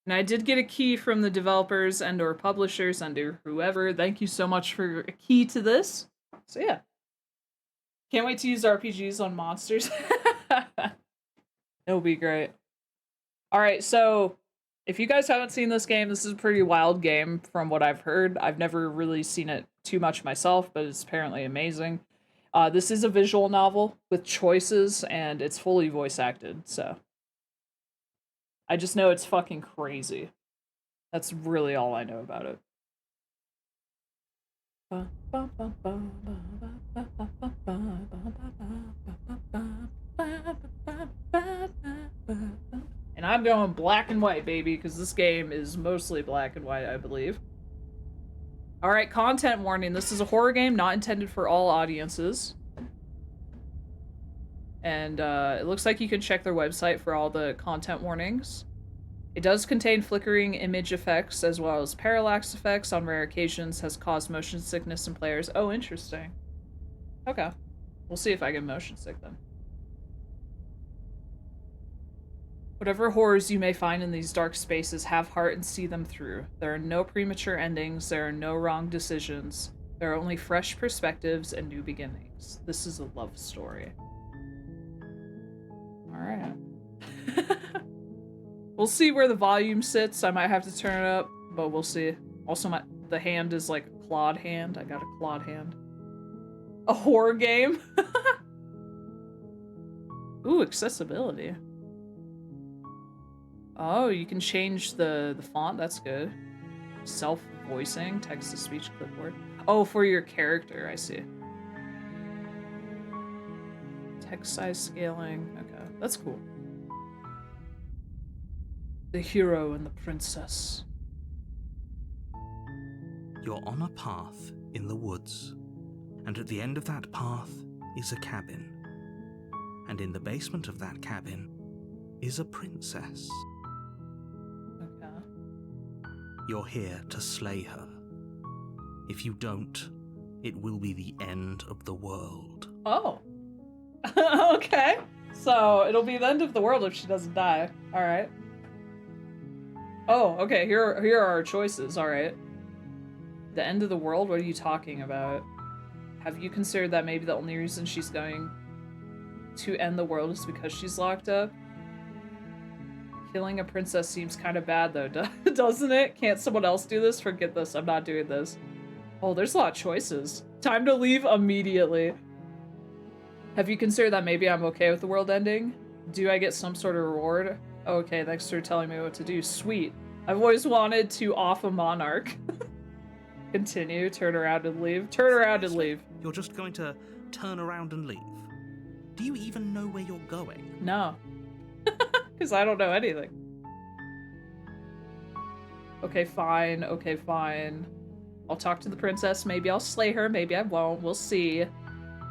And I did get a key from the developers and or publishers and or whoever. Thank you so much for a key to this. So yeah. Can't wait to use RPGs on monsters. It'll be great. Alright, so if you guys haven't seen this game, this is a pretty wild game from what I've heard. I've never really seen it too much myself, but it's apparently amazing. This is a visual novel with choices, and it's fully voice acted, so. I just know it's fucking crazy. That's really all I know about it. And I'm going black and white, baby, because this game is mostly black and white, I believe. Alright, content warning. This is a horror game not intended for all audiences. And it looks like you can check their website for all the content warnings. It does contain flickering image effects as well as parallax effects on rare occasions, has caused motion sickness in players. Oh, interesting. Okay. We'll see if I get motion sick then. Whatever horrors you may find in these dark spaces, have heart and see them through. There are no premature endings, there are no wrong decisions. There are only fresh perspectives and new beginnings. This is a love story. Alright. We'll see where the volume sits. I might have to turn it up, but we'll see. Also, the hand is like a clawed hand. I got a clawed hand. A horror game? Ooh, accessibility. Oh, you can change the font. That's good. Self-voicing, text-to-speech clipboard. Oh, for your character, I see. Text size scaling. Okay, that's cool. The hero and the princess. You're on a path in the woods, and at the end of that path is a cabin. And in the basement of that cabin is a princess. Okay. You're here to slay her. If you don't, it will be the end of the world. Oh. Okay. So, it'll be the end of the world if she doesn't die. Alright. Oh, okay, here are our choices, alright. The end of the world? What are you talking about? Have you considered that maybe the only reason she's going to end the world is because she's locked up? Killing a princess seems kind of bad, though, doesn't it? Can't someone else do this? Forget this, I'm not doing this. Oh, there's a lot of choices. Time to leave immediately. Have you considered that maybe I'm okay with the world ending? Do I get some sort of reward? Okay, thanks for telling me what to do. Sweet. I've always wanted to off a monarch. Continue, turn around and leave. Turn around and leave. You're just going to turn around and leave? Do you even know where you're going? No. Because I don't know anything. Okay, fine. Okay, fine. I'll talk to the princess. Maybe I'll slay her. Maybe I won't. We'll see.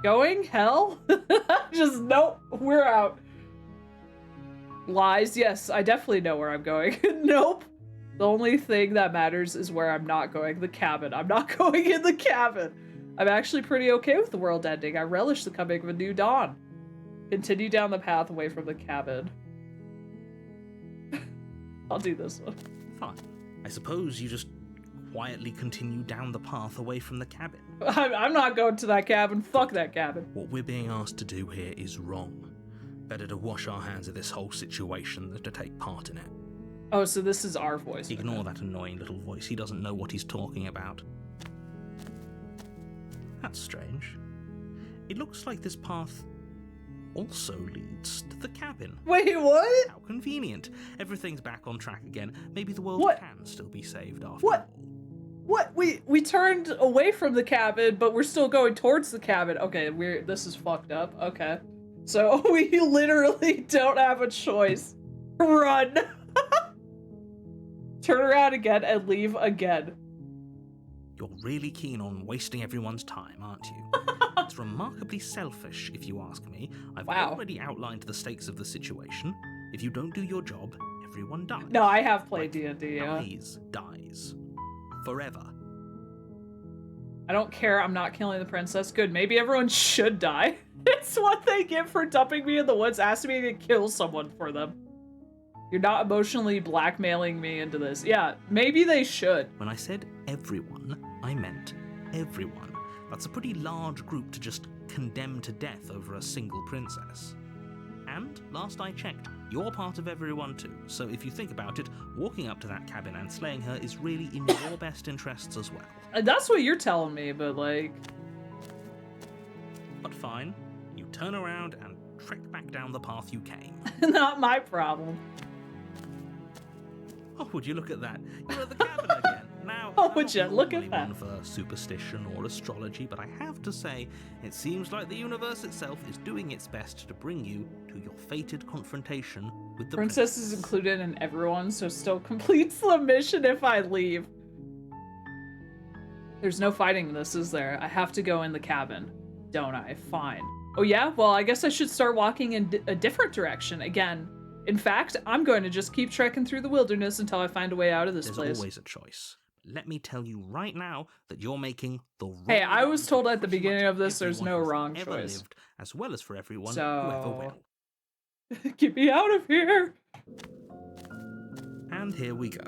Going? Hell? Just, nope. We're out. Lies? Yes, I definitely know where I'm going. Nope. The only thing that matters is where I'm not going. The cabin. I'm not going in the cabin. I'm actually pretty okay with the world ending. I relish the coming of a new dawn. Continue down the path away from the cabin. I'll do this one. Fine. I suppose you just quietly continue down the path away from the cabin. I'm not going to that cabin. Fuck that cabin. What we're being asked to do here is wrong. Better to wash our hands of this whole situation than to take part in it. Oh, so this is our voice. Ignore that annoying little voice. He doesn't know what he's talking about. That's strange. It looks like this path also leads to the cabin. Wait, what? How convenient. Everything's back on track again. Maybe the world can still be saved after what? all. What? We turned away from the cabin, but we're still going towards the cabin. Okay, this is fucked up. Okay. So we literally don't have a choice. Run! Turn around again and leave again. You're really keen on wasting everyone's time, aren't you? It's remarkably selfish, if you ask me. I've already outlined the stakes of the situation. If you don't do your job, everyone dies. No, I have played D&D, yeah. Dies. Forever. I don't care, I'm not killing the princess. Good, maybe everyone should die. It's what they get for dumping me in the woods, asking me to kill someone for them. You're not emotionally blackmailing me into this. Yeah, maybe they should. When I said everyone, I meant everyone. That's a pretty large group to just condemn to death over a single princess. And, last I checked, you're part of everyone too, so if you think about it, walking up to that cabin and slaying her is really in your best interests as well. That's what you're telling me, but like... But fine, you turn around and trek back down the path you came. Not my problem. Oh, would you look at that? You're at the cabin again. Now, Oh, would you look at that? One for superstition or astrology, but I have to say, it seems like the universe itself is doing its best to bring you to your fated confrontation with the Princess is included in everyone, so still completes the mission if I leave. There's no fighting this, is there? I have to go in the cabin, don't I? Fine. Oh yeah? Well, I guess I should start walking in a different direction again. In fact, I'm going to just keep trekking through the wilderness until I find a way out of this place. There's always a choice. Let me tell you right now that you're making the wrong Hey, I was told at the pretty beginning much of this there's no everyone who's wrong ever choice. lived, as well as for everyone who ever will. Get me out of here! And here we go.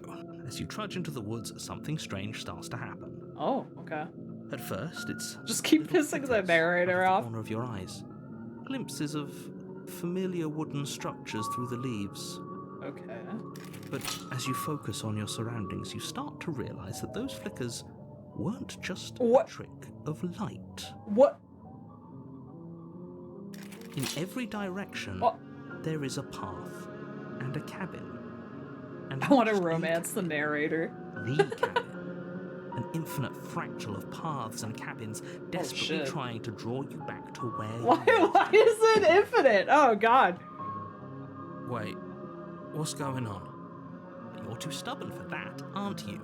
As you trudge into the woods, something strange starts to happen. Oh, okay. At first, it's Just keep little pissing the flickers narrator out off. of the corner of your eyes. Glimpses of familiar wooden structures through the leaves. Okay. But as you focus on your surroundings, you start to realize that those flickers weren't just What? a trick of light. What? In every direction, Oh. there is a path and a cabin. And I want to just a romance the narrator. The cabin. An infinite fractal of paths and cabins desperately shit. trying to draw you back to where Why you is it infinite? Oh god. Wait, what's going on? You're too stubborn for that, aren't you?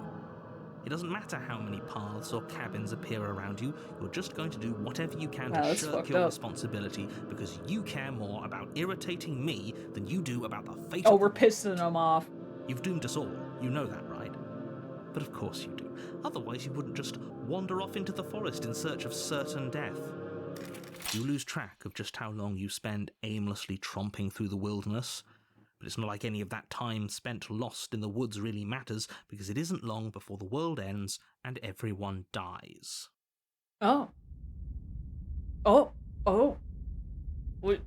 It doesn't matter how many paths or cabins appear around you, you're just going to do whatever you can Wow, to that's shirk fucked your up. responsibility because you care more about irritating me than you do about the fate Oh, of we're the pissing them off. You've doomed us all, you know that, right? But of course you do. Otherwise you wouldn't just wander off into the forest in search of certain death. You lose track of just how long you spend aimlessly tromping through the wilderness. But it's not like any of that time spent lost in the woods really matters, because it isn't long before the world ends and everyone dies. Oh. Oh. Oh. Wait.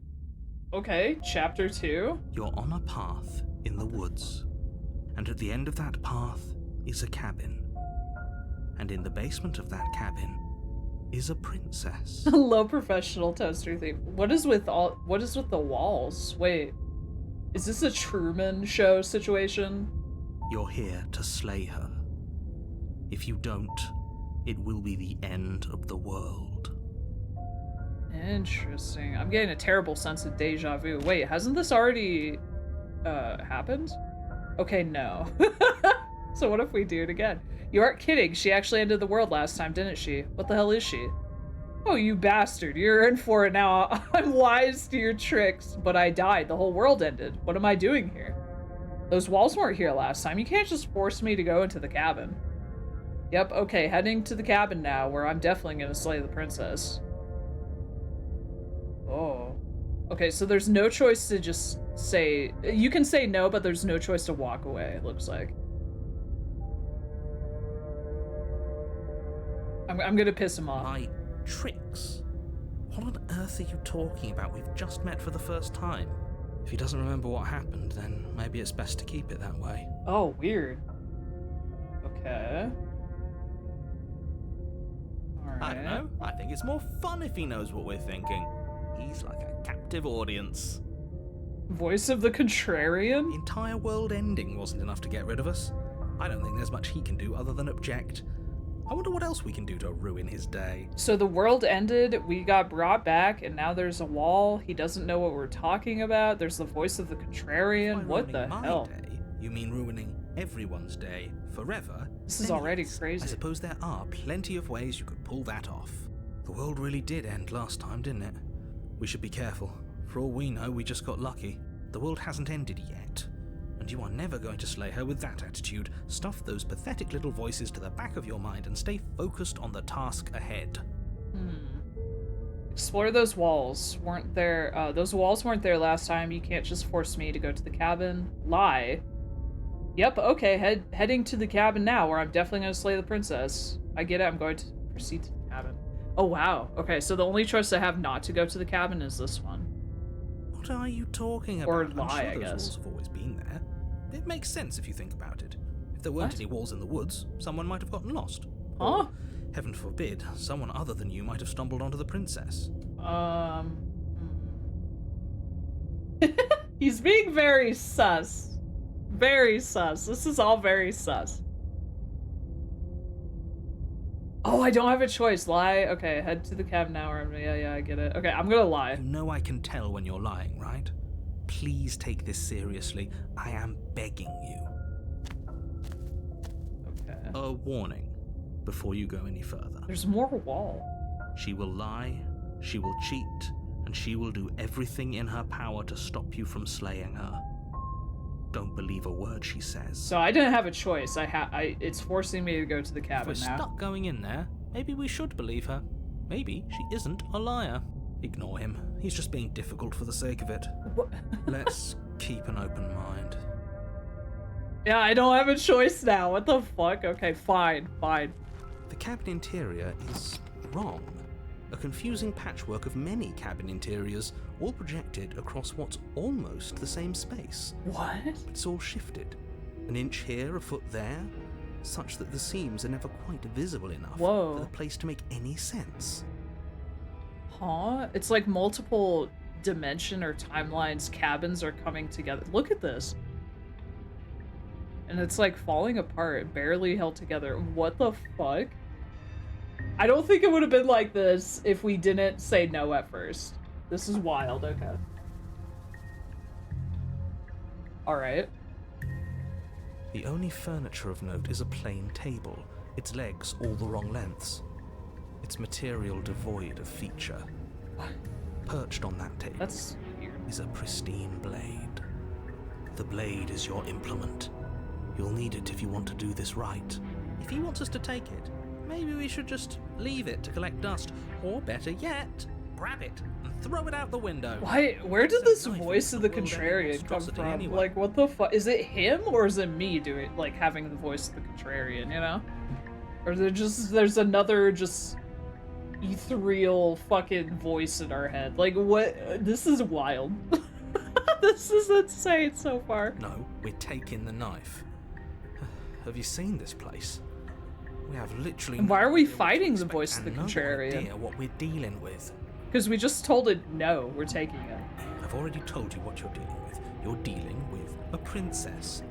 Okay, chapter 2. You're on a path in the woods, and at the end of that path is a cabin. And in the basement of that cabin is a princess. Low professional toaster theme. What is with the walls? Wait. Is this a Truman Show situation? You're here to slay her. If you don't, it will be the end of the world. Interesting. I'm getting a terrible sense of deja vu. Wait, hasn't this already happened? Okay, no. So what if we do it again? You aren't kidding. She actually ended the world last time, didn't she? What the hell is she? Oh, you bastard. You're in for it now. I'm wise to your tricks, but I died. The whole world ended. What am I doing here? Those walls weren't here last time. You can't just force me to go into the cabin. Yep, okay, heading to the cabin now, where I'm definitely gonna slay the princess. Oh. Okay, so there's no choice to just say... You can say no, but there's no choice to walk away, it looks like. I'm gonna piss him off. My tricks? What on earth are you talking about? We've just met for the first time. If he doesn't remember what happened, then maybe it's best to keep it that way. Oh, weird. Okay. Alright. I don't know. I think it's more fun if he knows what we're thinking. He's like a captive audience. Voice of the contrarian? The entire world ending wasn't enough to get rid of us. I don't think there's much he can do other than object. I wonder what else we can do to ruin his day. So the world ended, we got brought back, and now there's a wall. He doesn't know what we're talking about. There's the voice of the contrarian. By What the ruining my hell? day, you mean ruining everyone's day forever? This is Then already yes, crazy. I suppose there are plenty of ways you could pull that off. The world really did end last time, didn't it? We should be careful. For all we know, we just got lucky. The world hasn't ended yet. And you are never going to slay her with that attitude. Stuff those pathetic little voices to the back of your mind and stay focused on the task ahead. Explore those walls. Weren't there, those walls weren't there last time. You can't just force me to go to the cabin. Lie. Yep, okay, heading to the cabin now, where I'm definitely gonna slay the princess. I get it, I'm going to proceed to the cabin. Oh, wow. Okay, so the only choice I have not to go to the cabin is this one. What are you talking about? Or lie, I'm sure I those guess. walls have always been there. It makes sense if you think about it. If there weren't any walls in the woods, someone might have gotten lost. Huh? Or, heaven forbid, someone other than you might have stumbled onto the princess. He's being very sus. Very sus. This is all very sus. Oh, I don't have a choice. Lie. Okay, head to the cabin now. Or yeah, I get it. Okay, I'm gonna lie. You know I can tell when you're lying, right? Please take this seriously. I am begging you. Okay. A warning before you go any further. There's more wall. She will lie, she will cheat, and she will do everything in her power to stop you from slaying her. Don't believe a word she says. So I didn't have a choice. It's forcing me to go to the cabin If we're now. stuck going in there, maybe we should believe her. Maybe she isn't a liar. Ignore him. He's just being difficult for the sake of it. What? Let's keep an open mind. Yeah, I don't have a choice now. What the fuck? Okay, fine. The cabin interior is wrong. A confusing patchwork of many cabin interiors, all projected across what's almost the same space. What? It's all shifted. An inch here, a foot there, such that the seams are never quite visible enough for the place to make any sense. Huh? It's like multiple dimension or timelines cabins are coming together. Look at this. And it's like falling apart, barely held together. What the fuck? I don't think it would have been like this if we didn't say no at first. This is wild, okay. Alright. The only furniture of note is a plain table, its legs all the wrong lengths. Its material devoid of feature. What? Perched on that table is a pristine blade. The blade is your implement. You'll need it if you want to do this right. If he wants us to take it, maybe we should just leave it to collect dust. Or better yet, grab it and throw it out the window. Why? Where did this voice of the contrarian come from? Anyway. Like, what the fuck? Is it him or is it me doing, like, having the voice of the contrarian, you know? Or is it just, there's another just ethereal fucking voice in our head? Like, what? This is wild. This is insane so far. No, we're taking the knife. Have you seen this place? We have literally. And why are we fighting the voice of the contrarian? No idea what we're dealing with. Because we just told it no, we're taking it. I've already told you what you're dealing with. You're dealing with a princess.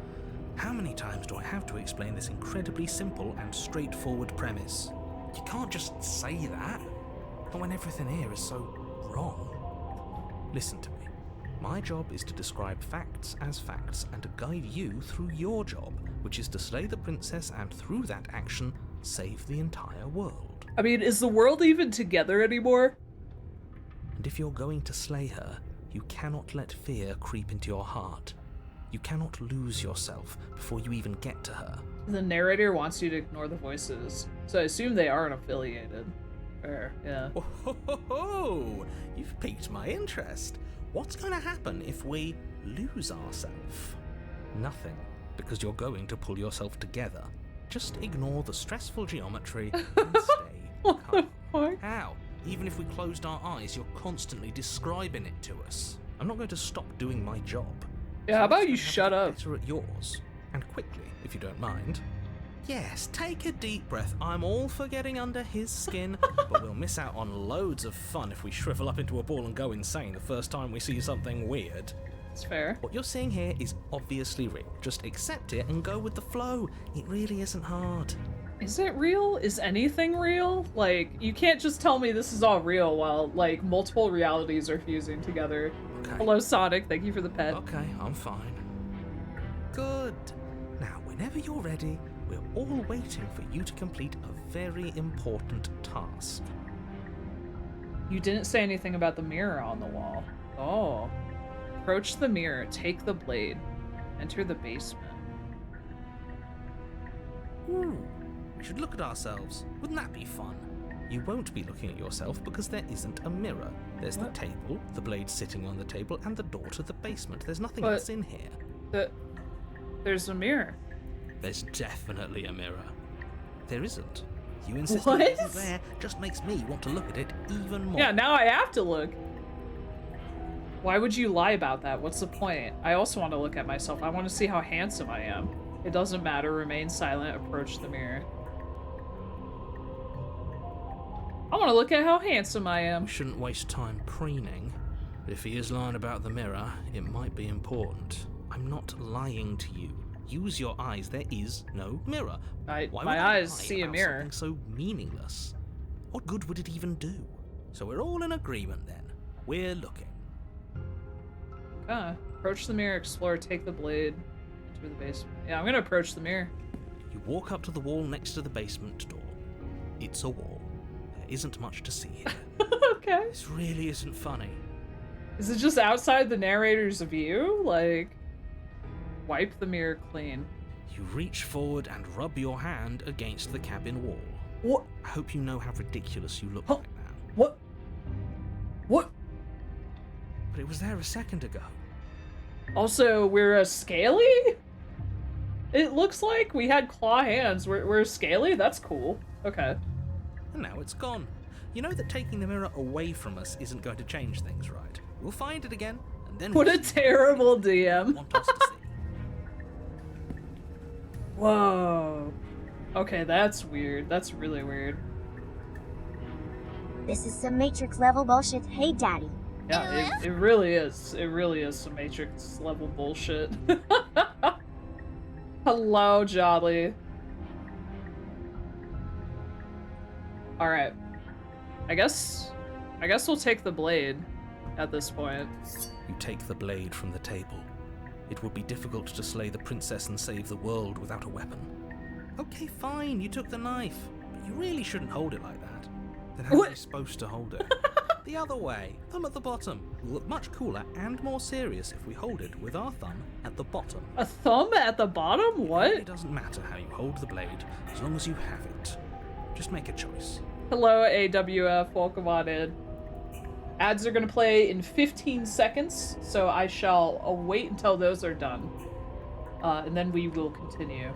How many times do I have to explain this incredibly simple and straightforward premise? You can't just say that. Not when everything here is so wrong. Listen to me. My job is to describe facts as facts and to guide you through your job, which is to slay the princess and through that action, save the entire world. I mean, is the world even together anymore? And if you're going to slay her, you cannot let fear creep into your heart. You cannot lose yourself before you even get to her. The narrator wants you to ignore the voices, so I assume they aren't affiliated. Fair, yeah. Oh, ho, ho, ho. You've piqued my interest. What's going to happen if we lose ourselves? Nothing, because you're going to pull yourself together. Just ignore the stressful geometry and stay What calm. the fuck? How? Even if we closed our eyes, you're constantly describing it to us. I'm not going to stop doing my job. Yeah, how I'm just about you gonna have to shut get up? better at yours, and quickly, if you don't mind. Yes, take a deep breath. I'm all for getting under his skin, but we'll miss out on loads of fun if we shrivel up into a ball and go insane the first time we see something weird. It's fair. What you're seeing here is obviously real. Just accept it and go with the flow. It really isn't hard. Is it real? Is anything real? Like, you can't just tell me this is all real while, like, multiple realities are fusing together. Okay. Hello, Sonic. Thank you for the pet. Okay, I'm fine. Good. Now, whenever you're ready, we're all waiting for you to complete a very important task. You didn't say anything about the mirror on the wall. Oh. Approach the mirror, take the blade, enter the basement. Ooh, we should look at ourselves. Wouldn't that be fun? You won't be looking at yourself because there isn't a mirror. There's the table, the blade sitting on the table, and the door to the basement. There's nothing else in here. There's a mirror. There's definitely a mirror. There isn't. You insisting it isn't there just makes me want to look at it even more. Yeah, now I have to look. Why would you lie about that? What's the point? I also want to look at myself. I want to see how handsome I am. It doesn't matter. Remain silent. Approach the mirror. I want to look at how handsome I am. We shouldn't waste time preening. But if he is lying about the mirror, it might be important. I'm not lying to you. Use your eyes. There is no mirror. My eyes see a mirror. Something so meaningless. What good would it even do? So we're all in agreement then. We're looking. Approach the mirror, explore, take the blade, enter the basement. Yeah, I'm gonna approach the mirror. You walk up to the wall next to the basement door. It's a wall. There isn't much to see here. Okay. This really isn't funny. Is it just outside the narrator's view? Like, wipe the mirror clean. You reach forward and rub your hand against the cabin wall. What? I hope you know how ridiculous you look right now. What? What? But it was there a second ago. Also, we're a scaly? It looks like we had claw hands. We're scaly? That's cool. Okay. And now it's gone. You know that taking the mirror away from us isn't going to change things, right? We'll find it again, and then what a terrible DM. Want us to see. Whoa. Okay, that's weird. That's really weird. This is some Matrix level bullshit. Hey, Daddy. Yeah, it really is. It really is some Matrix level bullshit. Hello, Jolly. Alright. I guess we'll take the blade at this point. You take the blade from the table. It would be difficult to slay the princess and save the world without a weapon. Okay, fine, you took the knife. But you really shouldn't hold it like that. Then how are you supposed to hold it? The other way, thumb at the bottom. We'll look much cooler and more serious if we hold it with our thumb at the bottom. A thumb at the bottom? What? It doesn't matter how you hold the blade, as long as you have it. Just make a choice. Hello, AWF. Welcome on in. Ads are going to play in 15 seconds, so I shall wait until those are done. And then we will continue.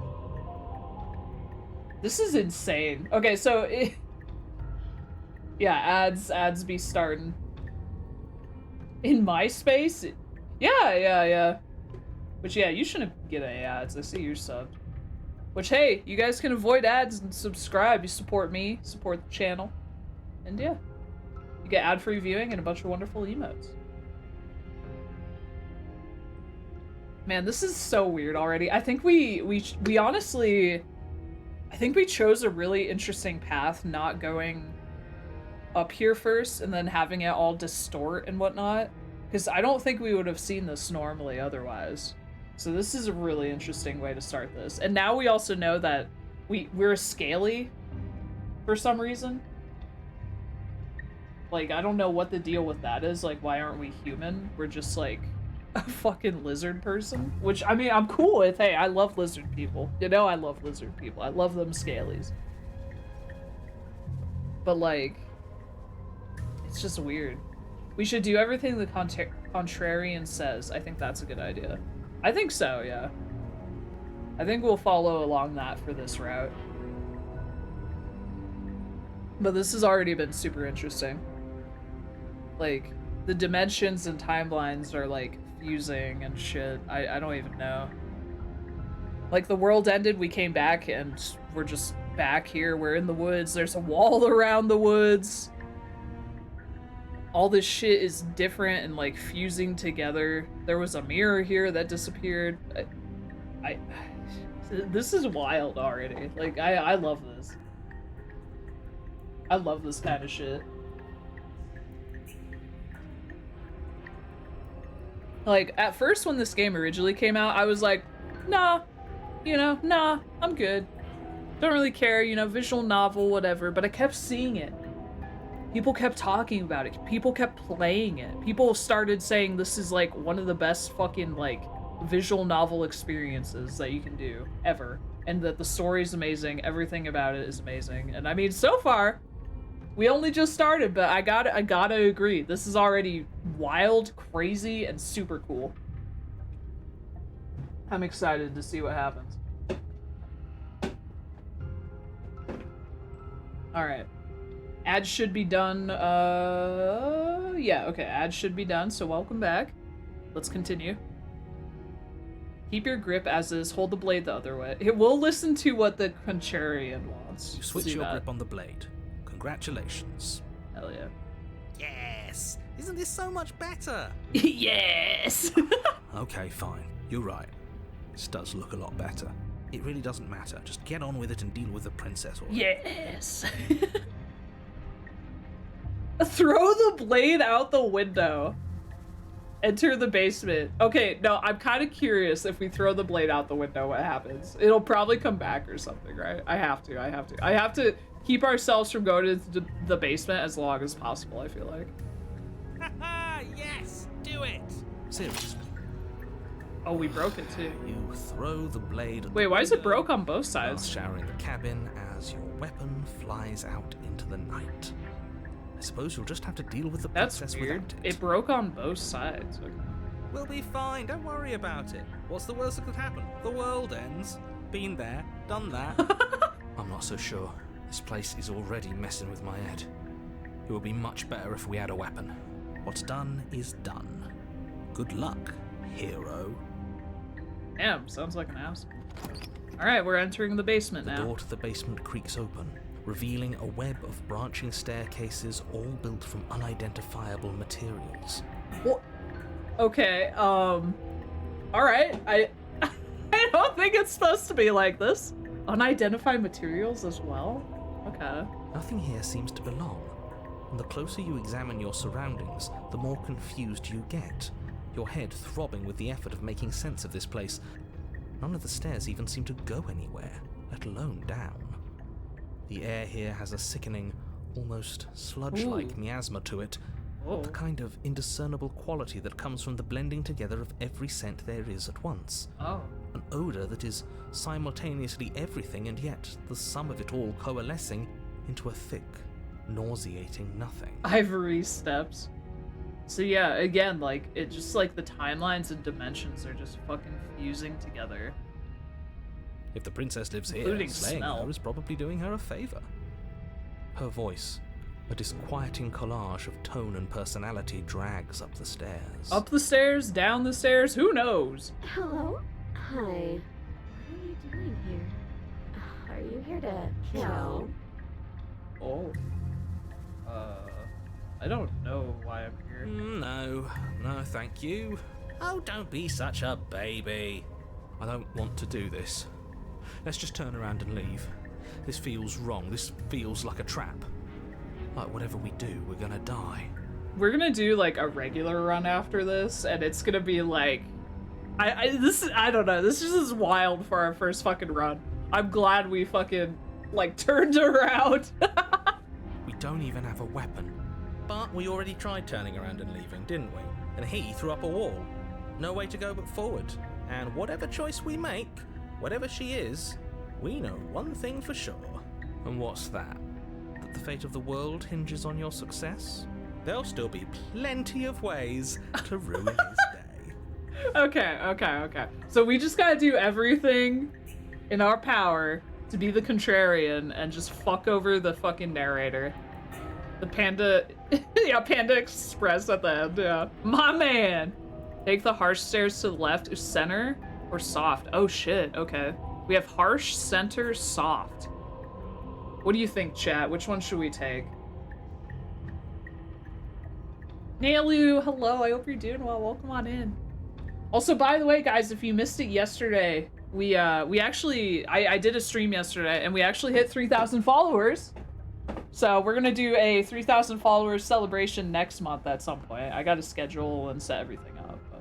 This is insane. Okay, so... yeah, ads be starting. In MySpace? Yeah. Which, yeah, you shouldn't get any ads. I see you're subbed. Which, hey, you guys can avoid ads and subscribe. You support me, support the channel. And yeah. You get ad-free viewing and a bunch of wonderful emotes. Man, this is so weird already. I think we honestly... I think we chose a really interesting path, not going up here first and then having it all distort and whatnot. Because I don't think we would have seen this normally otherwise. So this is a really interesting way to start this. And now we also know that we're scaly for some reason. Like, I don't know what the deal with that is. Like, why aren't we human? We're just, like, a fucking lizard person. Which, I mean, I'm cool with. Hey, I love lizard people. You know I love lizard people. I love them scalies. But, like, it's just weird. We should do everything the contrarian says. I think that's a good idea. I think so, yeah. I think we'll follow along that for this route. But this has already been super interesting. Like, the dimensions and timelines are, like, fusing and shit. I don't even know. Like, the world ended, we came back, and we're just back here. We're in the woods. There's a wall around the woods. All this shit is different and, like, fusing together. There was a mirror here that disappeared. This is wild already. Like, I love this. I love this kind of shit. Like, at first when this game originally came out, I was like, nah, nah, I'm good. Don't really care, visual novel, whatever, but I kept seeing it. People kept talking about it. People kept playing it. People started saying this is, like, one of the best fucking, like, visual novel experiences that you can do, ever. And that the story is amazing, everything about it is amazing. And I mean, so far, We only just started, but I gotta agree. This is already wild, crazy, and super cool. I'm excited to see what happens. Alright. Ads should be done, yeah, okay, ads should be done, so welcome back. Let's continue. Keep your grip as is, hold the blade the other way. It will listen to what the contrarian wants. You switch your grip on the blade. Congratulations. Hell yeah. Yes! Isn't this so much better? Yes! Okay, fine. You're right. This does look a lot better. It really doesn't matter. Just get on with it and deal with the princess already. Yes! Throw the blade out the window. Enter the basement. Okay, no, I'm kind of curious if we throw the blade out the window, what happens? It'll probably come back or something, right? I have to keep ourselves from going to the basement as long as possible, I feel like. Haha, yes! Do it! Seriously. Oh, we broke it too. You throw the blade at Wait, the why is it window, broke on both while sides? showering the cabin as your weapon flies out into the night. I suppose you'll just have to deal with the That's princess weird. without it. It broke on both sides. Okay. We'll be fine, don't worry about it. What's the worst that could happen? The world ends. Been there, done that. I'm not so sure. This place is already messing with my head. It would be much better if we had a weapon. What's done is done. Good luck, hero. Damn, sounds like an ass. Alright, we're entering the basement The now. door to the basement creaks open, revealing a web of branching staircases all built from unidentifiable materials. What? Okay, alright, I don't think it's supposed to be like this. Unidentified materials as well? Okay. Nothing here seems to belong, and the closer you examine your surroundings, the more confused you get, your head throbbing with the effort of making sense of this place. None of the stairs even seem to go anywhere, let alone down. The air here has a sickening, almost sludge-like miasma to it, the kind of indiscernible quality that comes from the blending together of every scent there is at once. Oh. An odor that is simultaneously everything and yet the sum of it all coalescing into a thick, nauseating nothing. Ivory steps. So yeah, again, like, it just like the timelines and dimensions are just fucking fusing together. If the princess lives here, Including slaying smell. her is probably doing her a favor. Her voice, a disquieting collage of tone and personality, drags up the stairs. Up the stairs, down the stairs, who knows? Hello? Hi. What are you doing here? Are you here to kill? Oh. I don't know why I'm here. No, thank you. Oh, don't be such a baby. I don't want to do this. Let's just turn around and leave. This feels wrong. This feels like a trap. Like whatever we do, we're gonna die. We're gonna do like a regular run after this, and it's gonna be like, I don't know. This is just wild for our first fucking run. I'm glad we fucking like turned around. We don't even have a weapon. But we already tried turning around and leaving, didn't we? And he threw up a wall. No way to go but forward. And whatever choice we make, whatever she is, we know one thing for sure. And what's that? That the fate of the world hinges on your success? There'll still be plenty of ways to ruin his day. Okay. So we just gotta do everything in our power to be the contrarian and just fuck over the fucking narrator. The Panda, yeah, Panda Express at the end, yeah. My man! Take the harsh stairs to the left, center, or soft. Oh shit, okay. We have harsh, center, soft. What do you think, chat? Which one should we take? Nailu, hello, I hope you're doing well. Welcome on in. Also, by the way, guys, if you missed it yesterday, we actually, I did a stream yesterday, and we actually hit 3,000 followers. So we're gonna do a 3,000 followers celebration next month at some point. I gotta schedule and set everything up, but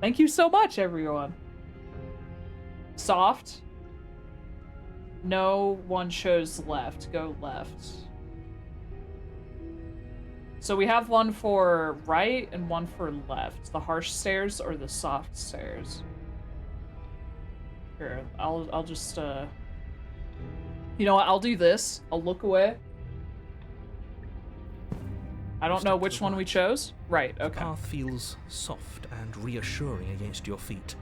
thank you so much, everyone. Soft. No one chose left. Go left. So we have one for right and one for left. The harsh stairs or the soft stairs. Here, I'll just, you know what, I'll do this. I'll look away. I don't know which one we chose. Right, The okay. path feels soft and reassuring against your feet.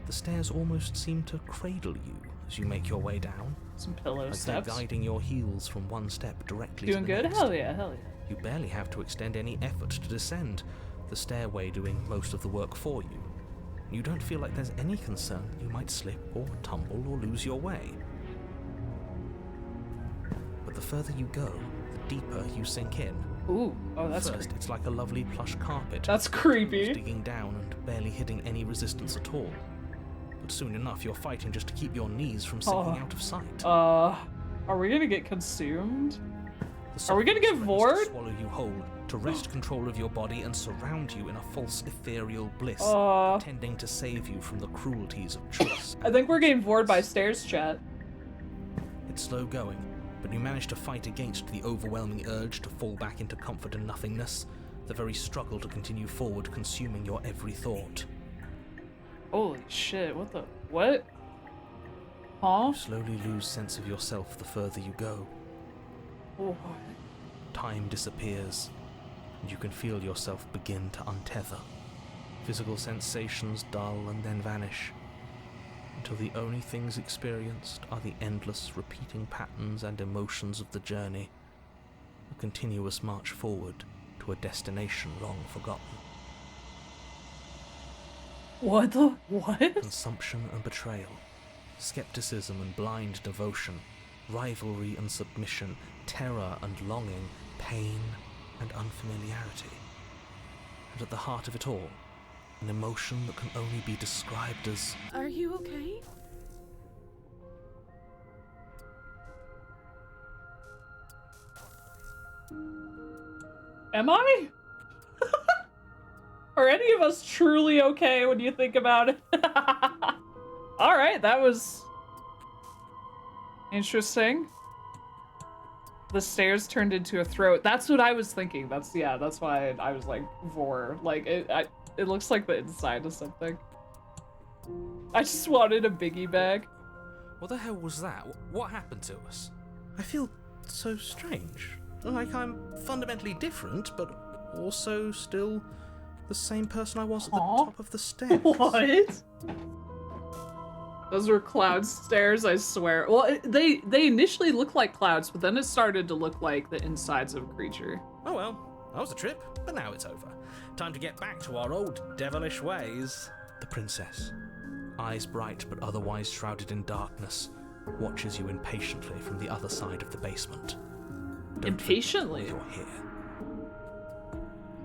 The stairs almost seem to cradle you as you make your way down. Some pillow Like steps. they're guiding your heels from one step directly Doing to the good? next. Hell yeah, hell yeah. You barely have to extend any effort to descend, the stairway doing most of the work for you. You don't feel like there's any concern that you might slip or tumble or lose your way. But the further you go, the deeper you sink in. Ooh, oh, that's First, creepy. it's like a lovely plush carpet. That's creepy. Digging down and barely hitting any resistance at all. But soon enough, you're fighting just to keep your knees from sinking out of sight. Are we gonna get consumed? The Are we gonna get softness bored? to swallow you whole, to wrest control of your body and surround you in a false ethereal bliss, pretending to save you from the cruelties of choice. I think we're getting bored by stairs, chat. It's slow going, but you manage to fight against the overwhelming urge to fall back into comfort and nothingness, the very struggle to continue forward consuming your every thought. Holy shit, what? Huh? You slowly lose sense of yourself the further you go. Oh. Time disappears, and you can feel yourself begin to untether. Physical sensations dull and then vanish, until the only things experienced are the endless repeating patterns and emotions of the journey, a continuous march forward to a destination long forgotten. What the? What? Consumption and betrayal, skepticism and blind devotion, rivalry and submission, terror and longing, pain and unfamiliarity. And at the heart of it all, an emotion that can only be described as... Are you okay? Am I? Are any of us truly okay when you think about it? Alright, that was interesting. The stairs turned into a throat. That's what I was thinking. That's why I was like, vor. Like, it looks like the inside of something. I just wanted a biggie bag. What the hell was that? What happened to us? I feel so strange. Like I'm fundamentally different, but also still the same person I was at the top of the stairs. What? Those were cloud stairs, I swear. Well, they initially looked like clouds, but then it started to look like the insides of a creature. Oh well, that was a trip, but now it's over. Time to get back to our old devilish ways. The princess, eyes bright but otherwise shrouded in darkness, watches you impatiently from the other side of the basement. Don't Impatiently? forget why you're here.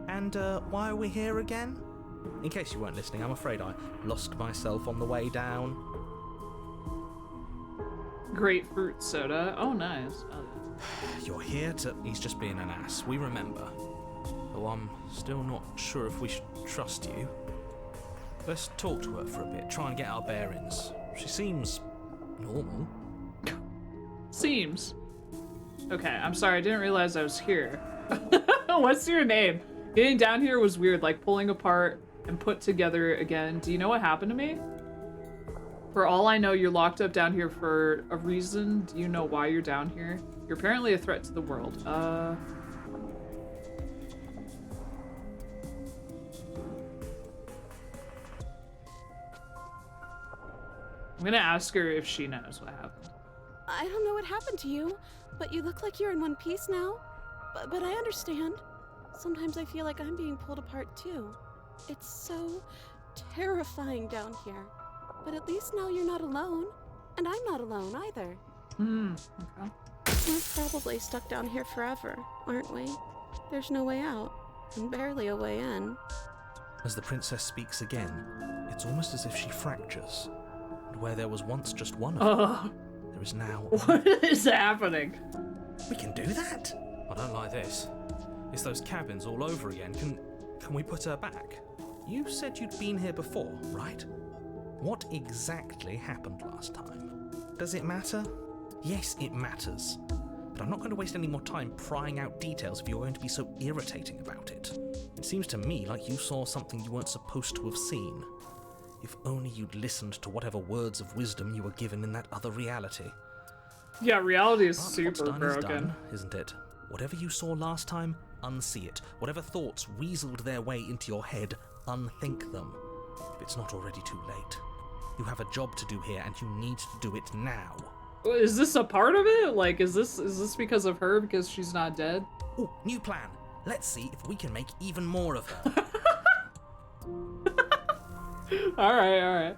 And why are we here again? In case you weren't listening, I'm afraid I lost myself on the way down. Grapefruit soda. Oh, nice. You're here to... He's just being an ass, we remember. Though I'm still not sure if we should trust you. Let's talk to her for a bit, try and get our bearings. She seems... normal. Seems. Okay, I'm sorry, I didn't realize I was here. What's your name? Getting down here was weird, like pulling apart and put together again. Do you know what happened to me? For all I know, you're locked up down here for a reason. Do you know why you're down here? You're apparently a threat to the world. I'm gonna ask her if she knows what happened. I don't know what happened to you, but you look like you're in one piece now. But I understand. Sometimes I feel like I'm being pulled apart too. It's so terrifying down here. But at least now you're not alone. And I'm not alone either. Okay. We're probably stuck down here forever, aren't we? There's no way out, and barely a way in. As the princess speaks again, it's almost as if she fractures. And where there was once just one of them, there is now... What is happening? We can do that? I don't like this. It's those cabins all over again. Can we put her back? You said you'd been here before, right? What exactly happened last time? Does it matter? Yes, it matters. But I'm not going to waste any more time prying out details if you're going to be so irritating about it. It seems to me like you saw something you weren't supposed to have seen. If only you'd listened to whatever words of wisdom you were given in that other reality. Yeah, reality is But super what's done broken. is done, isn't it? Whatever you saw last time unsee it. Whatever thoughts weaseled their way into your head, unthink them. If it's not already too late. You have a job to do here, and you need to do it now. Is this a part of it? Like, is this because of her, because she's not dead? Oh, new plan. Let's see if we can make even more of her. Alright.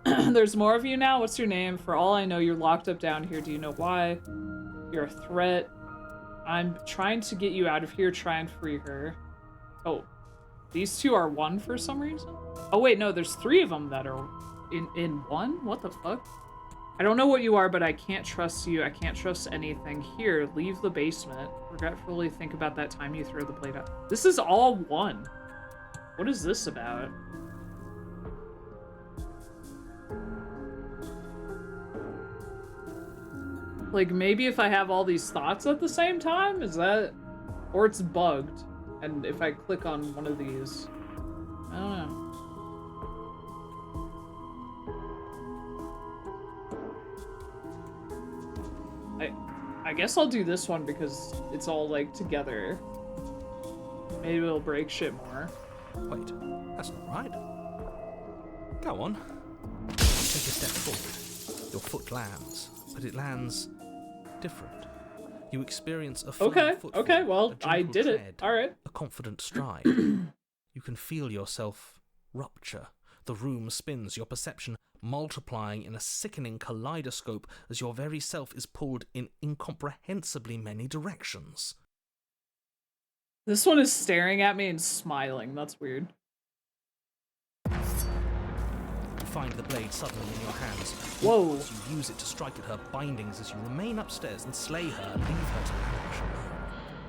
There's more of you now? What's your name? For all I know, you're locked up down here. Do you know why? You're a threat. I'm trying to get you out of here. Try and free her. Oh, these two are one for some reason? Oh wait, no, there's 3 of them that are in one? What the fuck? I don't know what you are, but I can't trust you. I can't trust anything. Here, leave the basement. Regretfully think about that time you throw the plate out. This is all one. What is this about? Like, maybe if I have all these thoughts at the same time? Is that... Or it's bugged. And if I click on one of these... I don't know. I guess I'll do this one because it's all, like, together. Maybe it'll break shit more. Wait, that's not right. Go on. Take a step forward. Your foot lands, but it lands different. You experience a firm footfall, okay, well, a I gentle did it. tread, Alright. a confident stride. You can feel yourself rupture. The room spins, your perception multiplying in a sickening kaleidoscope as your very self is pulled in incomprehensibly many directions. This one is staring at me and smiling. That's weird. You find the blade suddenly in your hands. Whoa. You use it to strike at her bindings as you remain upstairs and slay her and leave her to languish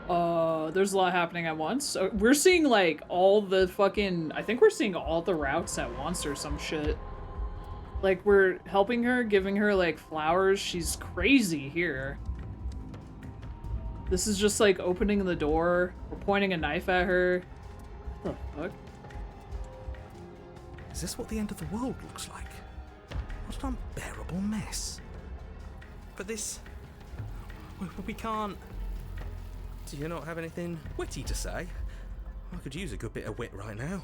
alone. There's a lot happening at once. We're seeing, like, all the fucking... I think we're seeing all the routes at once or some shit. Like, we're helping her, giving her, like, flowers. She's crazy here. This is just, like, opening the door. We're pointing a knife at her. What the fuck? Is this what the end of the world looks like? What an unbearable mess. But this... We can't... Do you not have anything witty to say? I could use a good bit of wit right now.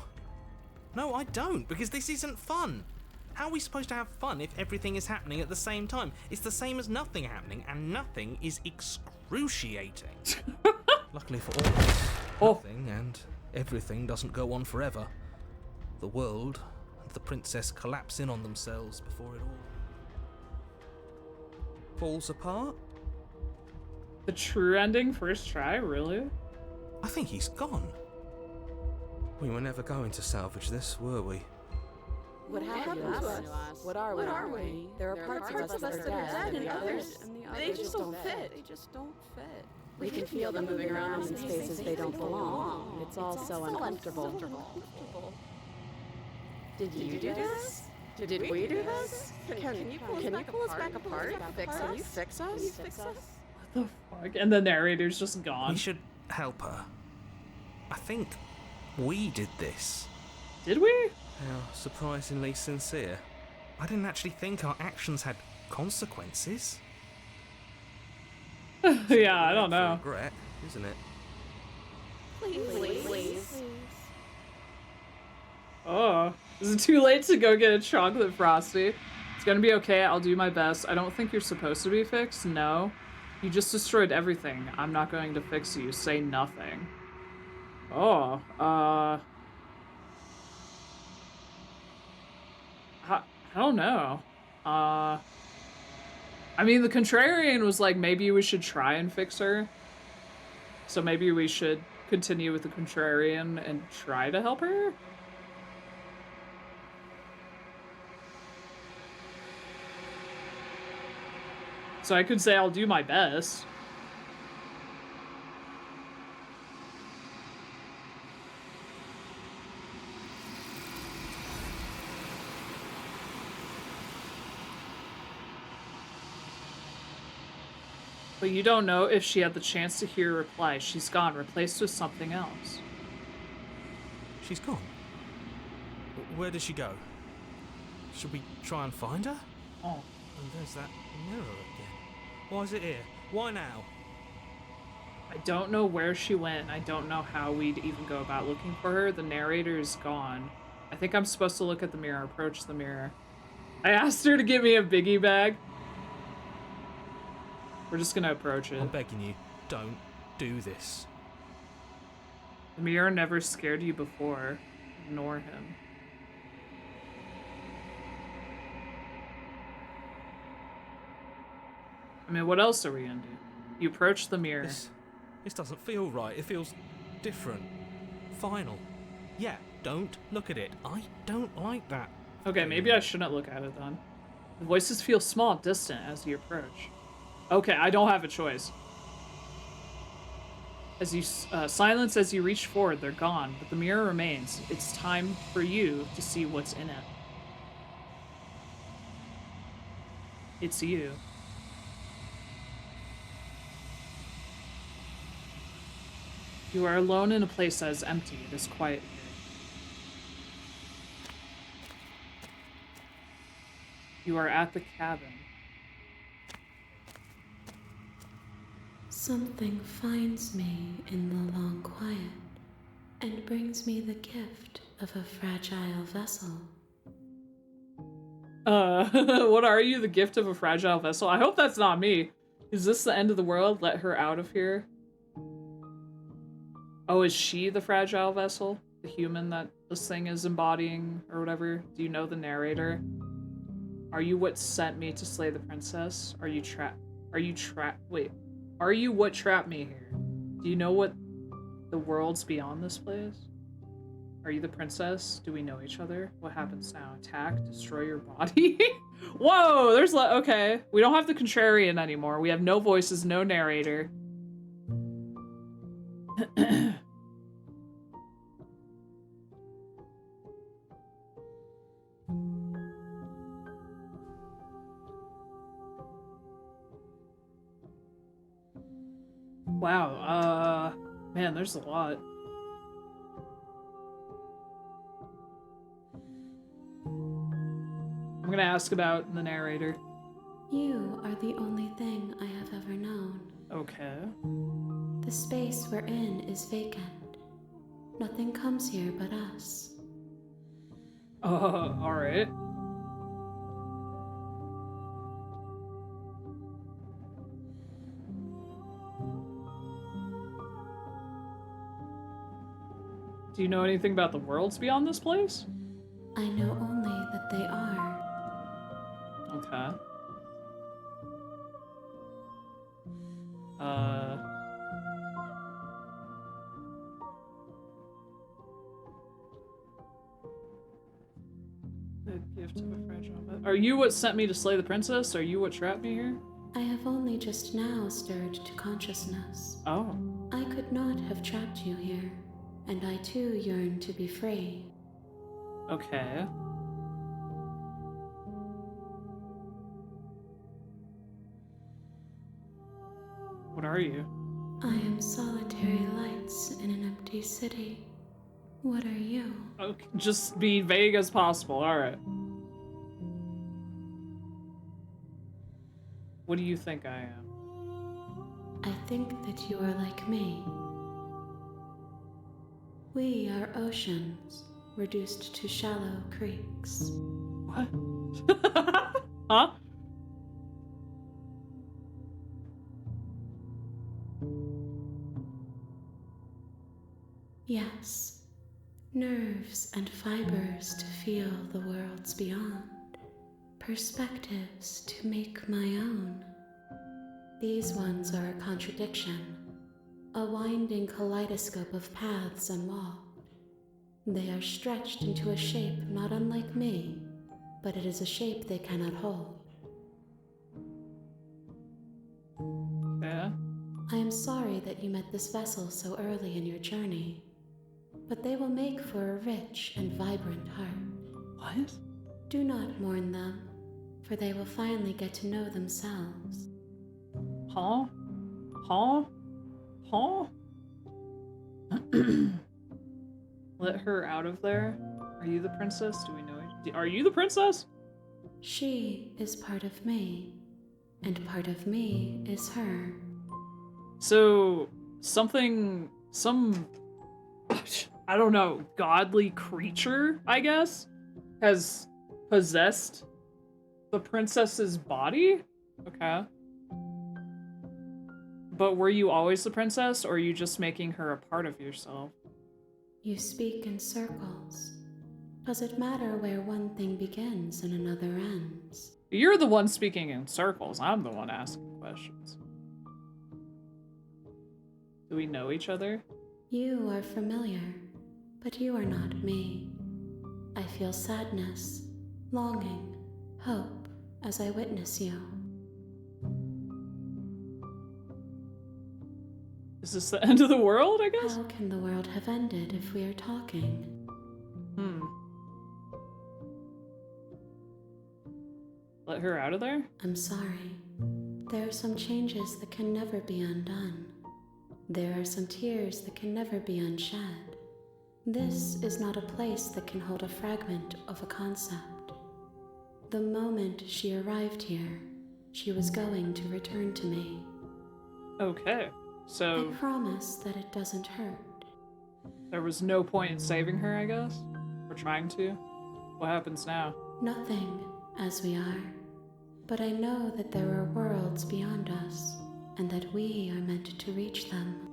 No, I don't, because this isn't fun. How are we supposed to have fun if everything is happening at the same time? It's the same as nothing happening, and nothing is excruciating. Luckily for all of us, nothing and everything doesn't go on forever. The world and the princess collapse in on themselves before it all falls apart. The true ending first try, really? I think he's gone. We were never going to salvage this, were we? What happened to us? What are we? There are parts of us that are dead, and the others, they just don't fit. We can feel them moving around in spaces they don't belong. It's all so uncomfortable. Did you do this? Did we do this? Can you pull us back apart? Can you fix us? What the fuck? And the narrator's just gone. We should help her. I think we did this. Did we? How surprisingly sincere. I didn't actually think our actions had consequences. Yeah, I don't know. Regret, isn't it? Please. Oh, is it too late to go get a chocolate frosty? It's gonna be okay, I'll do my best. I don't think you're supposed to be fixed, no. You just destroyed everything. I'm not going to fix you. Say nothing. Oh, I don't know. I mean, the contrarian was like, maybe we should try and fix her. So maybe we should continue with the contrarian and try to help her? So I could say I'll do my best. But you don't know if she had the chance to hear a reply. She's gone, replaced with something else. She's gone. Where did she go? Should we try and find her? Oh. And there's that mirror again. Why is it here? Why now? I don't know where she went. I don't know how we'd even go about looking for her. The narrator is gone. I think I'm supposed to look at the mirror, approach the mirror. I asked her to give me a biggie bag. We're just gonna approach it. I'm begging you, don't do this. The mirror never scared you before. Ignore him. I mean, what else are we gonna do? You approach the mirror. This doesn't feel right. It feels different. Final. Yeah, don't look at it. I don't like that. Okay, maybe I shouldn't look at it then. The voices feel small, distant as you approach. Okay, I don't have a choice. As you silence as you reach forward, they're gone, but the mirror remains. It's time for you to see what's in it. It's you. You are alone in a place that is empty. It is quiet here. You are at the cabin. Something finds me in the long quiet and brings me the gift of a fragile vessel. What are you? The gift of a fragile vessel? I hope that's not me. Is this the end of the world? Let her out of here. Oh, is she the fragile vessel? The human that this thing is embodying or whatever? Do you know the narrator? Are you what sent me to slay the princess? Are you wait. Are you what trapped me here? Do you know what the world's beyond this place? Are you the princess? Do we know each other? What happens now? Attack? Destroy your body? Whoa, there's okay. We don't have the contrarian anymore. We have no voices, no narrator. Wow, man, there's a lot. I'm gonna ask about the narrator. You are the only thing I have ever known. Okay. The space we're in is vacant. Nothing comes here but us. Alright. Do you know anything about the worlds beyond this place? I know only that they are. Okay. The gift of a fragile vessel. Are you what sent me to slay the princess? Are you what trapped me here? I have only just now stirred to consciousness. Oh. I could not have trapped you here, and I too yearn to be free. Okay. What are you? I am solitary lights in an empty city. What are you? Okay, just be vague as possible. Alright. What do you think I am? I think that you are like me. We are oceans, reduced to shallow creeks. What? Huh? Yes, nerves and fibers to feel the worlds beyond, perspectives to make my own. These ones are a contradiction, a winding kaleidoscope of paths unwalked. They are stretched into a shape not unlike me, but it is a shape they cannot hold. Yeah. I am sorry that you met this vessel so early in your journey, but they will make for a rich and vibrant heart. What? Do not mourn them, for they will finally get to know themselves. Huh? Huh? Huh? Let her out of there? Are you the princess? Do we know it? Are you the princess? She is part of me, and part of me is her. So something, I don't know, godly creature, I guess, has possessed the princess's body? Okay. But were you always the princess, or are you just making her a part of yourself? You speak in circles. Does it matter where one thing begins and another ends? You're the one speaking in circles. I'm the one asking questions. Do we know each other? You are familiar, but you are not me. I feel sadness, longing, hope as I witness you. Is this the end of the world, I guess? How can the world have ended if we are talking? Let her out of there? I'm sorry. There are some changes that can never be undone. There are some tears that can never be unshed. This is not a place that can hold a fragment of a concept. The moment she arrived here, she was going to return to me. Okay, so... I promise that it doesn't hurt. There was no point in saving her, I guess? Or trying to? What happens now? Nothing, as we are. But I know that there are worlds beyond us, and that we are meant to reach them.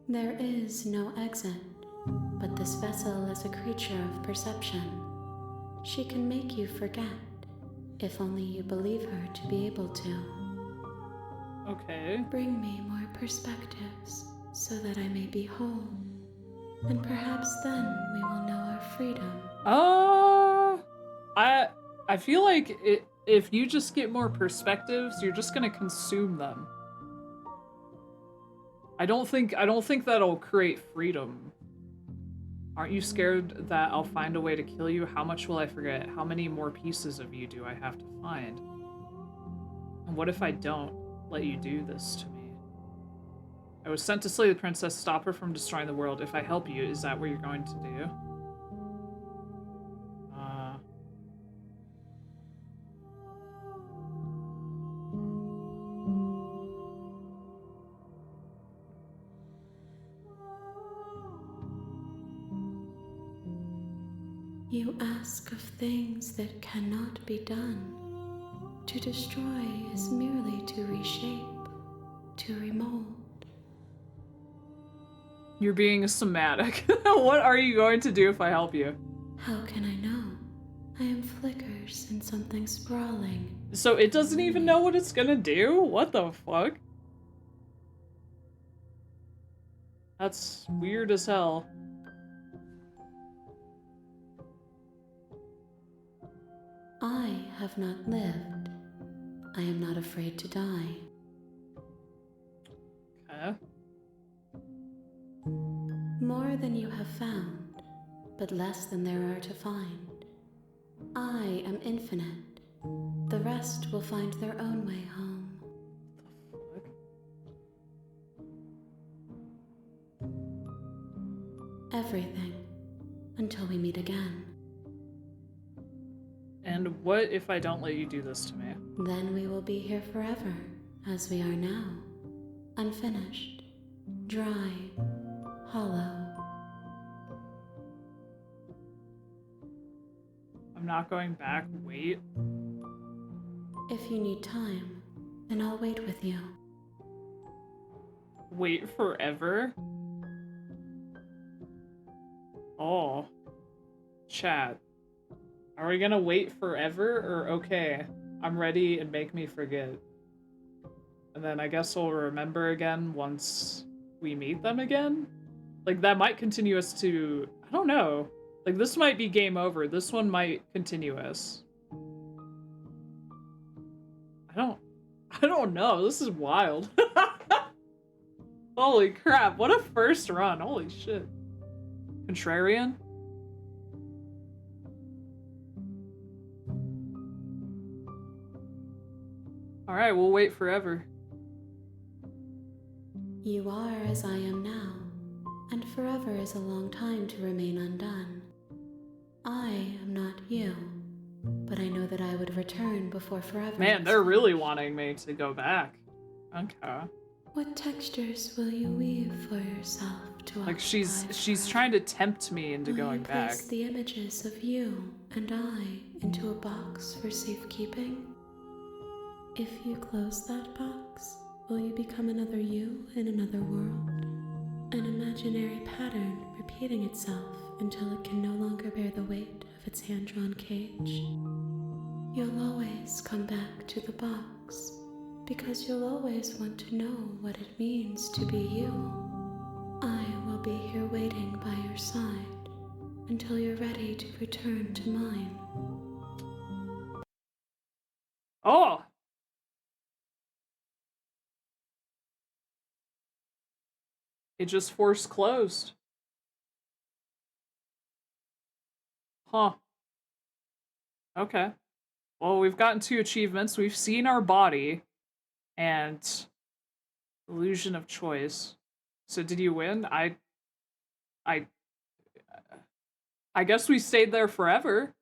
There is no exit, but this vessel is a creature of perception. She can make you forget, if only you believe her to be able to. Okay. Bring me more perspectives, so that I may be whole. And perhaps then we will know our freedom. I feel like if you just get more perspectives, you're just gonna consume them. I don't think that'll create freedom. Aren't you scared that I'll find a way to kill you? How much will I forget? How many more pieces of you do I have to find? And what if I don't let you do this to me? I was sent to slay the princess, stop her from destroying the world. If I help you, is that what you're going to do? You ask of things that cannot be done. To destroy is merely to reshape, to remold. You're being a somatic. What are you going to do if I help you? How can I know? I am flickers in something sprawling. So it doesn't even know what it's gonna do? What the fuck? That's weird as hell. I have not lived. I am not afraid to die. Okay. More than you have found, but less than there are to find. I am infinite. The rest will find their own way home. What the fuck? Everything, until we meet again. And what if I don't let you do this to me? Then we will be here forever, as we are now. Unfinished, dry, hollow. I'm not going back. Wait. If you need time, then I'll wait with you. Wait forever? Oh. Chat. Are we gonna wait forever, or okay, I'm ready and make me forget? And then I guess we'll remember again once we meet them again? Like, that might continue us to... I don't know. Like, this might be game over. This one might continue us. I don't know. This is wild. Holy crap. What a first run. Holy shit. Contrarian? Alright, we'll wait forever. You are as I am now, and forever is a long time to remain undone. I am not you, but I know that I would return before forever. Man, they're really wanting me to go back. Okay. What textures will you weave for yourself to Like occupy she's trying to tempt me into Will going you back. place the images of you and I into a box for safekeeping? If you close that box, will you become another you in another world? An imaginary pattern repeating itself until it can no longer bear the weight of its hand-drawn cage. You'll always come back to the box, because you'll always want to know what it means to be you. I will be here waiting by your side until you're ready to return to mine. Oh! It just force closed. Huh. Okay. Well, we've gotten 2 achievements. We've seen our body. And illusion of choice. So did you win? I guess we stayed there forever.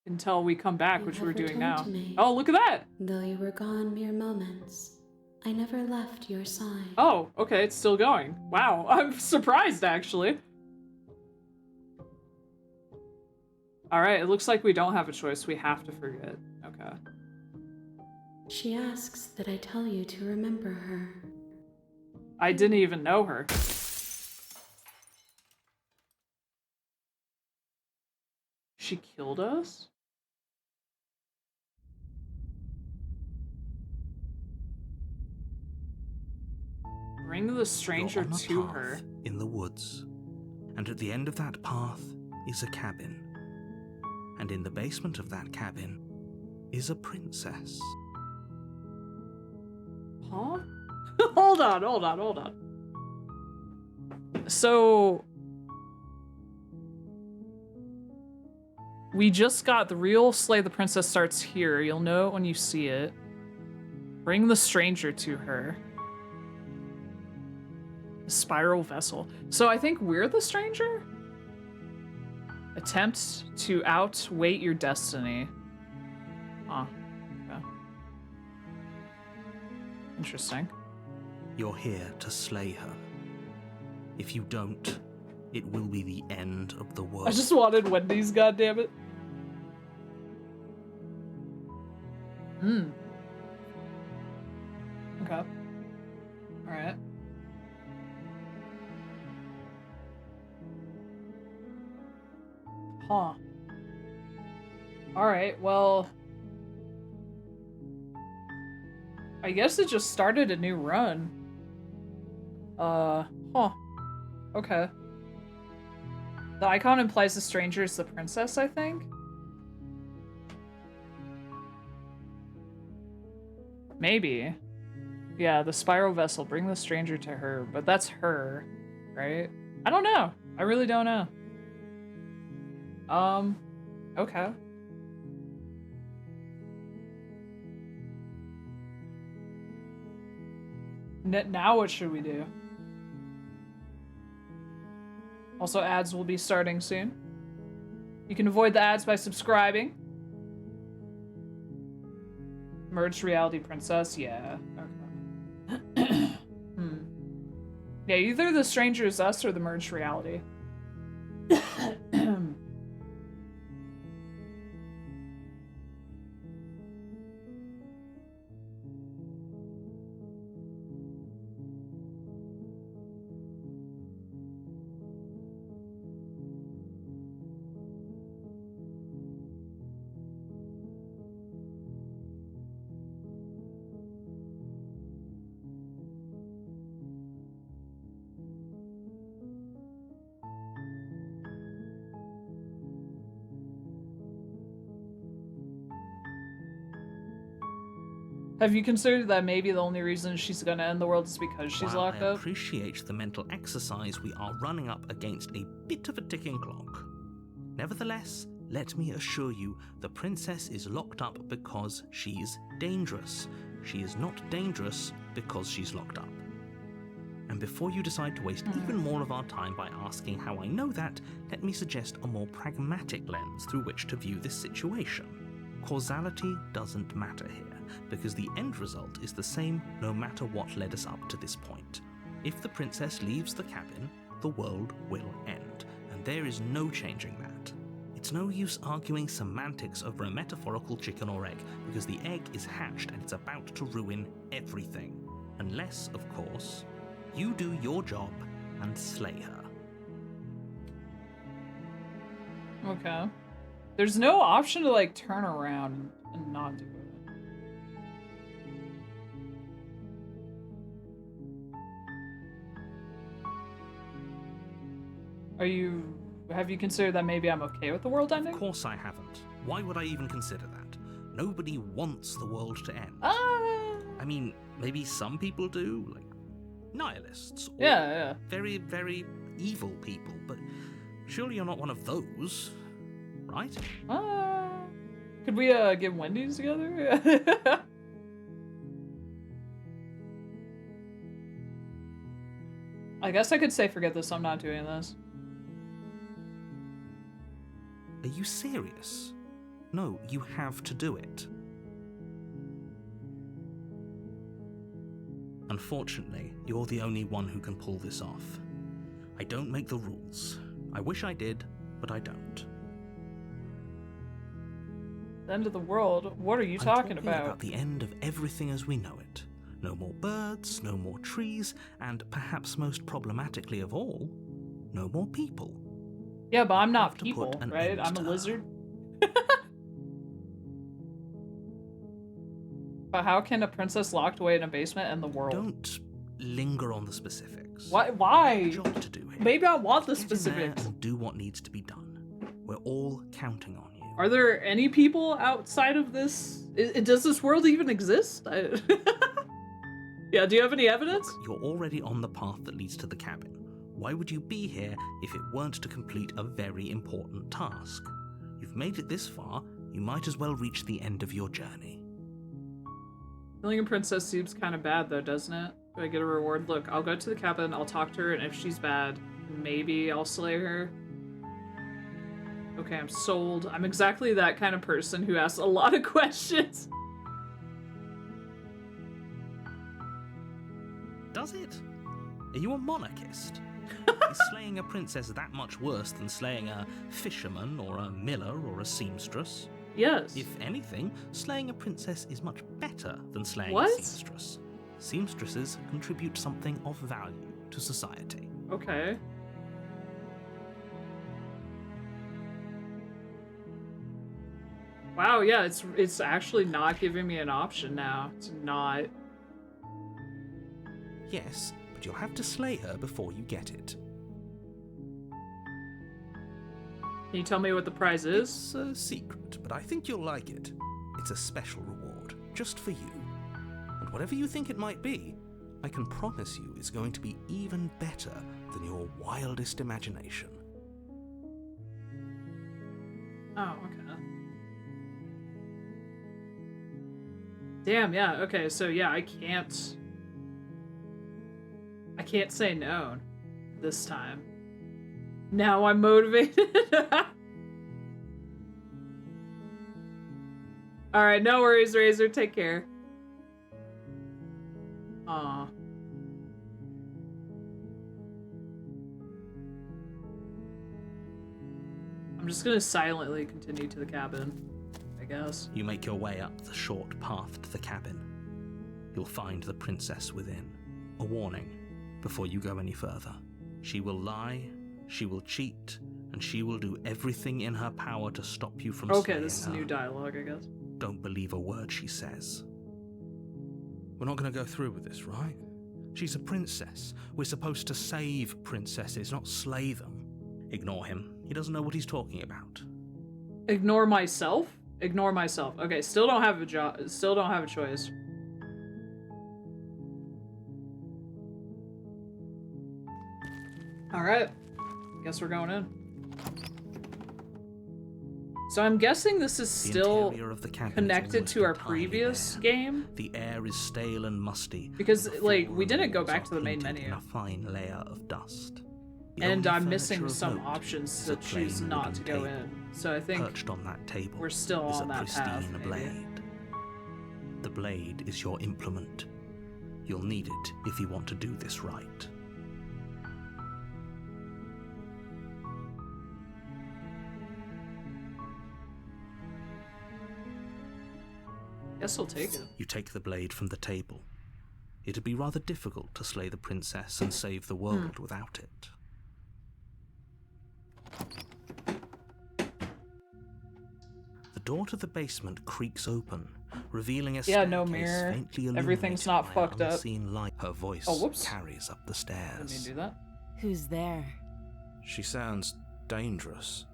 Until we come back, You which have we're doing returned now. to me. Oh, look at that! Though you were gone mere moments, I never left your side. Oh, okay, it's still going. Wow, I'm surprised, actually. Alright, it looks like we don't have a choice. We have to forget. Okay. She asks that I tell you to remember her. I didn't even know her. She killed us? Bring the stranger You're on a to path her. in the woods, and at the end of that path is a cabin. And in the basement of that cabin is a princess. Huh? Hold on. So... we just got the real Slay the Princess starts here. You'll know it when you see it. Bring the stranger to her. The spiral vessel. So I think we're the stranger? Attempt to outwait your destiny. Huh. Okay. Interesting. You're here to slay her. If you don't, it will be the end of the world. I just wanted Wendy's, goddammit. Okay. Alright. Huh. Alright, well... I guess it just started a new run. Huh. Okay. The icon implies the stranger is the princess, I think? Maybe. Yeah, the spiral vessel. Bring the stranger to her. But that's her, right? I don't know. I really don't know. Okay. Now what should we do? Also, ads will be starting soon. You can avoid the ads by subscribing. Merged reality princess, yeah. Okay. Yeah, either the stranger is us or the merged reality. Have you considered that maybe the only reason she's gonna end the world is because she's While locked I up? appreciate the mental exercise, we are running up against a bit of a ticking clock. Nevertheless, let me assure you, the princess is locked up because she's dangerous. She is not dangerous because she's locked up. And before you decide to waste even more of our time by asking how I know that, let me suggest a more pragmatic lens through which to view this situation. Causality doesn't matter here, because the end result is the same no matter what led us up to this point. If the princess leaves the cabin, the world will end, and there is no changing that. It's no use arguing semantics over a metaphorical chicken or egg, because the egg is hatched and it's about to ruin everything. Unless, of course, you do your job and slay her. Okay. There's no option to, like, turn around and not do it. Have you considered that maybe I'm okay with the world ending? Of course I haven't. Why would I even consider that? Nobody wants the world to end. I mean, maybe some people do, like nihilists. Or yeah. Very, very evil people, but surely you're not one of those, right? Could we get Wendy's together? I guess I could say forget this, I'm not doing this. Are you serious? No, you have to do it. Unfortunately, you're the only one who can pull this off. I don't make the rules. I wish I did, but I don't. The end of the world? What are you talking about? About the end of everything as we know it. No more birds, no more trees, and perhaps most problematically of all, no more people. Yeah, but I'm not people, right? I'm a lizard. But how can a princess locked away in a basement end the world? Don't linger on the specifics. Why? You have a job to do here. Maybe I want the Get in there specifics. and do what needs to be done. We're all counting on you. Are there any people outside of this? Does this world even exist? Yeah, do you have any evidence? You're already on the path that leads to the cabin. Why would you be here if it weren't to complete a very important task? You've made it this far, you might as well reach the end of your journey. Killing a princess seems kind of bad though, doesn't it? Do I get a reward? Look, I'll go to the cabin, I'll talk to her, and if she's bad, maybe I'll slay her. Okay, I'm sold. I'm exactly that kind of person who asks a lot of questions. Does it? Are you a monarchist? Is slaying a princess that much worse than slaying a fisherman or a miller or a seamstress? Yes. If anything, slaying a princess is much better than slaying What? a seamstress. Seamstresses contribute something of value to society. Okay. Wow, yeah, it's actually not giving me an option now. It's not. Yes, but you'll have to slay her before you get it. Can you tell me what the prize is? It's a secret, but I think you'll like it. It's a special reward, just for you. And whatever you think it might be, I can promise you it's going to be even better than your wildest imagination. Oh, okay. Damn, yeah, okay, so yeah, I can't say no this time. Now I'm motivated. Alright, no worries, Razor, take care. Aw. I'm just gonna silently continue to the cabin, I guess. You make your way up the short path to the cabin. You'll find the princess within. A warning before you go any further. She will lie, she will cheat, and she will do everything in her power to stop you from Okay, slaying this is her. new dialogue, I guess. Don't believe a word she says. We're not going to go through with this, right? She's a princess. We're supposed to save princesses, not slay them. Ignore him. He doesn't know what he's talking about. Ignore myself? Ignore myself. Okay, still don't have a still don't have a choice. Alright. Guess we're going in. So I'm guessing this is The still interior of the cabin is connected almost to our entirely previous bare. game. The air is stale and musty. Because, and the like, floor we and didn't go walls back are to the main painted menu. in a fine layer of dust. And only I'm missing furniture of some note options is to a plain choose not wooden to go table. in. So I think Perched on that table we're still is on a that pristine path, maybe. blade. The blade is your implement. You'll need it if you want to do this right. Guess I'll take it. You take the blade from the table. It'd be rather difficult to slay the princess and save the world without it. The door to the basement creaks open, revealing a Yeah, no staircase mirror. faintly illuminated Everything's not by fucked an up. unseen light. Her voice Oh, whoops. carries up the Didn't mean to stairs. do that. Who's there? She sounds dangerous.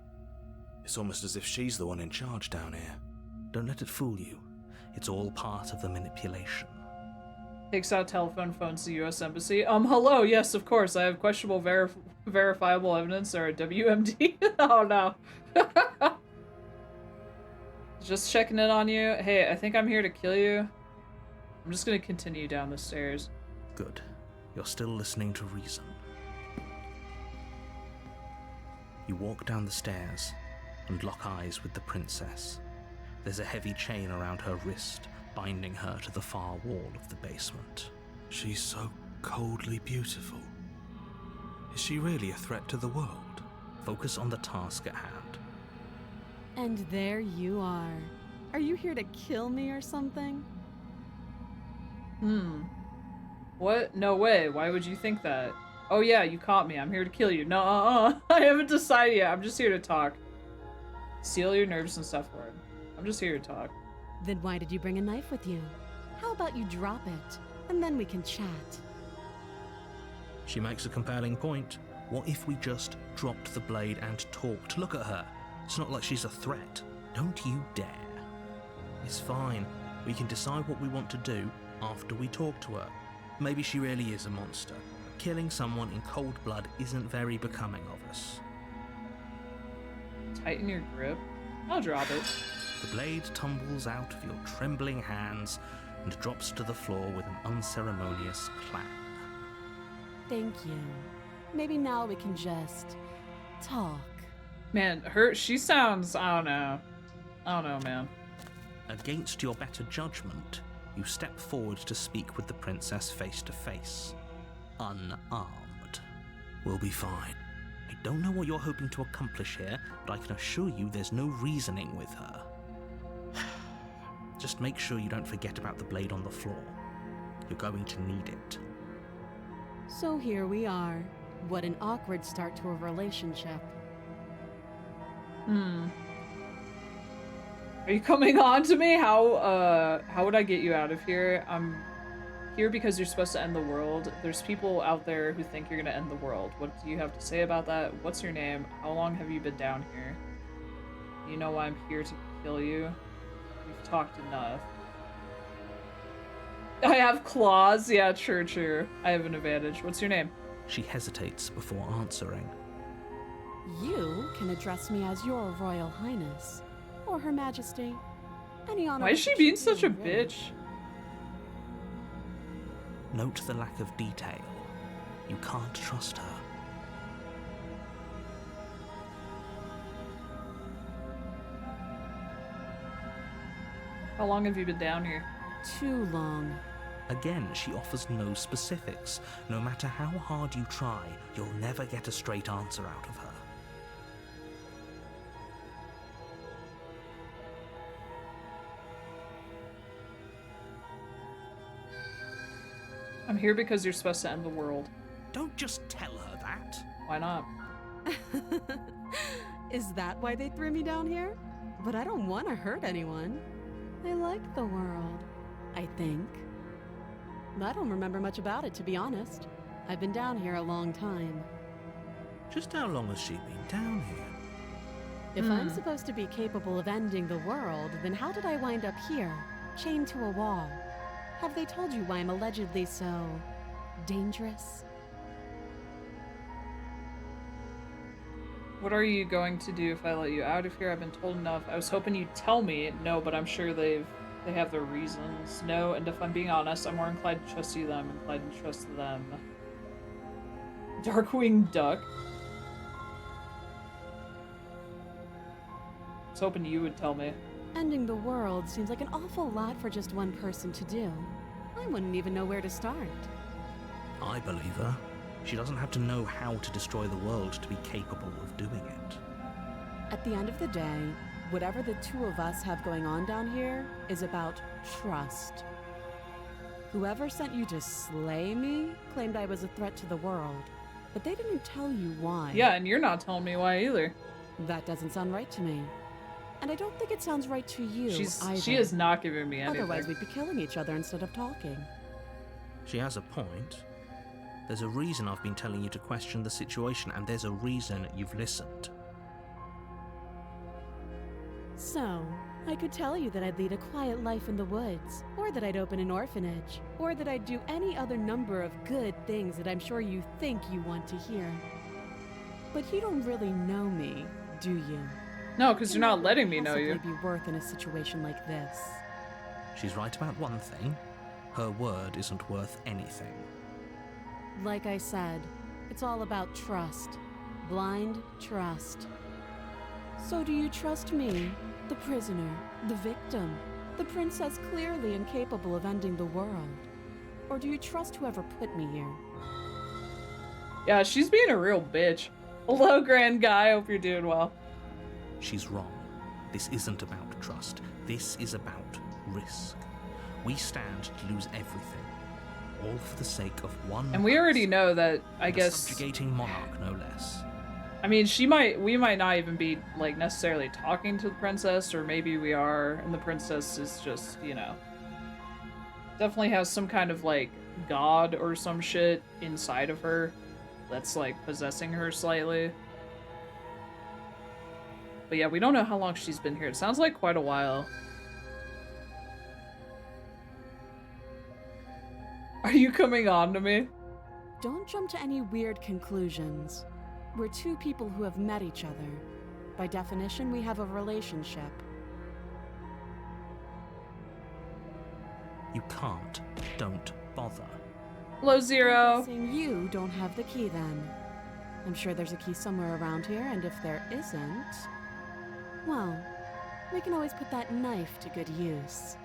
It's almost as if she's the one in charge down here. Don't let it fool you. It's all part of the manipulation. Takes out telephone, phones to U.S. Embassy. Hello, yes, of course. I have questionable verifiable evidence or a WMD. Oh, no. Just checking in on you. Hey, I think I'm here to kill you. I'm just gonna continue down the stairs. Good. You're still listening to reason. You walk down the stairs and lock eyes with the princess. There's a heavy chain around her wrist, binding her to the far wall of the basement. She's so coldly beautiful. Is she really a threat to the world? Focus on the task at hand. And there you are. Are you here to kill me or something? What? No way. Why would you think that? Oh yeah, you caught me. I'm here to kill you. No, I haven't decided yet. I'm just here to talk. Seal your nerves and stuff, Lord. I'm just here to talk. Then why did you bring a knife with you? How about you drop it, and then we can chat? She makes a compelling point. What if we just dropped the blade and talked? Look at her. It's not like she's a threat. Don't you dare. It's fine. We can decide what we want to do after we talk to her. Maybe she really is a monster. Killing someone in cold blood isn't very becoming of us. Tighten your grip. I'll drop it. The blade tumbles out of your trembling hands and drops to the floor with an unceremonious clang. Thank you. Maybe now we can just talk. Man, she sounds, I don't know, man. Against your better judgment, you step forward to speak with the princess face to face. Unarmed. We'll be fine. I don't know what you're hoping to accomplish here, but I can assure you there's no reasoning with her. Just make sure you don't forget about the blade on the floor. You're going to need it. So here we are. What an awkward start to a relationship. Are you coming on to me? How would I get you out of here? I'm here because you're supposed to end the world. There's people out there who think you're gonna end the world. What do you have to say about that? What's your name? How long have you been down here? You know why I'm here to kill you? We've talked enough. I have claws. Yeah, true. I have an advantage. What's your name? She hesitates before answering. You can address me as your Royal Highness, or Her Majesty. Any honor. Why is she being such a bitch? Note the lack of detail. You can't trust her. How long have you been down here? Too long. Again, she offers no specifics. No matter how hard you try, you'll never get a straight answer out of her. I'm here because you're supposed to end the world. Don't just tell her that. Why not? Is that why they threw me down here? But I don't want to hurt anyone. I like the world, I think. I don't remember much about it, to be honest. I've been down here a long time. Just how long has she been down here? If I'm supposed to be capable of ending the world, then how did I wind up here, chained to a wall? Have they told you why I'm allegedly so dangerous? What are you going to do if I let you out of here? I've been told enough. I was hoping you'd tell me. No, but I'm sure they have their reasons. No, and if I'm being honest, I'm more inclined to trust you than I'm inclined to trust them. Darkwing Duck. was hoping you would tell me. Ending the world seems like an awful lot for just one person to do. I wouldn't even know where to start. I believe her. She doesn't have to know how to destroy the world to be capable of doing it. At the end of the day, whatever the two of us have going on down here is about trust. Whoever sent you to slay me claimed I was a threat to the world, but they didn't tell you why. Yeah, and you're not telling me why either. That doesn't sound right to me. And I don't think it sounds right to you either. She is not giving me anything. Otherwise, we'd be killing each other instead of talking. She has a point. There's a reason I've been telling you to question the situation, and there's a reason you've listened. So, I could tell you that I'd lead a quiet life in the woods, or that I'd open an orphanage, or that I'd do any other number of good things that I'm sure you think you want to hear. But you don't really know me, do you? No, because you're not letting me know you. Possibly be worth in a situation like this. She's right about one thing. Her word isn't worth anything. Like I said, it's all about trust. Blind trust. So do you trust me, the prisoner, the victim, the princess clearly incapable of ending the world? Or do you trust whoever put me here? Yeah, she's being a real bitch. Hello, grand guy. Hope you're doing well. She's wrong. This isn't about trust. This is about risk. We stand to lose everything, all for the sake of one. And we already know that, I guess, subjugating monarch, no less. I mean, we might not even be, like, necessarily talking to the princess, or maybe we are, and the princess is just, you know, definitely has some kind of, like, god or some shit inside of her that's, like, possessing her slightly. But yeah, we don't know how long she's been here. It sounds like quite a while. Are you coming on to me? Don't jump to any weird conclusions. We're two people who have met each other. By definition, we have a relationship. You can't. Don't bother. Hello, Zero. I'm guessing you don't have the key then. I'm sure there's a key somewhere around here, and if there isn't, well, we can always put that knife to good use.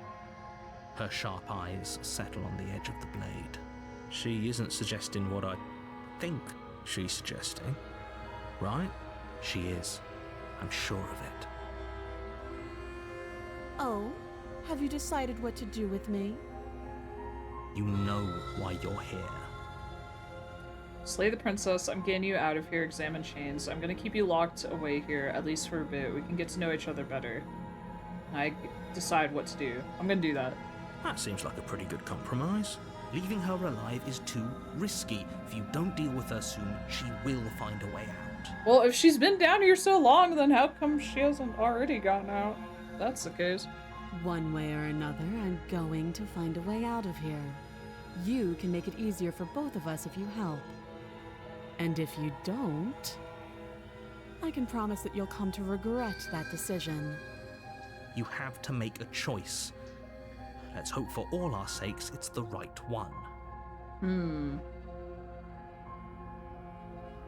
Her sharp eyes settle on the edge of the blade. She isn't suggesting what I think she's suggesting, right? She is. I'm sure of it. Oh, have you decided what to do with me? You know why you're here. Slay the princess. I'm getting you out of here. Examine chains. I'm gonna keep you locked away here, at least for a bit. We can get to know each other better. I decide what to do. I'm gonna do that. That seems like a pretty good compromise. Leaving her alive is too risky. If you don't deal with her soon, she will find a way out. Well, if she's been down here so long, then how come she hasn't already gotten out? If that's the case. One way or another, I'm going to find a way out of here. You can make it easier for both of us if you help. And if you don't, I can promise that you'll come to regret that decision. You have to make a choice. Let's hope for all our sakes it's the right one.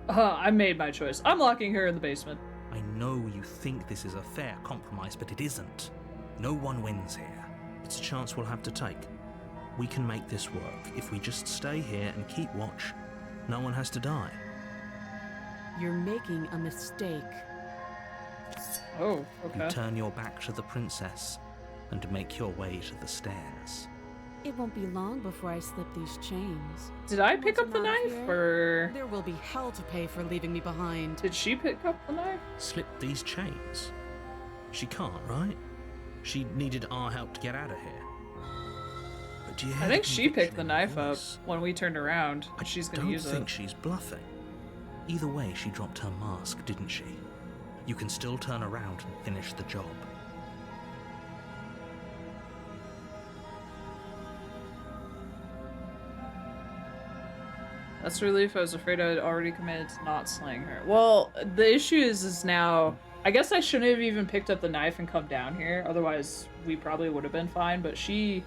I made my choice. I'm locking her in the basement. I know you think this is a fair compromise, but it isn't. No one wins here. It's a chance we'll have to take. We can make this work. If we just stay here and keep watch, no one has to die. You're making a mistake. Oh, okay. You turn your back to the princess and make your way to the stairs. It won't be long before I slip these chains. Did I pick Once up the I'm out of knife, here, or there will be hell to pay for leaving me behind. did she pick up the knife? Slip these chains? She can't, right? She needed our help to get out of here. But do you hear I think the she picked conviction the in knife her up voice? when we turned around. I She's gonna don't use think it. she's bluffing. Either way, she dropped her mask, didn't she? You can still turn around and finish the job. That's a relief. I was afraid I had already committed to not slaying her. Well, the issue is now, I guess I shouldn't have even picked up the knife and come down here. Otherwise, we probably would have been fine. But I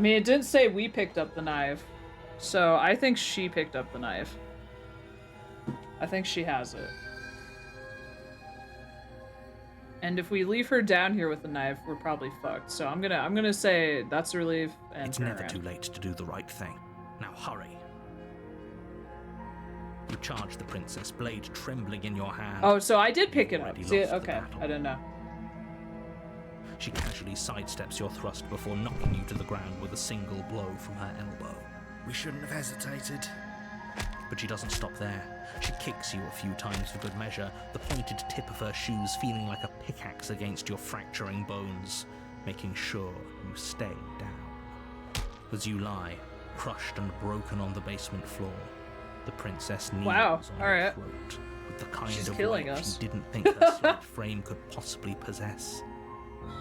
mean, it didn't say we picked up the knife. So I think she picked up the knife. I think she has it. And if we leave her down here with a knife, we're probably fucked. So I'm gonna say that's a relief and It's turn never around. too late to do the right thing. Now hurry. You charge the princess, blade trembling in your hand. Oh, so I did pick it up. Already See, lost the okay, battle. I didn't know. She casually sidesteps your thrust before knocking you to the ground with a single blow from her elbow. We shouldn't have hesitated. But she doesn't stop there. She kicks you a few times for good measure, the pointed tip of her shoes feeling like a pickaxe against your fracturing bones, making sure you stay down. As you lie, crushed and broken on the basement floor, the princess kneels on your throat with the kind She's of killing weight us. you didn't think her slight frame could possibly possess.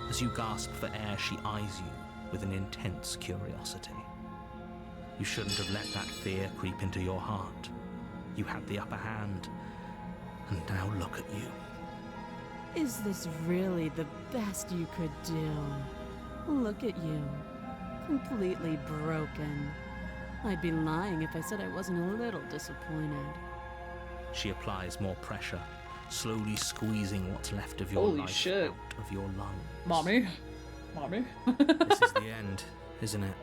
As you gasp for air, she eyes you with an intense curiosity. You shouldn't have let that fear creep into your heart. You had the upper hand, and now look at you. Is this really the best you could do? Look at you. Completely broken. I'd be lying if I said I wasn't a little disappointed. She applies more pressure, slowly squeezing what's left of your Holy life shit. out of your lungs. Mommy? This is the end, isn't it?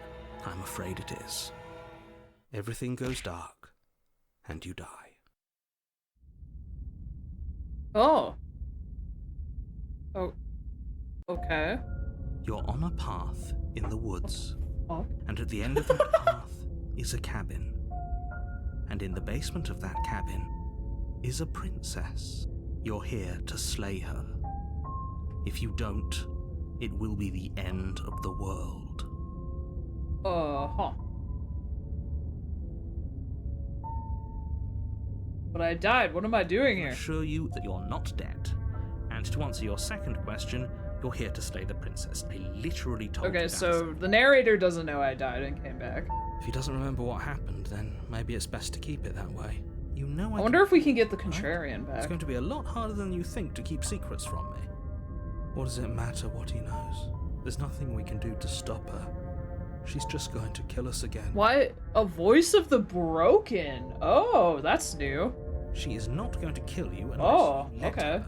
I'm afraid it is. Everything goes dark, and you die. Oh. Oh. Okay. You're on a path in the woods, Oh. and at the end of that path is a cabin. And in the basement of that cabin is a princess. You're here to slay her. If you don't, it will be the end of the world. Huh. But I died. What am I doing I here? assure you that you're not dead. And to answer your second question, you're here to slay the princess. I literally told you Okay, that. so the narrator doesn't know I died and came back. If he doesn't remember what happened, then maybe it's best to keep it that way. You know I wonder if we can get the contrarian It's back. going to be a lot harder than you think to keep secrets from me. What does it matter what he knows? There's nothing we can do to stop her. She's just going to kill us again. Why? A voice of the broken. Oh, that's new. She is not going to kill you unless Oh, you let okay. her.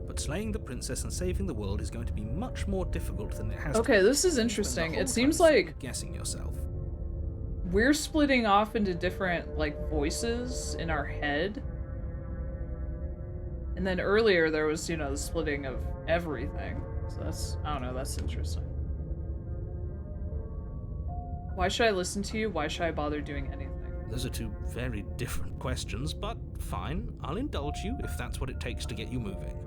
But slaying the princess and saving the world is going to be much more difficult than it has Okay, to this is spend the interesting. whole It seems time like guessing yourself. we're splitting off into different, like, voices in our head. And then earlier there was, you know, the splitting of everything. So that's, I don't know, that's interesting. Why should I listen to you? Why should I bother doing anything? Those are two very different questions, but fine, I'll indulge you if that's what it takes to get you moving.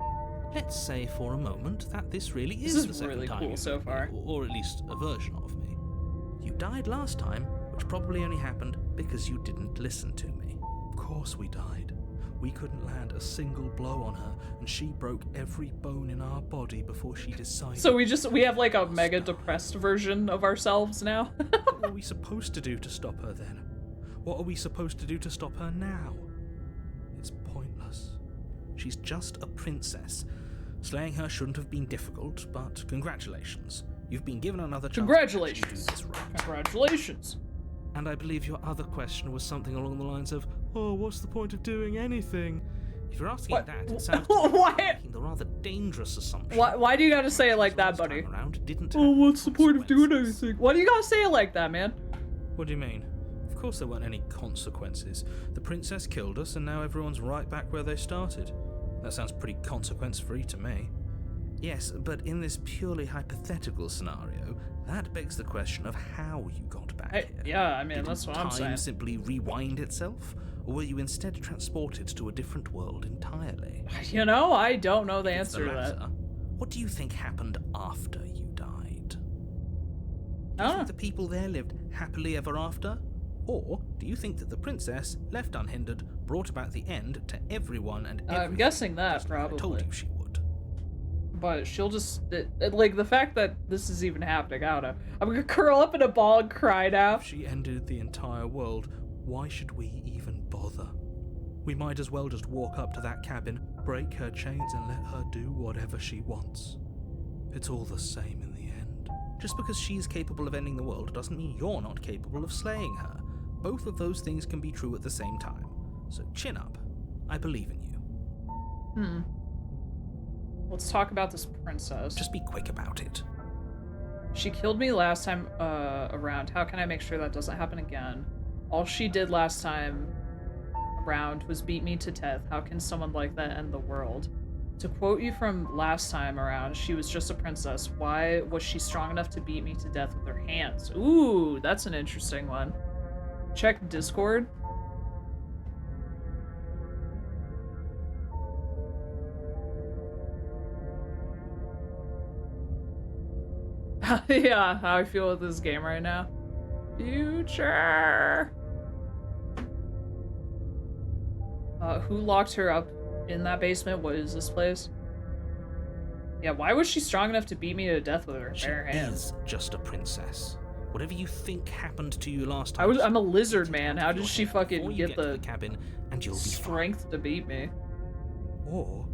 Let's say for a moment that this really This is is the second really time cool you've so met me, far. or at least a version of me. You died last time, which probably only happened because you didn't listen to me. Of course we died. We couldn't land a single blow on her, and she broke every bone in our body before she decided. So we have like a mega depressed version of ourselves now. What were we supposed to do to stop her then? What are we supposed to do to stop her now? It's pointless. She's just a princess. Slaying her shouldn't have been difficult, but congratulations. You've been given another chance Congratulations. to actually do this right. Congratulations. And I believe your other question was something along the lines of, oh, what's the point of doing anything? If you're asking What? that, it sounds Why? making the rather dangerous assumption. Why do you gotta say it like that, Last time buddy? around, didn't Oh, have what's the point of doing consequences. anything? Why do you gotta say it like that, man? What do you mean? Of course there weren't any consequences. The princess killed us, and now everyone's right back where they started. That sounds pretty consequence-free to me. Yes, but in this purely hypothetical scenario, that begs the question of how you got back here. Yeah, I mean, Did that's what I'm time saying. simply rewind itself, or were you instead transported to a different world entirely? You know, I don't know the If it's answer to that. latter, what do you think happened after you died? Do you Ah. think the people there lived happily ever after? Or do you think that the princess, left unhindered, brought about the end to everyone and everything? I'm guessing that, just like I told probably. you she would. But she'll just, like, the fact that this is even happening, I don't know. I'm gonna curl up in a ball and cry now. If she ended the entire world, why should we even bother? We might as well just walk up to that cabin, break her chains, and let her do whatever she wants. It's all the same in the end. Just because she's capable of ending the world doesn't mean you're not capable of slaying her. Both of those things can be true at the same time. So chin up. I believe in you. Let's talk about this princess. Just be quick about it. She killed me last time around. How can I make sure that doesn't happen again? All she did last time around was beat me to death. How can someone like that end the world? To quote you from last time around, she was just a princess. Why was she strong enough to beat me to death with her hands? Ooh, that's an interesting one. Check Discord. Yeah, how I feel with this game right now. Future. Who locked her up in that basement? What is this place? Yeah, why was she strong enough to beat me to death with her bare hands? She is just a princess. Whatever you think happened to you last time. I'm a lizard man. How did she fucking get the cabin and you'll be strength to beat me? Or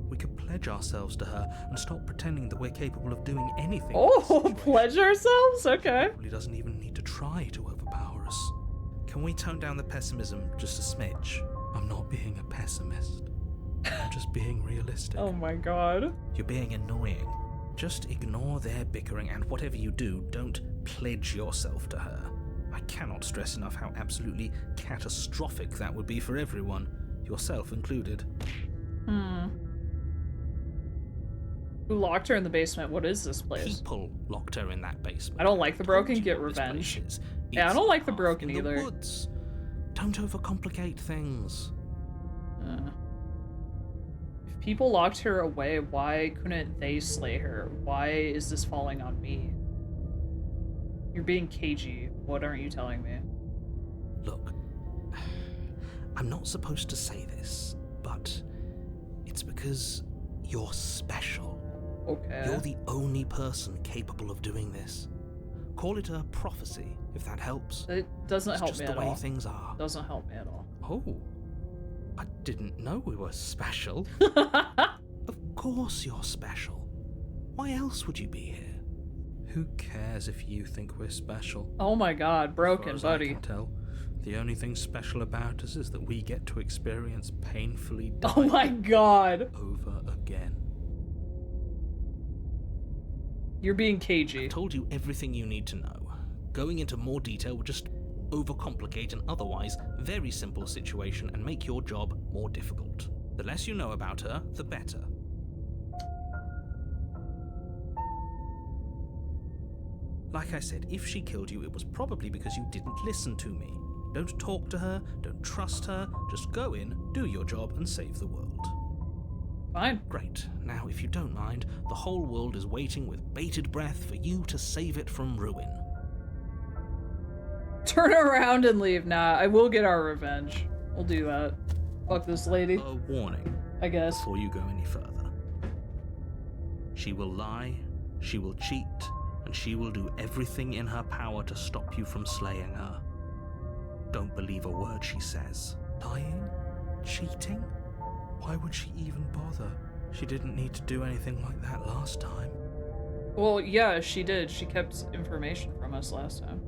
we could pledge ourselves to her and stop pretending that we're capable of doing anything. Oh, pledge ourselves? Okay. She probably doesn't even need to try to overpower us. Can we tone down the pessimism just a smidge? I'm not being a pessimist. I'm just being realistic. Oh my god. You're being annoying. Just ignore their bickering, and whatever you do, don't pledge yourself to her. I cannot stress enough how absolutely catastrophic that would be for everyone, yourself included. Who locked her in the basement? What is this place? People locked her in that basement. I don't like the broken. Get revenge. Yeah, I don't like the broken either. The woods. Don't overcomplicate things. If people locked her away, why couldn't they slay her? Why is this falling on me? You're being cagey. What aren't you telling me? Look, I'm not supposed to say this, but it's because you're special. Okay. You're the only person capable of doing this. Call it a prophecy, if that helps. It doesn't help me at all. It's just the way things are. Doesn't help me at all. Oh, I didn't know we were special. Of course you're special. Why else would you be here? Who cares if you think we're special? Oh my god, broken, as far as buddy. I can tell, the only thing special about us is that we get to experience painfully dying Oh my god. over again. You're being cagey. I've told you everything you need to know. Going into more detail would just overcomplicate an otherwise very simple situation and make your job more difficult. The less you know about her, the better. Like I said, if she killed you, it was probably because you didn't listen to me. Don't talk to her, don't trust her, just go in, do your job, and save the world. Fine. Great. Now, if you don't mind, the whole world is waiting with bated breath for you to save it from ruin. Turn around and leave. Nah, I will get our revenge. We'll do that. Fuck this lady. A warning. I guess. Before you go any further. She will lie, she will cheat, and she will do everything in her power to stop you from slaying her. Don't believe a word she says. Lying? Cheating? Why would she even bother? She didn't need to do anything like that last time. Well, yeah, she did. She kept information from us last time.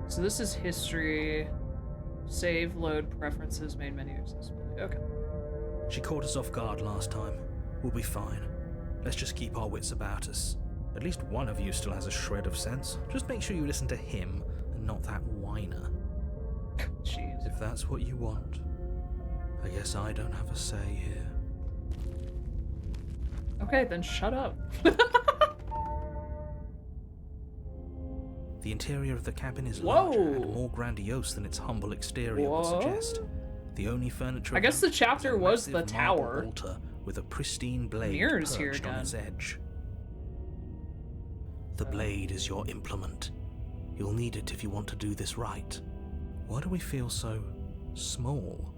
So this is history. Save, load, preferences, main menu accessibility. Okay. She caught us off guard last time. We'll be fine. Let's just keep our wits about us. At least one of you still has a shred of sense. Just make sure you listen to him and not that whiner. Jeez. If that's what you want, I guess I don't have a say here. Okay, then shut up. The interior of the cabin is Whoa. larger and more grandiose than its humble exterior would suggest. The only furniture. I guess the chapter is a was the massive marble tower. altar with a pristine blade Mirrors here perched on again. its edge. The blade is your implement. You'll need it if you want to do this right. Why do we feel so small?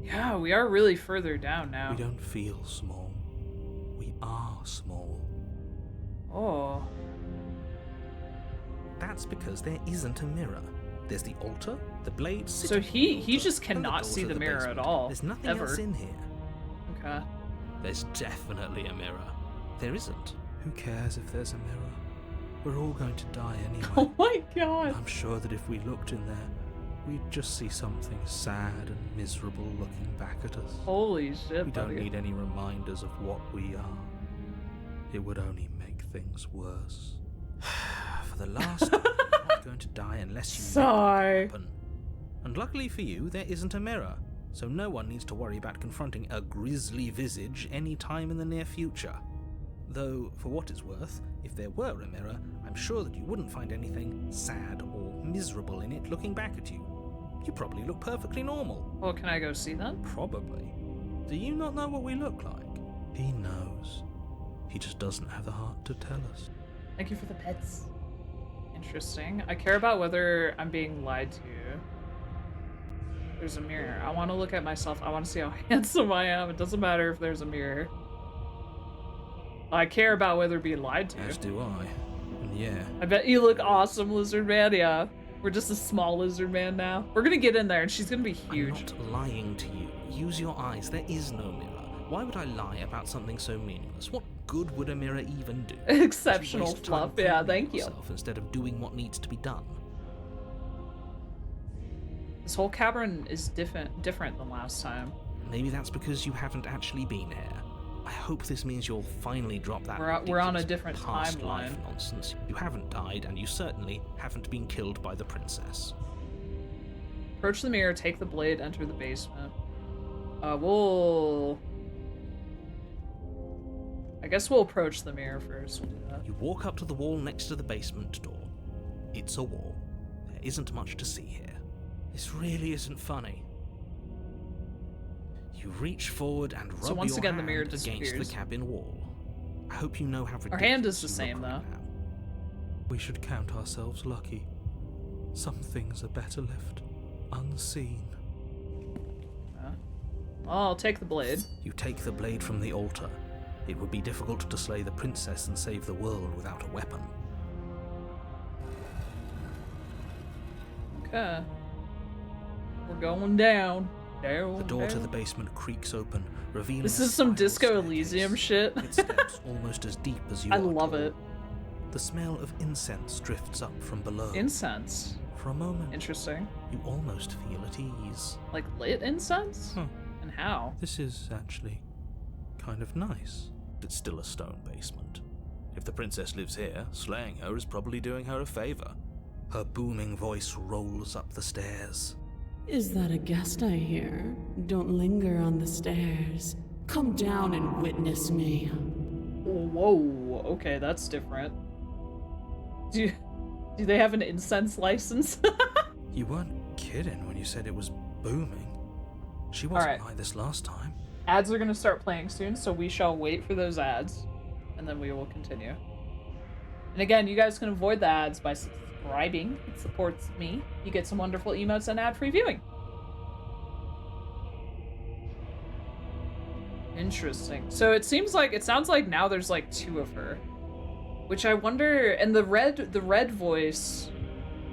Yeah, we are really further down now. We don't feel small. We are small. Oh. That's because there isn't a mirror. There's the altar, the blade. So he just cannot see the mirror at all. There's nothing ever. else in here. Okay. There's definitely a mirror. There isn't. Who cares if there's a mirror? We're all going to die anyway. Oh my god. I'm sure that if we looked in there, we'd just see something sad and miserable looking back at us. Holy shit, We buddy. don't need any reminders of what we are. It would only make things worse. For the last time, you're not going to die unless you Sigh. make it happen. And luckily for you, there isn't a mirror, so no one needs to worry about confronting a grisly visage any time in the near future. Though, for what it's worth, if there were a mirror, I'm sure that you wouldn't find anything sad or miserable in it looking back at you. You probably look perfectly normal. Well, can I go see them? Probably. Do you not know what we look like? He knows. He just doesn't have the heart to tell us. Thank you for the pets. Interesting. I care about whether I'm being lied to. There's a mirror. I want to look at myself. I want to see how handsome I am. It doesn't matter if there's a mirror. I care about whether being lied to. As do I. And yeah. I bet you look awesome, Lizard Man. Yeah. We're just a small lizard man now. We're gonna get in there and she's gonna be huge. I'm not lying to you. Use your eyes. There is no mirror. Why would I lie about something so meaningless? What good would a mirror even do? Exceptional You waste fluff. time Yeah, fooling thank you. yourself instead of doing what needs to be done. This whole cavern is different than last time. Maybe that's because you haven't actually been here. I hope this means you'll finally drop that We're on a ridiculous different past life timeline. nonsense. You haven't died, and you certainly haven't been killed by the princess. Approach the mirror, take the blade, enter the basement. I guess we'll approach the mirror first. We'll do that. You walk up to the wall next to the basement door. It's a wall. There isn't much to see here. This really isn't funny. You reach forward and rub once your again, the mirror hand against the disappears. cabin wall. I hope you know how ridiculous Our hand is the you same, look right though. now. We should count ourselves lucky. Some things are better left unseen. I'll take the blade. You take the blade from the altar. It would be difficult to slay the princess and save the world without a weapon. Okay. We're going down. Down. The door to down. the basement creaks open, revealing This a is some spiral Disco staircase. Elysium shit. It steps almost as deep as you I are love tall. it. The smell of incense drifts up from below. Incense. For a moment, Interesting. you almost feel at ease. Like lit incense? Huh. And how? This is actually kind of nice. It's still a stone basement. If the princess lives here, slaying her is probably doing her a favor. Her booming voice rolls up the stairs. Is that a guest I hear? Don't linger on the stairs. Come down and witness me. Whoa. Okay, that's different. Do they have an incense license? You weren't kidding when you said it was booming. She wasn't Alright. like this last time. Ads are gonna start playing soon, so we shall wait for those ads, and then we will continue. And again, you guys can avoid the ads by subscribing. It supports me. You get some wonderful emotes and ad-free viewing. Interesting. So it sounds like now there's like two of her, which I wonder. And the red voice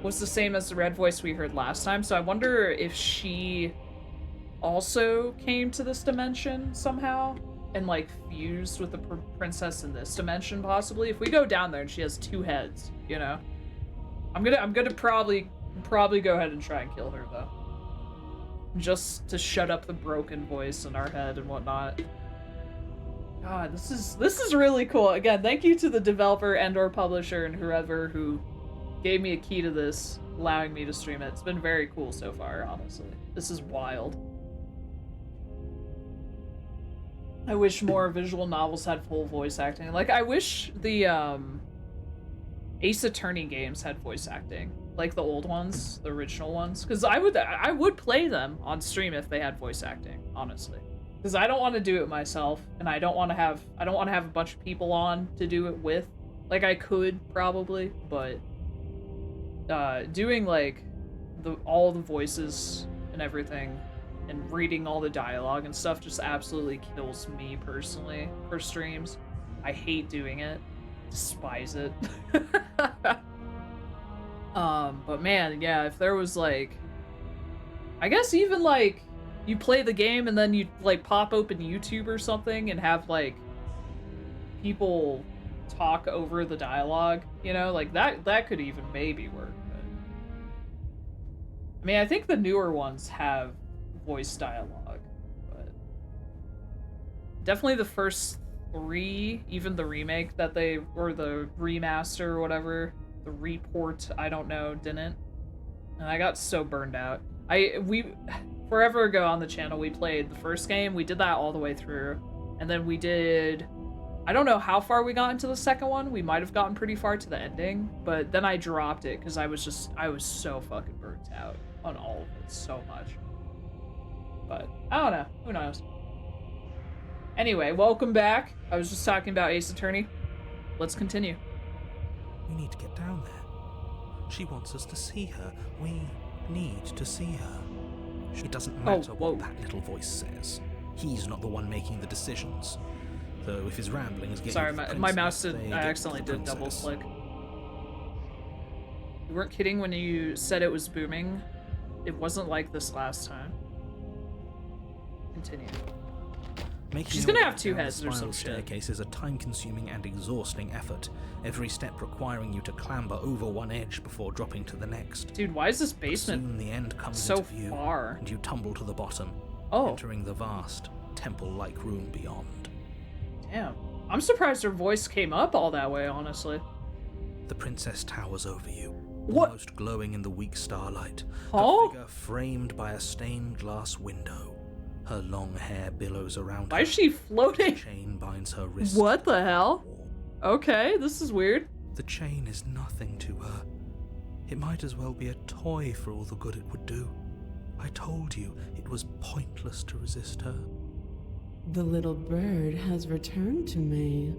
was the same as the red voice we heard last time. So I wonder if she also came to this dimension somehow and like fused with the princess in this dimension possibly. If we go down there and she has two heads, you know, I'm gonna probably go ahead and try and kill her though, just to shut up the broken voice in our head and whatnot. God, this is really cool. Again, thank you to the developer and/or publisher and whoever who gave me a key to this, allowing me to stream it. It's been very cool so far, honestly. This is wild. I wish more visual novels had full voice acting. Like, I wish the Ace Attorney games had voice acting, like the old ones, the original ones. Because I would play them on stream if they had voice acting, honestly. Because I don't want to do it myself, and I don't want to have a bunch of people on to do it with. Like, I could probably, but doing like all the voices and everything, and reading all the dialogue and stuff just absolutely kills me personally for streams. I hate doing it. Despise it. But man, yeah, if there was like, I guess even like you play the game and then you like pop open YouTube or something and have like people talk over the dialogue, you know, like that could even maybe work. I mean, I think the newer ones have voice dialogue, but definitely the first 3, even the remake that they, or the remaster or whatever, the report, I don't know, didn't. And I got so burned out. We forever ago on the channel, we played the first game, we did that all the way through, and then we did, I don't know how far we got into the second one, we might have gotten pretty far to the ending, but then I dropped it because I was so fucking burnt out on all of it so much. But I don't know, who knows. Anyway, welcome back. I was just talking about Ace Attorney. Let's continue. We need to get down there. She wants us to see her. We need to see her. It doesn't matter what that little voice says. He's not the one making the decisions. Though if his ramblings get Sorry, my mouse did. I accidentally did double click. You weren't kidding when you said it was booming. It wasn't like this last time. Continue. She's gonna have 2 heads or some shit. Staircase is a time-consuming and exhausting effort. Every step requiring you to clamber over one edge before dropping to the next. Dude, why is this basement soon the end comes so into view, far? And you tumble to the bottom, entering the vast, temple-like room beyond. Damn. I'm surprised her voice came up all that way, honestly. The princess towers over you, what? Almost glowing in the weak starlight. Oh? Her figure framed by a stained glass window. Her long hair billows around her. Why is she floating? The chain binds her wrist. What the hell? Okay, this is weird. The chain is nothing to her. It might as well be a toy for all the good it would do. I told you it was pointless to resist her. The little bird has returned to me.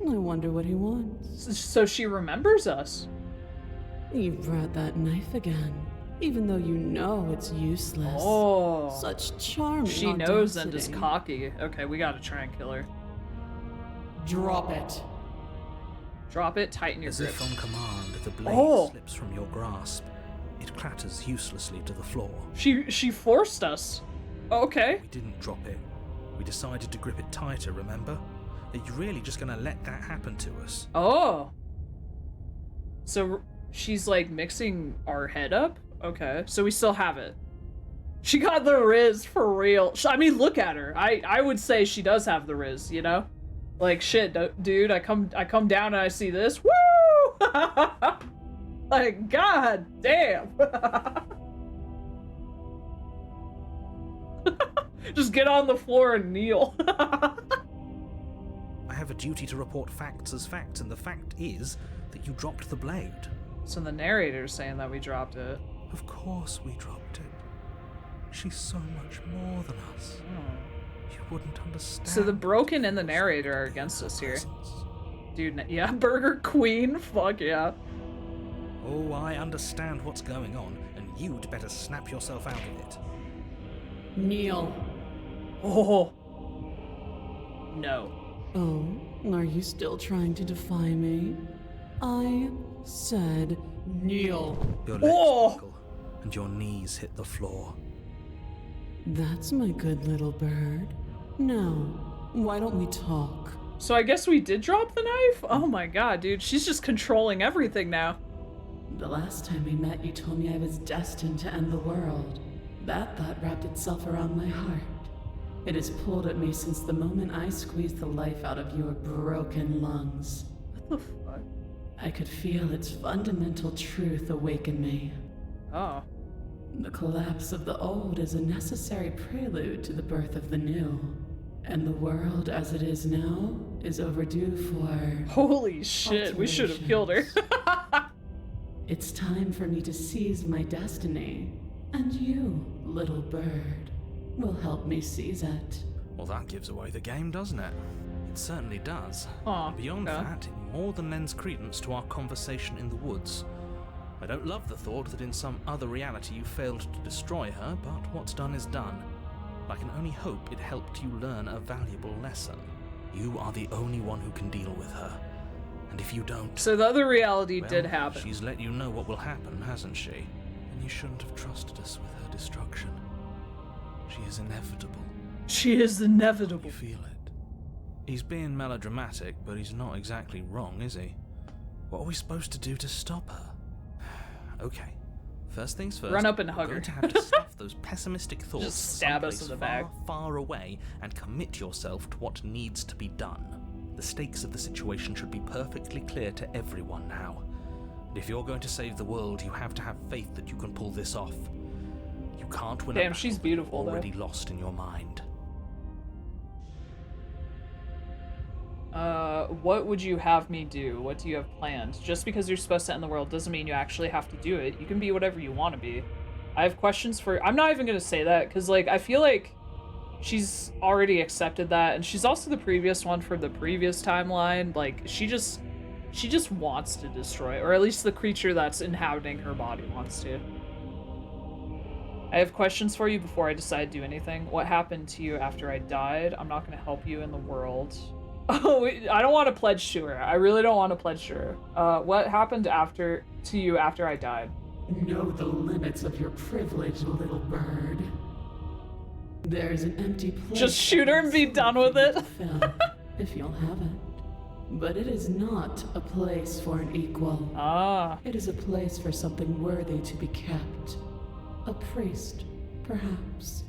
I wonder what he wants. So she remembers us. You brought that knife again, even though you know it's useless. Oh. Such charming She knows and is cocky. Okay, we gotta try and kill her. Drop it. Drop it, tighten your grip. As if on command, the blade slips from your grasp. It clatters uselessly to the floor. She forced us. Okay. We didn't drop it. We decided to grip it tighter, remember? Are you really just gonna let that happen to us? Oh. So she's like mixing our head up? Okay. So we still have it. She got the Riz for real. I mean, look at her. I would say she does have the Riz, you know? Like, shit, dude, I come down and I see this. Woo! Like, god damn. Just get on the floor and kneel. I have a duty to report facts as facts, and the fact is that you dropped the blade. So the narrator's saying that we dropped it. Of course we dropped it. She's so much more than us. You wouldn't understand. So the broken and the narrator are against us here. Dude, yeah, Burger Queen? Fuck yeah. Oh, I understand what's going on, and you'd better snap yourself out of it. Kneel. Oh. No. Oh, are you still trying to defy me? I said kneel. Your legs buckle, and your knees hit the floor. That's my good little bird. Now, why don't we talk? So I guess we did drop the knife? Oh my god, dude. She's just controlling everything now. The last time we met, you told me I was destined to end the world. That thought wrapped itself around my heart. It has pulled at me since the moment I squeezed the life out of your broken lungs. What the fuck? I could feel its fundamental truth awaken me. Oh. The collapse of the old is a necessary prelude to the birth of the new. And the world as it is now is overdue for... Holy shit, we should have killed her. It's time for me to seize my destiny. And you, little bird, will help me seize it. Well, that gives away the game, doesn't it? It certainly does. Aw, Beyond that, it more than lends credence to our conversation in the woods. I don't love the thought that in some other reality you failed to destroy her, but what's done is done. I can only hope it helped you learn a valuable lesson. You are the only one who can deal with her. And if you don't... So the other reality well, did happen. She's let you know what will happen, hasn't she? And you shouldn't have trusted us with her destruction. She is inevitable. She is inevitable. You feel it. He's being melodramatic, but he's not exactly wrong, is he? What are we supposed to do to stop her? Okay, First things first, Run up and you're hug going her. to have to stuff those pessimistic thoughts Just stab us someplace in the back. far away and commit yourself to what needs to be done. The stakes of the situation should be perfectly clear to everyone now. And if you're going to save the world, you have to have faith that you can pull this off. You can't win a Damn, battle she's beautiful, though. already lost in your mind. What would you have me do? What do you have planned? Just because you're supposed to end the world doesn't mean you actually have to do it. You can be whatever you want to be. I have questions for... I'm not even gonna say that, because, like, I feel like she's already accepted that, and she's also the previous one for the previous timeline. Like, she just wants to destroy, or at least the creature that's inhabiting her body wants to. I have questions for you before I decide to do anything. What happened to you after I died? I'm not gonna help you in the world. Oh, I don't want to pledge to her. I really don't want to pledge to her. What happened to you after I died? Know the limits of your privilege, little bird. There's an empty place. Just shoot her and be done with it. to fill, if you'll have it. But it is not a place for an equal. Ah. It is a place for something worthy to be kept. A priest, perhaps.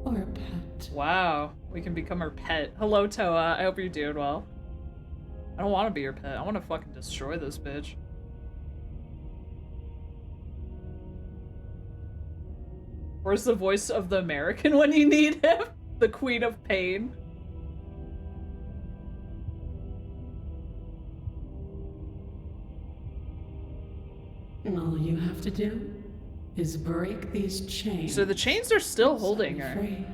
Or a pet. Wow. We can become her pet. Hello, Toa. I hope you're doing well. I don't want to be your pet. I want to fucking destroy this bitch. Where's the voice of the American when you need him? The Queen of Pain. All you have to do is break these chains. So the chains are still holding Set her. me free.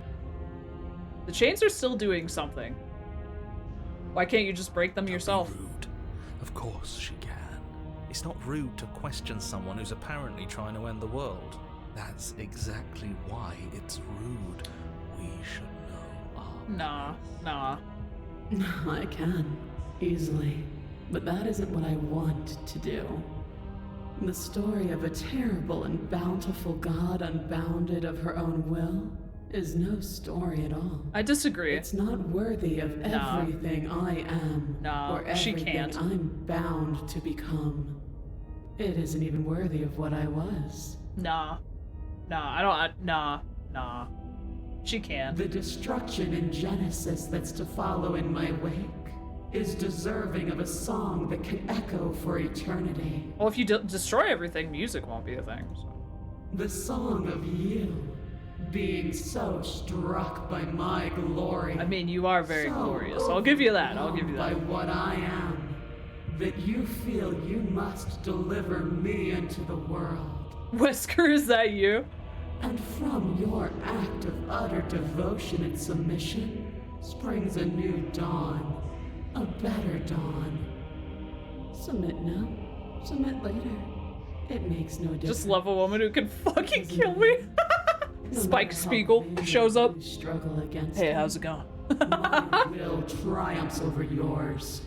The chains are still doing something. Why can't you just break them Don't yourself? be rude. Of course she can. It's not rude to question someone who's apparently trying to end the world. That's exactly why it's rude. We should know our Nah. I can, easily. But that isn't what I want to do. The story of a terrible and bountiful god unbounded of her own will is no story at all. I disagree. It's not worthy of Nah. everything I am, Nah, or she everything can't. I'm bound to become. It isn't even worthy of what I was. Nah. She can. The destruction in Genesis that's to follow in my wake is deserving of a song that can echo for eternity. Well, if you destroy everything, music won't be a thing. So. The song of you being so struck by my glory. I mean, you are very so glorious. I'll give you that. I'll give you overwhelmed that. By what I am, that you feel you must deliver me into the world. Wesker, is that you? And from your act of utter devotion and submission springs a new dawn, a better dawn. Submit now, submit later. It makes no difference. Just love a woman who can fucking kill me. No Spike matter how Spiegel big shows up. you struggle against Hey, it, how's it going? my will triumphs over yours.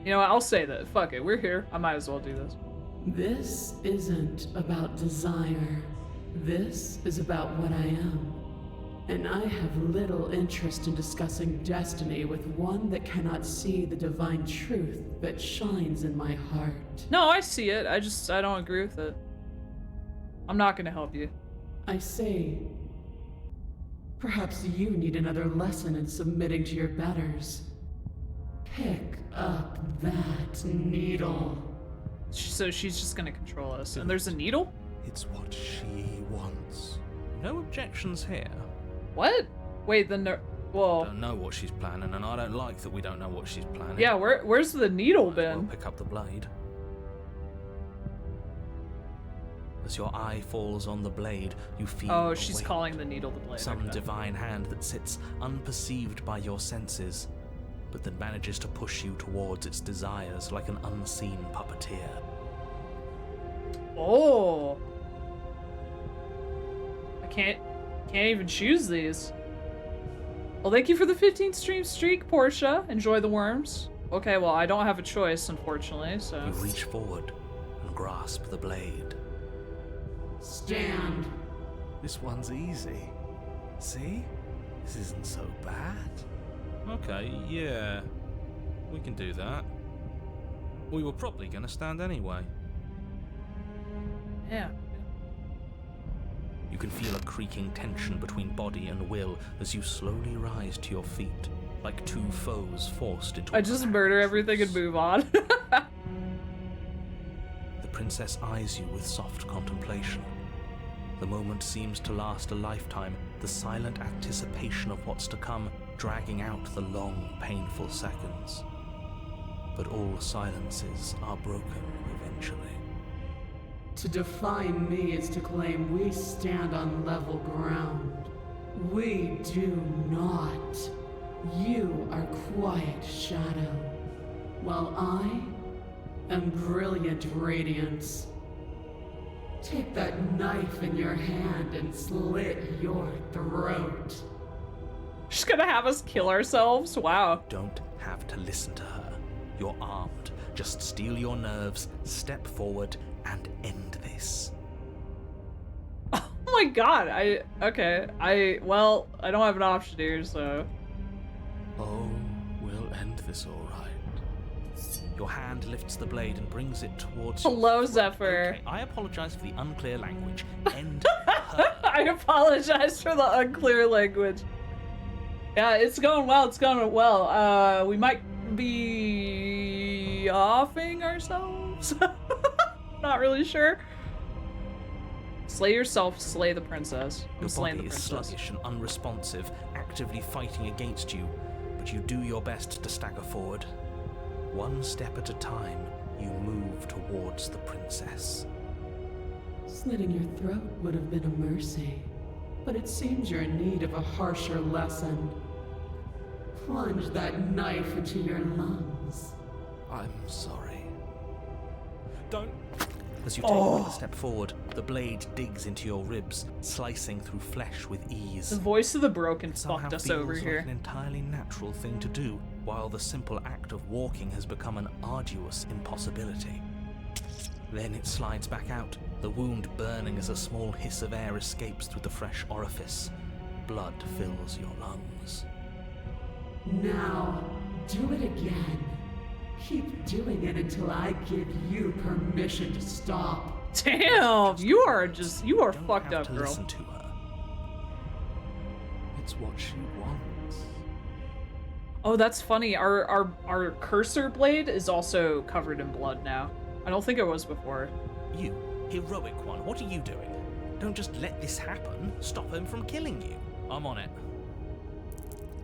You know what? I'll say that. Fuck it. We're here. I might as well do this. This isn't about desire. This is about what I am. And I have little interest in discussing destiny with one that cannot see the divine truth that shines in my heart. No, I see it. I don't agree with it. I'm not gonna help you. I say, perhaps you need another lesson in submitting to your betters. Pick up that needle. So she's just gonna control us. And there's a needle? It's what she wants. No objections here. What? Wait, then there... Well... Don't know what she's planning, and I don't like that we don't know what she's planning. Yeah, where's the needle Might as well been? pick up the blade. As your eye falls on the blade, you feel Oh, a she's weight. calling the needle the blade. Some okay. divine hand that sits unperceived by your senses, but that manages to push you towards its desires like an unseen puppeteer. Oh! I can't even choose these. Well, thank you for the 15 stream streak, Portia. Enjoy the worms. Okay, well, I don't have a choice, unfortunately, so... You reach forward and grasp the blade. Stand. This one's easy. See? This isn't so bad. Okay, yeah. we can do that. We were probably going to stand anyway. Yeah. You can feel a creaking tension between body and will as you slowly rise to your feet, like two foes forced into I just murder everything and move on. The princess eyes you with soft contemplation. The moment seems to last a lifetime, the silent anticipation of what's to come dragging out the long, painful seconds. But all silences are broken eventually. To define me is to claim we stand on level ground. We do not. You are quiet shadow, while I am brilliant radiance. Take that knife in your hand and slit your throat. She's gonna have us kill ourselves? Wow. Don't have to listen to her. You're armed. Just steel your nerves, step forward, and end this. Oh my god, okay. I don't have an option here, so. Oh, we'll end this all right. Your hand lifts the blade and brings it towards you. Hello, Zephyr. Okay, I apologize for the unclear language. End her. I apologize for the unclear language. Yeah, it's going well, we might be offing ourselves? Not really sure. Slay yourself, slay the princess. Your body is sluggish and unresponsive, actively fighting against you, but you do your best to stagger forward. One step at a time, you move towards the princess. Slitting your throat would have been a mercy, but it seems you're in need of a harsher lesson. Plunge that knife into your lungs. I'm sorry. Don't. As you take another step forward, the blade digs into your ribs, slicing through flesh with ease. The voice of the broken Somehow fucked us feels over like here. an entirely natural thing to do, while the simple act of walking has become an arduous impossibility. Then it slides back out, the wound burning as a small hiss of air escapes through the fresh orifice. Blood fills your lungs. Now, do it again. Keep doing it until I give you permission to stop. Damn, you are fucked up, to girl. Listen to her. It's what she wants. Oh, that's funny. Our cursor blade is also covered in blood now. I don't think it was before. You, heroic one, what are you doing? Don't just let this happen. Stop him from killing you. I'm on it.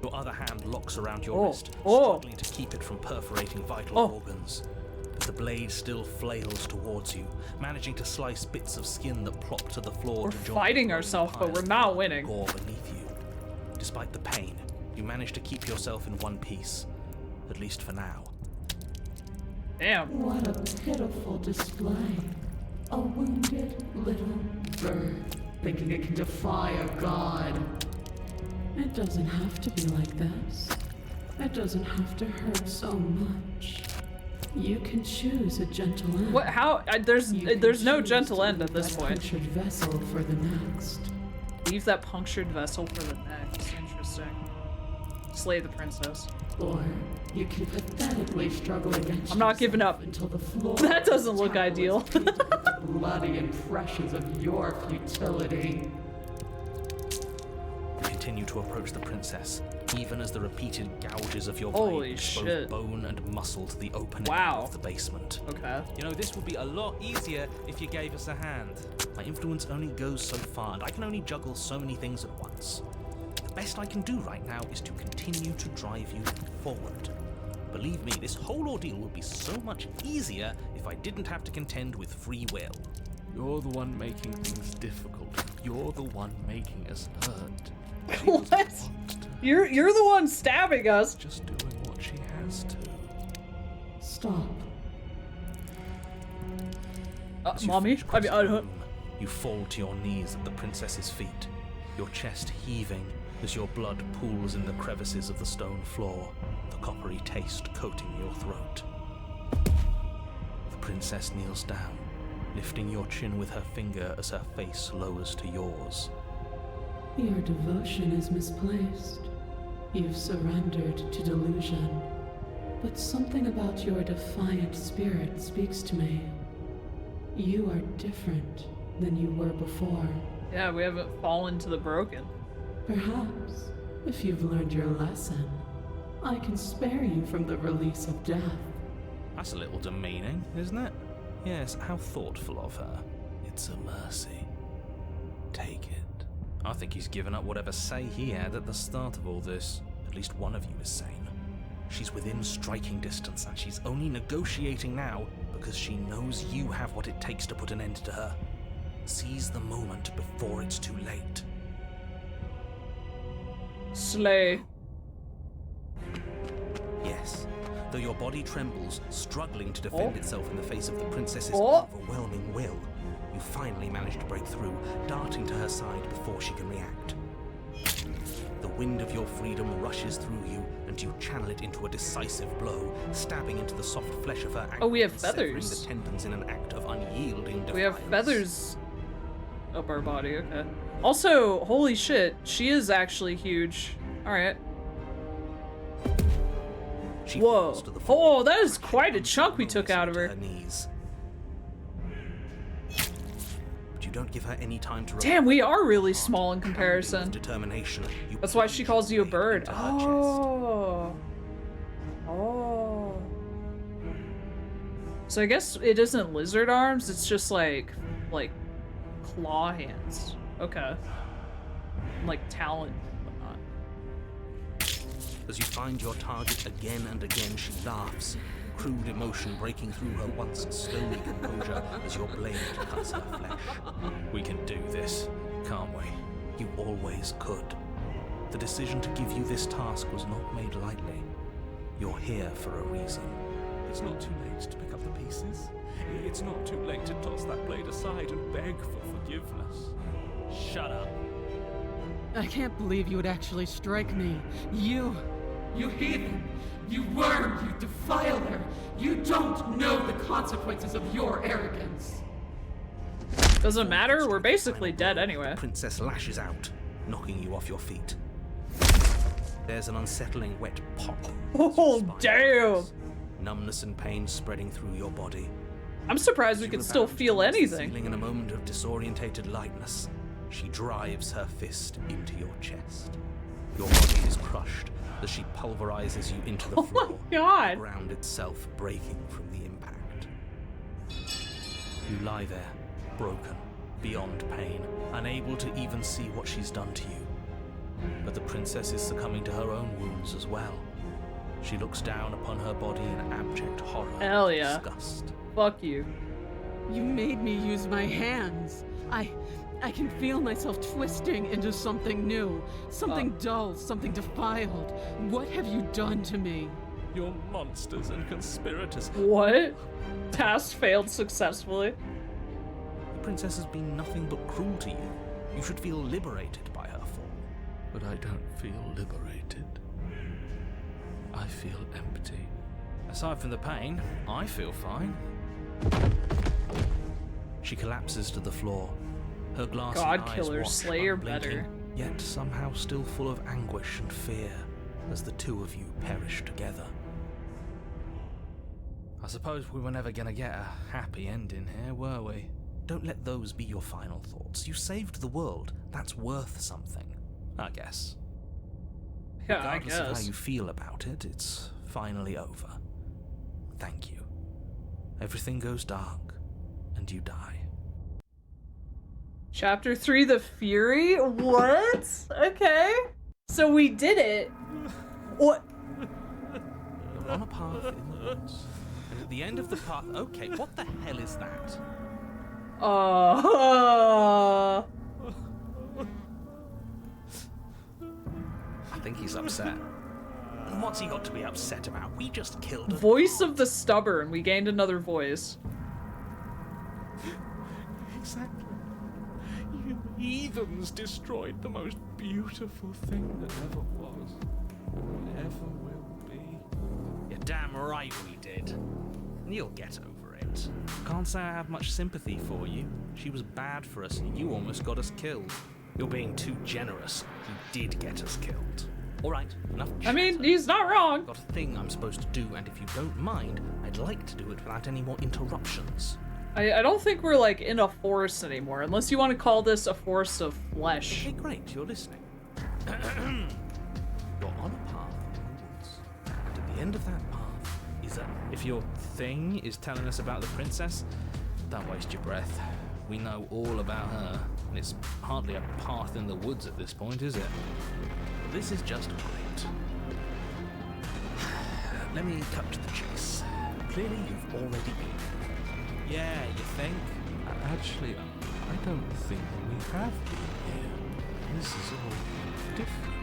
Your other hand locks around your wrist, struggling to keep it from perforating vital organs. But the blade still flails towards you, managing to slice bits of skin that plop to the floor. We're to join fighting the ourselves, but piles we're not winning. Gore beneath you. Despite the pain, you manage to keep yourself in one piece, at least for now. Damn. What a pitiful display. A wounded little bird thinking it can defy a god. It doesn't have to be like this. It doesn't have to hurt so much. You can choose a gentle end. What? How? There's no gentle end at this point. Punctured vessel for the next. Leave that punctured vessel for the next. Interesting. Slay the princess. Or you can pathetically struggle against. I'm not giving up until the floor. That doesn't look ideal. Bloody impressions of your futility. You continue to approach the princess, even as the repeated gouges of your blade expose bone and muscle to the opening of the basement. Okay. You know, this would be a lot easier if you gave us a hand. My influence only goes so far, and I can only juggle so many things at once. The best I can do right now is to continue to drive you forward. Believe me, this whole ordeal would be so much easier if I didn't have to contend with free will. You're the one making things difficult. You're the one making us hurt. What? You're the one stabbing us. Just doing what she has to. Stop. Mommy? You fall to your knees at the princess's feet, your chest heaving as your blood pools in the crevices of the stone floor, the coppery taste coating your throat. The princess kneels down, lifting your chin with her finger as her face lowers to yours. Your devotion is misplaced. You've surrendered to delusion. but something about your defiant spirit speaks to me. You are different than you were before. Yeah, we haven't fallen to the broken. Perhaps, if you've learned your lesson, I can spare you from the release of death. That's a little demeaning, isn't it? Yes, how thoughtful of her. It's a mercy. Take it. I think he's given up whatever say he had at the start of all this. At least one of you is sane. She's within striking distance, and she's only negotiating now because she knows you have what it takes to put an end to her. Seize the moment before it's too late. Slay. Yes. Though your body trembles, struggling to defend itself in the face of the princess's Oh. overwhelming will, you finally manage to break through, darting to her side before she can react. The wind of your freedom rushes through you, and you channel it into a decisive blow, stabbing into the soft flesh of her ankle. Oh, we have and severing feathers. the tendons in an act of unyielding defiance. We have feathers up our body, okay. Also, holy shit, she is actually huge. Alright. She Whoa. falls to the floor, Oh, that is quite a chunk we took out of her. knees. But you don't give her any time to Damn, we are really small in With comparison. determination, you That's why she calls you a plunge bird. into her chest. Oh. Oh. So I guess it isn't lizard arms, it's just like claw hands. Okay. Like talon and whatnot. As you find your target again and again, she laughs, crude emotion breaking through her once stony composure as your blade cuts her flesh. We can do this, can't we? You always could. The decision to give you this task was not made lightly. You're here for a reason. It's not too late to pick up the pieces. It's not too late to toss that blade aside and beg for forgiveness. Shut up. I can't believe you would actually strike me. You heathen! You worm! You defiler! You don't know the consequences of your arrogance! Doesn't matter, we're basically dead anyway. The princess lashes out, knocking you off your feet. There's an unsettling wet pop. Oh, damn! Numbness and pain spreading through your body. I'm surprised we can still feel anything. Feeling in a moment of disorientated lightness, she drives her fist into your chest. Your body is crushed as she pulverizes you into the floor. Oh my god! The ground itself breaking from the impact. You lie there, broken, beyond pain, unable to even see what she's done to you. But the princess is succumbing to her own wounds as well. She looks down upon her body in abject horror Hell and yeah. disgust. Fuck you. You made me use my hands. I can feel myself twisting into something new, something dull, something defiled. What have you done to me? You're monsters and conspirators. What? Task failed successfully. The princess has been nothing but cruel to you. You should feel liberated by her fall. But I don't feel liberated. I feel empty. Aside from the pain, I feel fine. She collapses to the floor. Her glassy God eyes killer, watch Slayer unblinking, better. yet somehow still full of anguish and fear as the two of you perish together. I suppose we were never gonna get a happy ending here, were we? Don't let those be your final thoughts. You saved the world. That's worth something. I guess. Yeah, I Regardless of how guess. you feel about it, it's finally over. Thank you. Everything goes dark, and you die. Chapter 3, The Fury? What? Okay. So we did it. What? You're on a path inwards, and at the end of the path... Okay, what the hell is that? I think he's upset. And what's he got to be upset about? We just killed him. Voice of the Stubborn. We gained another voice. Exactly. You heathens destroyed the most beautiful thing that ever was, and ever will be. You're damn right we did. You'll get over it. Can't say I have much sympathy for you. She was bad for us and you almost got us killed. You're being too generous. You did get us killed. Alright, enough chatter. I mean, he's not wrong. I've got a thing I'm supposed to do, and if you don't mind, I'd like to do it without any more interruptions. I don't think we're, like, in a forest anymore, unless you want to call this a forest of flesh. Okay, great, you're listening. You're on a path in the woods, and at the end of that path is a... If your thing is telling us about the princess, don't waste your breath. We know all about her, and it's hardly a path in the woods at this point, is it? This is just great. Let me cut to the chase. Clearly you've already been here. Yeah, you think? Actually, I don't think we have been here. This is all different.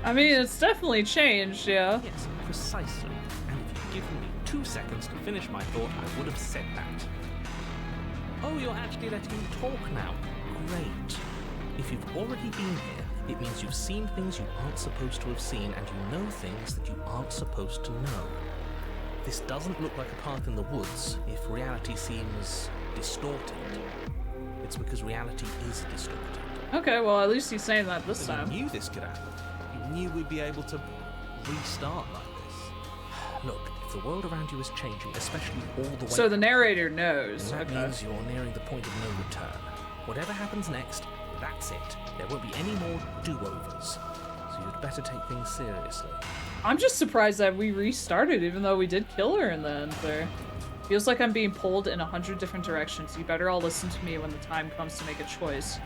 I mean, it's definitely changed, yeah. Yes, precisely. And if you'd given me 2 seconds to finish my thought, I would have said that. Oh, you're actually letting me talk now. Great. If you've already been here, it means you've seen things you aren't supposed to have seen, and you know things that you aren't supposed to know. This doesn't look like a path in the woods if reality seems distorted. It's because reality is distorted. Okay, well, at least he's saying that this time. You knew this could happen. You knew we'd be able to restart like this. Look, if the world around you is changing, especially all the way... So the narrator knows. That means you're nearing the point of no return. Whatever happens next, that's it. There won't be any more do-overs. So you'd better take things seriously. I'm just surprised that we restarted, even though we did kill her in the end there. Feels like I'm being pulled in 100 different directions. You better all listen to me when the time comes to make a choice.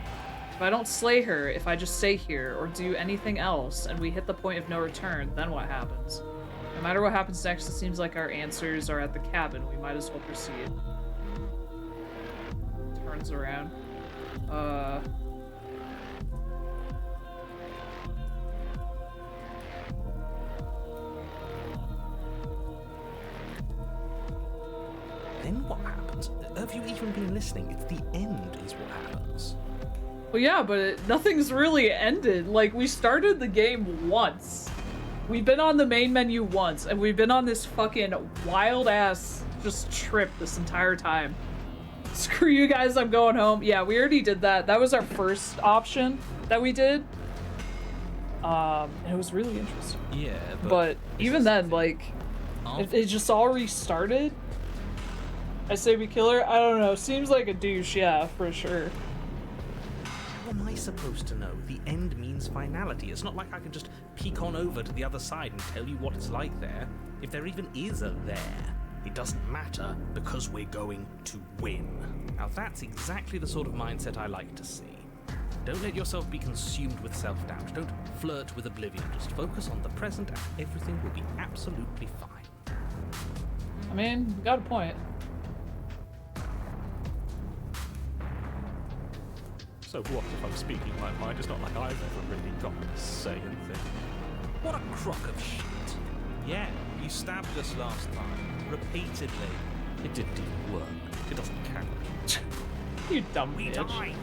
If I don't slay her, if I just stay here, or do anything else, and we hit the point of no return, then what happens? No matter what happens next, it seems like our answers are at the cabin. We might as well proceed. Turns around. Then what happens? Have you even been listening? It's the end is what happens. Well, yeah, but nothing's really ended. Like, we started the game once. We've been on the main menu once, and we've been on this fucking wild-ass just trip this entire time. Screw you guys, I'm going home. Yeah, we already did that. That was our first option that we did. And it was really interesting. Yeah, but even then, like, it just all restarted. I say we kill her? I don't know. Seems like a douche, yeah, for sure. How am I supposed to know? The end means finality. It's not like I can just peek on over to the other side and tell you what it's like there. If there even is a there, it doesn't matter because we're going to win. Now that's exactly the sort of mindset I like to see. Don't let yourself be consumed with self-doubt. Don't flirt with oblivion. Just focus on the present and everything will be absolutely fine. I mean, you got a point. So what if I'm speaking my mind? It's not like I've ever really got to say anything. What a crock of shit. Yeah, you stabbed us last time. Repeatedly. It didn't even work. It doesn't count. You dumb We bitch. died.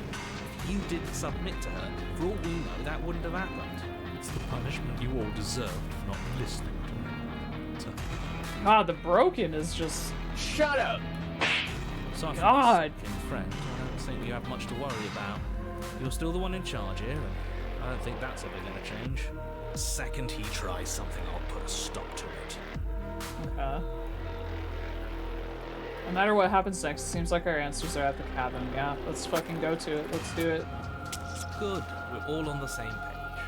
If you didn't submit to her, for all we know, that wouldn't have happened. It's the punishment you all deserved for not listening to me. God, the broken is just... Shut up! Aside from God! your sick friend, I don't think you have much to worry about. You're still the one in charge here, and I don't think that's ever going to change. The second he tries something, I'll put a stop to it. Okay. No matter what happens next, it seems like our answers are at the cabin. Yeah, let's fucking go to it. Let's do it. Good. We're all on the same page.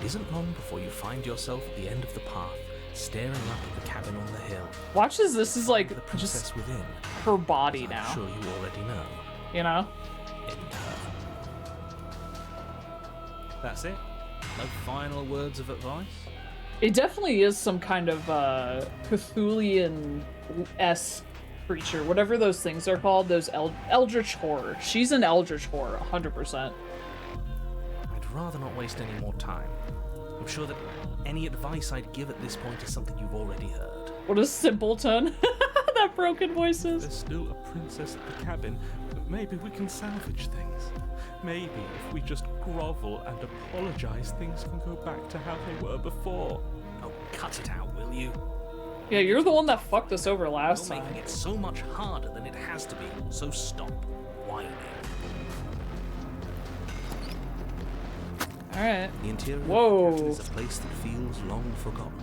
It isn't long before you find yourself at the end of the path, staring up at the cabin on the hill. Watch as this is like The princess just within. her body I'm now. sure you already know. You know? End her. That's it? No final words of advice? It definitely is some kind of Cthulhian-esque creature, whatever those things are called, those eldritch horror. She's an eldritch horror, 100%. I'd rather not waste any more time. I'm sure that any advice I'd give at this point is something you've already heard. What a simpleton that broken voice is. There's still a princess at the cabin, but maybe we can salvage things. Maybe if we just grovel and apologize, things can go back to how they were before. Oh, cut it out, will you? Yeah, you're the one that fucked us over last You're time. making it so much harder than it has to be, so stop whining. Alright. The interior Whoa. of the castle is a place that feels long forgotten.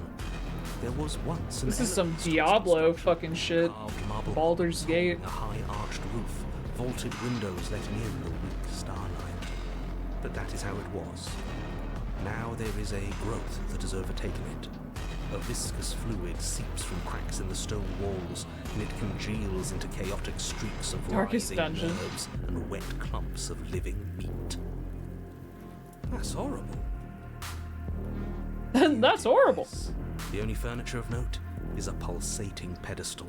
There was once an This is some elegant stone Diablo structure, fucking shit. carved marble Baldur's columns Gate. holding a high arched roof, vaulted windows letting in the weak starlight. But that is how it was. Now there is a growth that has overtaken it. A viscous fluid seeps from cracks in the stone walls, and it congeals into chaotic streaks of Darkest writhing dungeon. nerves and wet clumps of living meat. That's horrible. That's horrible. The only furniture of note is a pulsating pedestal,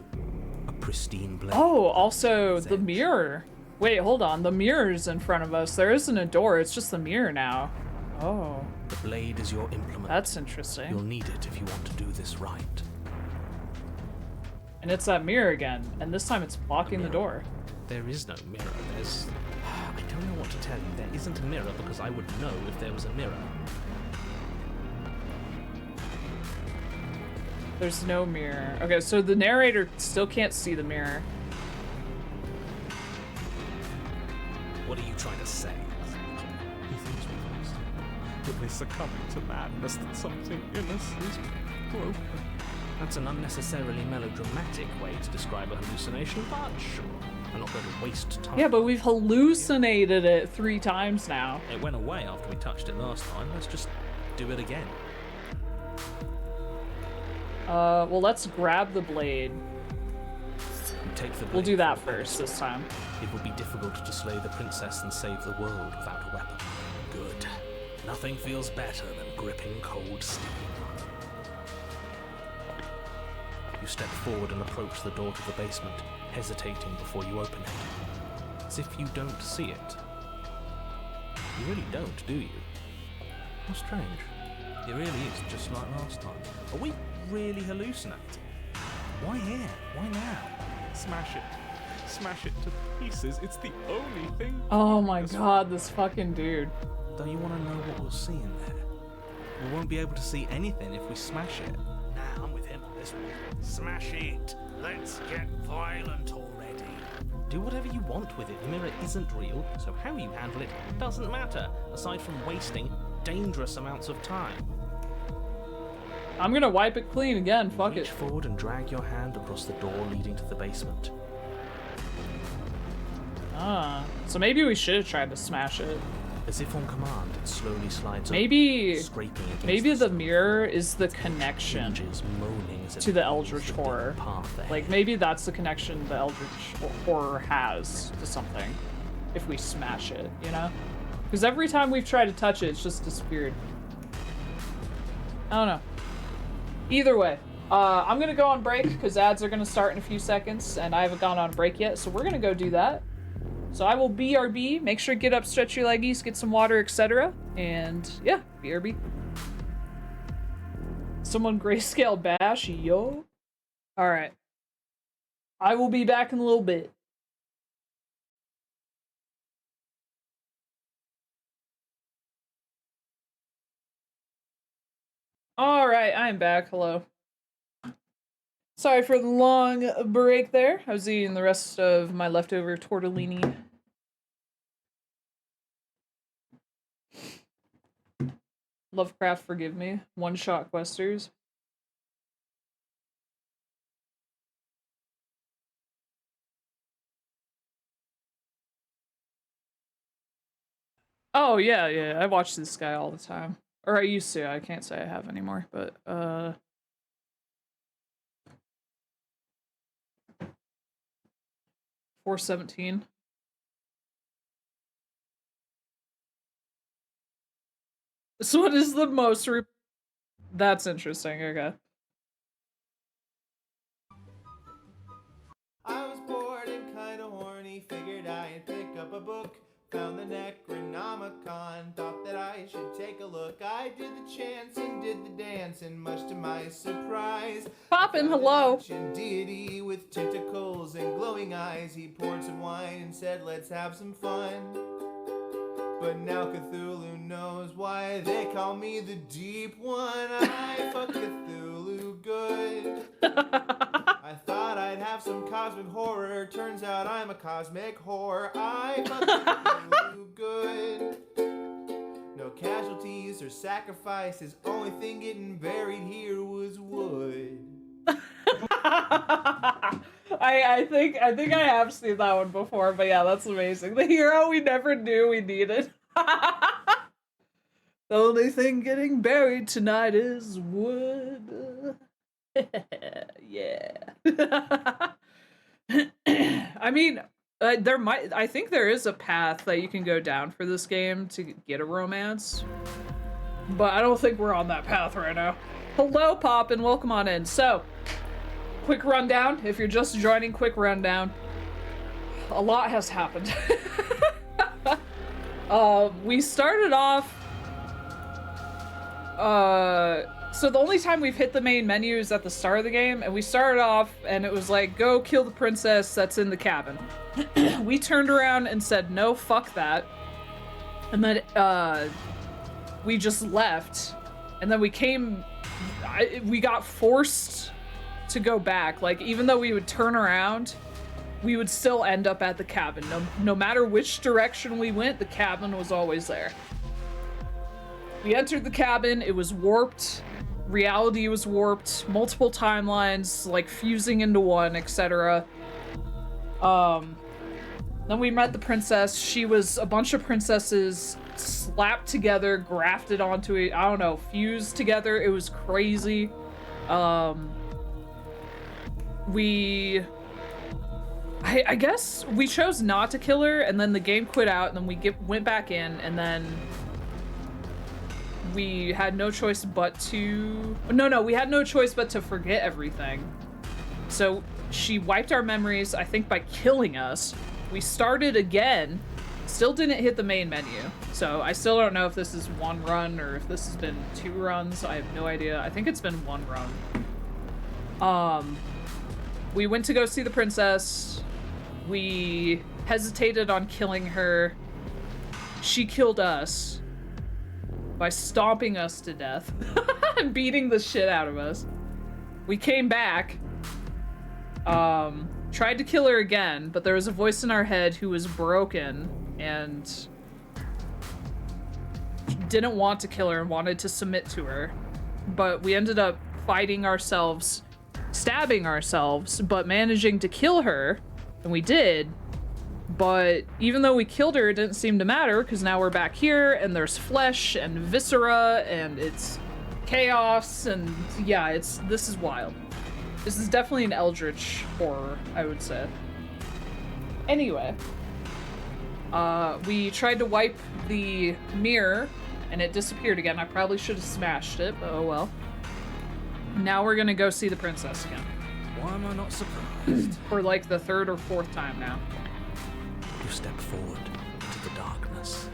a pristine blade. Oh, also the Zen. mirror. Wait, hold on. The mirror's in front of us. There isn't a door. It's just the mirror now. Oh, The blade is your implement. that's interesting. You'll need it if you want to do this right. And it's that mirror again. And this time it's blocking the door. There is no mirror. There's... I don't know what to tell you. There isn't a mirror because I would know if there was a mirror. There's no mirror. Okay, so the narrator still can't see the mirror. What are you trying to say? He thinks we've lost. That we're succumbing to madness, that something in us is broken. That's an unnecessarily melodramatic way to describe a hallucination, but sure. I'm not going to waste time. Yeah, but we've hallucinated it 3 times now. It went away after we touched it last time. Let's just do it again. Well, let's grab the blade. You take the We'll blade do that from the first this time. It will be difficult to slay the princess and save the world without a weapon. Good. Nothing feels better than gripping cold steel. You step forward and approach the door to the basement, hesitating before you open it. As if you don't see it. You really don't, do you? How strange. It really is just like last time. Are we really hallucinating? Why here? Why now? Smash it. Smash it to pieces. It's the only thing. Oh my god, this fucking dude. Don't you want to know what we'll see in there? We won't be able to see anything if we smash it. Nah, I'm with him on this one. Smash it! Let's get violent already. Do whatever you want with it. The mirror isn't real, so how you handle it doesn't matter, aside from wasting dangerous amounts of time. I'm gonna wipe it clean again, fuck Reach it. forward and drag your hand across the door leading to the basement. Ah, so maybe we should have tried to smash it. As if on command, it slowly slides Maybe, open, scraping against maybe the side. mirror is the connection Hinges moaning as it to the follows Eldritch the dim Horror. path ahead. Like, maybe that's the connection the Eldritch Horror has to something. If we smash it, you know? Because every time we've tried to touch it, it's just disappeared. I don't know. Either way, I'm gonna go on break because ads are gonna start in a few seconds, and I haven't gone on break yet, so we're gonna go do that. So I will BRB. Make sure to get up, stretch your leggies, get some water, etc. And yeah, BRB. Someone grayscale bash, yo. All right. I will be back in a little bit. All right, I'm back. Hello. Sorry for the long break there. I was eating the rest of my leftover tortellini. Lovecraft, forgive me. One-shot questers. Oh, yeah, yeah. I watch this guy all the time. Or I used to. I can't say I have anymore, but, 417. So what is the most That's interesting, okay. I was bored and kinda horny, figured I'd pick up a book. Found the Necronomicon, thought that I should take a look. I did the chants and did the dance, and much to my surprise, Poppin', hello. an deity with tentacles and glowing eyes. He poured some wine and said, let's have some fun. But now Cthulhu knows why they call me the Deep One. I fuck Cthulhu good. I thought I'd have some cosmic horror. Turns out I'm a cosmic whore. I fuck Cthulhu good. No no casualties or sacrifice. His only thing getting buried here was wood. I think I have seen that one before, but yeah, that's amazing. The hero we never knew we needed. The only thing getting buried tonight is wood. Yeah. I mean, I think there is a path that you can go down for this game to get a romance, but I don't think we're on that path right now. Hello, Pop, and welcome on in. So, quick rundown. If you're just joining, quick rundown. A lot has happened. We started off. So the only time we've hit the main menu is at the start of the game, and we started off and it was like, go kill the princess that's in the cabin. We turned around and said, no, fuck that. And then, we just left. And then we we got forced to go back. Like, even though we would turn around, we would still end up at the cabin. No matter which direction we went, the cabin was always there. We entered the cabin, it was warped, reality was warped, multiple timelines, like, fusing into one, etc. Then we met the princess. She was a bunch of princesses slapped together, grafted onto it, I don't know, fused together. It was crazy. I guess we chose not to kill her, and then the game quit out, and then we went back in, and then we had no choice but to... No, we had no choice but to forget everything. So she wiped our memories, I think, by killing us. We started again, still didn't hit the main menu. So I still don't know if this is one run or if this has been 2 runs. I have no idea. I think it's been 1 run. We went to go see the princess. We hesitated on killing her. She killed us by stomping us to death and beating the shit out of us. We came back, tried to kill her again, but there was a voice in our head who was broken and didn't want to kill her and wanted to submit to her. But we ended up fighting ourselves, stabbing ourselves, but managing to kill her, and we did. But even though we killed her, it didn't seem to matter, because now we're back here, and there's flesh and viscera, and it's chaos, and yeah, this is wild. This is definitely an eldritch horror, I would say. Anyway, we tried to wipe the mirror, and it disappeared again. I probably should have smashed it, but oh well. Now we're gonna go see the princess again. Why am I not surprised? For like the 3rd or 4th time now. You step forward into the darkness.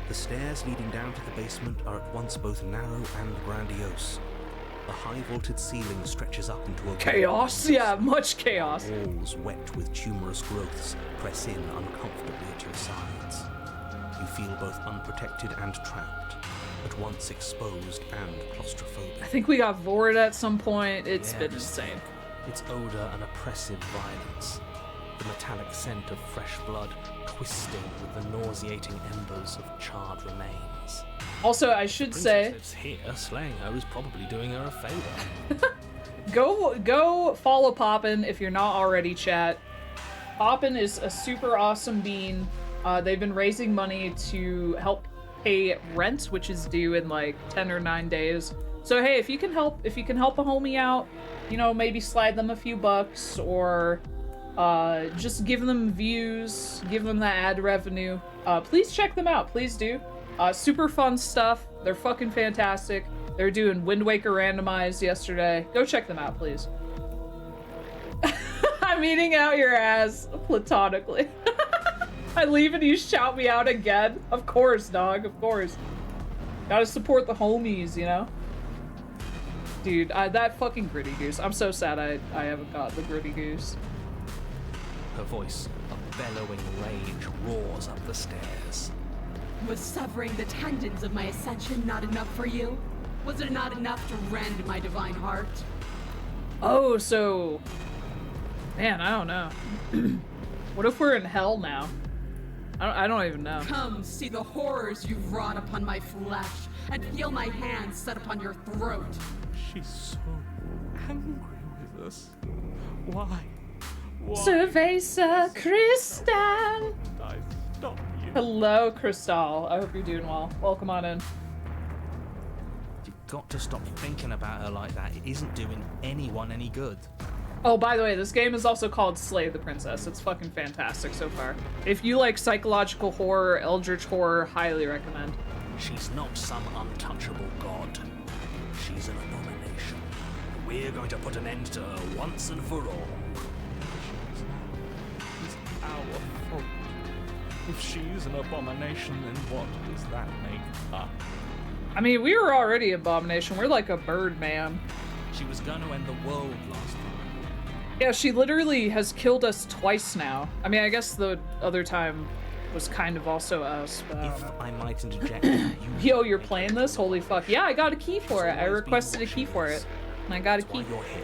The stairs leading down to the basement are at once both narrow and grandiose. The high vaulted ceiling stretches up into a chaos. Yeah, much chaos. Walls wet with tumorous growths press in uncomfortably at your sides. You feel both unprotected and trapped, at once exposed and claustrophobic. I think we got vored at some point. It's been insane. Its odor an oppressive violence. The metallic scent of fresh blood twisting with the nauseating embers of charred remains. Also, I should say, lives here, slaying her is probably doing her a favor. Go follow Poppin if you're not already, chat. Poppin is a super awesome bean. They've been raising money to help pay rent, which is due in like 10 or 9 days. So hey, if you can help a homie out, you know, maybe slide them a few bucks, or just give them views, give them that ad revenue. Please check them out, please do. Super fun stuff. They're fucking fantastic. They're doing Wind Waker randomized yesterday. Go check them out, please. I'm eating out your ass platonically. I leave and you shout me out again. Of course, dog, of course. Gotta support the homies, you know? Dude, that fucking Gritty Goose. I'm so sad I haven't got the Gritty Goose. Her voice, a bellowing rage, roars up the stairs. Was severing the tendons of my ascension not enough for you? Was it not enough to rend my divine heart? Oh, so... Man, I don't know. What if we're in hell now? I don't even know. Come see the horrors you've wrought upon my flesh, and feel my hands set upon your throat. She's so angry with us. Why? Cerveza Crystal! I stop you. Hello, Crystal. I hope you're doing well. Welcome on in. You've got to stop thinking about her like that. It isn't doing anyone any good. Oh, by the way, this game is also called Slay the Princess. It's fucking fantastic so far. If you like psychological horror, eldritch horror, highly recommend. She's not some untouchable god. She's an abomination. We're going to put an end to her once and for all. It's our fault. If she's an abomination, then what does that make her? I mean, we were already an abomination. We're like a bird, man. She was going to end the world last time. Yeah, she literally has killed us twice now. I mean, I guess the other time was kind of also us, but I don't know. If I might interject, Yo, you're playing this? Holy fuck. Yeah, I got a key for it. I requested a key for it. And I got a key. It's why you're here.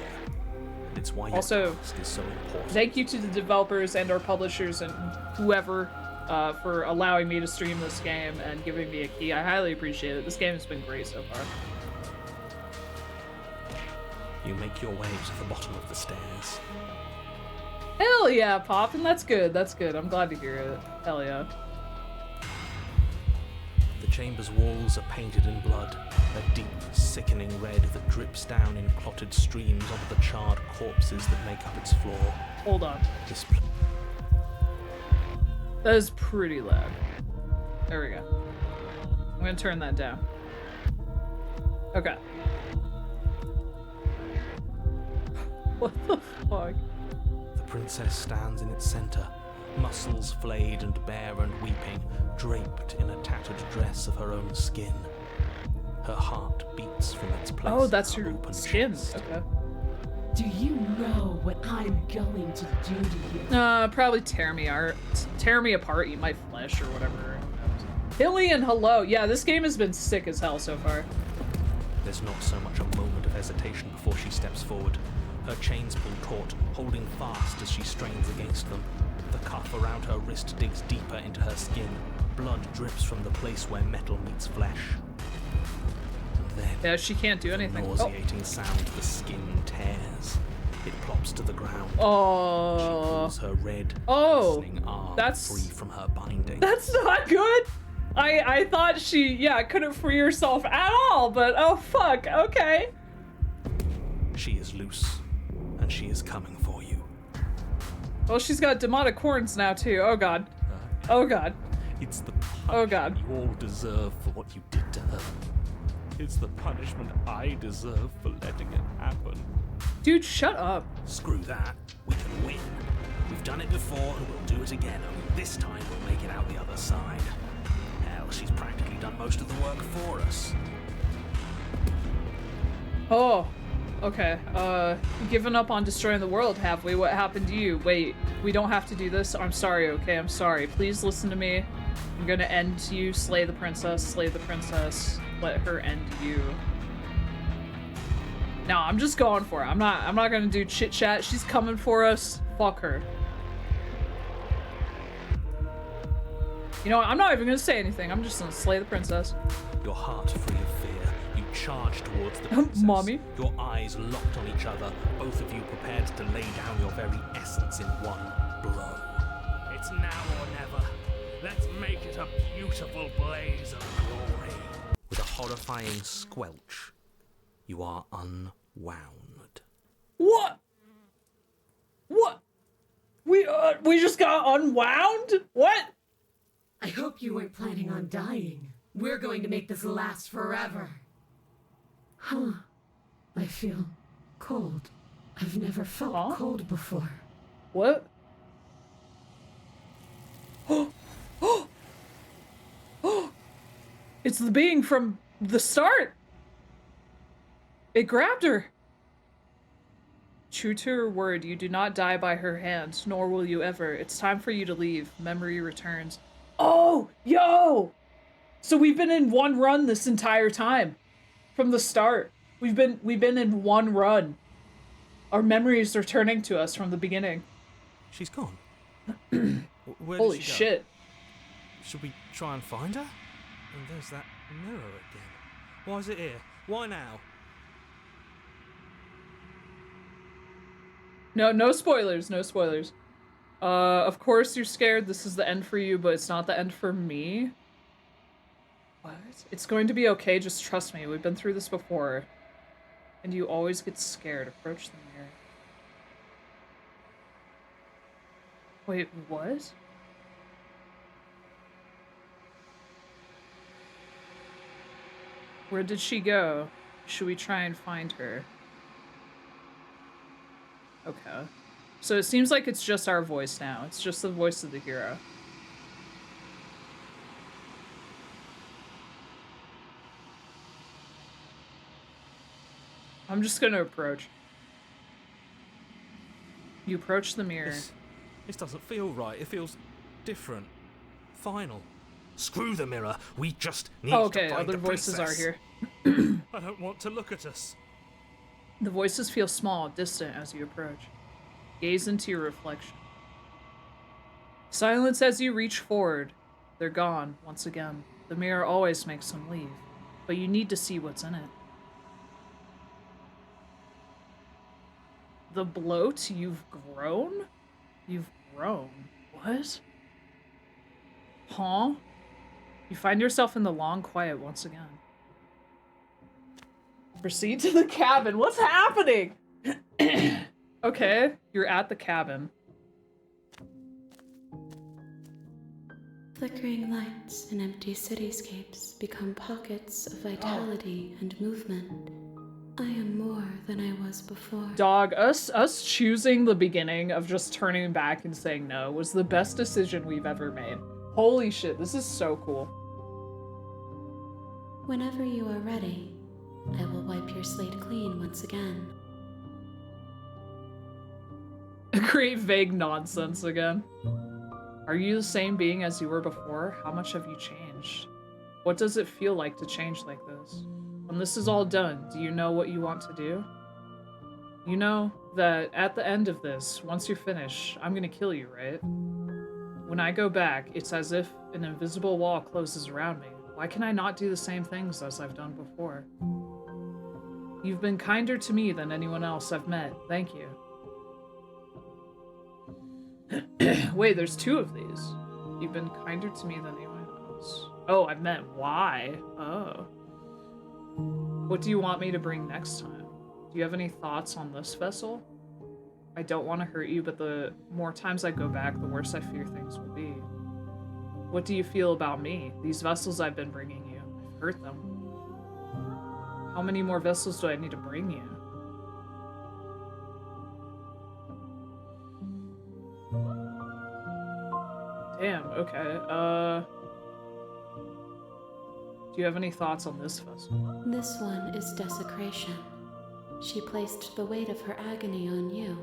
It's why your Also, task is so important. thank you to the developers and our publishers and whoever for allowing me to stream this game and giving me a key. I highly appreciate it. This game has been great so far. You make your way to the bottom of the stairs. Hell yeah, Poppin'. That's good. That's good. I'm glad to hear it. Hell yeah. The chamber's walls are painted in blood, a deep, sickening red that drips down in clotted streams onto the charred corpses that make up its floor. Hold on. This That is pretty loud. There we go. I'm gonna turn that down. Okay. What the fuck? The princess stands in its center, muscles flayed and bare and weeping, draped in a tattered dress of her own skin. Her heart beats from its place. Oh, that's in her her open skin. chest. Okay. Do you know what I'm going to do to you? Probably tear me apart, eat my flesh or whatever. Hillian, hello. Yeah, this game has been sick as hell so far. There's not so much a moment of hesitation before she steps forward. Her chains pull taut, holding fast as she strains against them. The cuff around her wrist digs deeper into her skin. Blood drips from the place where metal meets flesh. And then, Yeah, she can't do anything. the nauseating sound, the skin tears. It plops to the ground. Oh. She pulls her red, Oh. glistening arm That's- free from her binding. That's not good. I thought she, couldn't free herself at all, but oh fuck, okay. She is loose, and she is coming for you. Well, she's got demonic horns now too. Oh god. Oh god. It's the Oh, punishment God. you all deserve for what you did to her. It's the punishment I deserve for letting it happen. Dude, shut up. Screw that. We can win. We've done it before, and we'll do it again. Only this time we'll make it out the other side. Hell, she's practically done most of the work for us. Oh. Okay. Given up on destroying the world, have we? What happened to you? Wait, we don't have to do this? I'm sorry, okay? I'm sorry. Please listen to me. I'm gonna end you. Slay the princess. Slay the princess. Let her end you. No, I'm just going for it. I'm not gonna do chit chat. She's coming for us. Fuck her. You know what? I'm not even gonna say anything. I'm just gonna slay the princess. Your heart free of fear, you charge towards the princess. Mommy. Your eyes locked on each other, both of you prepared to lay down your very essence in one blow. It's now or never. Let's make it a beautiful blaze of glory. With a horrifying squelch, you are unwound. What? What? We just got unwound? What? I hope you weren't planning on dying. We're going to make this last forever. Huh. I feel cold. I've never felt cold before. What? It's the being from the start. It grabbed her. True to her word, you do not die by her hand, nor will you ever. It's time for you to leave. Memory returns. Oh, yo! So we've been in one run this entire time. From the start. We've been in one run. Our memories are returning to us from the beginning. She's gone. Holy shit. Should we try and find her? And there's that mirror again. Why is it here? Why now? No spoilers, no spoilers. Of course you're scared. This is the end for you, but it's not the end for me. What? It's going to be okay, just trust me. We've been through this before. And you always get scared. Approach the mirror. Wait, what? Where did she go? Should we try and find her? Okay. So it seems like it's just our voice now. It's just the voice of the hero. I'm just gonna approach. You approach the mirror. This doesn't feel right. It feels different. Final. Screw the mirror. We just need Oh, to okay, find other the voices are princess. here. I don't want to look at us. The voices feel small, distant as you approach. Gaze into your reflection. Silence as you reach forward. They're gone, once again. The mirror always makes them leave, but you need to see what's in it. The bloat, you've grown? You've grown. What? Huh? You find yourself in the long quiet once again. Proceed to the cabin. What's happening? Okay, you're at the cabin. Flickering lights and empty cityscapes become pockets of vitality and movement. I am more than I was before. Dog, us choosing the beginning of just turning back and saying no was the best decision we've ever made. Holy shit, this is so cool. Whenever you are ready, I will wipe your slate clean once again. Create vague nonsense again. Are you the same being as you were before? How much have you changed? What does it feel like to change like this? When this is all done, do you know what you want to do? You know that at the end of this, once you're finished, I'm gonna kill you, right? When I go back, it's as if an invisible wall closes around me. Why can I not do the same things as I've done before? You've been kinder to me than anyone else I've met. Thank you. Wait, there's two of these. You've been kinder to me than anyone else. Oh, I meant why. Oh. What do you want me to bring next time? Do you have any thoughts on this vessel? I don't want to hurt you, but the more times I go back, the worse I fear things will be. What do you feel about me? These vessels I've been bringing you. I've hurt them. How many more vessels do I need to bring you? Damn, okay, do you have any thoughts on this vessel? This one is desecration. She placed the weight of her agony on you,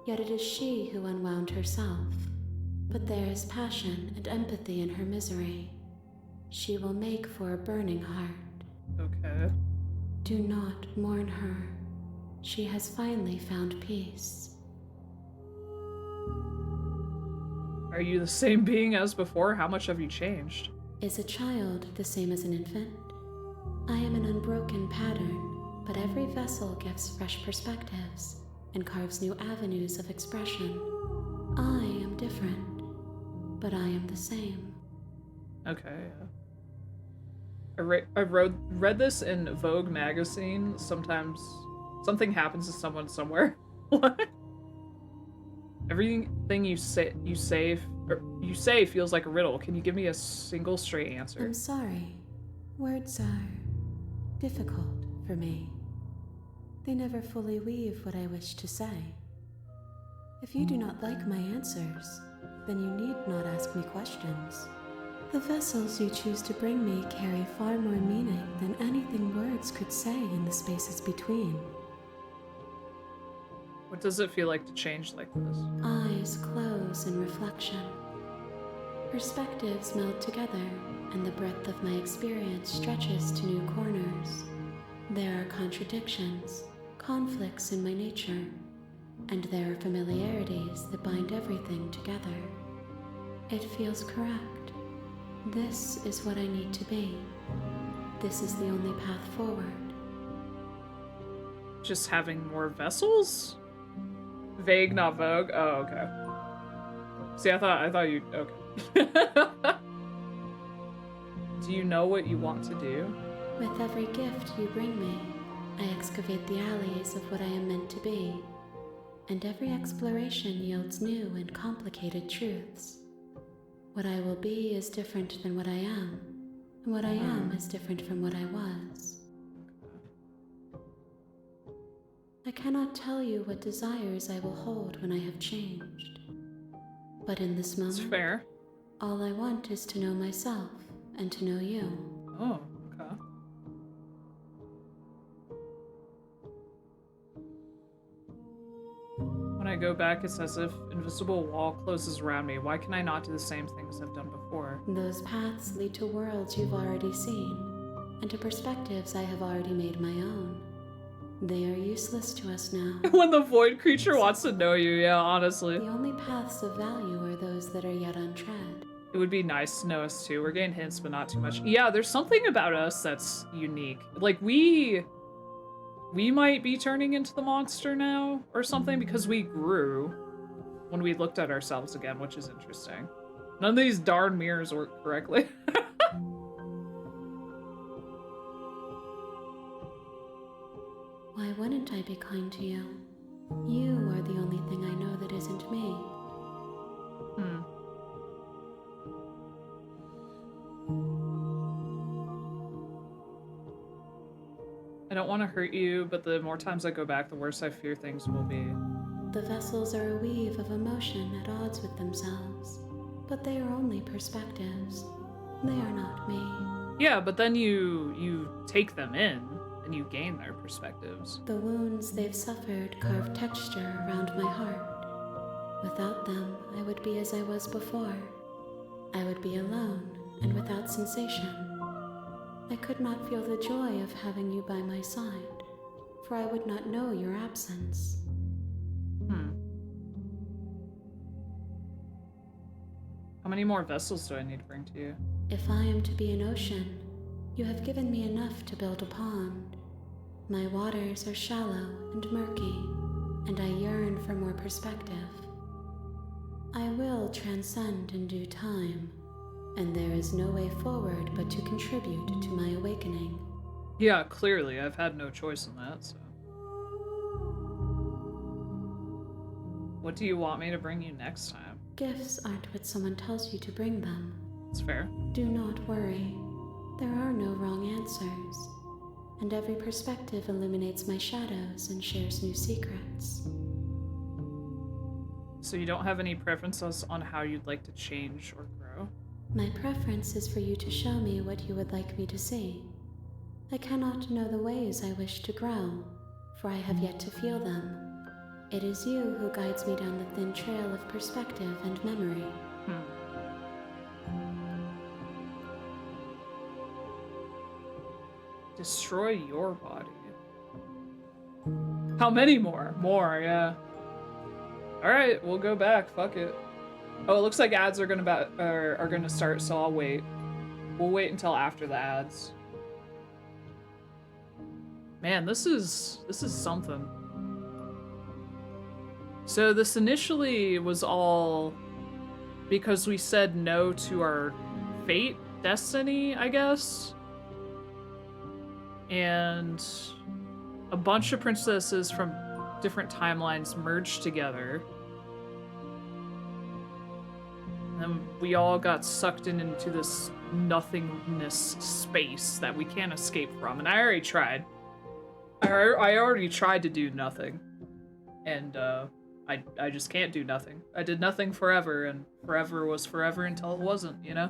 yet it is she who unwound herself. But there is passion and empathy in her misery. She will make for a burning heart. Okay. Do not mourn her. She has finally found peace. Are you the same being as before? How much have you changed? Is a child the same as an infant? I am an unbroken pattern, but every vessel gives fresh perspectives and carves new avenues of expression. I am different, but I am the same. Okay. I read this in Vogue magazine. Sometimes something happens to someone somewhere. What? Everything you say feels like a riddle. Can you give me a single straight answer? I'm sorry. Words are difficult for me. They never fully weave what I wish to say. If you do not like my answers, then you need not ask me questions. The vessels you choose to bring me carry far more meaning than anything words could say in the spaces between. What does it feel like to change like this? Eyes close in reflection. Perspectives meld together, and the breadth of my experience stretches to new corners. There are contradictions, conflicts in my nature, and there are familiarities that bind everything together. It feels correct. This is what I need to be. This is the only path forward. Just having more vessels? Vague, not vogue? Oh, okay. See, I thought you... Okay. Do you know what you want to do? With every gift you bring me, I excavate the alleys of what I am meant to be, and every exploration yields new and complicated truths. What I will be is different than what I am, and what I am is different from what I was. I cannot tell you what desires I will hold when I have changed. But in this moment, That's fair. All I want is to know myself and to know you. Oh, okay. When I go back, it's as if invisible wall closes around me. Why can I not do the same things I've done before? Those paths lead to worlds you've already seen, and to perspectives I have already made my own. They are useless to us now. When the void creature wants to know you, yeah, honestly. The only paths of value are those that are yet untread. It would be nice to know us too. We're getting hints, but not too much. Yeah, there's something about us that's unique. Like, we might be turning into the monster now or something because we grew when we looked at ourselves again, which is interesting. None of these darn mirrors work correctly. Why wouldn't I be kind to you? You are the only thing I know that isn't me. I don't want to hurt you, but the more times I go back, the worse I fear things will be. The vessels are a weave of emotion at odds with themselves, but they are only perspectives. They are not me. Yeah, but then you take them in, and you gain their perspectives. The wounds they've suffered carve texture around my heart. Without them, I would be as I was before. I would be alone and without sensation. I could not feel the joy of having you by my side, for I would not know your absence. How many more vessels do I need to bring to you? If I am to be an ocean, you have given me enough to build a pond. My waters are shallow and murky, and I yearn for more perspective. I will transcend in due time, and there is no way forward but to contribute to my awakening. Yeah, clearly, I've had no choice in that, so. What do you want me to bring you next time? Gifts aren't what someone tells you to bring them. It's fair. Do not worry. There are no wrong answers, and every perspective illuminates my shadows and shares new secrets. So you don't have any preferences on how you'd like to change or grow? My preference is for you to show me what you would like me to see. I cannot know the ways I wish to grow, for I have yet to feel them. It is you who guides me down the thin trail of perspective and memory. Destroy your body. How many more? More, yeah. Alright, we'll go back. Fuck it. Oh, it looks like ads are gonna start, so I'll wait. We'll wait until after the ads. Man, this is something. So this initially was all because we said no to our fate, destiny, I guess. And a bunch of princesses from different timelines merged together. And we all got sucked into this nothingness space that we can't escape from. And I already tried. I already tried to do nothing. And I just can't do nothing. I did nothing forever, and forever was forever until it wasn't, you know?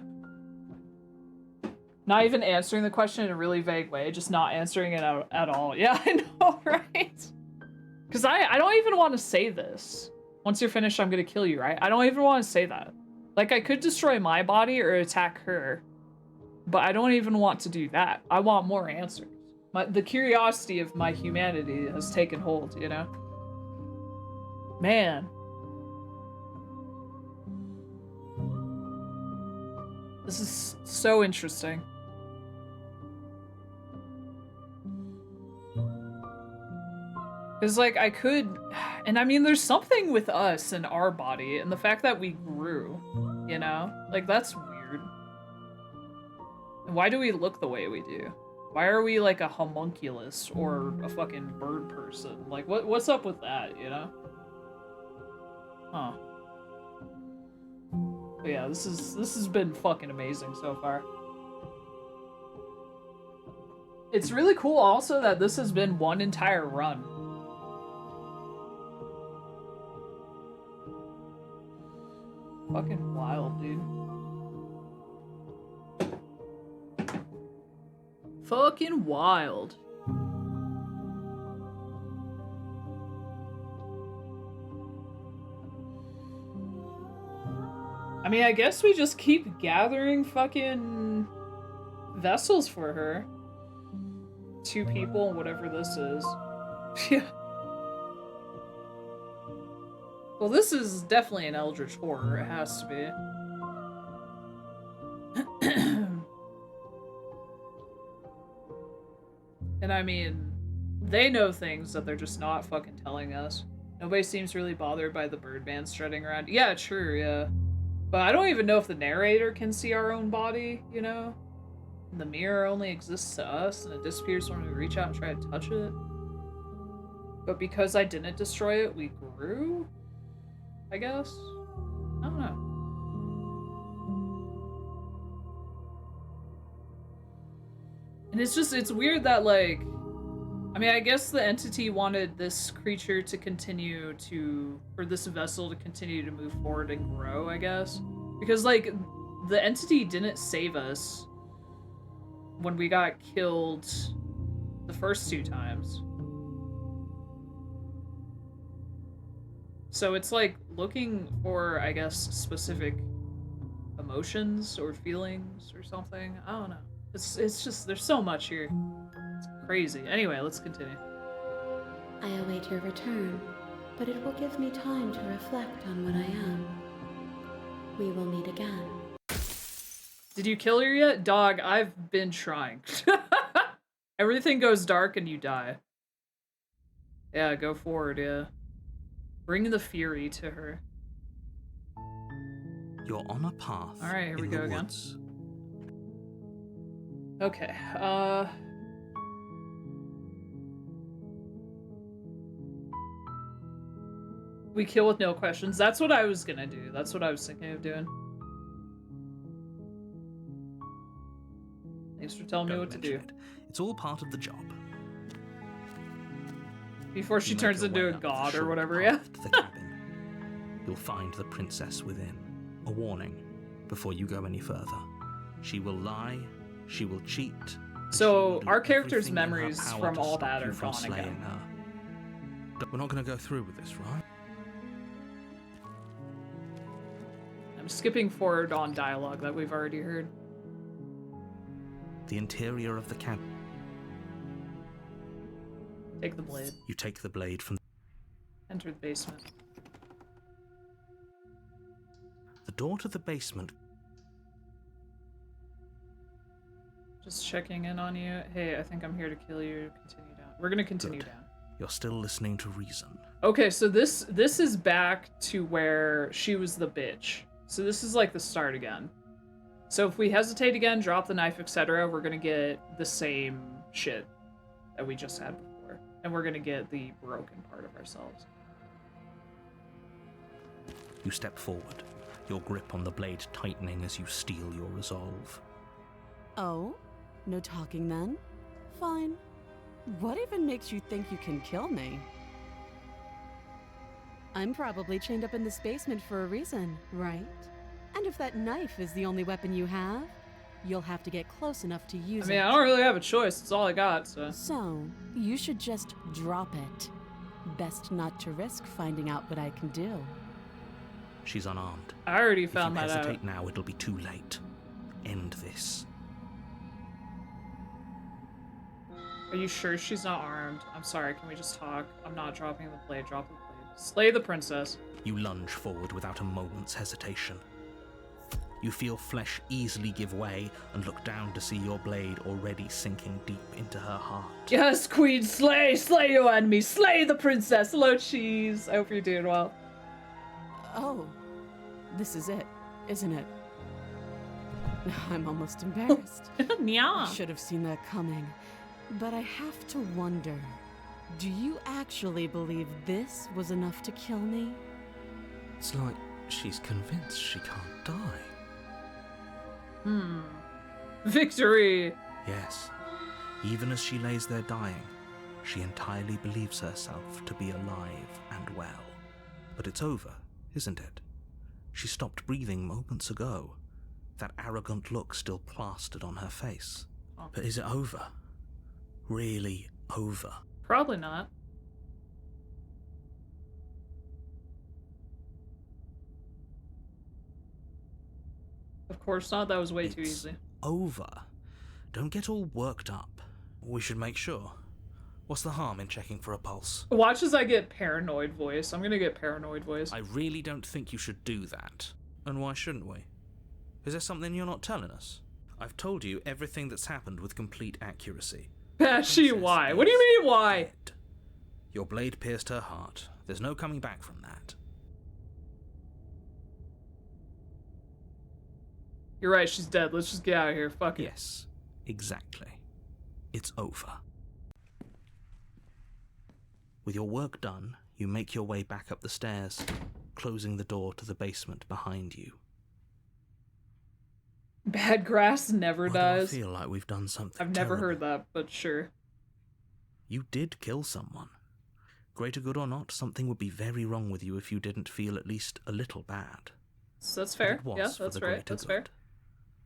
Not even answering the question in a really vague way, just not answering it at all. Yeah, I know, right? Because I don't even want to say this. Once you're finished, I'm going to kill you, right? I don't even want to say that. Like, I could destroy my body or attack her, but I don't even want to do that. I want more answers. The curiosity of my humanity has taken hold, you know? Man. This is so interesting. Because, like, I could... And I mean, there's something with us and our body, and the fact that we grew, you know? Like, that's weird. And why do we look the way we do? Why are we, like, a homunculus or a fucking bird person? Like, what's up with that, you know? Huh. But yeah, this has been fucking amazing so far. It's really cool also that this has been one entire run. Fucking wild, dude. Fucking wild. I mean, I guess we just keep gathering fucking vessels for her. 2 people, whatever this is. Yeah. Well, this is definitely an eldritch horror. It has to be. And I mean, they know things that they're just not fucking telling us. Nobody seems really bothered by the Birdman strutting around. Yeah, true, yeah. But I don't even know if the narrator can see our own body, you know? And the mirror only exists to us, and it disappears when we reach out and try to touch it. But because I didn't destroy it, we grew? I guess? I don't know. And it's weird that, like... I mean, I guess the entity wanted this creature to continue to... or this vessel to continue to move forward and grow, I guess. Because, like, the entity didn't save us when we got killed the first 2 times. So it's like looking for, I guess, specific emotions or feelings or something. I don't know. It's just, there's so much here. It's crazy. Anyway, let's continue. I await your return, but it will give me time to reflect on what I am. We will meet again. Did you kill her yet? Dog, I've been trying. Everything goes dark and you die. Yeah, go forward, yeah. Bring the fury to her. You're on a path. Alright, here we go again. Woods. Okay, we kill with no questions. That's what I was gonna do. That's what I was thinking of doing. Thanks for telling me what to do. It's all part of the job. Before she turns into a god or whatever, yeah. To the cabin. You'll find the princess within. A warning before you go any further. She will lie, she will cheat. So our character's memories from all that are gone again. Her. We're not going to go through with this, right? I'm skipping forward on dialogue that we've already heard. The interior of the cabin. Take the blade. You take the blade from... Enter the basement. The door to the basement... Just checking in on you. Hey, I think I'm here to kill you. Continue down. We're gonna continue Good. down. You're still listening to reason. Okay, so this is back to where she was the bitch. So this is like the start again. So if we hesitate again, drop the knife, etc., we're gonna get the same shit that we just had before. And we're gonna get the broken part of ourselves. You step forward, your grip on the blade tightening as you steel your resolve. Oh? No talking then? Fine. What even makes you think you can kill me? I'm probably chained up in this basement for a reason, right? And if that knife is the only weapon you have, you'll have to get close enough to use it. I mean, I don't really have a choice. It's all I got, so... So, you should just drop it. Best not to risk finding out what I can do. She's unarmed. I already found that out. If you hesitate now, it'll be too late. End this. Are you sure she's not armed? I'm sorry, can we just talk? I'm not dropping the blade. Drop the blade. Slay the princess. You lunge forward without a moment's hesitation. You feel flesh easily give way and look down to see your blade already sinking deep into her heart. Yes, Queen, slay! Slay your enemy! Slay the princess! Hello, Cheese! I hope you're doing well. Oh, this is it, isn't it? I'm almost embarrassed. Yeah. I should have seen that coming. But I have to wonder, do you actually believe this was enough to kill me? It's like she's convinced she can't die. Victory! Yes, even as she lays there dying, she entirely believes herself to be alive and well. But it's over, isn't it? She stopped breathing moments ago, that arrogant look still plastered on her face. But is it over? Really over? Probably not. Of course not, that was way too easy. Over. Don't get all worked up. We should make sure. What's the harm in checking for a pulse? Watch as I get paranoid voice. I'm gonna get paranoid voice. I really don't think you should do that. And why shouldn't we? Is there something you're not telling us? I've told you everything that's happened with complete accuracy. Bashy, why? What do you mean, why? Dead. Your blade pierced her heart. There's no coming back from that. You're right, she's dead. Let's just get out of here. Fuck it. Yes, exactly. It's over. With your work done, you make your way back up the stairs, closing the door to the basement behind you. Bad grass never dies. I feel like we've done something I've never terrible. heard that, but sure. You did kill someone. Greater good or not, something would be very wrong with you if you didn't feel at least a little bad. So that's fair. It was Yeah, for that's the right. greater That's good. fair.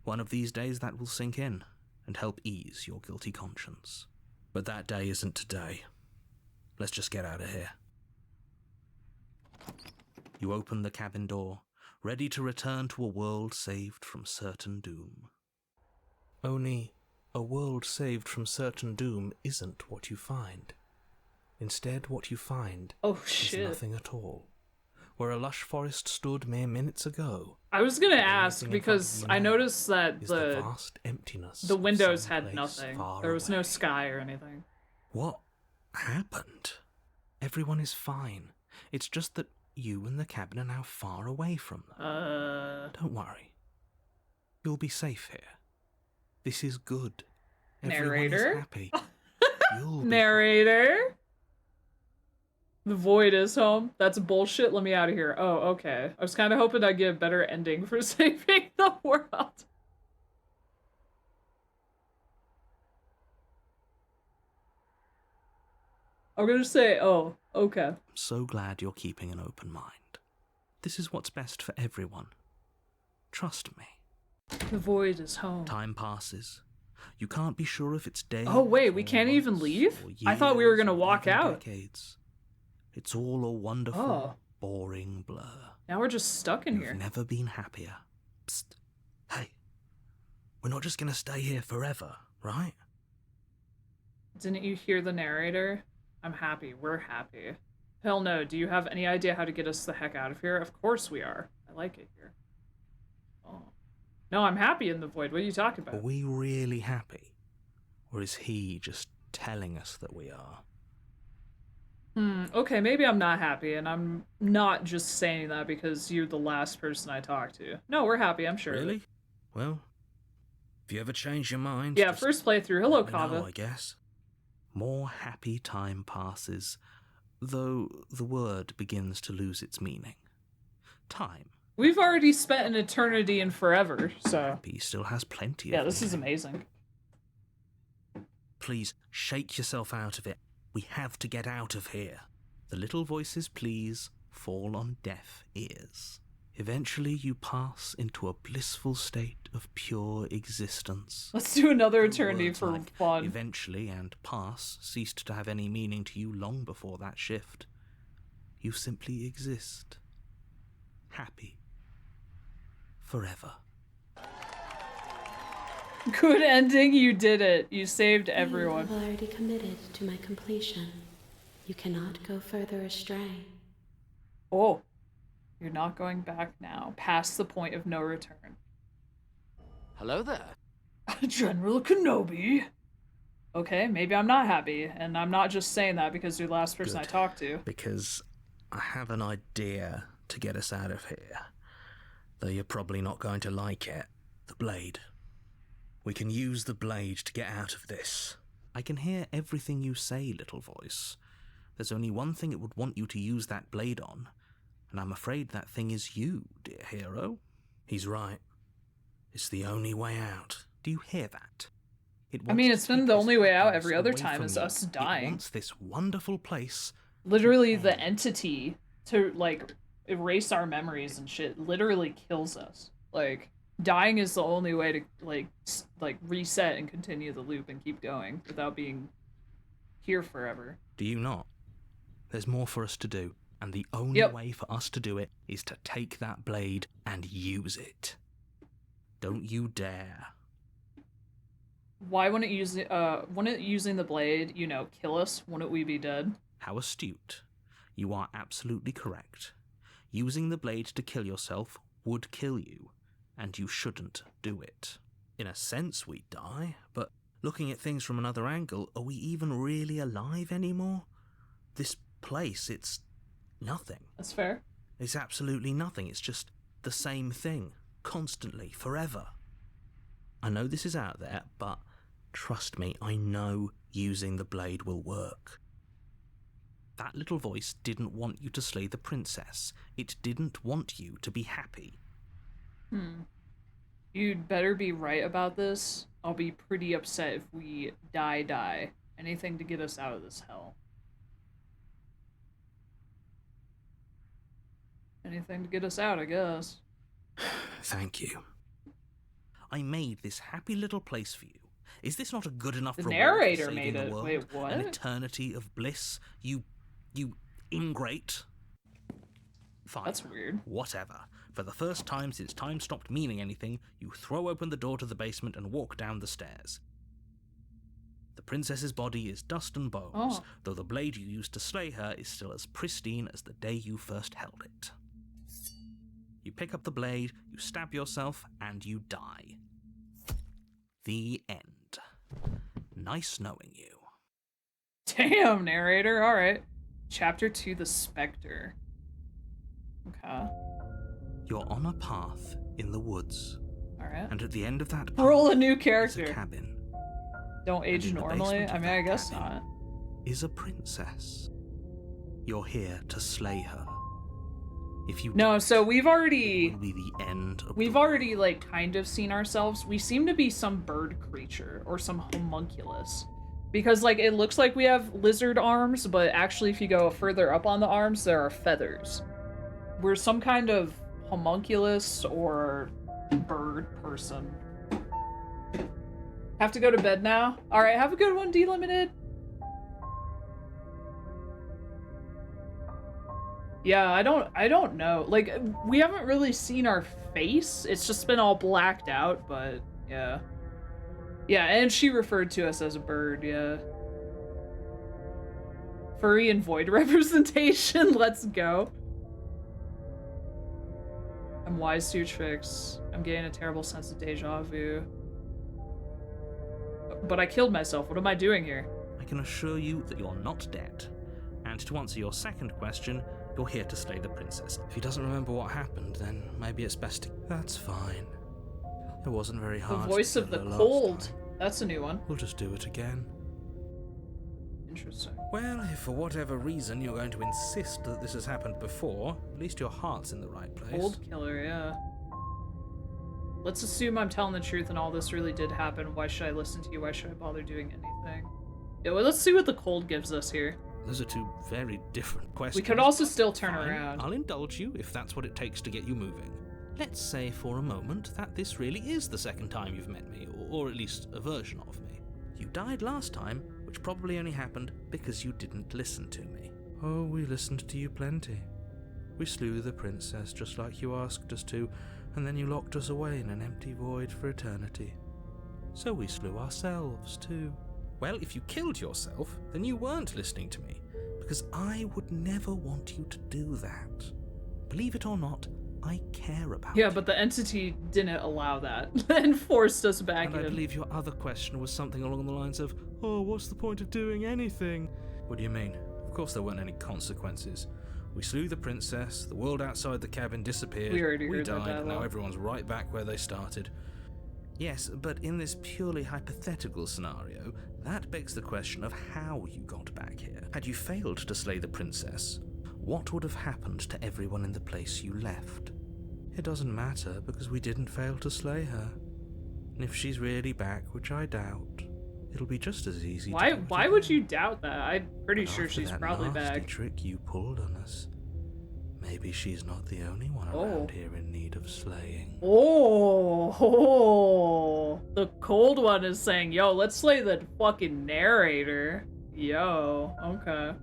One of these days that will sink in and help ease your guilty conscience. But that day isn't today. Let's just get out of here. You open the cabin door, ready to return to a world saved from certain doom. Only, a world saved from certain doom isn't what you find. Instead, what you find is nothing at all. Where a lush forest stood mere minutes ago. I was gonna ask because I noticed that the vast emptiness. The windows had nothing. There was no sky or anything. What happened? Everyone is fine. It's just that you and the cabin are now far away from them. Don't worry. You'll be safe here. This is good. Narrator? Everyone is happy. You'll be Narrator? The void is home? That's bullshit. Let me out of here. Oh, okay. I was kind of hoping I'd get a better ending for saving the world. I'm gonna say, oh, okay. I'm so glad you're keeping an open mind. This is what's best for everyone. Trust me. The void is home. Time passes. You can't be sure if it's days. Oh, wait, we can't even leave? I thought we were gonna walk out. Decades. It's all a wonderful, boring blur. Now we're just stuck in here. You've never been happier. Psst. Hey. We're not just gonna stay here forever, right? Didn't you hear the narrator? I'm happy. We're happy. Hell no. Do you have any idea how to get us the heck out of here? Of course we are. I like it here. Oh. No, I'm happy in the void. What are you talking about? Are we really happy? Or is he just telling us that we are? Okay, maybe I'm not happy, and I'm not just saying that because you're the last person I talked to. No, we're happy, I'm sure. Really? Well, if you ever change your mind... Yeah, first playthrough. Hello, Kava. I guess. More happy time passes, though the word begins to lose its meaning. Time. We've already spent an eternity and forever, so... Happy still has plenty of Yeah, this is amazing. Please, shake yourself out of it. We have to get out of here. The little voices, please, fall on deaf ears. Eventually you pass into a blissful state of pure existence. Let's do another eternity for like fun. Eventually and pass ceased to have any meaning to you long before that shift. You simply exist. Happy. Forever. Good ending, you did it. You saved everyone. You have already committed to my completion. You cannot go further astray. Oh. You're not going back now. Past the point of no return. Hello there. General Kenobi. Okay, maybe I'm not happy, and I'm not just saying that because you're the last person I talked to. Because I have an idea to get us out of here. Though you're probably not going to like it. The blade. We can use the blade to get out of this. I can hear everything you say, little voice. There's only one thing it would want you to use that blade on, and I'm afraid that thing is you, dear hero. He's right. It's the only way out. Do you hear that? I mean, it's been the only way out every other time is us dying. It wants this wonderful place. Literally, the entity to, like, erase our memories and shit literally kills us. Like, dying is the only way to, like reset and continue the loop and keep going without being here forever. Do you not? There's more for us to do, and the only way for us to do it is to take that blade and use it. Don't you dare. Why wouldn't using the blade, you know, kill us? Wouldn't we be dead? How astute. You are absolutely correct. Using the blade to kill yourself would kill you, and you shouldn't do it. In a sense, we die, but looking at things from another angle, are we even really alive anymore? This place, it's nothing. That's fair. It's absolutely nothing. It's just the same thing, constantly, forever. I know this is out there, but trust me, I know using the blade will work. That little voice didn't want you to slay the princess. It didn't want you to be happy. You'd better be right about this. I'll be pretty upset if we die. Anything to get us out of this hell. Anything to get us out, I guess. Thank you. I made this happy little place for you. Is this not a good enough reward narrator for saving made it. the world? Wait, what? An eternity of bliss? You ingrate. Fine. That's weird. Whatever. For the first time since time stopped meaning anything, you throw open the door to the basement and walk down the stairs. The princess's body is dust and bones, though the blade you used to slay her is still as pristine as the day you first held it. You pick up the blade, you stab yourself, and you die. The end. Nice knowing you. Damn, narrator. Alright. Chapter 2, The Spectre. Okay. You're on a path in the woods. Alright. And at the end of that path, roll a new is character. a cabin. Don't age And in the normally? basement I of mean, that I guess cabin not. Is a princess. You're here to slay her. If you No, don't, so we've already... it will be the end of We've the already, like, kind of seen ourselves. We seem to be some bird creature or some homunculus. Because, like, it looks like we have lizard arms, but actually if you go further up on the arms, there are feathers. We're some kind of homunculus or bird person. Have to go to bed now? Alright, have a good one, D-Limited. Yeah, I don't know. Like, we haven't really seen our face. It's just been all blacked out, but yeah. Yeah, and she referred to us as a bird, yeah. Furry and void representation, let's go. I'm wise to your tricks. I'm getting a terrible sense of deja vu. But I killed myself. What am I doing here? I can assure you that you're not dead. And to answer your second question, you're here to slay the princess. If he doesn't remember what happened, then maybe it's best to... That's fine. It wasn't very hard. The voice of the cold. That's a new one. We'll just do it again. Interesting. Well, if for whatever reason you're going to insist that this has happened before, at least your heart's in the right place. Cold killer, yeah. Let's assume I'm telling the truth and all this really did happen. Why should I listen to you? Why should I bother doing anything? Yeah, well, let's see what the cold gives us here. Those are two very different questions. We could also still turn Fine, around. I'll indulge you if that's what it takes to get you moving. Let's say for a moment that this really is the second time you've met me, or at least a version of me. You died last time, which probably only happened because you didn't listen to me. Oh, we listened to you plenty. We slew the princess just like you asked us to, and then you locked us away in an empty void for eternity. So we slew ourselves too. Well, if you killed yourself, then you weren't listening to me, because I would never want you to do that. Believe it or not, I care about Yeah, you. but the entity didn't allow that and forced us back And in. I believe your other question was something along the lines of, oh, what's the point of doing anything? What do you mean? Of course there weren't any consequences. We slew the princess, the world outside the cabin disappeared, We already heard that died, and now dialogue. everyone's right back where they started. Yes, but in this purely hypothetical scenario, that begs the question of how you got back here. Had you failed to slay the princess, what would have happened to everyone in the place you left? It doesn't matter, because we didn't fail to slay her. And if she's really back, which I doubt, it'll be just as easy to do it Why would again. you doubt that? I'm pretty But sure after she's that probably nasty back. trick you pulled on us, maybe she's not the only one around here in need of slaying. Oh, the cold one is saying, yo, let's slay the fucking narrator. Yo, okay.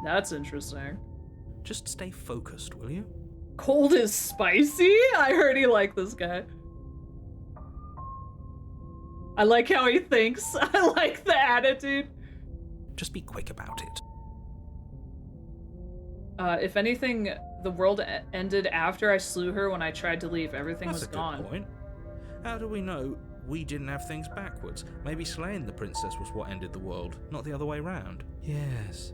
That's interesting. Just stay focused, will you? Cold is spicy? I heard he liked this guy. I like how he thinks. I like the attitude. Just be quick about it. If anything, the world ended after I slew her when I tried to leave. Everything That's was a gone. good point. How do we know we didn't have things backwards? Maybe slaying the princess was what ended the world, not the other way round. Yes.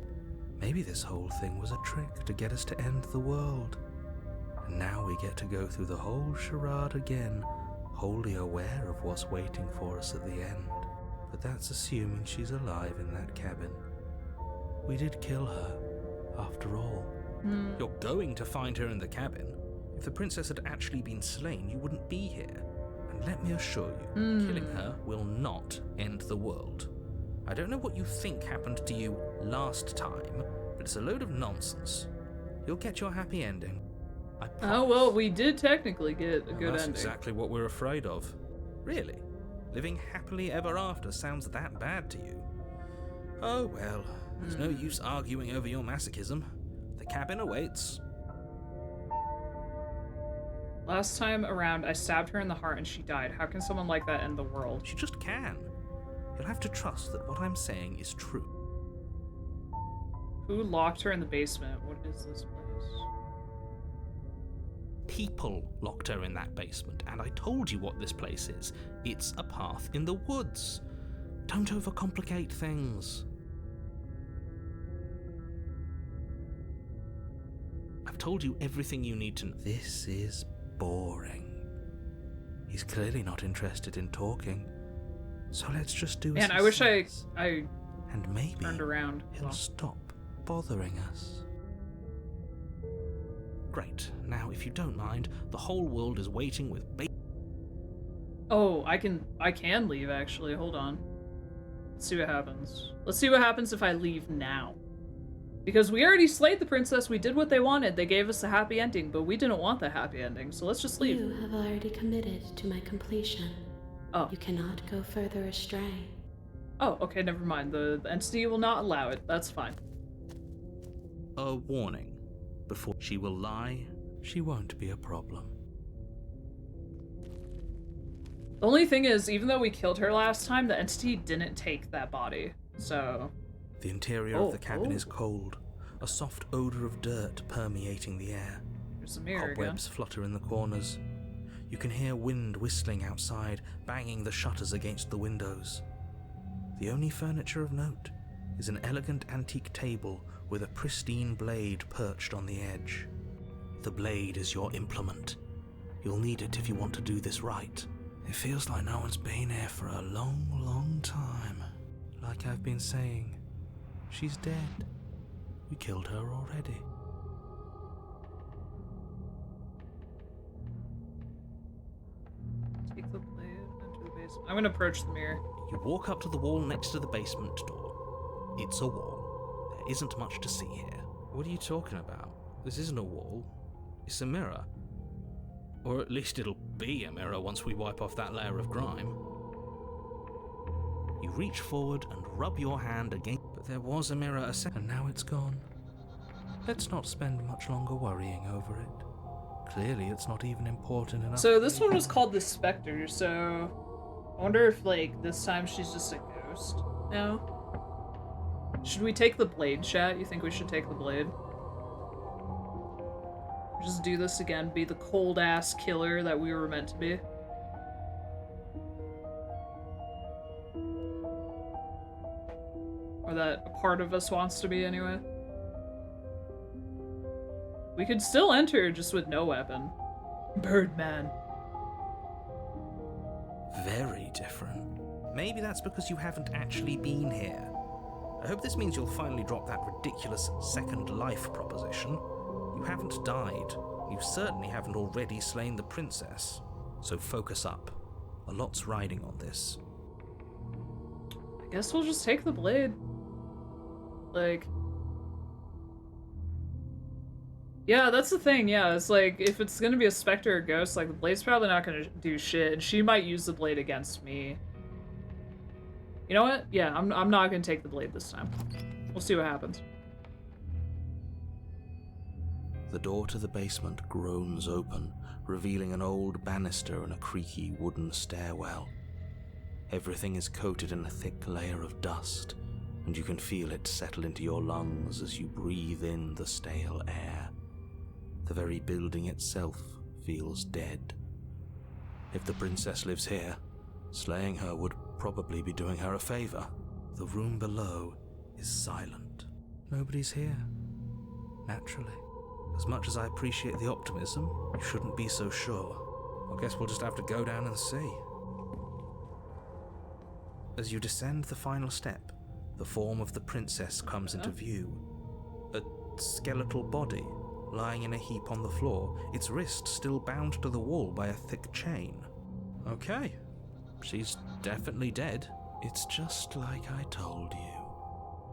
Maybe this whole thing was a trick to get us to end the world. And now we get to go through the whole charade again, wholly aware of what's waiting for us at the end. But that's assuming she's alive in that cabin. We did kill her, after all. You're going to find her in the cabin. If the princess had actually been slain, you wouldn't be here. And let me assure you, killing her will not end the world. I don't know what you think happened to you last time, but it's a load of nonsense. You'll get your happy ending. I promise. Oh, well, we did technically get a good That's ending. exactly what we're afraid of. Really? Living happily ever after sounds that bad to you? Oh well, there's no use arguing over your masochism. The cabin awaits. Last time around, I stabbed her in the heart and she died. How can someone like that end the world? She just can. You'll have to trust that what I'm saying is true. Who locked her in the basement? What is this place? People locked her in that basement, and I told you what this place is. It's a path in the woods. Don't overcomplicate things. I've told you everything you need to know. This is boring. He's clearly not interested in talking. So let's just do as Man, he I wish says. I And maybe turned around. he'll stop bothering us. Great. Now, if you don't mind, the whole world is waiting with Oh, I can leave actually. Hold on. Let's see what happens. Let's see what happens if I leave now. Because we already slayed the princess, we did what they wanted. They gave us a happy ending, but we didn't want the happy ending, so let's just leave. You have already committed to my completion. Oh. You cannot go further astray. Oh, okay, never mind. The entity will not allow it. That's fine. a warning. Before she will lie, she won't be a problem. The only thing is, even though we killed her last time, the entity didn't take that body, so... The interior of the cabin is cold, a soft odor of dirt permeating the air. There's a mirror Cobwebs flutter in the corners. You can hear wind whistling outside, banging the shutters against the windows. The only furniture of note is an elegant antique table with a pristine blade perched on the edge. The blade is your implement. You'll need it if you want to do this right. It feels like no one's been here for a long, long time. Like I've been saying, she's dead. We killed her already. Take the blade into the basement. I'm gonna approach the mirror. You walk up to the wall next to the basement door. It's a wall. There isn't much to see here. What are you talking about? This isn't a wall. It's a mirror. Or at least it'll be a mirror once we wipe off that layer of grime. You reach forward and rub your hand against... But there was a mirror a second, and now it's gone. Let's not spend much longer worrying over it. Clearly it's not even important enough. So this one was called the Spectre, so... I wonder if, like, this time she's just a ghost now? Should we take the blade, chat? You think we should take the blade? Just do this again, be the cold-ass killer that we were meant to be. Or that a part of us wants to be, anyway. We could still enter, just with no weapon. Birdman. Very different. Maybe that's because you haven't actually been here. I hope this means you'll finally drop that ridiculous second life proposition. You haven't died. You certainly haven't already slain the princess. So focus up. A lot's riding on this. I guess we'll just take the blade. Like... Yeah, that's the thing, yeah. It's like, if it's gonna be a specter or ghost, like, the blade's probably not gonna do shit, and she might use the blade against me. You know what? Yeah, I'm not gonna take the blade this time. We'll see what happens. The door to the basement groans open, revealing an old banister and a creaky wooden stairwell. Everything is coated in a thick layer of dust, and you can feel it settle into your lungs as you breathe in the stale air. The very building itself feels dead. If the princess lives here, slaying her would probably be doing her a favor. The room below is silent. Nobody's here. Naturally. As much as I appreciate the optimism, you shouldn't be so sure. I guess we'll just have to go down and see. As you descend the final step, the form of the princess comes into view. A skeletal body, lying in a heap on the floor, its wrist still bound to the wall by a thick chain. Okay, she's definitely dead. It's just like I told you.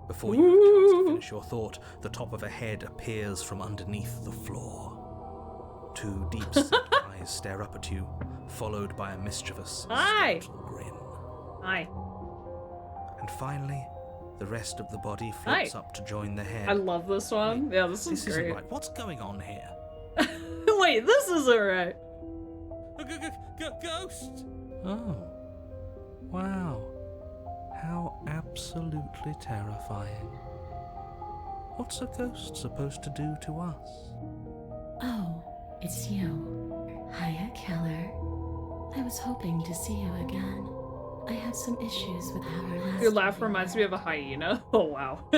Before you have a chance to finish your thought, the top of a head appears from underneath the floor. Two deep-set eyes stare up at you, followed by a mischievous skeletal grin. Hi. And finally, the rest of the body floats up to join the head. I love this one. Yeah, this is great. Isn't right. What's going on here? Wait, this isn't right. Ghost! Oh. Wow. How absolutely terrifying. What's a ghost supposed to do to us? Oh, it's you. Hiya, killer. I was hoping to see you again. I had some issues with our last... Your laugh reminds me of a hyena. Oh, wow.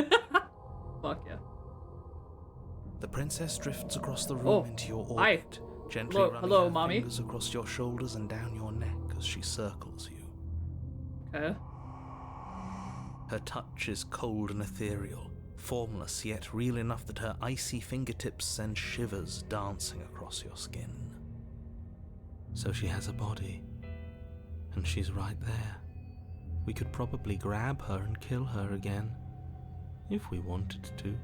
Fuck yeah. The princess drifts across the room into your orbit, gently running her fingers across your shoulders and down your neck as she circles you. Okay. Her touch is cold and ethereal, formless yet real enough that her icy fingertips send shivers dancing across your skin. So she has a body, and she's right there. We could probably grab her and kill her again, if we wanted to.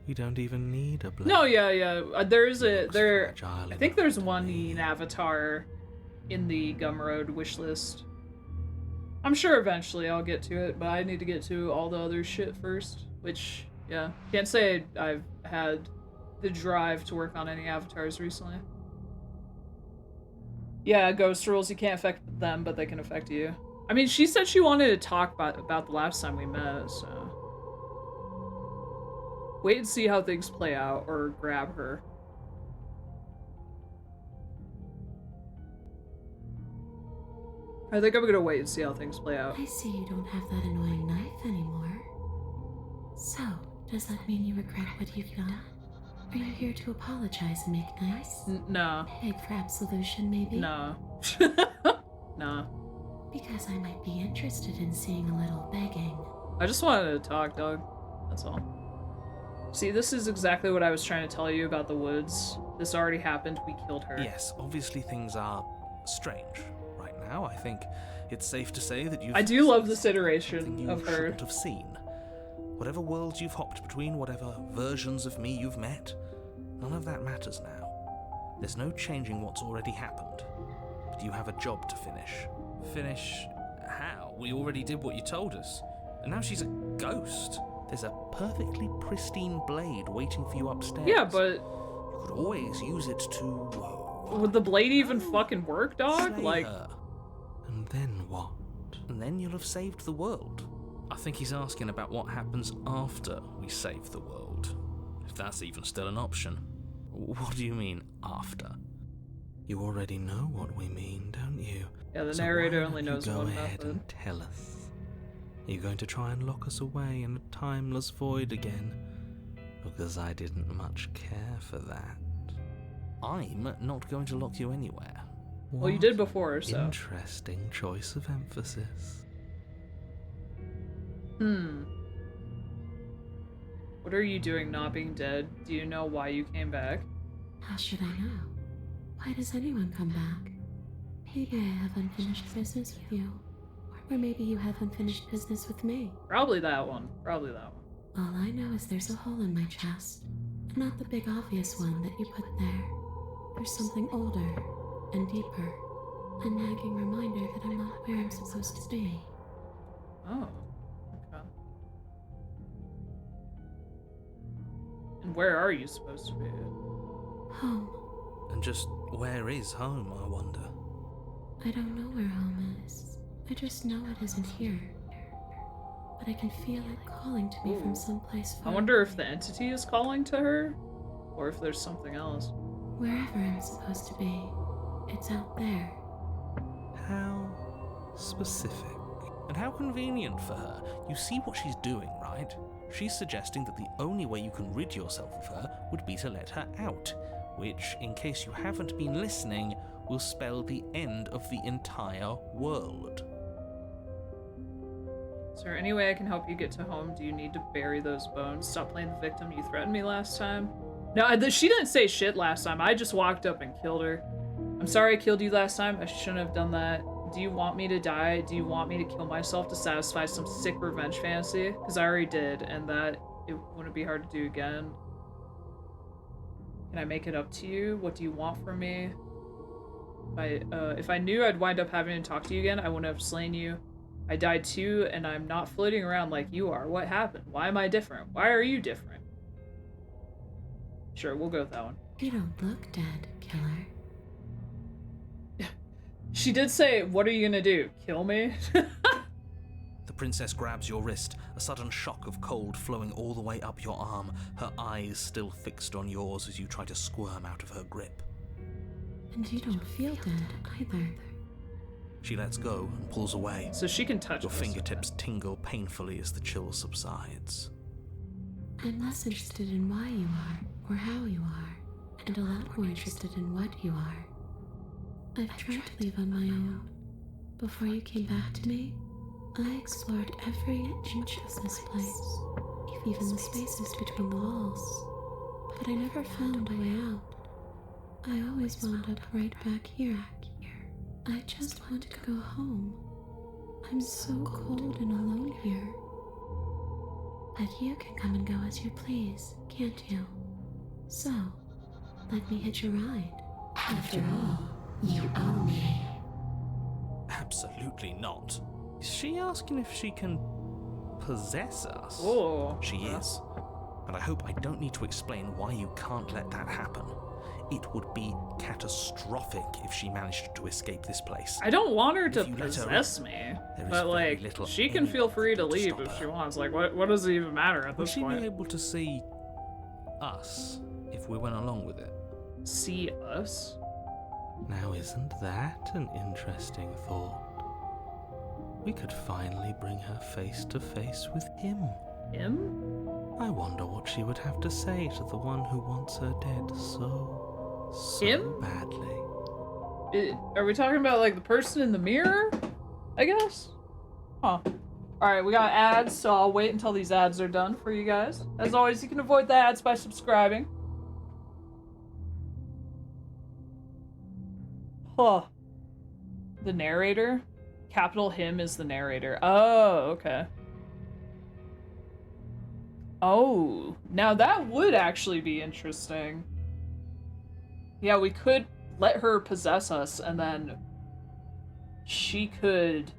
We don't even need a blade. No, yeah. I think there's one in Avatar in the Gumroad wishlist. I'm sure eventually I'll get to it, but I need to get to all the other shit first. Which, yeah, can't say I've had the drive to work on any avatars recently. Yeah, ghost rules, you can't affect them, but they can affect you. I mean, she said she wanted to talk about the last time we met, so... Wait and see how things play out, or grab her. I think I'm gonna wait and see how things play out. I see you don't have that annoying knife anymore. So, does that mean you regret what you've done? Are you here to apologize and make nice? No. Beg for absolution, maybe? No. No. Because I might be interested in seeing a little begging. I just wanted to talk, dog. That's all. See, this is exactly what I was trying to tell you about the woods. This already happened. We killed her. Yes, obviously things are strange right now. I think it's safe to say that you've... I do love this iteration of her. Shouldn't have seen. Whatever worlds you've hopped between, whatever versions of me you've met, none of that matters now. There's no changing what's already happened. But you have a job to finish. Finish how? We already did what you told us. And now she's a ghost. There's a perfectly pristine blade waiting for you upstairs. Yeah, but... You could always use it to... Would the blade even fucking work, dog? Slay Like... her. And then what? And then you'll have saved the world. I think he's asking about what happens after we save the world. If that's even still an option. What do you mean, after? You already know what we mean, don't you? Yeah, the So narrator why only don't you knows go one ahead method. and tell us. Are you going to try and lock us away in a timeless void again? Because I didn't much care for that. I'm not going to lock you anywhere. Well, you did before, so. Interesting choice of emphasis. What are you doing not being dead? Do you know why you came back? How should I know? Why does anyone come back? Maybe I have unfinished business with you. Or maybe you have unfinished business with me. Probably that one. Probably that one. All I know is there's a hole in my chest. Not the big obvious one that you put there. There's something older and deeper. A nagging reminder that I'm not where I'm supposed to be. Oh. Okay. And where are you supposed to be? Home. And just where is home, I wonder? I don't know where home is. I just know it isn't here. But I can feel it calling to me from someplace far I wonder if the entity is calling to her, or if there's something else. Wherever I'm supposed to be, it's out there. How specific. And how convenient for her. You see what she's doing, right? She's suggesting that the only way you can rid yourself of her would be to let her out, which, in case you haven't been listening, will spell the end of the entire world. Is there any way I can help you get to home? Do you need to bury those bones? Stop playing the victim. You threatened me last time. No, she didn't say shit last time. I just walked up and killed her. I'm sorry I killed you last time. I shouldn't have done that. Do you want me to die? Do you want me to kill myself to satisfy some sick revenge fantasy? Because I already did, and that it wouldn't be hard to do again. Can I make it up to you? What do you want from me? If I knew I'd wind up having to talk to you again, I wouldn't have slain you. I died too, and I'm not floating around like you are. What happened? Why am I different? Why are you different? Sure, we'll go with that one. You don't look dead, killer. She did say, what are you gonna do? Kill me? The princess grabs your wrist, a sudden shock of cold flowing all the way up your arm, her eyes still fixed on yours as you try to squirm out of her grip. And you don't feel dead either. She lets go and pulls away. So she can touch Your us. fingertips tingle painfully as the chill subsides. I'm less interested in why you are, or how you are, and a lot more interested in what you are. I've tried to leave on my own. Before you came back to me, I explored every inch of this place, even the spaces between the walls. But I never found a way out. I always wound up right back here. I just want to go home. I'm so cold and alone here. But you can come and go as you please, can't you? So, let me hitch a ride. After all, you own me. Absolutely not. Is she asking if she can possess us? Oh. She is. And I hope I don't need to explain why you can't let that happen. It would be catastrophic if she managed to escape this place. I don't want her to If you let her possess in, me, there is but very like, little she can feel free to anyone leave stop if she her. wants. Like, what does it even matter at Would this she point? be able to see us if we went along with it? See us? Now, isn't that an interesting thought? We could finally bring her face to face with him. Him? I wonder what she would have to say to the one who wants her dead so Him? badly. Are we talking about like the person in the mirror? I guess? Huh. Alright, we got ads, so I'll wait until these ads are done for you guys. As always, you can avoid the ads by subscribing. Huh. The narrator? Capital him is the narrator. Oh, okay. Oh, now that would actually be interesting. Yeah, we could let her possess us, and then she could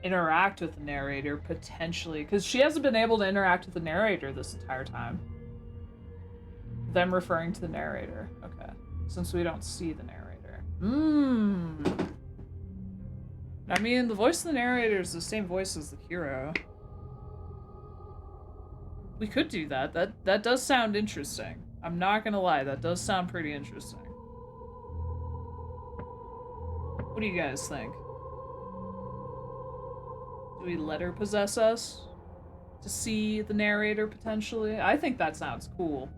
interact with the narrator, potentially. Because she hasn't been able to interact with the narrator this entire time. Them referring to the narrator. Okay. Since we don't see the narrator. I mean, the voice of the narrator is the same voice as the hero. We could do that. That does sound interesting. I'm not gonna lie, that does sound pretty interesting. What do you guys think? Do we let her possess us? To see the narrator, potentially? I think that sounds cool.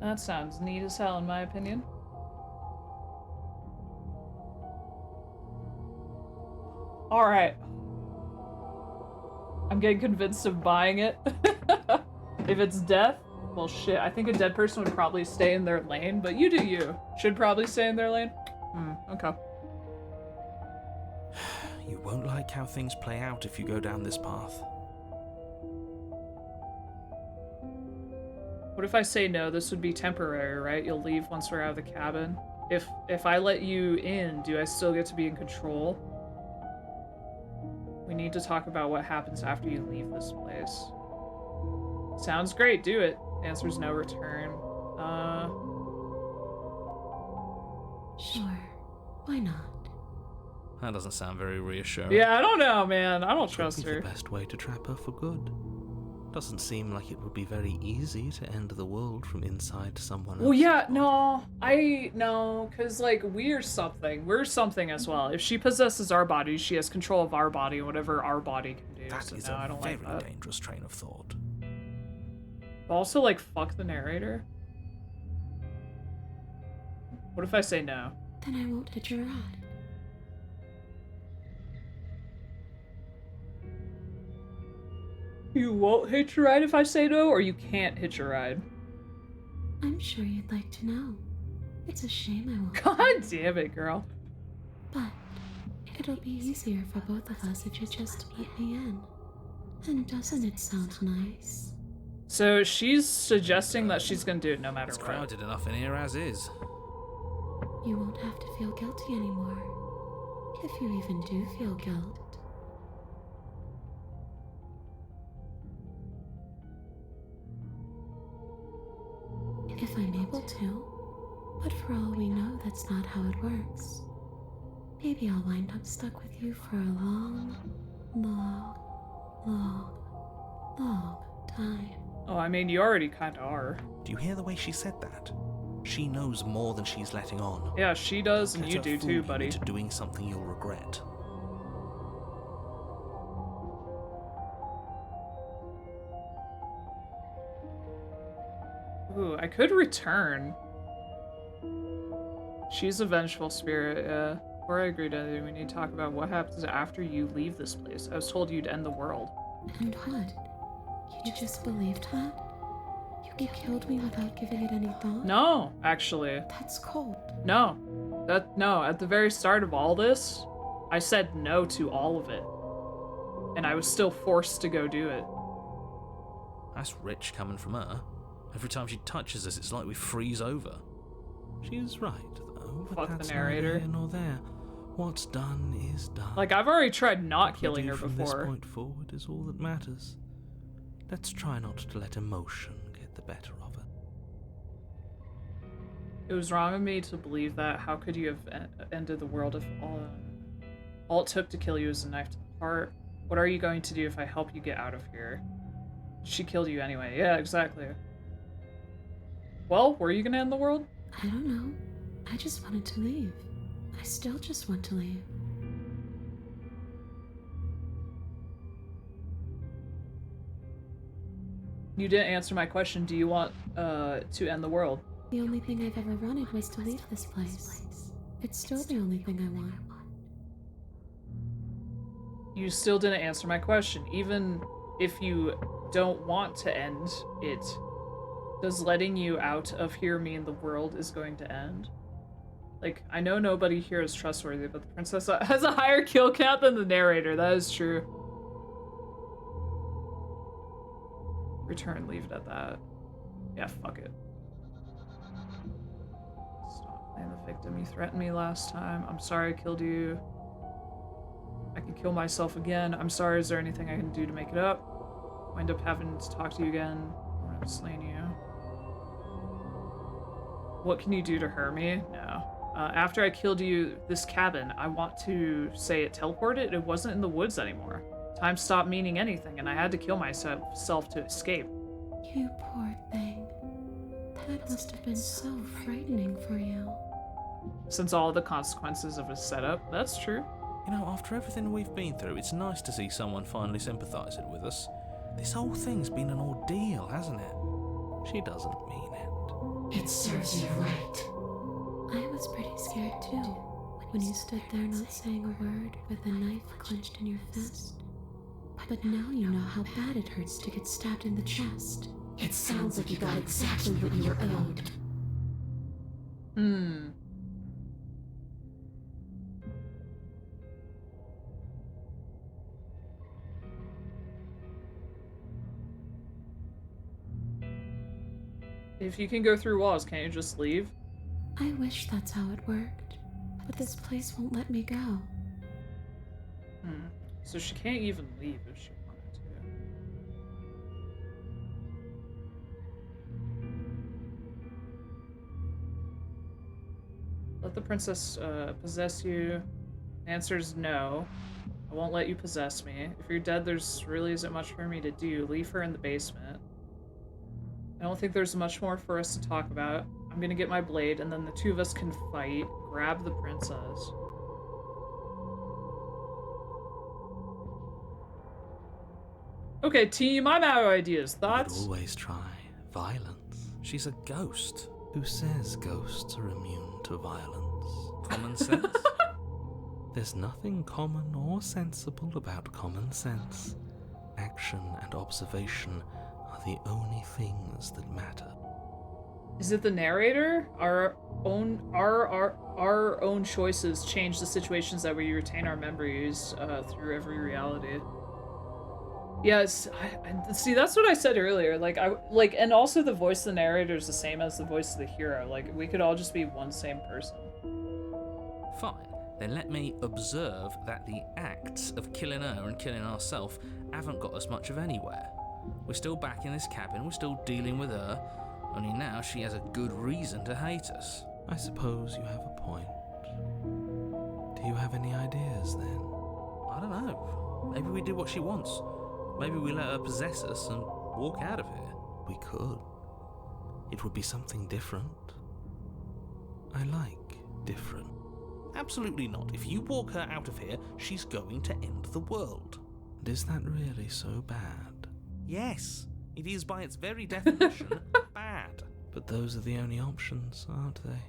That sounds neat as hell, in my opinion. Alright. I'm getting convinced of buying it. If it's death, well shit, I think a dead person would probably stay in their lane, but you do you. Should probably stay in their lane? Okay. You won't like how things play out if you go down this path. What if I say no? This would be temporary, right? You'll leave once we're out of the cabin. If I let you in, do I still get to be in control? We need to talk about what happens after you leave this place. Sounds great, do it. Answer's no, return. Sure. Why not? That doesn't sound very reassuring. Yeah, I don't know, man. I don't trust her. The best way to trap her for good. Doesn't seem like it would be very easy to end the world from inside someone else. Well, yeah, no, cause like we're something as well. If she possesses our body, she has control of our body, whatever our body can do. That is I a don't very like that. dangerous train of thought. Also, like, fuck the narrator. What if I say no? Then I won't hit your rod. You won't hitch your ride if I say no, or you can't hitch your ride? I'm sure you'd like to know. It's a shame I won't. God damn it, girl. But it'll be easier for both of us if you just let me in. And doesn't it sound nice? So she's suggesting that she's gonna do it no matter It's what. crowded enough in here as is. You won't have to feel guilty anymore. If you even do feel guilt. If I'm able to. But for all we know, that's not how it works. Maybe I'll wind up stuck with you for a long time. Oh, I mean, you already kinda are. Do you hear the way she said that? She knows more than she's letting on. Yeah, she does, and Let you her do fool too, buddy. Into doing something you'll regret. Ooh, I could return. She's a vengeful spirit, yeah. Before I agree to anything, we need to talk about what happens after you leave this place. I was told you'd end the world. And what? You just believed that? You killed me without giving it any thought? No, actually. That's cold. No. No, at the very start of all this, I said no to all of it. And I was still forced to go do it. That's rich coming from her. Every time she touches us, it's like we freeze over. She's right, though. But Fuck the that's narrator. neither here nor there. What's done is done. Like, I've already tried not killing her From before. this point forward is all that matters. Let's try not to let emotion get the better of her. It was wrong of me to believe that. How could you have ended the world if all it took to kill you was a knife to the heart? What are you going to do if I help you get out of here? She killed you anyway. Yeah, exactly. Well, were you gonna end the world? I don't know. I just wanted to leave. I still just want to leave. You didn't answer my question. Do you want to end the world? The only thing I've ever wanted was to leave this place. It's still the only thing I want. You still didn't answer my question. Even if you don't want to end it, does letting you out of here mean the world is going to end? Like, I know nobody here is trustworthy, but the princess has a higher kill count than the narrator. That is true. Return, leave it at that. Yeah, fuck it. Stop playing the victim. You threatened me last time. I'm sorry I killed you. I can kill myself again. I'm sorry, is there anything I can do to make it up? Wind up having to talk to you again when I'm slaying you. What can you do to hurt me? No. After I killed you, this cabin, I want to say it teleported. It wasn't in the woods anymore. Time stopped meaning anything, and I had to kill myself to escape. You poor thing. That must have been so frightening for you. Since all the consequences of a setup, that's true. You know, after everything we've been through, it's nice to see someone finally sympathising with us. This whole thing's been an ordeal, hasn't it? She doesn't mean it. It serves you right. I was pretty scared too, when you stood there not saying a word with a knife clenched in your fist. But now you know how bad it hurts to get stabbed in the chest. It sounds like you got exactly what you were owed. If you can go through walls, can't you just leave? I wish that's how it worked, but this place won't let me go. So she can't even leave if she wanted to. Let the princess possess you. Answer's no. I won't let you possess me. If you're dead, there's really isn't much for me to do. Leave her in the basement. I don't think there's much more for us to talk about. I'm gonna get my blade, and then the two of us can fight. Grab the princess. Okay, team, I'm out of ideas. Thoughts? I'd always try violence. She's a ghost. Who says ghosts are immune to violence? Common sense? There's nothing common or sensible about common sense. Action and observation are the only things that matter. Is it the narrator? Our own choices change the situations that we retain our memories through every reality. Yes, see, that's what I said earlier. And also the voice of the narrator is the same as the voice of the hero. Like, we could all just be one same person. Fine. Then let me observe that the acts of killing her and killing ourselves haven't got us much of anywhere. We're still back in this cabin, we're still dealing with her, only now she has a good reason to hate us. I suppose you have a point. Do you have any ideas then? I don't know. Maybe we do what she wants. Maybe we let her possess us and walk out of here. We could. It would be something different. I like different. Absolutely not. If you walk her out of here, she's going to end the world. And is that really so bad? Yes. It is by its very definition bad. But those are the only options, aren't they?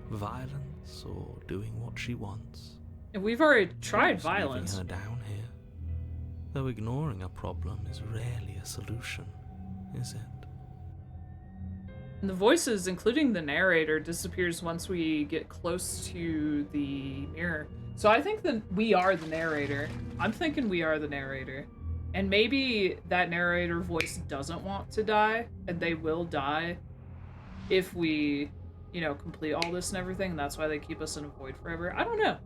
Violence or doing what she wants. And we've already tried violence. Leaving her down here. Though ignoring a problem is rarely a solution, is it? And the voices, including the narrator, disappears once we get close to the mirror. So I think that we are the narrator. I'm thinking we are the narrator. And maybe that narrator voice doesn't want to die, and they will die if we, complete all this and everything. And that's why they keep us in a void forever. I don't know.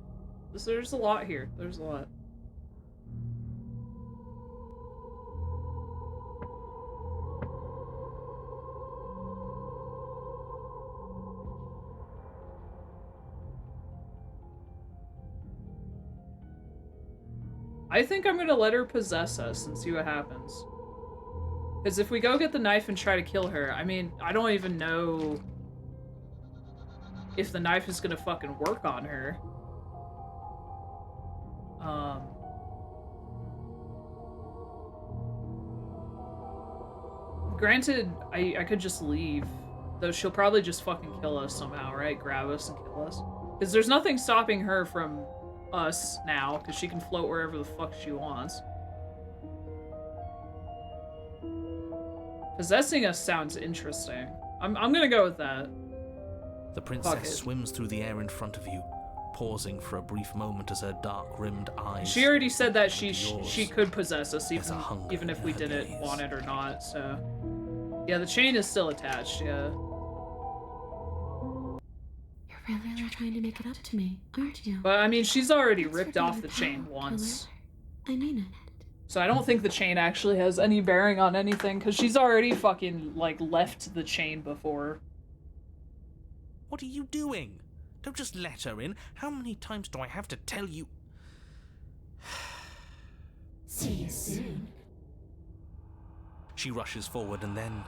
There's a lot here. There's a lot. I think I'm gonna let her possess us and see what happens. Because if we go get the knife and try to kill her, I mean, I don't even know if the knife is gonna fucking work on her. Granted, I could just leave. Though she'll probably just fucking kill us somehow, right? Grab us and kill us. Because there's nothing stopping her from us now, because she can float wherever the fuck she wants. Possessing us sounds interesting. I'm gonna go with that. The princess swims through the air in front of you, pausing for a brief moment as her dark-rimmed eyes... She already said that she could possess us, even if we didn't want it or not, so... Yeah, the chain is still attached, yeah. You're really trying to make it up to me, aren't you? But, I mean, she's already ripped off the chain once. I mean it. So I don't think the chain actually has any bearing on anything, because she's already fucking, left the chain before. What are you doing? Don't just let her in. How many times do I have to tell you? See you soon. She rushes forward and then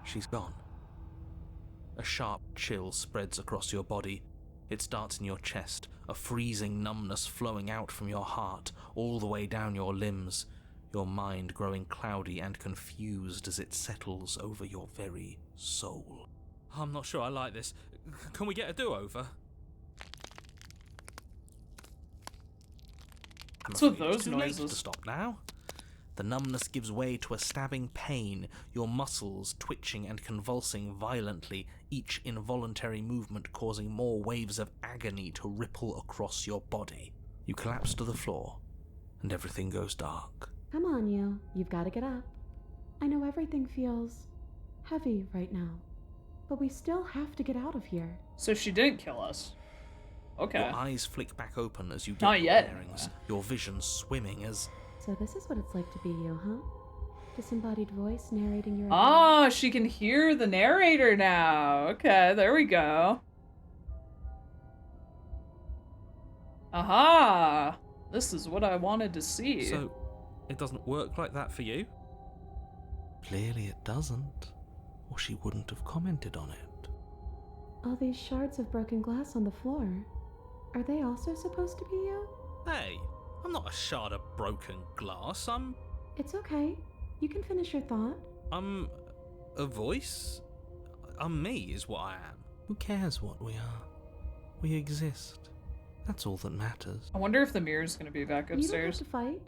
she's gone. A sharp chill spreads across your body. It starts in your chest, a freezing numbness flowing out from your heart, all the way down your limbs, your mind growing cloudy and confused as it settles over your very soul. I'm not sure I like this. Can we get a do-over? What's with those it's too late noises? to stop now. The numbness gives way to a stabbing pain, your muscles twitching and convulsing violently, each involuntary movement causing more waves of agony to ripple across your body. You collapse to the floor, and everything goes dark. Come on, you. You've got to get up. I know everything feels heavy right now, but we still have to get out of here. So she didn't kill us. Okay. Your eyes flick back open as you get Not your yet. bearings, your vision swimming as... So this is what it's like to be you, huh? Disembodied voice narrating your... Ah, she can hear the narrator now. Okay, there we go. Aha! This is what I wanted to see. So, it doesn't work like that for you? Clearly it doesn't, or she wouldn't have commented on it. All these shards of broken glass on the floor. Are they also supposed to be you? Hey, I'm not a shard of broken glass, It's okay. You can finish your thought. I'm a voice? I'm me is what I am. Who cares what we are? We exist. That's all that matters. I wonder if the mirror's gonna be back upstairs. You don't have to fight.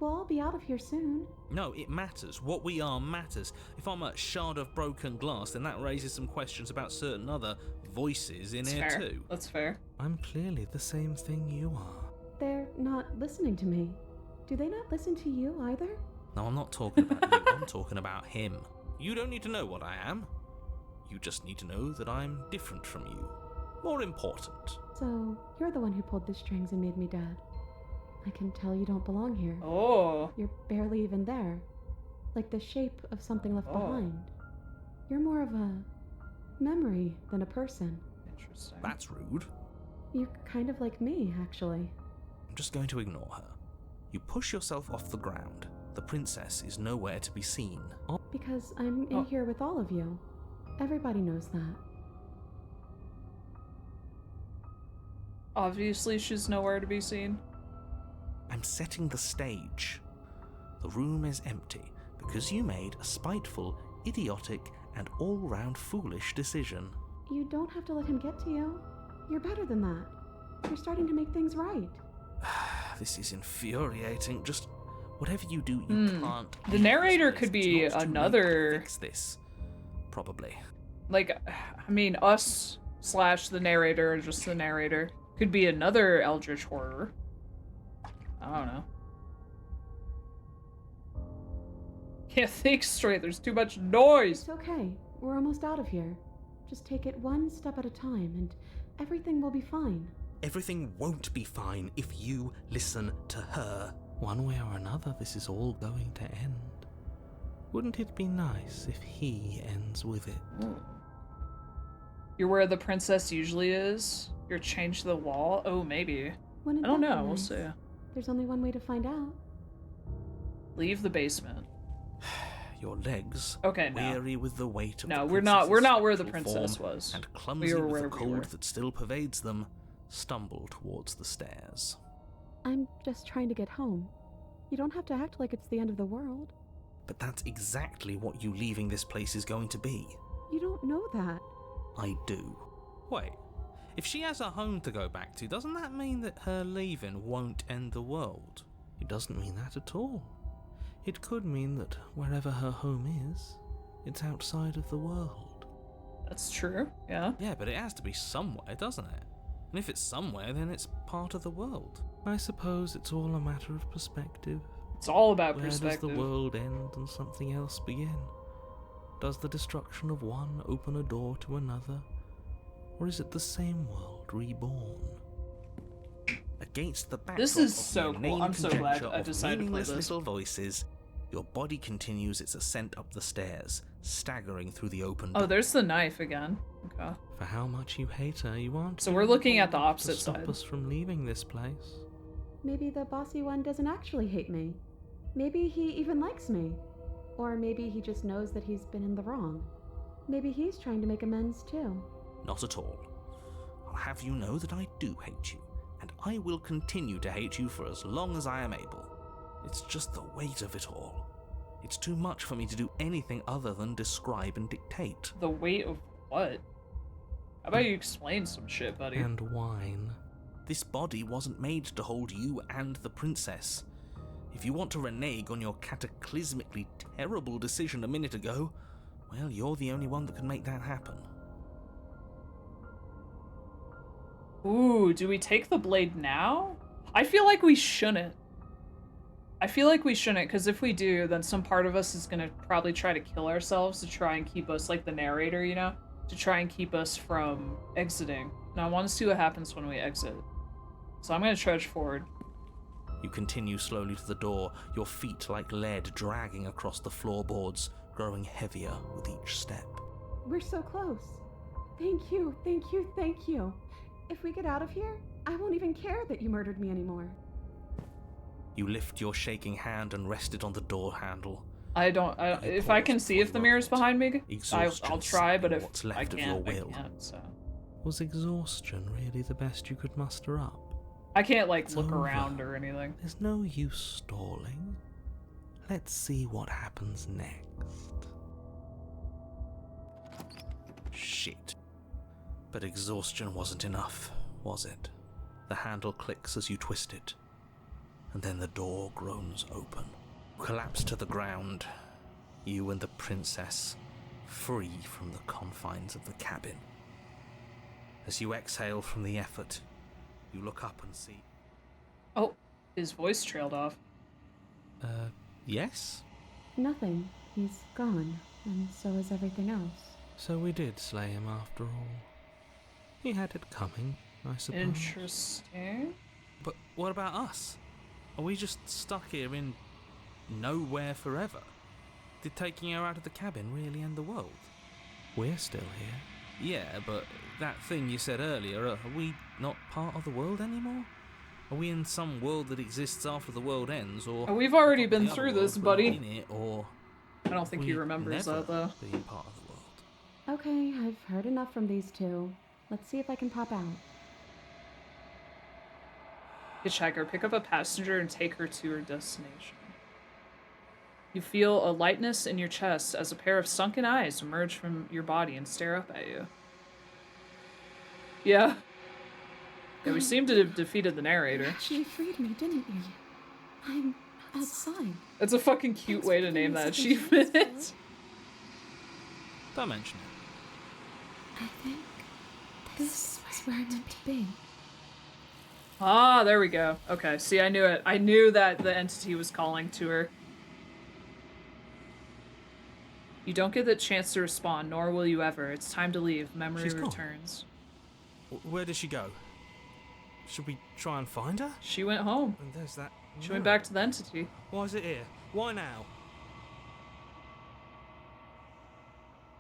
We'll all be out of here soon. No, it matters. What we are matters. If I'm a shard of broken glass, then that raises some questions about certain other voices in That's here fair. too. That's fair. I'm clearly the same thing you are. They're not listening to me. Do they not listen to you either? No, I'm not talking about you. I'm talking about him. You don't need to know what I am. You just need to know that I'm different from you. More important. So, you're the one who pulled the strings and made me dead. I can tell you don't belong here. Oh. You're barely even there. Like the shape of something left Oh. behind. You're more of a memory than a person. Interesting. That's rude. You're kind of like me, actually. I'm just going to ignore her. You push yourself off the ground. The princess is nowhere to be seen. Because I'm in Oh. here with all of you. Everybody knows that. Obviously, she's nowhere to be seen. I'm setting the stage. The room is empty because you made a spiteful, idiotic, and all-round foolish decision. You don't have to let him get to you. You're better than that. You're starting to make things right. This is infuriating. Just whatever you do, you can't. The narrator could It's be not too late to another, fix this. Probably. like, I mean, us / the narrator, or just the narrator, could be another eldritch horror. I don't know. Can't think straight. There's too much noise. It's okay. We're almost out of here. Just take it one step at a time, and everything will be fine. Everything won't be fine if you listen to her. One way or another, this is all going to end. Wouldn't it be nice if he ends with it? You're where the princess usually is? You're changed the wall? Oh, maybe. Wouldn't I don't that be know. We'll nice? see. There's only one way to find out. Leave the basement. Your legs, Okay, no. weary with the weight of No, the we're not where the spectral princess form was. and clumsy We were with where the we cold were. that still pervades them, stumble towards the stairs. I'm just trying to get home. You don't have to act like it's the end of the world. But that's exactly what you leaving this place is going to be. You don't know that. I do. Wait, if she has a home to go back to, doesn't that mean that her leaving won't end the world? It doesn't mean that at all. It could mean that wherever her home is, it's outside of the world. That's true, yeah. Yeah, but it has to be somewhere, doesn't it? And if it's somewhere, then it's part of the world. I suppose it's all a matter of perspective. It's all about Where perspective. does the world end and something else begin? Does the destruction of one open a door to another? Or is it the same world reborn? Against the backdrop This is of so the cool. inane I'm so glad conjecture I of decided to play meaningless this. little voices, Your body continues its ascent up the stairs, staggering through the open door. Oh, there's the knife again. Okay. For how much you hate her, you aren't. So we're looking at the able to opposite stop side. us from leaving this place. Maybe the bossy one doesn't actually hate me. Maybe he even likes me. Or maybe he just knows that he's been in the wrong. Maybe he's trying to make amends too. Not at all. I'll have you know that I do hate you, and I will continue to hate you for as long as I am able. It's just the weight of it all. It's too much for me to do anything other than describe and dictate. The weight of what? How about you explain some shit, buddy? And whine. This body wasn't made to hold you and the princess. If you want to renege on your cataclysmically terrible decision a minute ago, well, you're the only one that can make that happen. Ooh, do we take the blade now? I feel like we shouldn't. Because if we do, then some part of us is gonna probably try to kill ourselves to try and keep us, like the narrator, you know? To try and keep us from exiting. Now I want to see what happens when we exit. So I'm gonna trudge forward. You continue slowly to the door, your feet like lead dragging across the floorboards, growing heavier with each step. We're so close. Thank you, thank you, thank you. If we get out of here, I won't even care that you murdered me anymore. You lift your shaking hand and rest it on the door handle. If I can see if the mirror's behind me, I'll try, but if what's left I of your can't, will. I can't, so. Was exhaustion really the best you could muster up? I can't, like, It's look over. around or anything. There's no use stalling. Let's see what happens next. Shit. But exhaustion wasn't enough, was it? The handle clicks as you twist it, and then the door groans open. You collapse to the ground, you and the princess, free from the confines of the cabin. As you exhale from the effort, you look up and see... Oh, his voice trailed off. Yes? Nothing. He's gone, and so is everything else. So we did slay him after all. He had it coming, I suppose. Interesting. But what about us? Are we just stuck here in nowhere forever? Did taking her out of the cabin really end the world? We're still here. Yeah, but that thing you said earlier, are we not part of the world anymore? Are we in some world that exists after the world ends, or... Oh, we've already been the through other this, world, buddy. in it, or... I don't think he remembers that, though. Being part of the world. Okay, I've heard enough from these two. Let's see if I can pop out. Hitchhiker, pick up a passenger and take her to her destination. You feel a lightness in your chest as a pair of sunken eyes emerge from your body and stare up at you. Yeah. Yeah, we seem to have defeated the narrator. You actually freed me, didn't you? I'm outside. That's a fucking cute way to name that achievement. Don't mention it. I think this is where I'm meant to be. Ah, there we go. Okay, see, I knew it. I knew that the entity was calling to her. You don't get the chance to respond, nor will you ever. It's time to leave. Memory She's gone. returns. Where did she go? Should we try and find her? She went home. And there's that... She went back to the entity. Why is it here? Why now?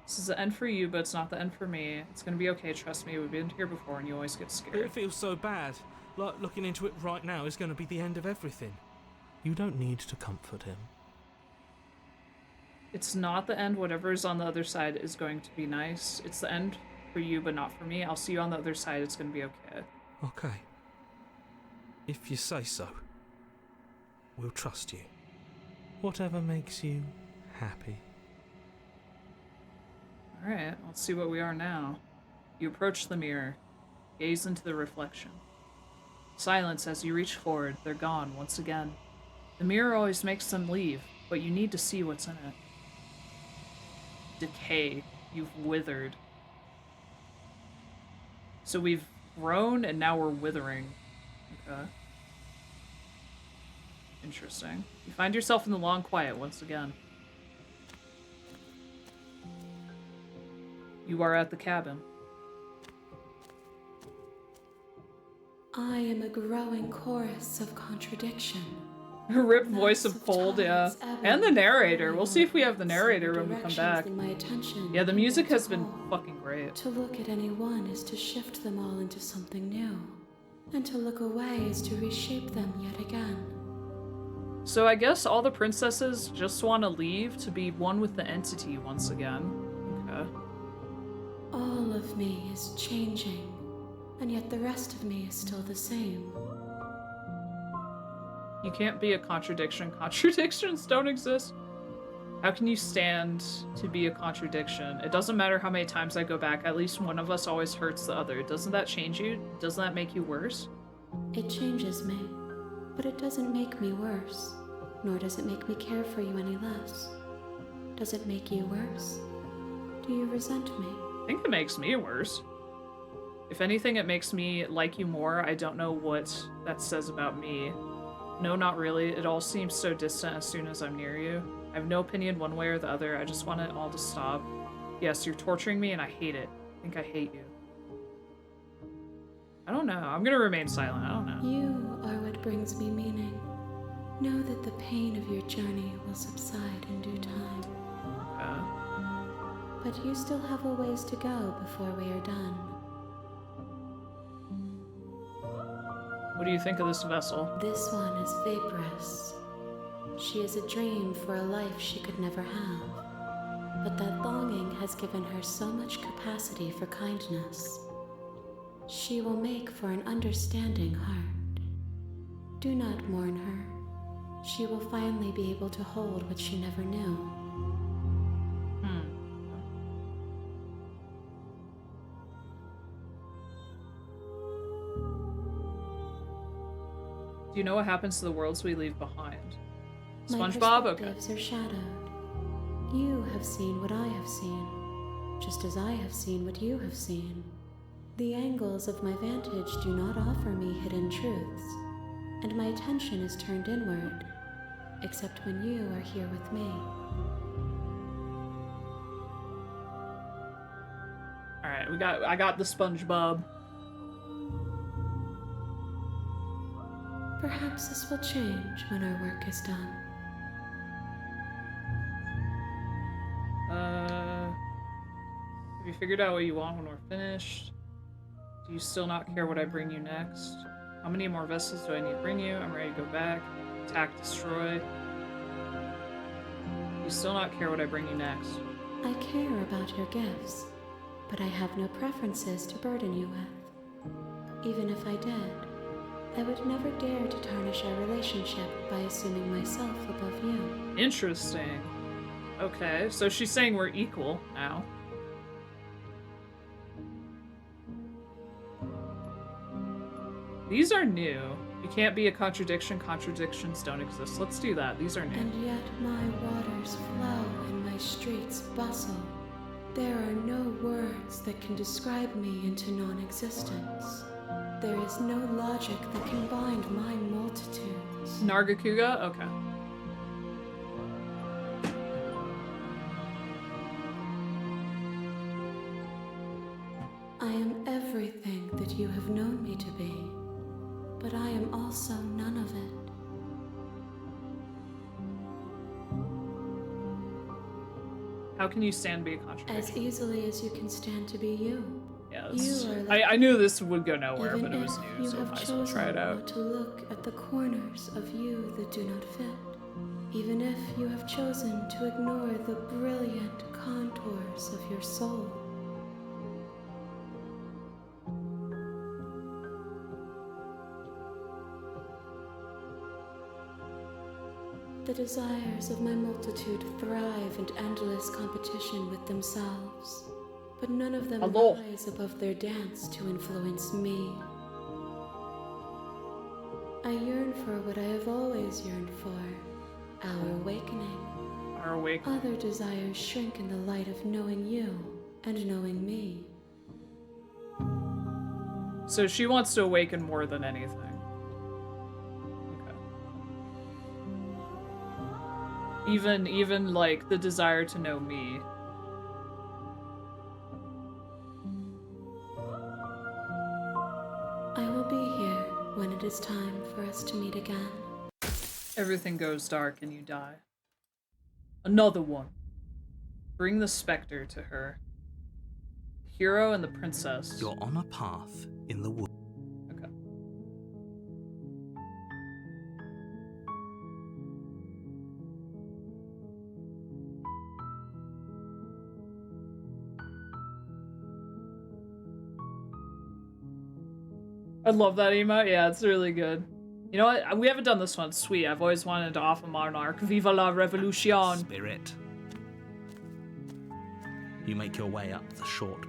This is the end for you, but it's not the end for me. It's gonna be okay, trust me. We've been here before and you always get scared. It feels so bad. Like looking into it right now is going to be the end of everything. You don't need to comfort him. It's not the end. Whatever is on the other side is going to be nice. It's the end for you, but not for me. I'll see you on the other side. It's gonna be okay. Okay. If you say so. We'll trust you. Whatever makes you happy. Alright, let's see what we are now. You approach the mirror. Gaze into the reflection. Silence as you reach forward. They're gone once again. The mirror always makes them leave, but you need to see what's in it. Decay. You've withered. So we've grown and now we're withering. Okay. Interesting. You find yourself in the long quiet once again. You are at the cabin. I am a growing chorus of contradiction. Rip voice of Cold, yeah. And the narrator. We'll see if we have the narrator when we come back. Yeah, the music has been fucking great. To look at anyone is to shift them all into something new. And to look away is to reshape them yet again. So I guess all the princesses just want to leave to be one with the entity once again. Okay. All of me is changing, and yet the rest of me is still the same. You can't be a contradiction. Contradictions don't exist. How can you stand to be a contradiction? It doesn't matter how many times I go back, at least one of us always hurts the other. Doesn't that change you? Doesn't that make you worse? It changes me, but it doesn't make me worse, nor does it make me care for you any less. Does it make you worse? Do you resent me? I think it makes me worse. If anything, it makes me like you more. I don't know what that says about me. No, not really. It all seems so distant as soon as I'm near you. I have no opinion one way or the other. I just want it all to stop. Yes, you're torturing me and I hate it. I think I hate you. I don't know. I'm gonna remain silent. I don't know. You are what brings me meaning. Know that the pain of your journey will subside in due time. But you still have a ways to go before we are done. What do you think of this vessel? This one is vaporous. She is a dream for a life she could never have. But that longing has given her so much capacity for kindness. She will make for an understanding heart. Do not mourn her. She will finally be able to hold what she never knew. Do you know what happens to the worlds we leave behind? My SpongeBob? Okay. perspectives are shadowed. You have seen what I have seen, just as I have seen what you have seen. The angles of my vantage do not offer me hidden truths, and my attention is turned inward, except when you are here with me. Alright, I got the SpongeBob. Perhaps this will change when our work is done. Have you figured out what you want when we're finished? Do you still not care what I bring you next? How many more vessels do I need to bring you? I'm ready to go back. Attack, destroy. Do you still not care what I bring you next? I care about your gifts, but I have no preferences to burden you with. Even if I did, I would never dare to tarnish our relationship by assuming myself above you. Interesting. Okay, so she's saying we're equal now. These are new. You can't be a contradiction. Contradictions don't exist. Let's do that. These are new. And yet my waters flow and my streets bustle. There are no words that can describe me into non-existence. There is no logic that can bind my multitudes. Nargacuga? Okay. I am everything that you have known me to be, but I am also none of it. How can you stand to be a contradiction? As easily as you can stand to be you. Yeah, I knew this would go nowhere, Even but it was if new, you so I have might as well chosen try it out. not to look at the corners of you that do not fit. Even if you have chosen to ignore the brilliant contours of your soul. The desires of my multitude thrive in endless competition with themselves, but none of them rise above their dance to influence me. I yearn for what I have always yearned for, our awakening. Our awakening. Other desires shrink in the light of knowing you and knowing me. So she wants to awaken more than anything. Even like the desire to know me. I will be here when it is time for us to meet again. Everything goes dark and you die. Another one. Bring the specter to her. Hero and the princess. You're on a path in the woods. Okay. I love that emote. Yeah, it's really good. You know what? We haven't done this one. Sweet. I've always wanted to offer Monarch. Viva la revolution. Spirit. You make your way up the short.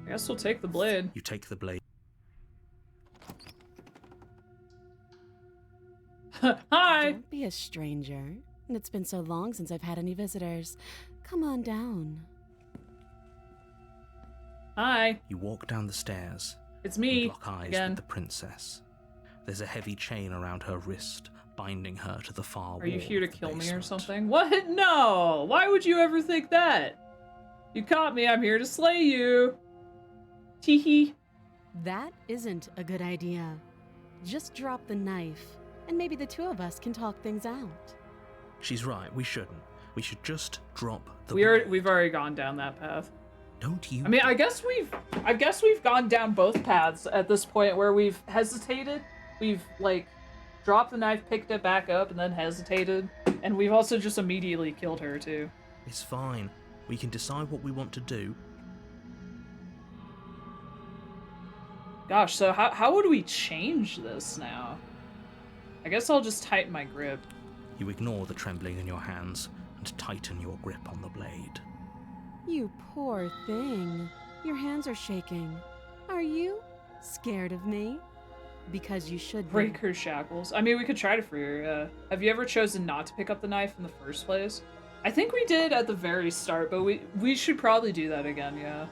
I guess we'll take the blade. You take the blade. Hi! Don't be a stranger. It's been so long since I've had any visitors. Come on down. Hi. You walk down the stairs. It's me. And lock eyes again. with the princess. There's a heavy chain around her wrist, binding her to the far wall. Are you here to of the kill me or basement. something? What? No! Why would you ever think that? You caught me, I'm here to slay you. Teehee. That isn't a good idea. Just drop the knife, and maybe the two of us can talk things out. She's right, we shouldn't. We should just drop the We've already gone down that path. Don't you? I mean, I guess we've gone down both paths at this point where we've hesitated. We've like dropped the knife, picked it back up, and then hesitated. And we've also just immediately killed her too. It's fine. We can decide what we want to do. Gosh, so how would we change this now? I guess I'll just tighten my grip. You ignore the trembling in your hands and tighten your grip on the blade. You poor thing. Your hands are shaking. Are you scared of me? Because you should be. Break her shackles. I mean, we could try to free her. Have you ever chosen not to pick up the knife in the first place? I think we did at the very start, but we should probably do that again, yeah.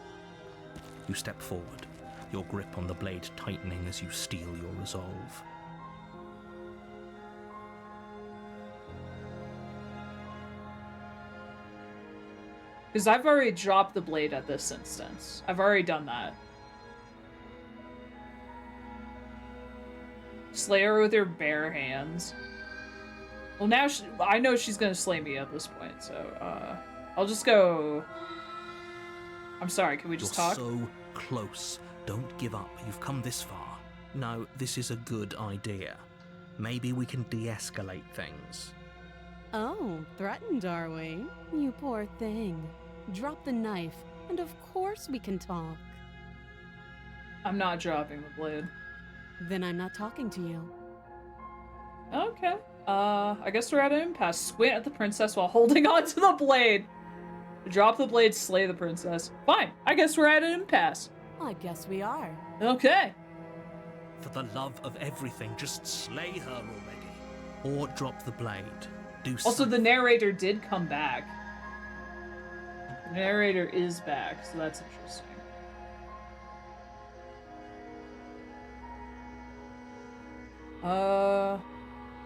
You step forward, your grip on the blade tightening as you steel your resolve. Because I've already dropped the blade at this instance. I've already done that. Slay her with your bare hands. Well, now I know she's gonna slay me at this point, so I'll just go. I'm sorry, can we just You're talk? so close. Don't give up. You've come this far. No, this is a good idea. Maybe we can de-escalate things. Oh, threatened, are we? You poor thing. Drop the knife, and of course we can talk. I'm not dropping the blade. Then I'm not talking to you. Okay. I guess we're at an impasse. Squint at the princess while holding onto the blade. Drop the blade, slay the princess. Fine. I guess we're at an impasse. I guess we are. Okay. For the love of everything, just slay her already. Or drop the blade. Do Also, something. the narrator did come back. The narrator is back, so that's interesting.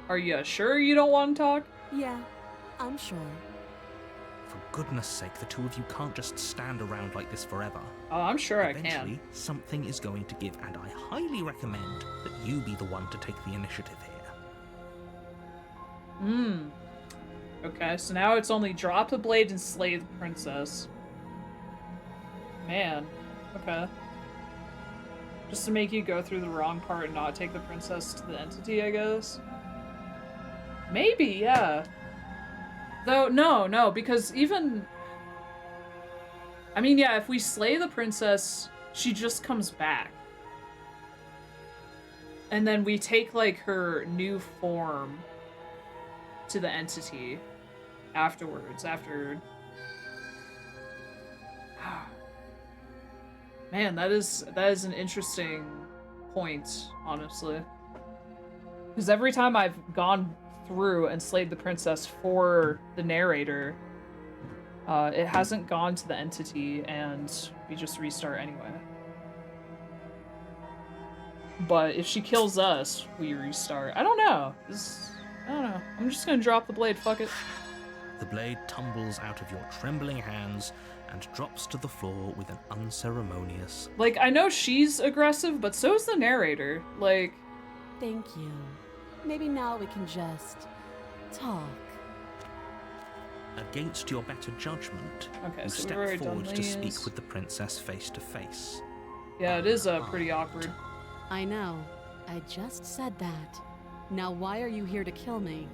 Are you sure you don't want to talk? Yeah, I'm sure. For goodness sake, the two of you can't just stand around like this forever. Oh, I'm sure Eventually, something is going to give, and I highly recommend that you be the one to take the initiative here. Okay, so now it's only drop the blade and slay the princess. Man. Okay. Just to make you go through the wrong part and not take the princess to the entity, I guess? Maybe, yeah. Though, no, because even... I mean, yeah, if we slay the princess, she just comes back. And then we take, like, her new form to the entity afterwards, after... Man, that is an interesting point, honestly. Because every time I've gone through and slayed the princess for the narrator, it hasn't gone to the entity, and we just restart anyway. But if she kills us, we restart. I don't know. I don't know. I'm just gonna drop the blade, fuck it. The blade tumbles out of your trembling hands and drops to the floor with an unceremonious... Like, I know she's aggressive, but so is the narrator. Like... Thank you. Maybe now we can just... talk. Against your better judgment, okay, you so step forward to speak with the princess face to face. Yeah, it is pretty awkward. I know. I just said that. Now why are you here to kill me?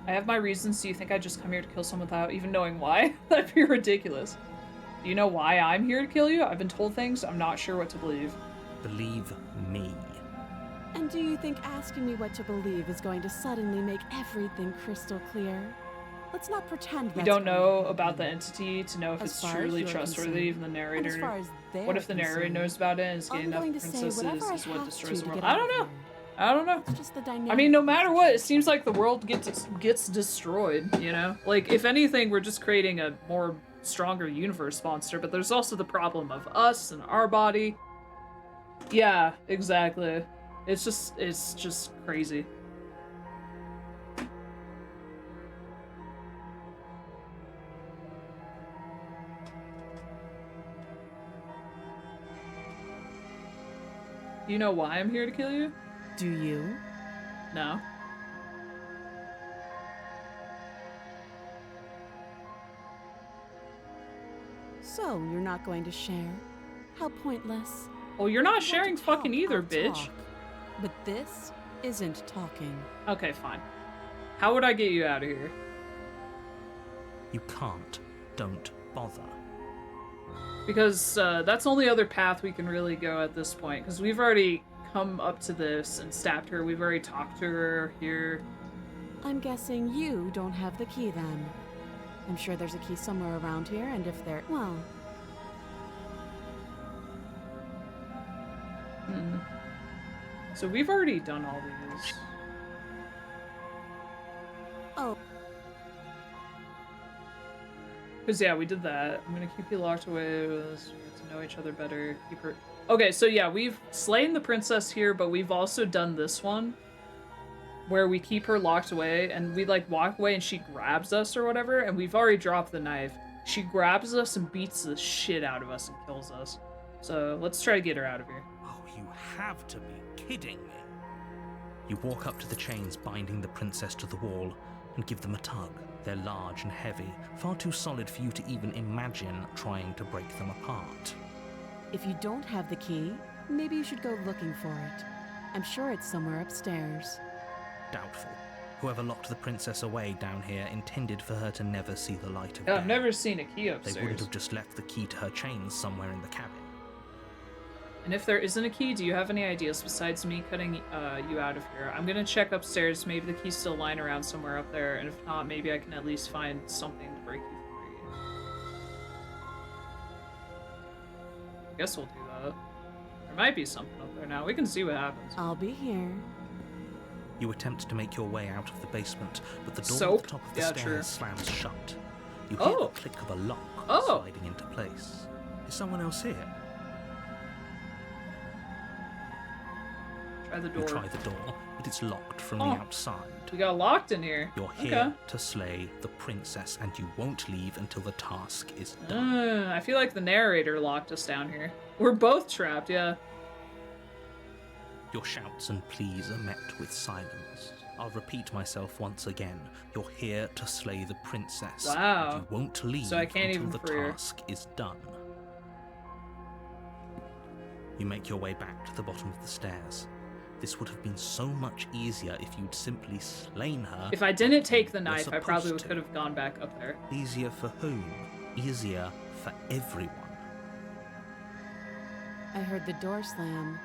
I have my reasons. Do you think I just come here to kill someone without even knowing why? That'd be ridiculous. Do you know why I'm here to kill you? I've been told things. I'm not sure what to believe. Believe me. And do you think asking me what to believe is going to suddenly make everything crystal clear? Let's not pretend we don't know about the entity to know if it's truly trustworthy. Even the narrator. What if the narrator knows about it and is getting enough princesses is what destroys the world? I don't know. I don't know. I mean, no matter what, it seems like the world gets destroyed, you know? Like, if anything, we're just creating a more stronger universe monster, but there's also the problem of us and our body. Yeah, exactly. It's just crazy. You know why I'm here to kill you? Do you? No. So, you're not going to share? How pointless. Well, you're not sharing fucking either, bitch. Talk. But this isn't talking. Okay, fine. How would I get you out of here? You can't. Don't bother. Because that's the only other path we can really go at this point. Because we've already come up to this and stabbed her. We've already talked to her here. I'm guessing you don't have the key then. I'm sure there's a key somewhere around here, and if there... well... So we've already done all these. Oh. Because, yeah, we did that. I'm gonna keep you locked away with us to know each other better. Keep her... Okay, so yeah, we've slain the princess here, but we've also done this one. Where we keep her locked away, and we, like, walk away and she grabs us or whatever, and we've already dropped the knife. She grabs us and beats the shit out of us and kills us. So, let's try to get her out of here. Oh, you have to be kidding me. You walk up to the chains binding the princess to the wall and give them a tug. They're large and heavy, far too solid for you to even imagine trying to break them apart. If you don't have the key, maybe you should go looking for it. I'm sure it's somewhere upstairs. Doubtful. Whoever locked the princess away down here intended for her to never see the light of day. I've never seen a key upstairs. They wouldn't have just left the key to her chains somewhere in the cabin. And if there isn't a key, do you have any ideas besides me cutting you out of here? I'm gonna check upstairs. Maybe the key's still lying around somewhere up there, and if not, maybe I can at least find something to break you free. I guess we'll do that. There might be something up there now. We can see what happens. I'll be here. You attempt to make your way out of the basement, but the door at the top of the stairs slams shut. You hear the click of a lock sliding into place. Is someone else here? Try the door. You try the door, but it's locked from the outside. We got locked in here. You're here to slay the princess, and you won't leave until the task is done. I feel like the narrator locked us down here. We're both trapped, yeah. Your shouts and pleas are met with silence. I'll repeat myself once again. You're here to slay the princess. Wow. And you won't leave so I can't until even the task is done. You make your way back to the bottom of the stairs. This would have been so much easier if you'd simply slain her. If I didn't take the knife, I probably could have gone back up there. Easier for whom? Easier for everyone. I heard the door slam.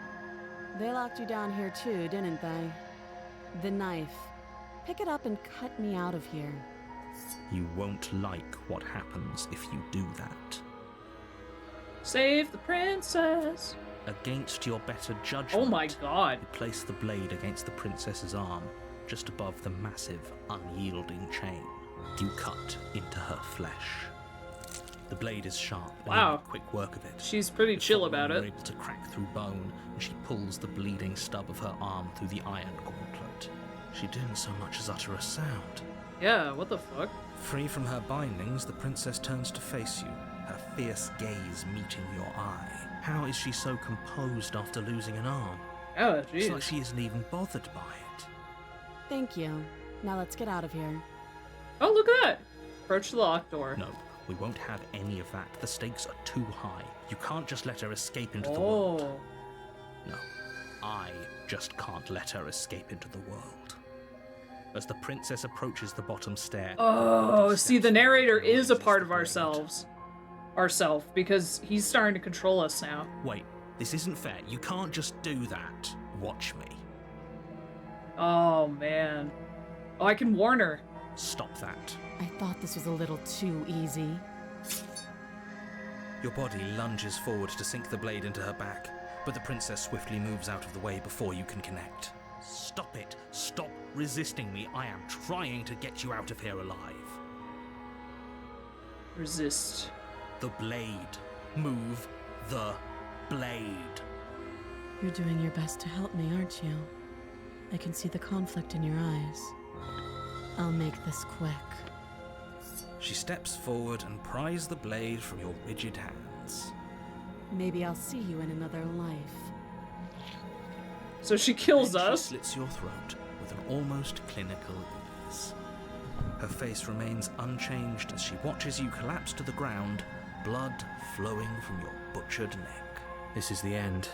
They locked you down here too, didn't they? The knife. Pick it up and cut me out of here. You won't like what happens if you do that. Save the princess! Against your better judgment, oh my god, you place the blade against the princess's arm, just above the massive, unyielding chain. You cut into her flesh. The blade is sharp, and you make quick work of it. She's pretty chill about it. You're able to crack through bone, and she pulls the bleeding stub of her arm through the iron gauntlet. She didn't so much as utter a sound. Yeah, what the fuck? Free from her bindings, the princess turns to face you, her fierce gaze meeting your eye. How is she so composed after losing an arm? Oh, jeez. It's like she isn't even bothered by it. Thank you. Now let's get out of here. Oh, look at that! Approach the locked door. No, we won't have any of that. The stakes are too high. You can't just let her escape into the world. No, I just can't let her escape into the world. As the princess approaches the bottom stair... Oh, see, the narrator is a part of ourselves. Ourself, because he's starting to control us now. Wait, this isn't fair. You can't just do that. Watch me. Oh, man. Oh, I can warn her. Stop that. I thought this was a little too easy. Your body lunges forward to sink the blade into her back, but the princess swiftly moves out of the way before you can connect. Stop it. Stop resisting me. I am trying to get you out of here alive. Resist. The blade. Move the blade. You're doing your best to help me, aren't you? I can see the conflict in your eyes. I'll make this quick. She steps forward and pries the blade from your rigid hands. Maybe I'll see you in another life. So she kills Then us? She slits your throat with an almost clinical ease. Her face remains unchanged as she watches you collapse to the ground, blood flowing from your butchered neck. This is the end,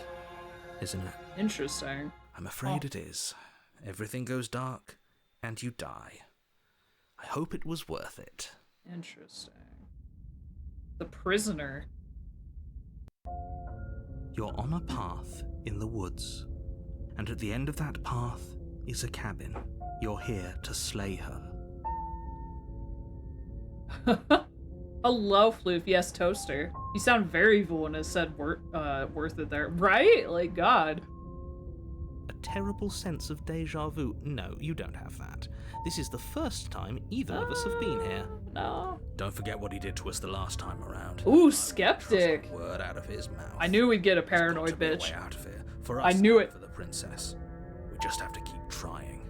isn't it? Interesting. I'm afraid it is. Everything goes dark, and you die. I hope it was worth it. Interesting. The prisoner. You're on a path in the woods, and at the end of that path is a cabin. You're here to slay her. Hello, Floof. Yes, Toaster. You sound very evil when it said worth it there. Right? Like, God. A terrible sense of deja vu. No, you don't have that. This is the first time either of us have been here. No. Don't forget what he did to us the last time around. Ooh, skeptic. Trust a word out of his mouth. I knew we'd get a paranoid bitch. Out of here. For us, I knew it. For the princess. We just have to keep trying.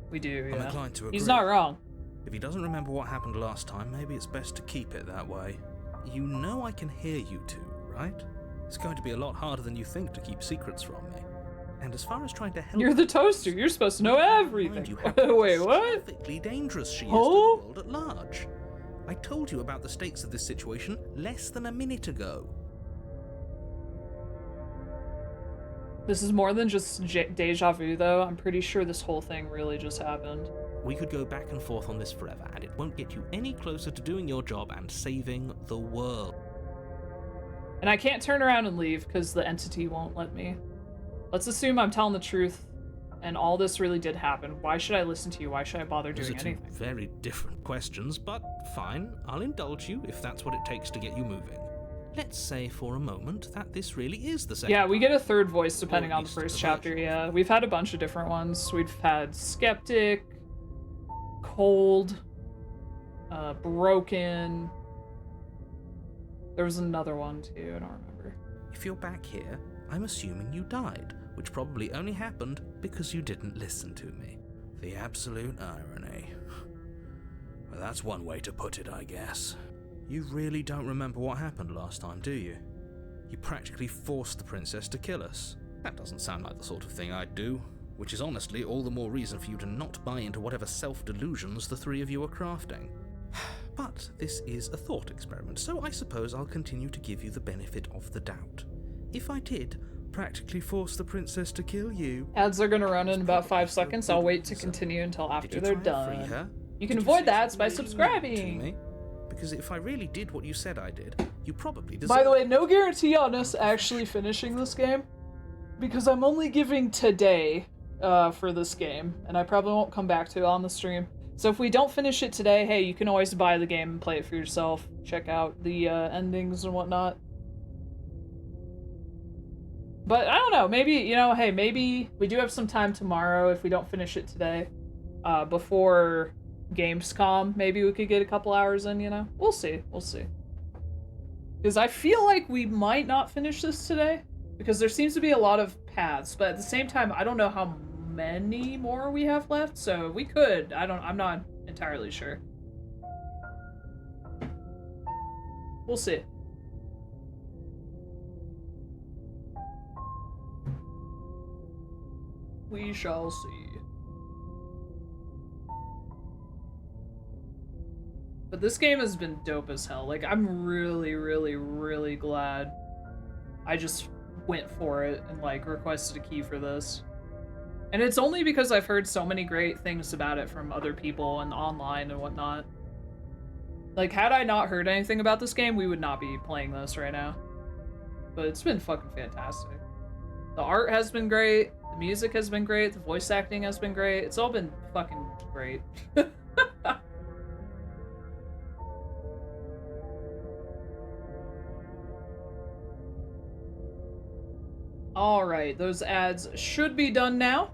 We do, yeah. I'm inclined to agree. He's not wrong. If he doesn't remember what happened last time, maybe it's best to keep it that way. You know I can hear you two, right? It's going to be a lot harder than you think to keep secrets from me. And as far as trying to help... You're the Toaster. You're supposed to know everything. Wait, what? Perfectly dangerous she is to the world at large. I told you about the stakes of this situation less than a minute ago. This is more than just deja vu, though. I'm pretty sure this whole thing really just happened. We could go back and forth on this forever, and it won't get you any closer to doing your job and saving the world. And I can't turn around and leave because the entity won't let me. Let's assume I'm telling the truth and all this really did happen. Why should I listen to you? Why should I bother doing anything? Those are two very different questions, but fine. I'll indulge you if that's what it takes to get you moving. Let's say for a moment that this really is the second. Yeah, we get a third voice depending on the first chapter, yeah. We've had a bunch of different ones. We've had Skeptic, Cold, Broken. There was another one too, I don't remember. If you're back here, I'm assuming you died, which probably only happened because you didn't listen to me. The absolute irony. Well, that's one way to put it, I guess. You really don't remember what happened last time, do you? You practically forced the princess to kill us. That doesn't sound like the sort of thing I'd do, which is honestly all the more reason for you to not buy into whatever self-delusions the three of you are crafting. But this is a thought experiment, so I suppose I'll continue to give you the benefit of the doubt. If I did practically force the princess to kill you... Ads are gonna run in about 5 seconds. I'll wait to continue until after they're done. You can avoid the ads by subscribing! Because if I really did what you said I did, you probably deserve... By the way, no guarantee on us actually finishing this game, because I'm only giving today for this game, and I probably won't come back to it on the stream. So if we don't finish it today, hey, you can always buy the game and play it for yourself. Check out the endings and whatnot. But I don't know, maybe, you know, hey, maybe we do have some time tomorrow if we don't finish it today. Before Gamescom, maybe we could get a couple hours in, you know? We'll see, we'll see. Because I feel like we might not finish this today, because there seems to be a lot of paths, but at the same time, I don't know how many more we have left, so we could. I'm not entirely sure. We'll see. We shall see. But this game has been dope as hell. Like, I'm really, really, really glad I just went for it and, like, requested a key for this. And it's only because I've heard so many great things about it from other people and online and whatnot. Like, had I not heard anything about this game, we would not be playing this right now. But it's been fucking fantastic. The art has been great, the music has been great, the voice acting has been great. It's all been fucking great. Alright, those ads should be done now,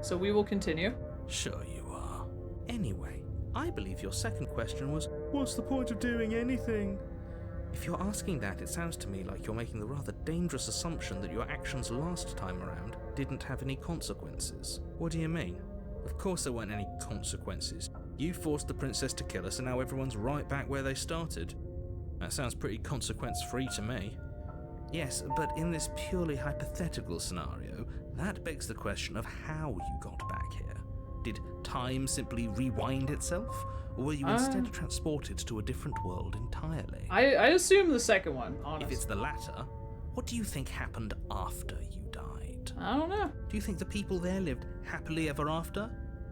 so we will continue. Sure you are. Anyway, I believe your second question was, what's the point of doing anything? If you're asking that, it sounds to me like you're making the rather dangerous assumption that your actions last time around didn't have any consequences. What do you mean? Of course there weren't any consequences. You forced the princess to kill us and now everyone's right back where they started. That sounds pretty consequence-free to me. Yes, but in this purely hypothetical scenario, that begs the question of how you got back here. Did time simply rewind itself? Or were you instead transported to a different world entirely? I assume the second one, honestly. If it's the latter, what do you think happened after you died? I don't know. Do you think the people there lived happily ever after?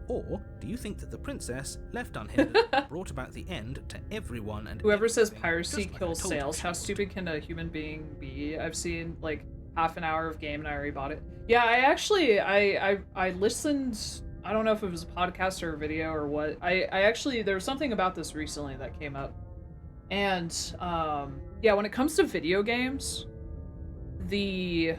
Or do you think that the princess, left unhindered, brought about the end to everyone and whoever says piracy kills sales, how stupid can a human being be? I've seen like half an hour of game and I already bought it. Yeah, I actually I listened, I don't know if it was a podcast or a video or what. I actually, there was something about this recently that came up. And yeah, when it comes to video games, the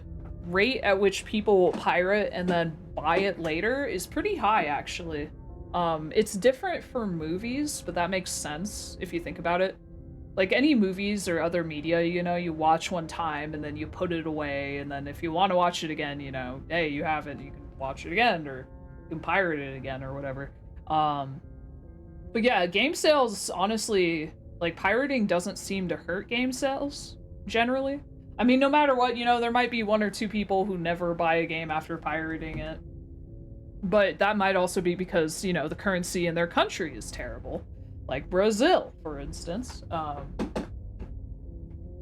rate at which people will pirate and then buy it later is pretty high, actually. It's different for movies, but that makes sense if you think about it. Like any movies or other media, you know, you watch one time and then you put it away, and then if you want to watch it again, you know, hey, you have it, you can watch it again, or you can pirate it again or whatever. But yeah, game sales, honestly, like pirating doesn't seem to hurt game sales generally. I mean, no matter what, you know, there might be one or two people who never buy a game after pirating it. But that might also be because, you know, the currency in their country is terrible. Like Brazil, for instance.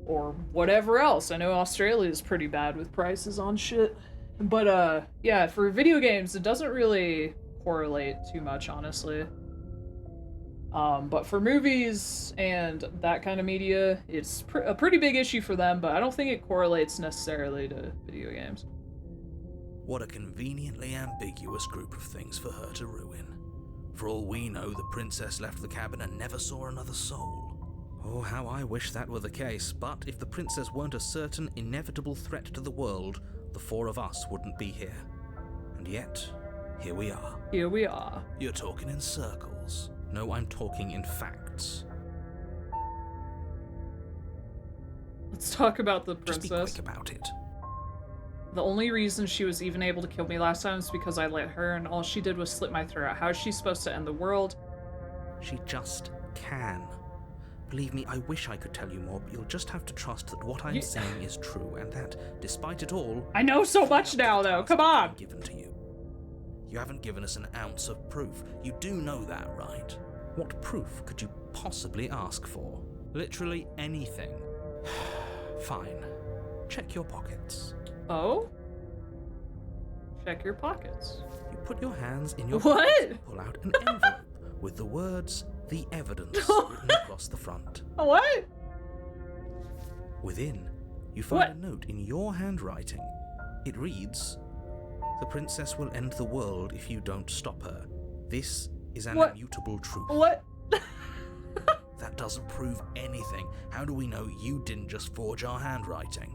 Or whatever else. I know Australia is pretty bad with prices on shit. But, yeah, for video games, it doesn't really correlate too much, honestly. But for movies and that kind of media, it's a pretty big issue for them, but I don't think it correlates necessarily to video games. What a conveniently ambiguous group of things for her to ruin. For all we know, the princess left the cabin and never saw another soul. Oh, how I wish that were the case, but if the princess weren't a certain, inevitable threat to the world, the four of us wouldn't be here. And yet, here we are. Here we are. You're talking in circles. No, I'm talking in facts. Let's talk about the princess. Just be quick about it. The only reason she was even able to kill me last time is because I let her, and all she did was slit my throat. How is she supposed to end the world? She just can. Believe me, I wish I could tell you more, but you'll just have to trust that what I'm saying is true, and that, despite it all... I know so much now, though. Come on! ...given to you. You haven't given us an ounce of proof. You do know that, right? What proof could you possibly ask for? Literally anything. Fine. Check your pockets. Oh? Check your pockets. You put your hands in your what? pockets and pull out an envelope with the words, "The Evidence," written across the front. What? Within, you find a note in your handwriting. It reads, "The princess will end the world if you don't stop her. This is an immutable truth." What? That doesn't prove anything. How do we know you didn't just forge our handwriting?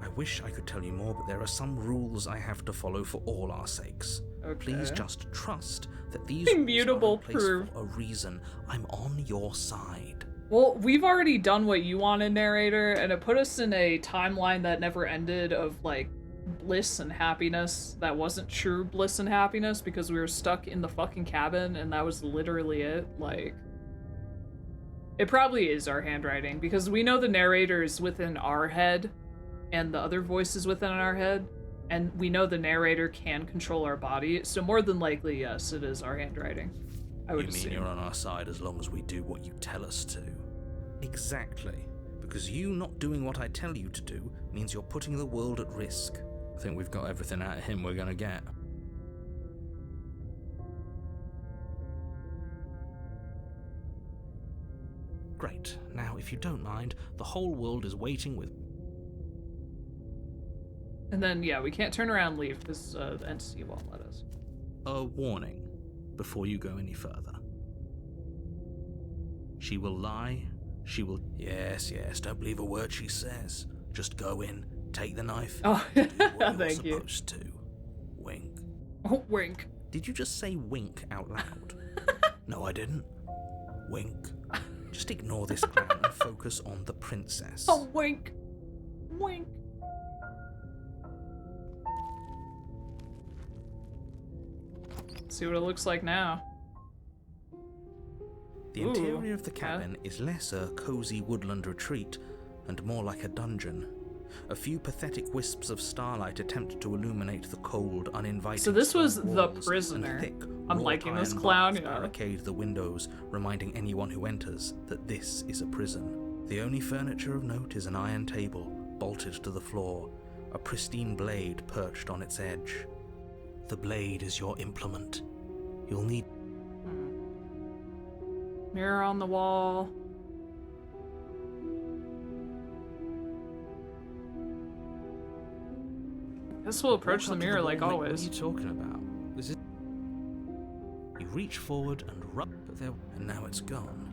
I wish I could tell you more, but there are some rules I have to follow for all our sakes. Okay. Please just trust that these immutable rules are in place for a reason. I'm on your side. Well, we've already done what you wanted, narrator, and it put us in a timeline that never ended of, like, bliss and happiness that wasn't true bliss and happiness because we were stuck in the fucking cabin and that was literally it. Like, it probably is our handwriting because we know the narrator is within our head and the other voice is within our head, and we know the narrator can control our body, so more than likely, yes, it is our handwriting. I would assume. You mean you're on our side as long as we do what you tell us to? Exactly. Because you not doing what I tell you to do means you're putting the world at risk. I think we've got everything out of him we're gonna get. Great. Now, if you don't mind, the whole world is waiting with... And then, yeah, we can't turn around and leave because the entity won't let us. A warning before you go any further. She will lie. She will... Yes, don't believe a word she says. Just go in, take the knife, oh, do what thank you're you. supposed to. Wink. Oh, wink. Did you just say wink out loud? No, I didn't. Wink. Just ignore this clown and focus on the princess. Oh, wink. Wink. See what it looks like now. The interior of the cabin is less a cozy woodland retreat and more like a dungeon. A few pathetic wisps of starlight attempt to illuminate the cold, uninviting. So this was stone the walls, prisoner. and thick, I'm liking this wrought-iron clown. bars barricade the windows, reminding anyone who enters that this is a prison. The only furniture of note is an iron table, bolted to the floor, a pristine blade perched on its edge. The blade is your implement. You'll need... Mirror on the wall. Guess we'll approach the mirror like always. What are you talking about? This is... You reach forward and rub it there, and now it's gone.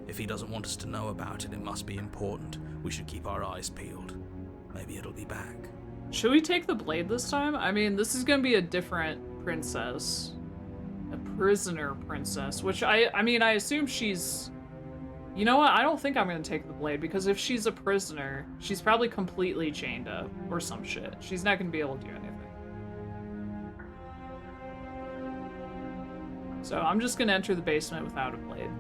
If he doesn't want us to know about it, it must be important. We should keep our eyes peeled. Maybe it'll be back. Should we take the blade this time? I mean, this is gonna be a different princess. A prisoner princess, which I mean, I assume she's... You know what? I don't think I'm gonna take the blade, because if she's a prisoner, she's probably completely chained up or some shit. She's not gonna be able to do anything. So I'm just gonna enter the basement without a blade.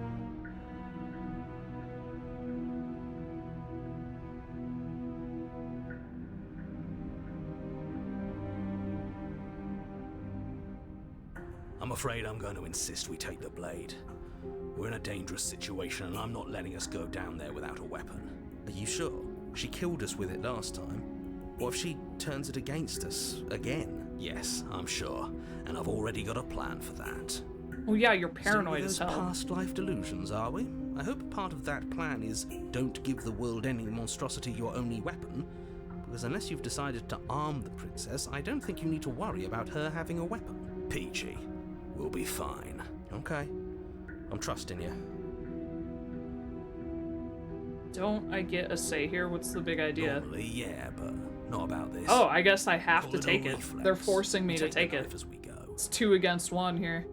I'm afraid I'm going to insist we take the blade. We're in a dangerous situation, and I'm not letting us go down there without a weapon. Are you sure? She killed us with it last time. What if she turns it against us again? Yes, I'm sure, and I've already got a plan for that. Oh yeah, you're paranoid as Still hell. with those past life delusions, are we? I hope part of that plan is don't give the world any monstrosity your only weapon, because unless you've decided to arm the princess, I don't think you need to worry about her having a weapon. Peachy, we'll be fine. Okay. I'm trusting you. Don't I get a say here? What's the big idea? Normally, yeah, but not about this. Oh, I guess I have to Call it take a it. reflex. They're forcing me We to take the it. knife as we go. It's 2 against 1 here.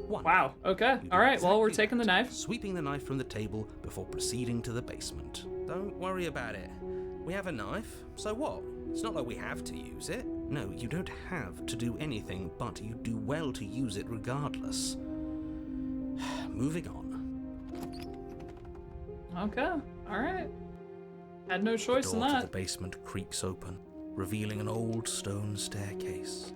One. Wow, okay. You do Alright, well, we're exactly taking the that, knife. Sweeping the knife from the table before proceeding to the basement. Don't worry about it. We have a knife, so what? It's not like we have to use it. No, you don't have to do anything, but you do well to use it regardless. Moving on. Okay, alright. Had no choice in The door that. to the basement creaks open, revealing an old stone staircase.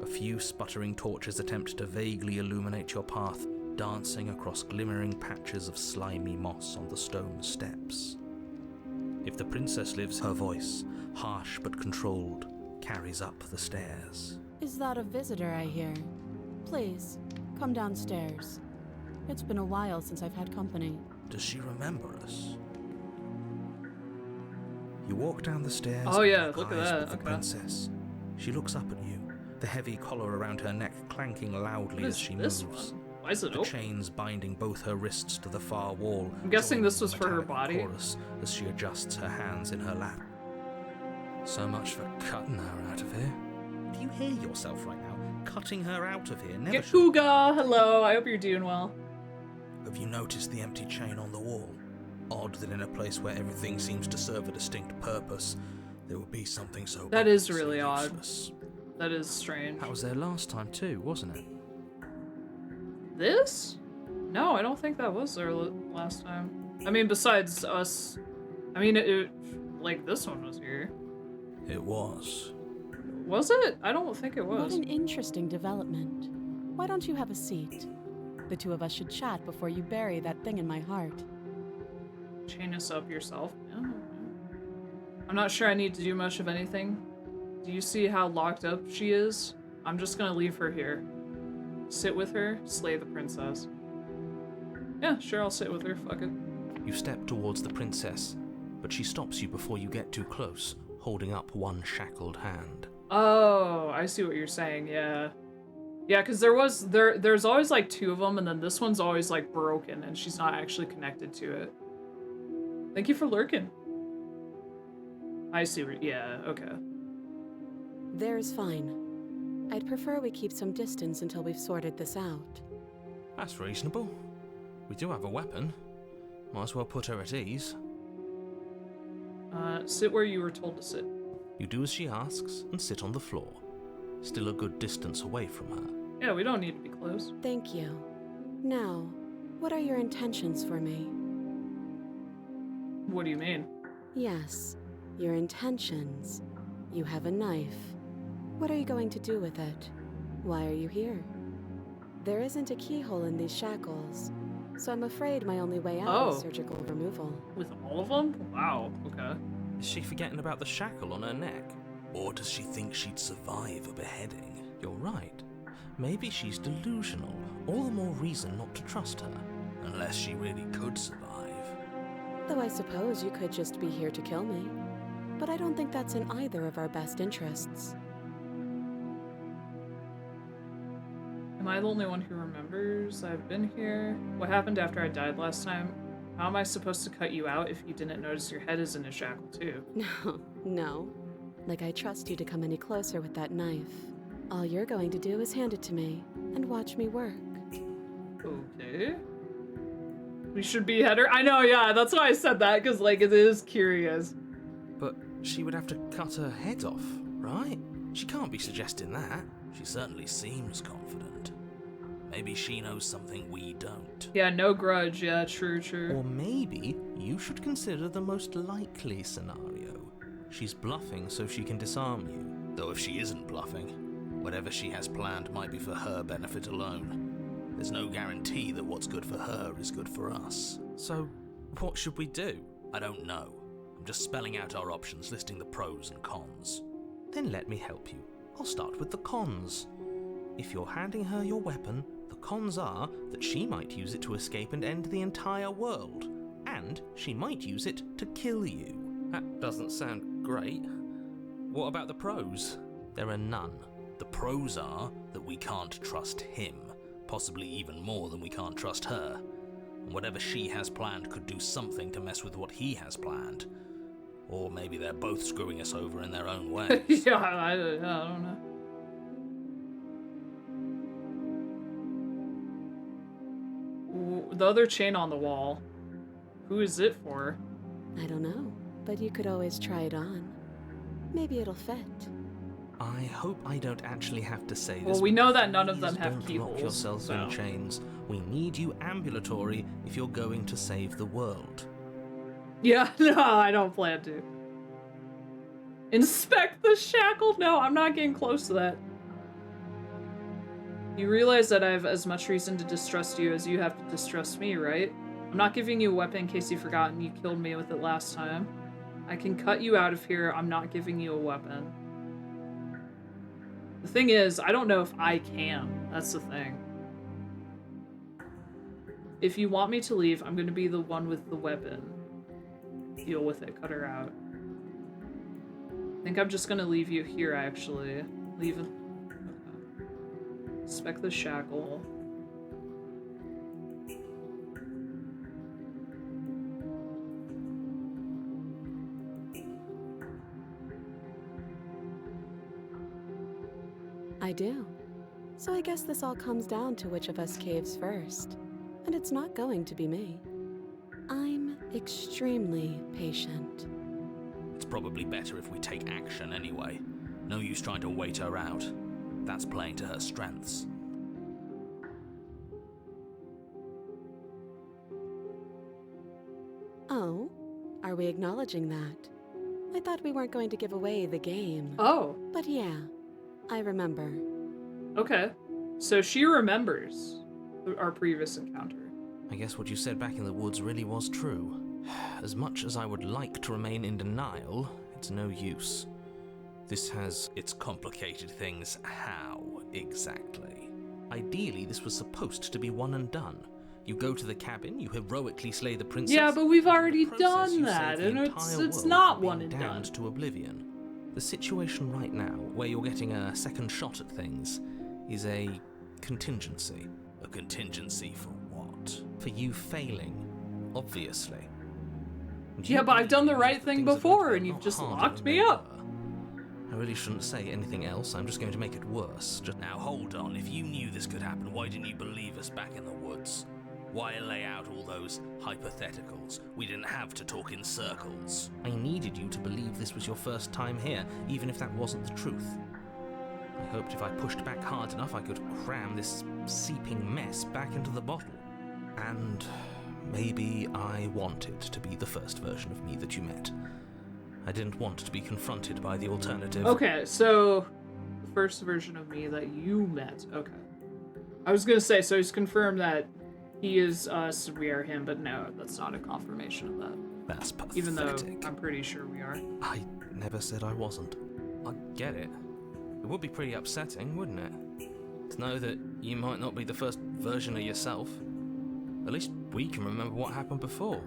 A few sputtering torches attempt to vaguely illuminate your path, dancing across glimmering patches of slimy moss on the stone steps. If the princess lives, her voice, harsh but controlled, carries up the stairs. Is that a visitor I hear? Please, come downstairs. It's been a while since I've had company. Does she remember us? You walk down the stairs. Oh yeah, and look at eyes that, with the okay. princess. She looks up at you, the heavy collar around her neck clanking loudly What as is she this moves. one? Why is it The open? chains binding both her wrists to the far wall. I'm guessing join this the was for her metallic body. chorus as she adjusts her hands in her lap. So much for cutting her out of here. Do you hear yourself right now? Cutting her out of here. Never Get should. Ooga! Hello, I hope you're doing well. Have you noticed the empty chain on the wall? Odd that in a place where everything seems to serve a distinct purpose, there would be something so That is obviously really odd. useless. That is strange. That was there last time too, wasn't it? This? No, I don't think that was there last time. I mean, besides us... I mean, like, this one was here. It was. Was it? I don't think it was. What an interesting development. Why don't you have a seat? The two of us should chat before you bury that thing in my heart. Chain us up yourself? Yeah. I'm not sure I need to do much of anything. Do you see how locked up she is? I'm just gonna leave her here. Sit with her, slay the princess. Yeah, sure, I'll sit with her, fuck it. You step towards the princess, but she stops you before you get too close, holding up one shackled hand. Oh, I see what you're saying, yeah. Yeah, because there's always like two of them, and then this one's always like broken, and she's not actually connected to it. Thank you for lurking. I see what, yeah, okay. There's fine. I'd prefer we keep some distance until we've sorted this out. That's reasonable. We do have a weapon. Might as well put her at ease. Sit where you were told to sit. You do as she asks and sit on the floor, still a good distance away from her. Yeah, we don't need to be close. Thank you. Now, what are your intentions for me? What do you mean? Yes, your intentions. You have a knife. What are you going to do with it? Why are you here? There isn't a keyhole in these shackles, so I'm afraid my only way out is surgical removal. With all of them? Wow, okay. Is she forgetting about the shackle on her neck? Or does she think she'd survive a beheading? You're right. Maybe she's delusional. All the more reason not to trust her. Unless she really could survive. Though I suppose you could just be here to kill me. But I don't think that's in either of our best interests. Am I the only one who remembers I've been here? What happened after I died last time? How am I supposed to cut you out if you didn't notice your head is in a shackle too? No. Like I trust you to come any closer with that knife. All you're going to do is hand it to me and watch me work. Okay. We should behead her? I know, yeah, that's why I said that, because, like, it is curious. But she would have to cut her head off, right? She can't be suggesting that. She certainly seems confident. Maybe she knows something we don't. Yeah, no grudge, yeah, true. Or maybe you should consider the most likely scenario. She's bluffing so she can disarm you. Though if she isn't bluffing, whatever she has planned might be for her benefit alone. There's no guarantee that what's good for her is good for us. So, what should we do? I don't know. I'm just spelling out our options, listing the pros and cons. Then let me help you. I'll start with the cons. If you're handing her your weapon, the cons are that she might use it to escape and end the entire world. And she might use it to kill you. That doesn't sound great. What about the pros? There are none. The pros are that we can't trust him. Possibly even more than we can't trust her. And whatever she has planned could do something to mess with what he has planned. Or maybe they're both screwing us over in their own ways. Yeah, I don't know. The other chain on the wall. Who is it for? I don't know, but you could always try it on. Maybe it'll fit. I hope I don't actually have to say this. Well, we know that none of them have don't keyholes. Lock yourselves in chains. We need you ambulatory if you're going to save the world. Yeah, no, I don't plan to. Inspect the shackle? No, I'm not getting close to that. You realize that I have as much reason to distrust you as you have to distrust me, right? I'm not giving you a weapon in case you've forgotten you killed me with it last time. I can cut you out of here. I'm not giving you a weapon. The thing is, I don't know if I can. That's the thing. If you want me to leave, I'm going to be the one with the weapon. Deal with it. Cut her out. I think I'm just going to leave you here, actually. Leave it. Okay. Inspect the shackle. I do. So I guess this all comes down to which of us caves first. And it's not going to be me. I'm extremely patient. It's probably better if we take action anyway. No use trying to wait her out. That's playing to her strengths. Oh, are we acknowledging that? I thought we weren't going to give away the game. Oh. But yeah, I remember. Okay. So she remembers our previous encounter. I guess what you said back in the woods really was true. As much as I would like to remain in denial, it's no use. This has its complicated things. How, exactly? Ideally, this was supposed to be one and done. You go to the cabin, you heroically slay the princess. Yeah, but we've already In the process, done you that, save the and entire it's world not from one being and done. damned to oblivion. The situation right now, where you're getting a second shot at things, is a contingency. A contingency for what? For you failing, obviously. Yeah, but I've done the right thing before, and you've just locked me up. I really shouldn't say anything else. I'm just going to make it worse. Now hold on, if you knew this could happen, why didn't you believe us back in the woods? Why lay out all those hypotheticals? We didn't have to talk in circles. I needed you to believe this was your first time here, even if that wasn't the truth. I hoped if I pushed back hard enough, I could cram this seeping mess back into the bottle. And maybe I wanted to be the first version of me that you met. I didn't want to be confronted by the alternative. Okay, so the first version of me that you met. Okay. I was gonna say, so he's confirmed that he is us, we are him, but no, that's not a confirmation of that. That's pathetic. Even though I'm pretty sure we are. I never said I wasn't. I get it. It would be pretty upsetting, wouldn't it? To know that you might not be the first version of yourself. At least we can remember what happened before.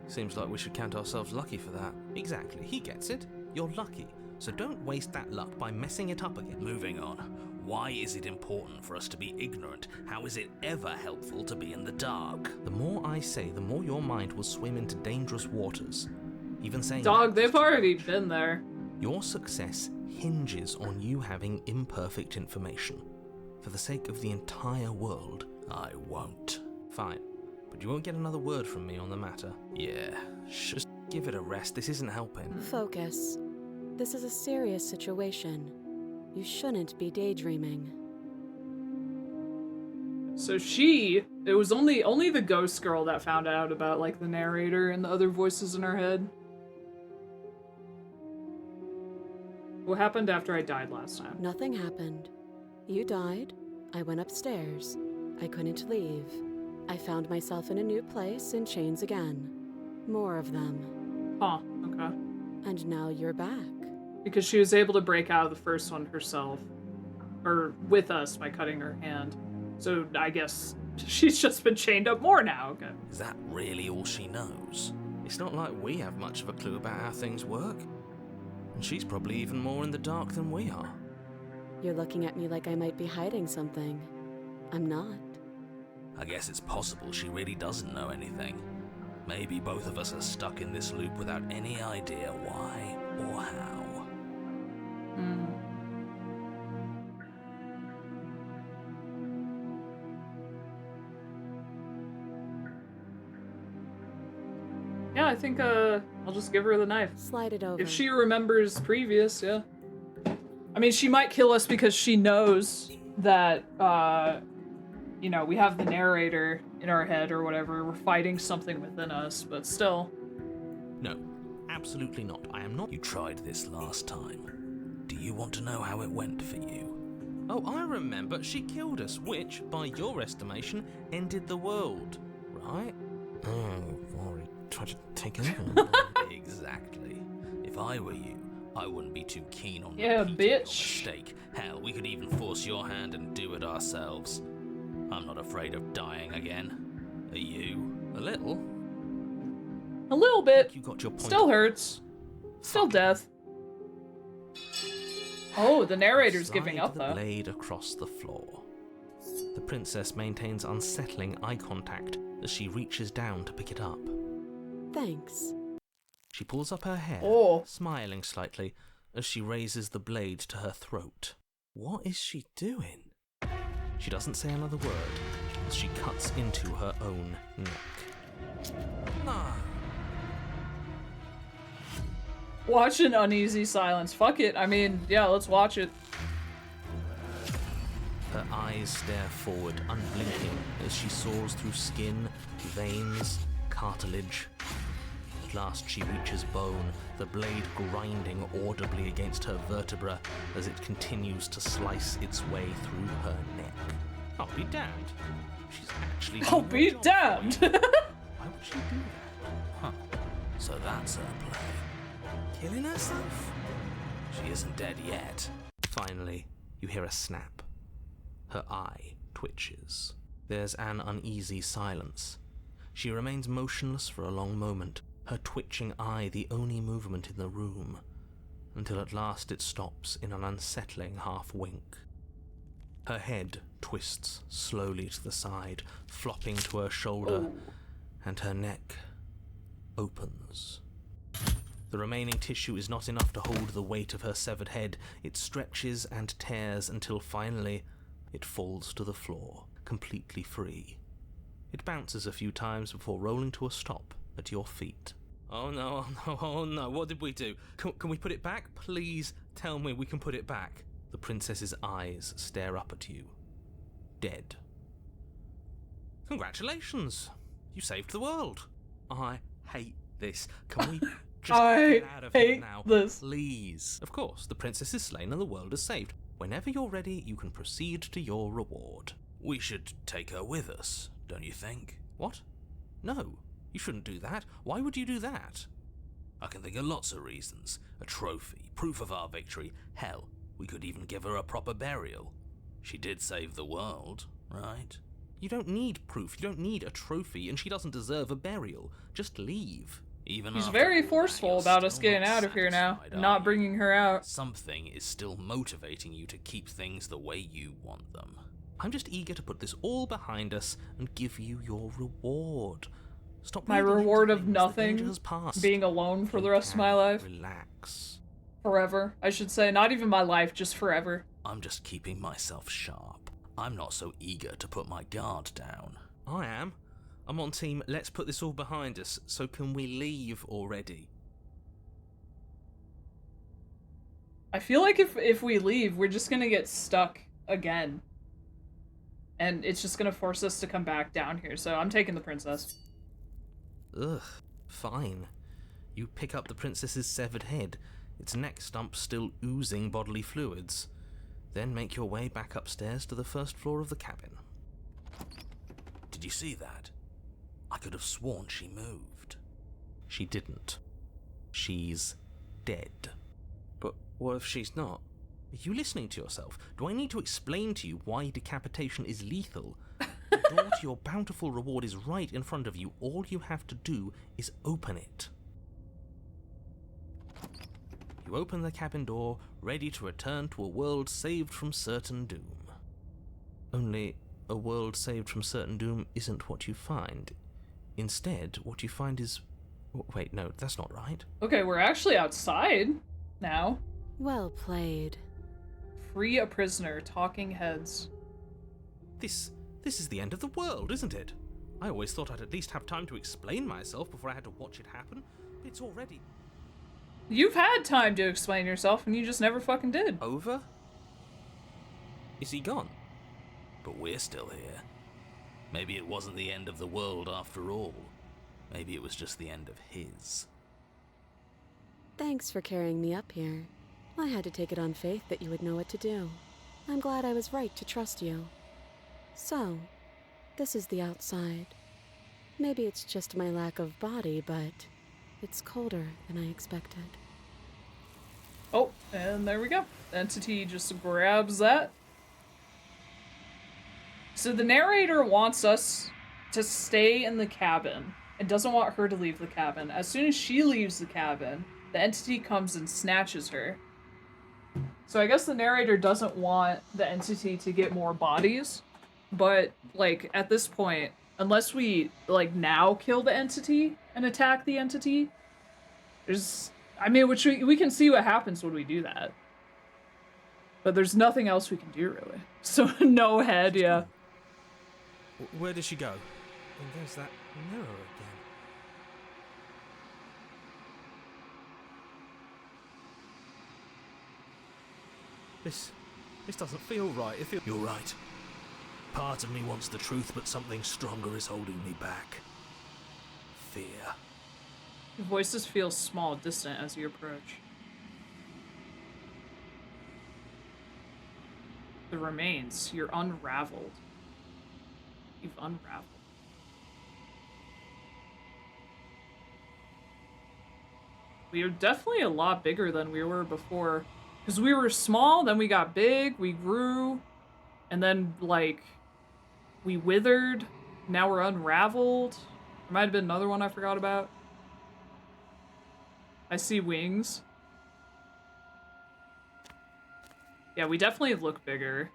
Seems like we should count ourselves lucky for that. Exactly, he gets it. You're lucky. So don't waste that luck by messing it up again. Moving on. Why is it important for us to be ignorant? How is it ever helpful to be in the dark? The more I say, the more your mind will swim into dangerous waters. Even saying Dog, that, they've already been there. your success hinges on you having imperfect information. For the sake of the entire world, I won't. fine. But you won't get another word from me on the matter. Yeah, Just give it a rest. This isn't helping. Focus. This is a serious situation. You shouldn't be daydreaming. So it was only the ghost girl that found out about, like, the narrator and the other voices in her head. What happened after I died last time? Nothing happened. You died. I went upstairs. I couldn't leave. I found myself in a new place in chains again. More of them. Huh, okay. And now you're back. Because she was able to break out of the first one herself. Or with us by cutting her hand. So I guess she's just been chained up more now, okay. Is that really all she knows? It's not like we have much of a clue about how things work. And she's probably even more in the dark than we are. You're looking at me like I might be hiding something. I'm not. I guess it's possible she really doesn't know anything. Maybe both of us are stuck in this loop without any idea why or how. Yeah, I think I'll just give her the knife. Slide it over. If she remembers previous, yeah. I mean, she might kill us because she knows that, you know, we have the narrator in our head or whatever. We're fighting something within us, but still. No, absolutely not. I am not. You tried this last time. Do you want to know how it went for you? Oh, I remember. She killed us, which, by your estimation, ended the world, right? Oh, you've already tried to take it over. Exactly. If I were you, I wouldn't be too keen on Yeah, repeating your bitch. mistake. Hell, we could even force your hand and do it ourselves. I'm not afraid of dying again. Are you? A little. A little bit. You got your point. Still hurts. Still death. Oh, the narrator's giving Slide up, the though. blade across the floor. The princess maintains unsettling eye contact as she reaches down to pick it up. Thanks. She pulls up her hair, Oh. smiling slightly as she raises the blade to her throat. What is she doing? She doesn't say another word as she cuts into her own neck. No. Watch an uneasy silence. Fuck it. I mean, yeah, let's watch it. Her eyes stare forward, unblinking, as she soars through skin, veins, cartilage. At last she reaches bone, the blade grinding audibly against her vertebra as it continues to slice its way through her neck. I'll be damned. She's actually I'll be damned! Why would she do that? Huh. So that's her play. Killing herself? She isn't dead yet. Finally, you hear a snap. Her eye twitches. There's an uneasy silence. She remains motionless for a long moment, her twitching eye the only movement in the room, until at last it stops in an unsettling half-wink. Her head twists slowly to the side, flopping to her shoulder, and her neck opens. The remaining tissue is not enough to hold the weight of her severed head. It stretches and tears until finally it falls to the floor, completely free. It bounces a few times before rolling to a stop at your feet. Oh no, oh no, oh no, what did we do? Can we put it back? Please tell me we can put it back. The princess's eyes stare up at you. Dead. Congratulations! You saved the world. I hate this. Can we just get out of here now? Please. Of course, the princess is slain and the world is saved. Whenever you're ready, you can proceed to your reward. We should take her with us, don't you think? What? No, you shouldn't do that. Why would you do that? I can think of lots of reasons. A trophy, proof of our victory. Hell, we could even give her a proper burial. She did save the world, right? You don't need proof, you don't need a trophy, and she doesn't deserve a burial. Just leave. Even He's very forceful about us getting out of here now, not bringing her out. Something is still motivating you to keep things the way you want them. I'm just eager to put this all behind us and give you your reward. Stop. My reward of nothing, being alone for the rest of my life. Relax. Forever, I should say. Not even my life, just forever. I'm just keeping myself sharp. I'm not so eager to put my guard down. I am. I'm on team, let's put this all behind us, so can we leave already? I feel like if we leave, we're just gonna get stuck again. And it's just gonna force us to come back down here, so I'm taking the princess. Ugh, fine. You pick up the princess's severed head, its neck stump still oozing bodily fluids. Then make your way back upstairs to the first floor of the cabin. Did you see that? I could have sworn she moved. She didn't. She's dead. But what if she's not? Are you listening to yourself? Do I need to explain to you why decapitation is lethal? The door to your bountiful reward is right in front of you. All you have to do is open it. You open the cabin door, ready to return to a world saved from certain doom. Only, a world saved from certain doom isn't what you find. Instead, what you find is... Wait, no, that's not right. Okay, we're actually outside now. Well played. Free a prisoner, talking heads. This is the end of the world, isn't it? I always thought I'd at least have time to explain myself before I had to watch it happen. It's already... You've had time to explain yourself, and you just never fucking did. Over? Is he gone? But we're still here. Maybe it wasn't the end of the world after all. Maybe it was just the end of his. Thanks for carrying me up here. I had to take it on faith that you would know what to do. I'm glad I was right to trust you. So, this is the outside. Maybe it's just my lack of body, but it's colder than I expected. Oh, and there we go. The entity just grabs that. So the narrator wants us to stay in the cabin and doesn't want her to leave the cabin. As soon as she leaves the cabin, the entity comes and snatches her. So I guess the narrator doesn't want the entity to get more bodies, but, like, at this point, unless we, like, now kill the entity and attack the entity, there's... I mean, which we can see what happens when we do that. But there's nothing else we can do, really. So, no head, yeah. Where did she go? And there's that mirror again. This doesn't feel right. You're right. Part of me wants the truth, but something stronger is holding me back. Fear. Your voices feel small, distant as you approach. The remains. You're unraveled. You've unraveled. We are definitely a lot bigger than we were before. Because we were small, then we got big, we grew, and then, like, we withered. Now we're unraveled. There might have been another one I forgot about. I see wings. Yeah, we definitely look bigger.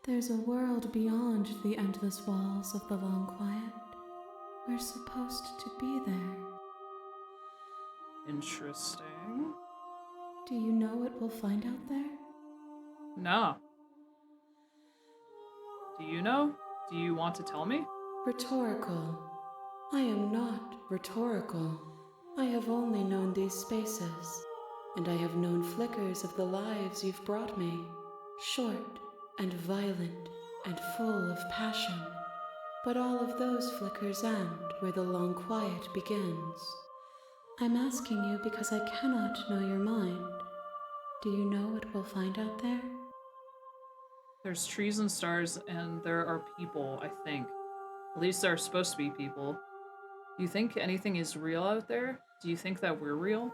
There's a world beyond the endless walls of the long quiet. We're supposed to be there. Interesting. Do you know what we'll find out there? No. Do you know? Do you want to tell me? Rhetorical. I am not rhetorical. I have only known these spaces, and I have known flickers of the lives you've brought me. Short and violent and full of passion. But all of those flickers end where the long quiet begins. I'm asking you because I cannot know your mind. Do you know what we'll find out there? There's trees and stars, and there are people, I think. At least there are supposed to be people. Do you think anything is real out there? Do you think that we're real?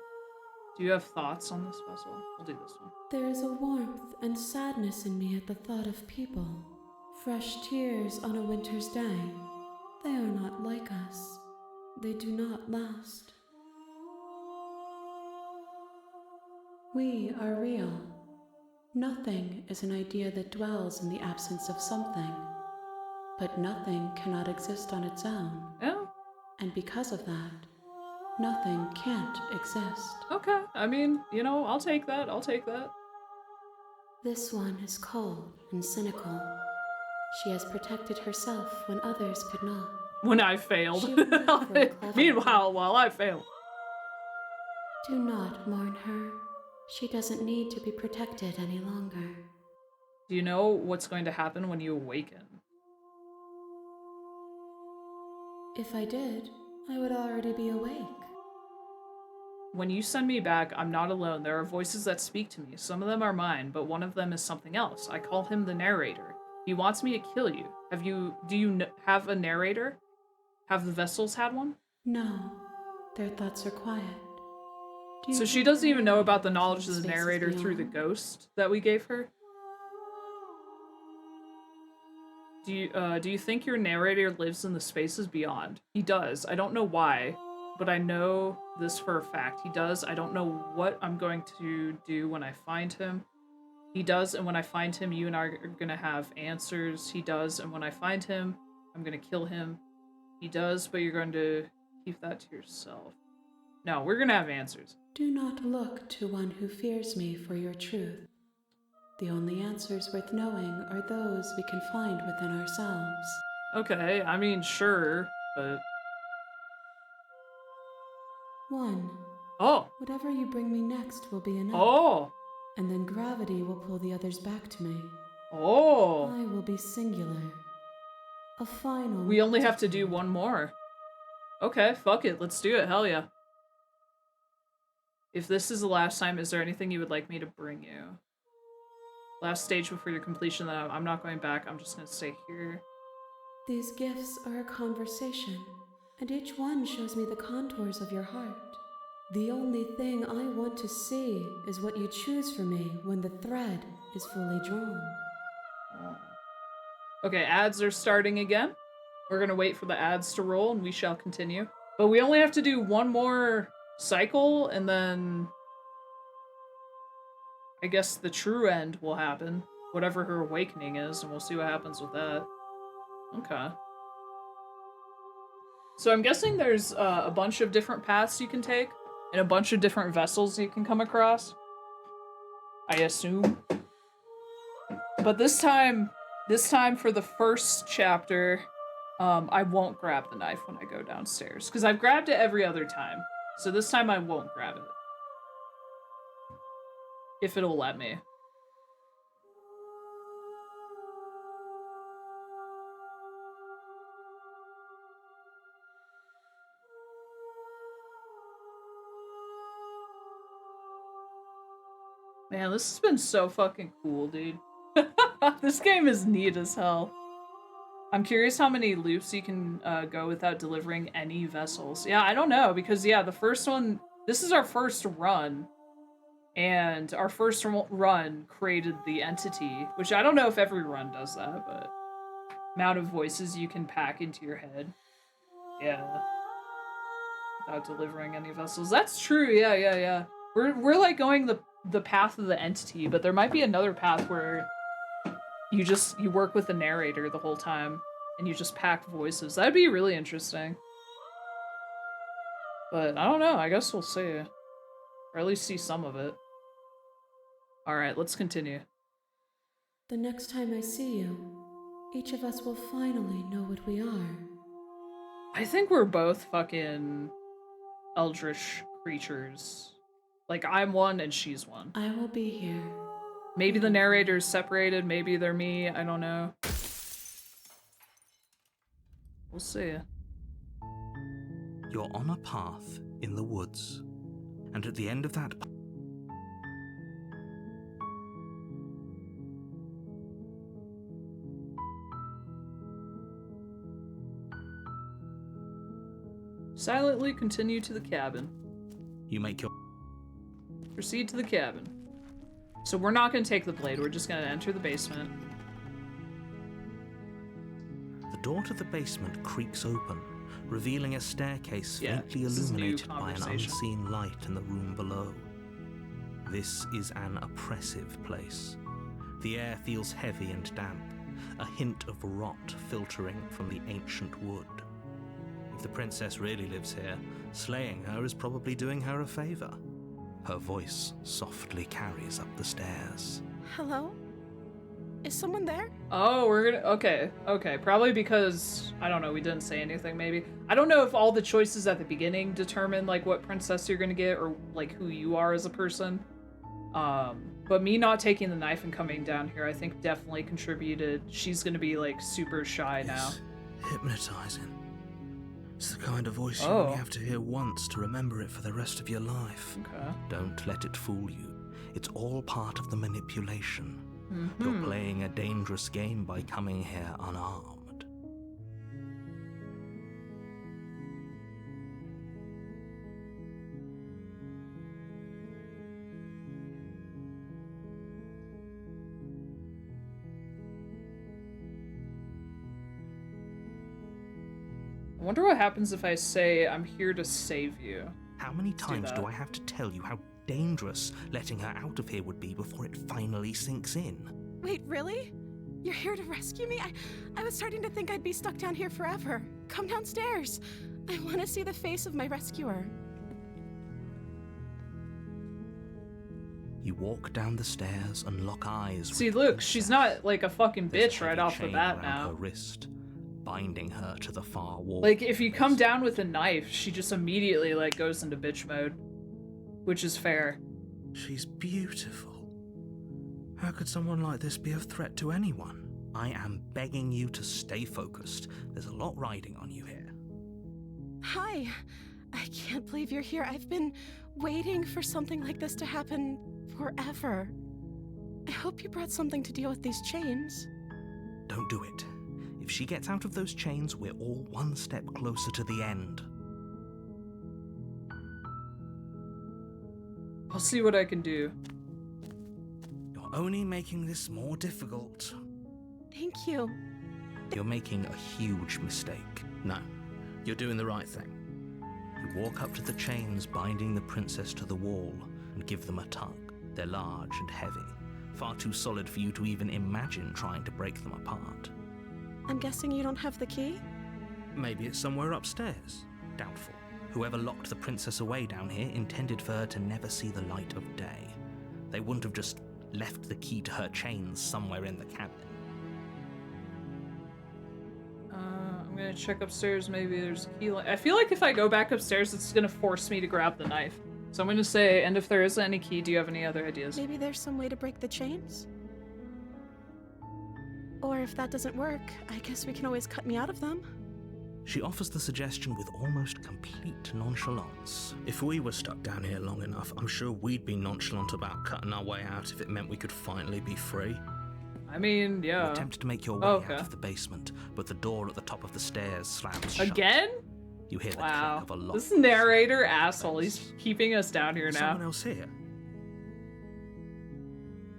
Do you have thoughts on this vessel? We'll do this one. There is a warmth and sadness in me at the thought of people. Fresh tears on a winter's day. They are not like us. They do not last. We are real. Nothing is an idea that dwells in the absence of something. But nothing cannot exist on its own. Yeah. And because of that, nothing can't exist. Okay, I mean, you know, I'll take that. I'll take that. This one is cold and cynical. She has protected herself when others could not. When I failed. She will live for a clever Meanwhile, while I failed. Do not mourn her. She doesn't need to be protected any longer. Do you know what's going to happen when you awaken? If I did, I would already be awake. When you send me back, I'm not alone. There are voices that speak to me. Some of them are mine, but one of them is something else. I call him the narrator. He wants me to kill you. Do you have a narrator? Have the vessels had one? No, their thoughts are quiet. So she doesn't even know about the knowledge of the narrator through the ghost that we gave her? Do you think your narrator lives in the spaces beyond? He does. I don't know why, but I know this for a fact. He does. I don't know what I'm going to do when I find him. He does, and when I find him, you and I are gonna have answers. He does, and when I find him, I'm gonna kill him. He does, but you're going to keep that to yourself. No, we're gonna have answers. Do not look to one who fears me for your truth. The only answers worth knowing are those we can find within ourselves. Okay, I mean, sure, but... 1. Oh! Whatever you bring me next will be enough. Oh! And then gravity will pull the others back to me. Oh! I will be singular. A final... We only have to do one more. Okay, fuck it, let's do it, hell yeah. If this is the last time, is there anything you would like me to bring you? Last stage before your completion, then I'm not going back, I'm just gonna stay here. These gifts are a conversation, and each one shows me the contours of your heart. The only thing I want to see is what you choose for me when the thread is fully drawn. Okay, ads are starting again. We're gonna wait for the ads to roll and we shall continue. But we only have to do one more cycle and then I guess the true end will happen. Whatever her awakening is, and we'll see what happens with that. Okay. So I'm guessing there's a bunch of different paths you can take and a bunch of different vessels you can come across. I assume. But this time for the first chapter, I won't grab the knife when I go downstairs, because I've grabbed it every other time. So this time I won't grab it. If it'll let me. Man, this has been so fucking cool, dude. This game is neat as hell. I'm curious how many loops you can go without delivering any vessels. Yeah, I don't know, because yeah, the first one, this is our first run, and our first run created the entity, which I don't know if every run does that, but amount of voices you can pack into your head. Yeah. Without delivering any vessels. That's true, yeah. We're like going the path of the entity, but there might be another path where you work with the narrator the whole time and you just pack voices. That'd be really interesting. But I don't know, I guess we'll see. Or at least see some of it. Alright, let's continue. The next time I see you, each of us will finally know what we are. I think we're both fucking eldritch creatures. Like, I'm one and she's one. I will be here. Maybe the narrator's separated, maybe they're me, I don't know. We'll see. You're on a path in the woods, and at the end of that Silently continue to the cabin. you make your Proceed to the cabin. So we're not going to take the blade, we're just going to enter the basement. The door to the basement creaks open, revealing a staircase faintly this is new illuminated by an conversation. unseen light in the room below. This is an oppressive place. The air feels heavy and damp, a hint of rot filtering from the ancient wood. If the princess really lives here, slaying her is probably doing her a favor. Her voice softly carries up the stairs. Hello? Is someone there? Oh, we're gonna... Okay. Probably because, I don't know, we didn't say anything, maybe. I don't know if all the choices at the beginning determine, like, what princess you're gonna get or, like, who you are as a person. But me not taking the knife and coming down here, I think definitely contributed. She's gonna be, like, super shy now. Hypnotizing. It's the kind of voice you only have to hear once to remember it for the rest of your life. Okay. Don't let it fool you. It's all part of the manipulation. You're playing a dangerous game by coming here unarmed. I wonder what happens if I say, I'm here to save you. How many times do I have to tell you how dangerous letting her out of here would be before it finally sinks in? Wait, really? You're here to rescue me? I was starting to think I'd be stuck down here forever. Come downstairs. I want to see the face of my rescuer. You walk down the stairs and lock eyes. See, look, she's not like a fucking bitch right off the chain bat around now. her wrist, binding her to the far wall. Like, if you come down with a knife, she just immediately, like, goes into bitch mode. Which is fair. She's beautiful. How could someone like this be a threat to anyone? I am begging you to stay focused. There's a lot riding on you here. Hi. I can't believe you're here. I've been waiting for something like this to happen forever. I hope you brought something to deal with these chains. Don't do it. If she gets out of those chains, we're all one step closer to the end. I'll see what I can do. You're only making this more difficult. Thank you. You're making a huge mistake. No, you're doing the right thing. You walk up to the chains binding the princess to the wall and give them a tug. They're large and heavy, far too solid for you to even imagine trying to break them apart. I'm guessing you don't have the key? Maybe it's somewhere upstairs. Doubtful. Whoever locked the princess away down here intended for her to never see the light of day. They wouldn't have just left the key to her chains somewhere in the cabin. I'm I'm gonna check upstairs, maybe there's a key. I feel like if I go back upstairs, it's gonna force me to grab the knife. So I'm gonna say, and if there isn't any key, do you have any other ideas? Maybe there's some way to break the chains? Or if that doesn't work, I guess we can always cut me out of them. She offers the suggestion with almost complete nonchalance. If we were stuck down here long enough, I'm sure we'd be nonchalant about cutting our way out if it meant we could finally be free. I mean, yeah. You attempt to make your way out of the basement, but the door at the top of the stairs slams shut. Again? You hear the click of a lock. This narrator asshole, he's keeping us down here now. Someone else here?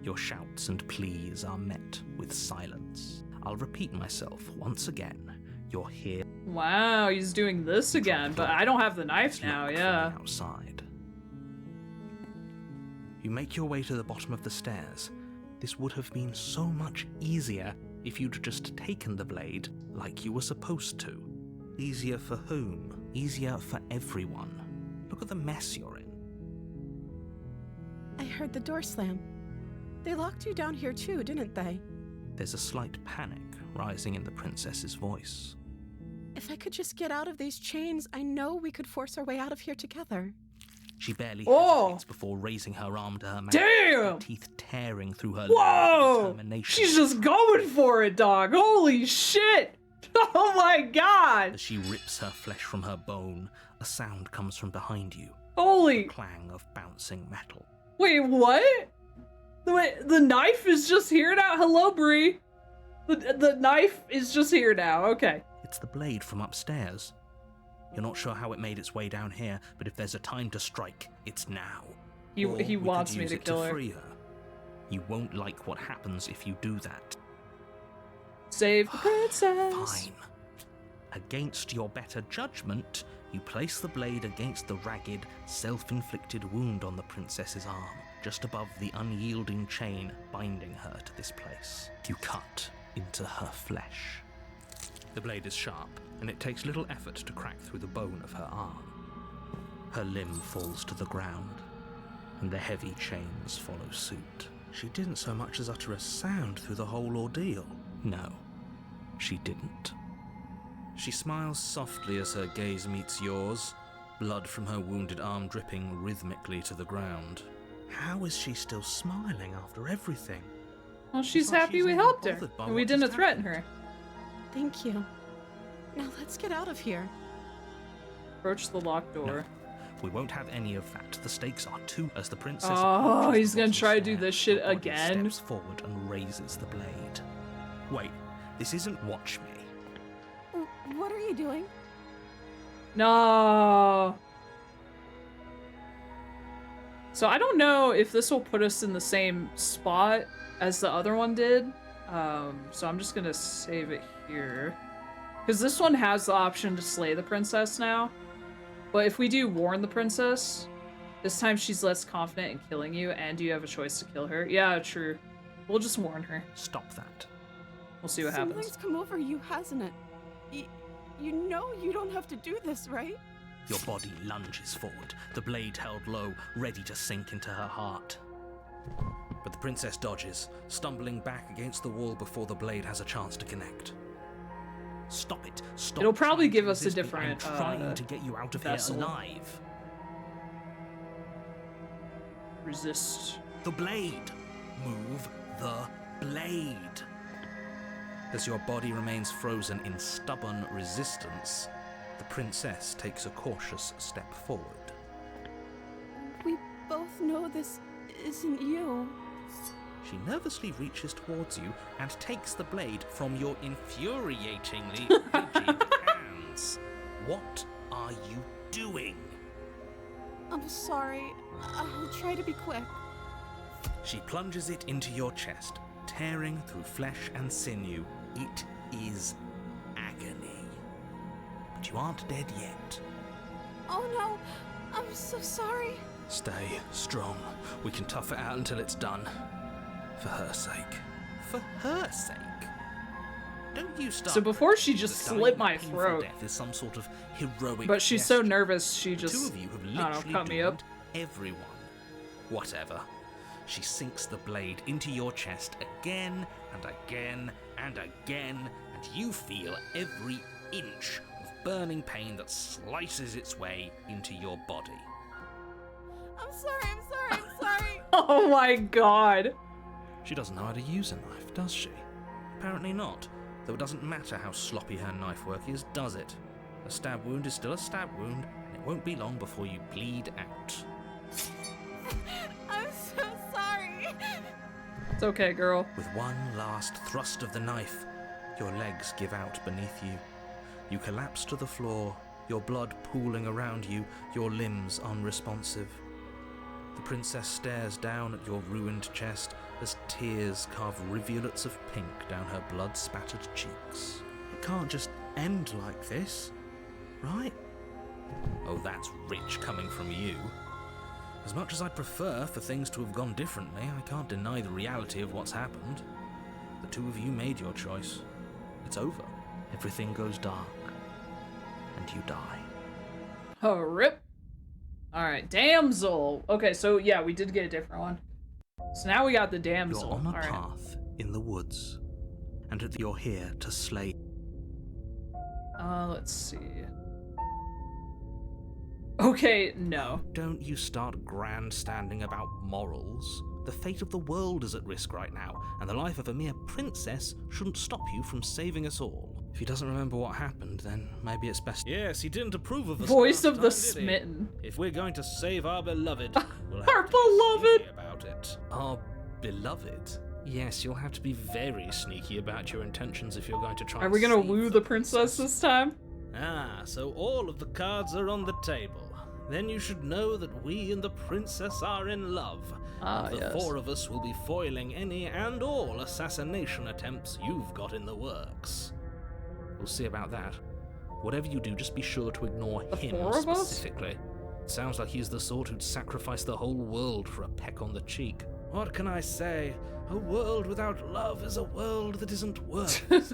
Your shouts and pleas are met with silence. I'll repeat myself once again. You're here. Wow, he's doing this again, but I don't have the knife now, yeah. Outside. You make your way to the bottom of the stairs. This would have been so much easier if you'd just taken the blade like you were supposed to. Easier for whom? Easier for everyone. Look at the mess you're in. I heard the door slam. They locked you down here too, didn't they? There's a slight panic rising in the princess's voice. If I could just get out of these chains, I know we could force our way out of here together. She barely hesitates before raising her arm to her mouth. Damn! Her teeth tearing through her determination. She's just going for it, dog. Holy shit! Oh my god! As she rips her flesh from her bone, a sound comes from behind you. Holy... The clang of bouncing metal. Wait, what? Wait, the knife is just here now? Hello, Bree. The knife is just here now, okay. It's the blade from upstairs. You're not sure how it made its way down here, but if there's a time to strike, it's now. He wants me to kill her. Free her. You won't like what happens if you do that. Save the princess. Fine. Against your better judgment, you place the blade against the ragged, self-inflicted wound on the princess's arm, just above the unyielding chain binding her to this place. You cut into her flesh. The blade is sharp, and it takes little effort to crack through the bone of her arm. Her limb falls to the ground, and the heavy chains follow suit. She didn't so much as utter a sound through the whole ordeal. No, she didn't. She smiles softly as her gaze meets yours, blood from her wounded arm dripping rhythmically to the ground. How is she still smiling after everything? Well, she's happy we helped her, and we didn't threaten her. Thank you. Now let's get out of here. Approach the locked door. No, we won't have any of that. The stakes are too as the princess. Oh, he's gonna try to do this shit again. Steps forward and raises the blade. Wait, this isn't watch me. What are you doing? No. So I don't know if this will put us in the same spot as the other one did. So I'm just gonna save it here. Because this one has the option to slay the princess now. But if we do warn the princess, this time she's less confident in killing you, and you have a choice to kill her. Yeah, true. We'll just warn her. Stop that. We'll see what happens. Something's come over you, hasn't it? You know you don't have to do this, right? Your body lunges forward, the blade held low, ready to sink into her heart. But the princess dodges, stumbling back against the wall before the blade has a chance to connect. Stop it. Stop. It'll probably give us a different I'm trying to get you out of here alive. Resist. The blade. Move the blade. As your body remains frozen in stubborn resistance, the princess takes a cautious step forward. We both know this isn't you. She nervously reaches towards you and takes the blade from your infuriatingly rigid hands. What are you doing? I'm sorry. I'll try to be quick. She plunges it into your chest, tearing through flesh and sinew. It is agony. But you aren't dead yet. Oh no, I'm so sorry. Stay strong. We can tough it out until it's done. For her sake. For her sake? Don't you start. So before she just slit my throat. Death is some sort of heroic but she's gesture. so nervous she just, Two of you have I don't know, cut me up. Everyone. Whatever. She sinks the blade into your chest again and again and again, and you feel every inch of burning pain that slices its way into your body. I'm sorry. Oh my god. She doesn't know how to use a knife, does she? Apparently not, though it doesn't matter how sloppy her knife work is, does it? A stab wound is still a stab wound, and it won't be long before you bleed out. I'm so sorry. It's okay, girl. With one last thrust of the knife, your legs give out beneath you. You collapse to the floor, your blood pooling around you, your limbs unresponsive. The princess stares down at your ruined chest as tears carve rivulets of pink down her blood-spattered cheeks. It can't just end like this, right? Oh, that's rich coming from you. As much as I'd prefer for things to have gone differently, I can't deny the reality of what's happened. The two of you made your choice. It's over. Everything goes dark. And you die. Oh, rip. Alright, damsel. Okay, so yeah, we did get a different one. So now we got the damsel. You're on a path in the woods. And you're here to slay. Let's see. Okay, no. Don't you start grandstanding about morals. The fate of the world is at risk right now, and the life of a mere princess shouldn't stop you from saving us all. If he doesn't remember what happened, then maybe it's best. Yes, he didn't approve of us. Voice of the smitten. If we're going to save our beloved, we'll have our to beloved be sneaky about it. Our beloved? Yes, you'll have to be very sneaky about your intentions if you're going to try. Are we gonna woo the princess this time? Ah, so all of the cards are on the table. Then you should know that we and the princess are in love. And the four of us will be foiling any and all assassination attempts you've got in the works. We'll see about that. Whatever you do, just be sure to ignore him specifically. It sounds like he's the sort who'd sacrifice the whole world for a peck on the cheek. What can I say? A world without love is a world that isn't worth it.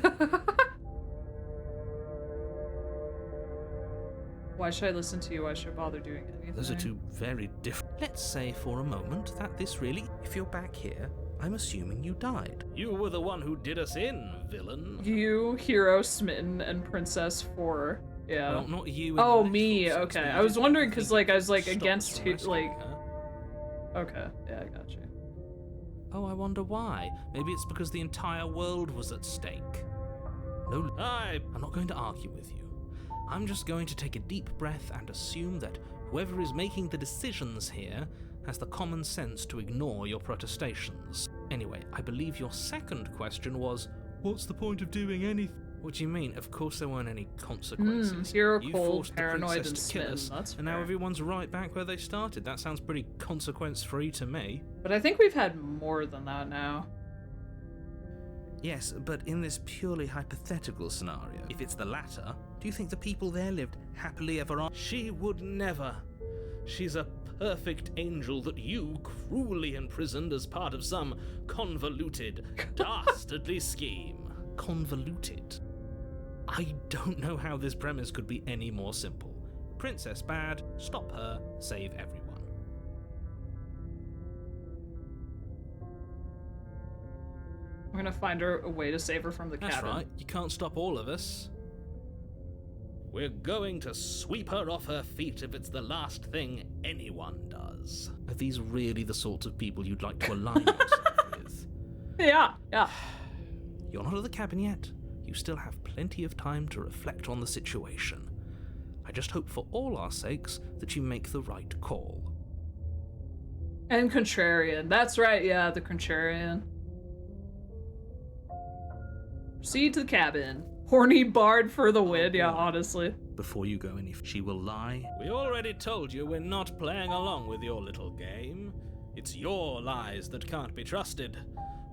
Why should I listen to you? Why should I bother doing anything? Those are two very different. Let's say for a moment that this really, if you're back here, I'm assuming you died. You were the one who did us in, villain. You, hero, smitten, and princess 4. Yeah. Well, not you. Oh, me. Okay. I was wondering because, like, I was like against who, like. Okay. Yeah, I got you. Oh, I wonder why. Maybe it's because the entire world was at stake. No, I'm not going to argue with you. I'm just going to take a deep breath and assume that whoever is making the decisions here has the common sense to ignore your protestations. Anyway, I believe your second question was, what's the point of doing anything? What do you mean? Of course there weren't any consequences. Hero, You cold, forced the paranoid, and princess to kill smitten. us, and now everyone's right back where they started. That sounds pretty consequence-free to me. But I think we've had more than that now. Yes, but in this purely hypothetical scenario, if it's the latter, do you think the people there lived happily ever after? She would never. She's a perfect angel that you cruelly imprisoned as part of some convoluted, dastardly scheme. Convoluted? I don't know how this premise could be any more simple. Princess bad, stop her, save everyone. I'm gonna find her a way to save her from the cabin. That's right, you can't stop all of us. We're going to sweep her off her feet if it's the last thing anyone does. Are these really the sorts of people you'd like to align yourself with? Yeah. You're not at the cabin yet. You still have plenty of time to reflect on the situation. I just hope for all our sakes that you make the right call. And contrarian. That's right, yeah, the contrarian. Proceed to the cabin. Horny bard for the win, yeah, honestly. Before you go any, she will lie. We already told you we're not playing along with your little game. It's your lies that can't be trusted.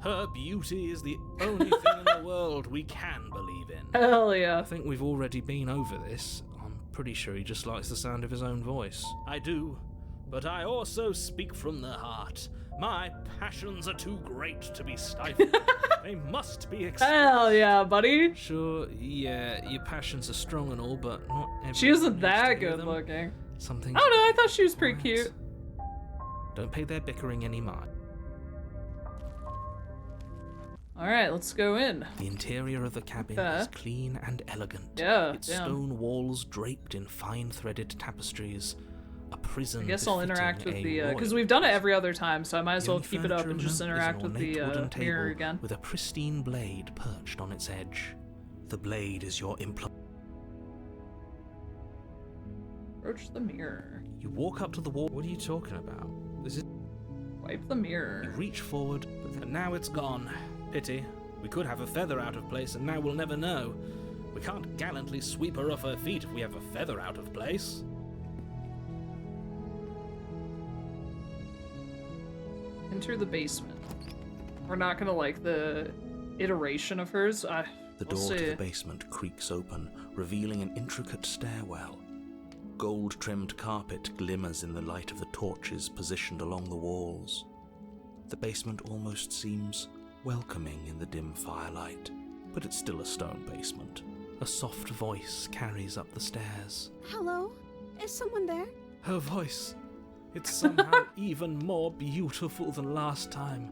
Her beauty is the only thing in the world we can believe in. Hell yeah. I think we've already been over this. I'm pretty sure he just likes the sound of his own voice. I do, but I also speak from the heart. My passions are too great to be stifled. They must be expressed. Hell yeah, buddy. Sure, yeah, your passions are strong and all, but not everyone. She isn't needs that to hear good them. looking. Something. Oh no, I thought she was pretty cute. Don't pay their bickering any mind. Alright, let's go in. The interior of the cabin is clean and elegant. Yeah, its stone walls draped in fine-threaded tapestries. A prison. I guess I'll interact with the because we've done it every other time, so I might as well keep it up and just interact with the mirror again. With a pristine blade perched on its edge. The blade is your implement. Approach the mirror. You walk up to the wall. What are you talking about? This is. Wipe the mirror. You reach forward, but now it's gone. Pity. We could have a feather out of place, and now we'll never know. We can't gallantly sweep her off her feet if we have a feather out of place. Enter the basement. We're not gonna like the iteration of hers. The door to the basement creaks open, revealing an intricate stairwell. Gold-trimmed carpet glimmers in the light of the torches positioned along the walls. The basement almost seems welcoming in the dim firelight, but it's still a stone basement. A soft voice carries up the stairs. Hello? Is someone there? Her voice. It's somehow even more beautiful than last time.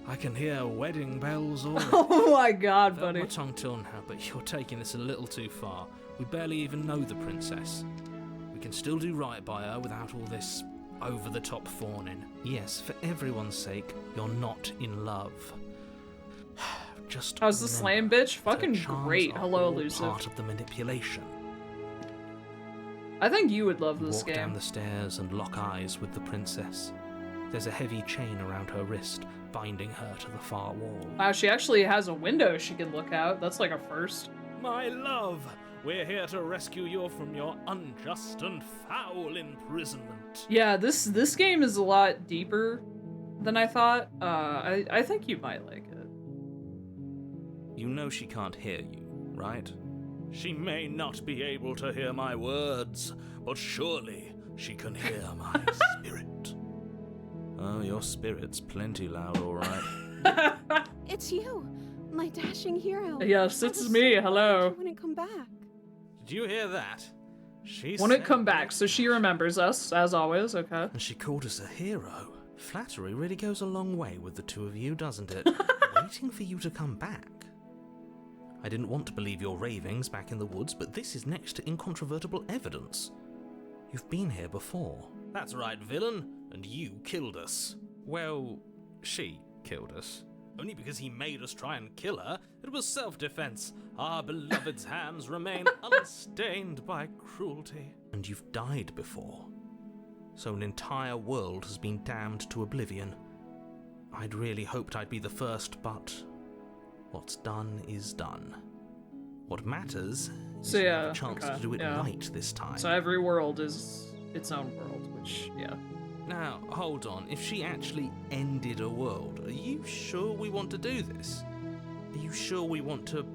I can hear wedding bells already. Oh my god, buddy. My tongue till now, but you're taking this a little too far. We barely even know the princess. We can still do right by her without all this over-the-top fawning. Yes, for everyone's sake, you're not in love. Just how's the slam, bitch? Fucking great. Hello, elusive. Part of the manipulation. I think you would love this game. Walk down the stairs and lock eyes with the princess. There's a heavy chain around her wrist, binding her to the far wall. Wow, she actually has a window she can look out. That's like a first. My love, we're here to rescue you from your unjust and foul imprisonment. Yeah, this game is a lot deeper than I thought. I think you might like it. You know she can't hear you, right? She may not be able to hear my words, but surely she can hear my spirit. Oh, your spirit's plenty loud, all right. It's you, my dashing hero. Yes, it's me. Hello. You wouldn't come back. Did you hear that? She wouldn't come back, so she remembers us, as always, okay. And she called us a hero. Flattery really goes a long way with the two of you, doesn't it? Waiting for you to come back. I didn't want to believe your ravings back in the woods, but this is next to incontrovertible evidence. You've been here before. That's right, villain, and you killed us. Well, she killed us. Only because he made us try and kill her. It was self-defense. Our beloved's hands remain unstained by cruelty. And you've died before. So an entire world has been damned to oblivion. I'd really hoped I'd be the first, but what's done is done. What matters is you have a chance to do it right this time. So every world is its own world, which, yeah. Now, hold on. If she actually ended a world, are you sure we want to do this? Are you sure we want to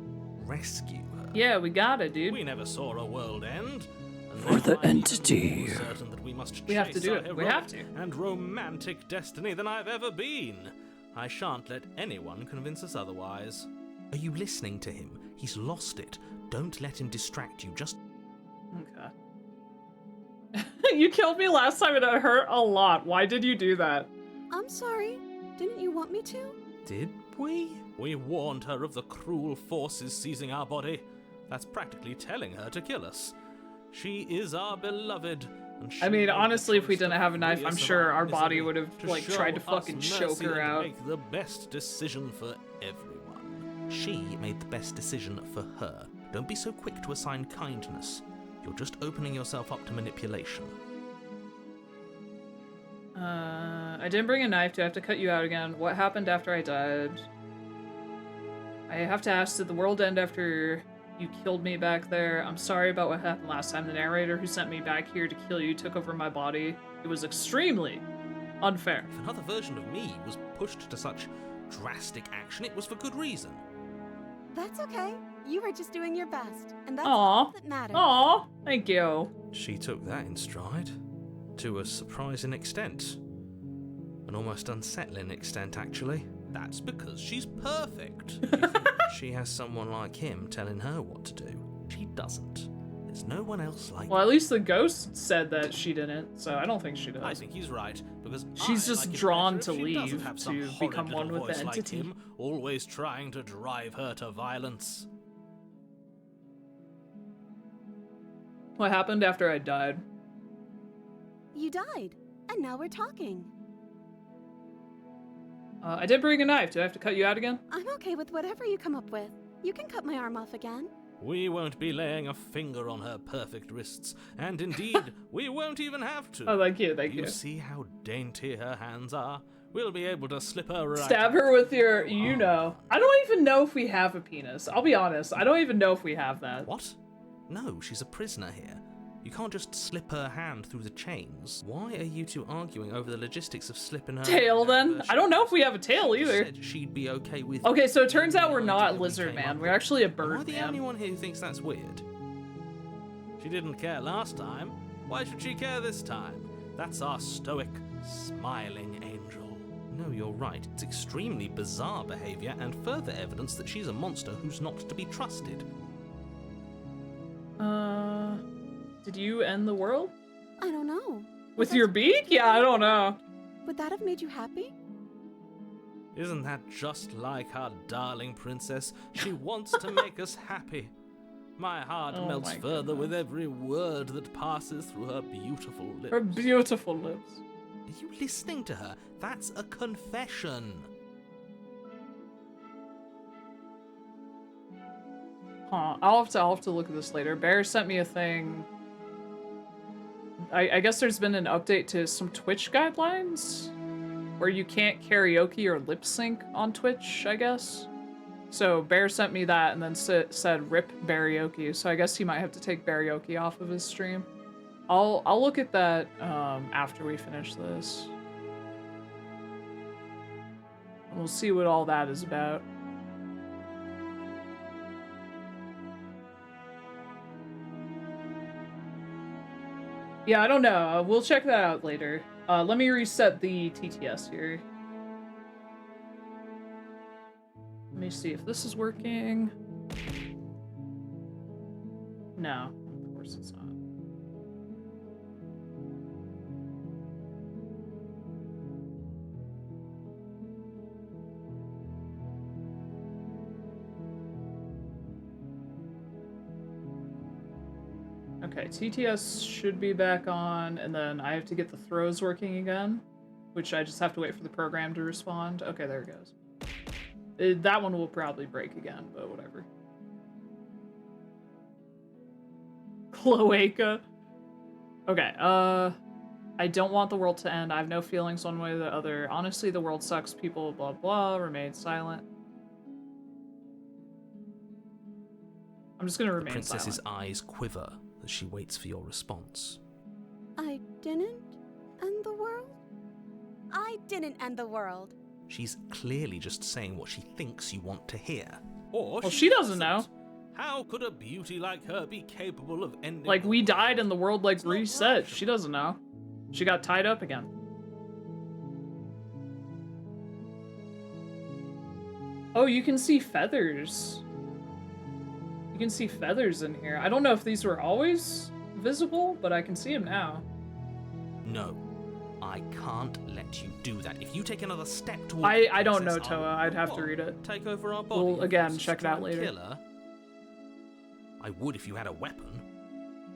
rescue her? Yeah, we gotta, dude. We never saw a world end. For the entity. Certain that we have to do it. We have to. And romantic destiny than I've ever been. I shan't let anyone convince us otherwise. Are you listening to him? He's lost it. Don't let him distract you. Just... Okay. You killed me last time and it hurt a lot. Why did you do that? I'm sorry. Didn't you want me to? Did we? We warned her of the cruel forces seizing our body. That's practically telling her to kill us. She is our beloved. I mean, honestly, if we didn't have a knife, I'm sure our body would have, like, tried to fucking choke her out. Make the best decision for everyone. She made the best decision for her. Don't be so quick to assign kindness. You're just opening yourself up to manipulation. I didn't bring a knife. Do I have to cut you out again? What happened after I died? I have to ask, did the world end after you killed me back there? I'm sorry about what happened last time. The narrator who sent me back here to kill you took over my body. It was extremely unfair. If another version of me was pushed to such drastic action, it was for good reason. That's okay. You were just doing your best, and that's all that matters. Aw, thank you. She took that in stride. To a surprising extent. An almost unsettling extent, actually. That's because she's perfect. She has someone like him telling her what to do. She doesn't. There's There's no one else like Well, at least the ghost said that she didn't, so I don't think she does. I think he's right, because she's just like it drawn better to if she doesn't leave have some to horrid become one little with the voice entity. like him, always trying to drive her to violence. What happened after I died? You died, and now we're talking. I did bring a knife. Do I have to cut you out again? I'm okay with whatever you come up with. You can cut my arm off again. We won't be laying a finger on her perfect wrists, and indeed, we won't even have to. Oh, thank you, thank you. You see how dainty her hands are? We'll be able to slip her right Stab her with your, you know. I don't even know if we have a penis. I'll be honest. I don't even know if we have that. What? No, she's a prisoner here. You can't just slip her hand through the chains. Why are you two arguing over the logistics of slipping her tail then? I don't know if we have a tail either. Said she'd be okay with. Okay, so it turns out we're not lizard man. We're actually a bird Am I the man. only one here who thinks that's weird? She didn't care last time. Why should she care this time? That's our stoic, smiling angel. No, you're right. It's extremely bizarre behavior and further evidence that she's a monster who's not to be trusted. Did you end the world? I don't know. With your beak? Yeah, I don't know. Would that have made you happy? Isn't that just like our darling princess? She wants to make us happy. My heart melts further with every word that passes through her beautiful lips. Her beautiful lips. Are you listening to her? That's a confession. Huh. I'll have to look at this later. Bear sent me a thing. I guess there's been an update to some Twitch guidelines where you can't karaoke or lip sync on Twitch, I guess. So Bear sent me that and then said rip karaoke. So I guess he might have to take karaoke off of his stream. I'll look at that after we finish this. And we'll see what all that is about. Yeah, I don't know. We'll check that out later. Let me reset the TTS here. Let me see if this is working. No, of course it's not. Okay, TTS should be back on, and then I have to get the throws working again, which I just have to wait for the program to respond. Okay, there it goes. That one will probably break again, but whatever. Cloaca. Okay, I don't want the world to end. I have no feelings one way or the other. Honestly, the world sucks. People, blah, blah, remain silent. I'm just gonna remain silent. The princess's eyes quiver as she waits for your response. I didn't end the world? I didn't end the world. She's clearly just saying what she thinks you want to hear. Or well, she doesn't know. How could a beauty like her be capable of ending? Like, we died and the world, like, reset. She doesn't know. She got tied up again. Oh, you can see feathers. You can see feathers in here. I don't know if these were always visible, but I can see them now. No, I can't let you do that. If you take another step towards I don't know, Toa. I'd have to read it. Take over our body. We'll, again, check it out later. Killer. I would if you had a weapon.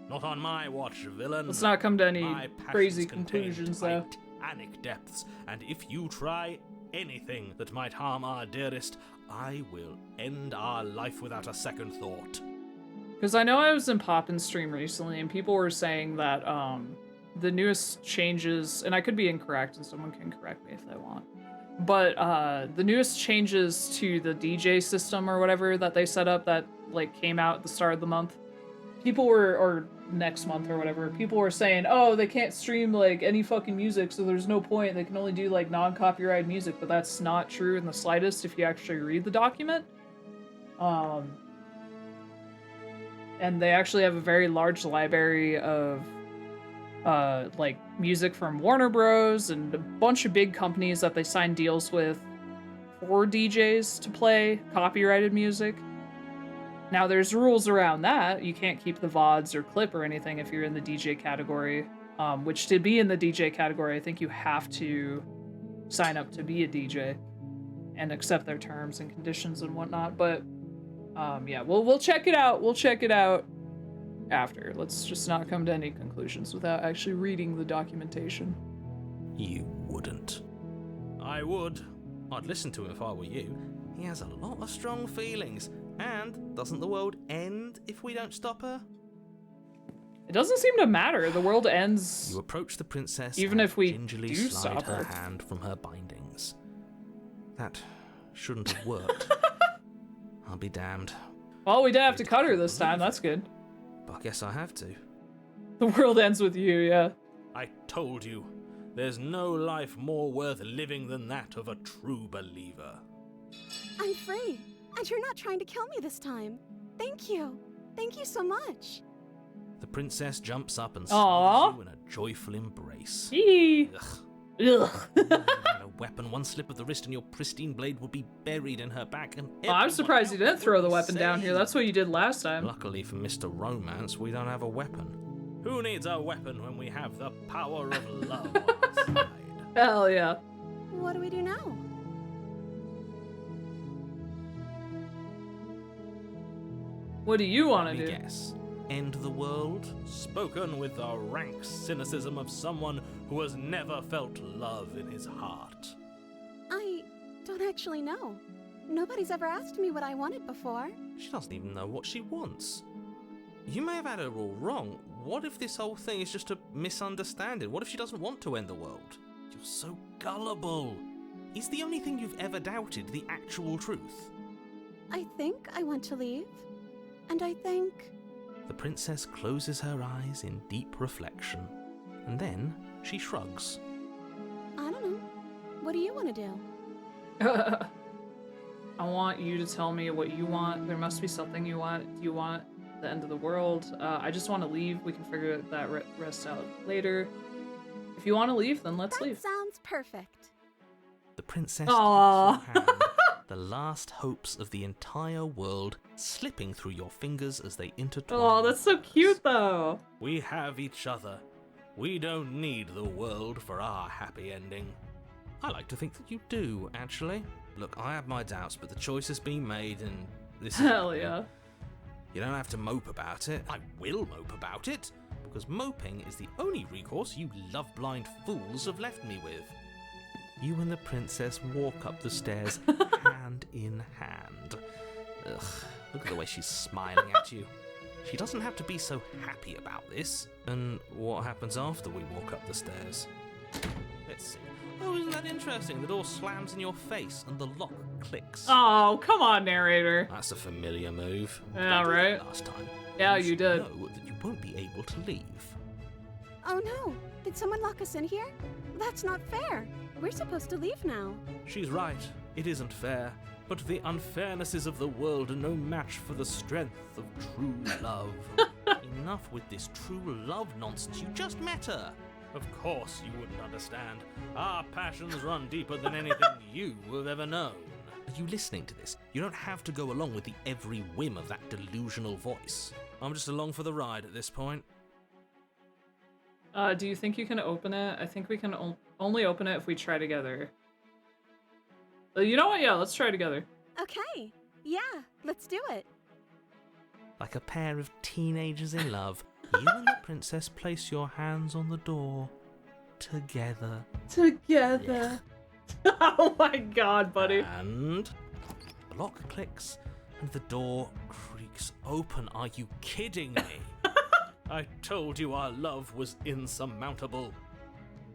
Not on my watch, villain. Let's not come to any crazy conclusions, though. Titanic depths, and if you try anything that might harm our dearest, I will end our life without a second thought. Because I know I was in Poppin's stream recently, and people were saying that the newest changes, and I could be incorrect, and someone can correct me if they want, but the newest changes to the DJ system or whatever that they set up that like came out at the start of the month, people were, or next month or whatever, people were saying, oh, they can't stream like any fucking music, so there's no point, they can only do like non-copyrighted music, but that's not true in the slightest if you actually read the document. And they actually have a very large library of like music from Warner Bros. And a bunch of big companies that they sign deals with for DJs to play copyrighted music. Now, there's rules around that. You can't keep the VODs or clip or anything if you're in the DJ category, which to be in the DJ category, I think you have to sign up to be a DJ and accept their terms and conditions and whatnot. But yeah, we'll check it out. We'll check it out after. Let's just not come to any conclusions without actually reading the documentation. You wouldn't. I would. I'd listen to him if I were you. He has a lot of strong feelings. And doesn't the world end if we don't stop her? It doesn't seem to matter. The world ends. You approach the princess even if we gingerly do slide stop her her hand from her bindings. That shouldn't have worked. I'll be damned. Well, we did have to cut her this time. That's good. But I guess I have to. The world ends with you, yeah. I told you. There's no life more worth living than that of a true believer. I'm free. And you're not trying to kill me this time. Thank you. Thank you so much. The princess jumps up and Aww. smothers you in a joyful embrace. Eee. Ugh. A weapon, one slip of the wrist and your pristine blade would be buried in her back. And I'm surprised you didn't throw the weapon down here. That's what you did last time. Luckily for Mr. Romance, we don't have a weapon. Who needs a weapon when we have the power of love on our side? Hell yeah. What do we do now? What do you want to Let me do? guess. End the world? Spoken with the rank cynicism of someone who has never felt love in his heart. I don't actually know. Nobody's ever asked me what I wanted before. She doesn't even know what she wants. You may have had her all wrong. What if this whole thing is just a misunderstanding? What if she doesn't want to end the world? You're so gullible. Is the only thing you've ever doubted the actual truth? I think I want to leave. And I think... The princess closes her eyes in deep reflection, and then she shrugs. I don't know. What do you want to do? I want you to tell me what you want. There must be something you want. Do you want the end of the world? I just want to leave. We can figure that rest out later. If you want to leave, then let's leave. That sounds perfect. The princess Aww. takes your hand, the last hopes of the entire world slipping through your fingers as they intertwine. Oh, that's so cute, though. We have each other. We don't need the world for our happy ending. I like to think that you do, actually. Look, I have my doubts, but the choice has been made, and this is... Hell yeah. You don't have to mope about it. I will mope about it, because moping is the only recourse you love-blind fools have left me with. You and the princess walk up the stairs, hand in hand. Ugh, look at the way she's smiling at you. She doesn't have to be so happy about this. And what happens after we walk up the stairs? Let's see. Oh, isn't that interesting? The door slams in your face and the lock clicks. Oh, come on, narrator. That's a familiar move. Yeah, right? Last time. Yeah, you did. Know that you won't be able to leave. Oh no! Did someone lock us in here? That's not fair. We're supposed to leave now. She's right. It isn't fair. But the unfairnesses of the world are no match for the strength of true love. Enough with this true love nonsense. You just met her. Of course you wouldn't understand. Our passions run deeper than anything you have ever known. Are you listening to this? You don't have to go along with the every whim of that delusional voice. I'm just along for the ride at this point. Do you think you can open it? I think we can only open it if we try together. You know what? Yeah, let's try together. Okay. Yeah, let's do it. Like a pair of teenagers in love, you and the princess place your hands on the door. Together. Together. Oh my god, buddy. And the lock clicks and the door creaks open. Are you kidding me? I told you our love was insurmountable.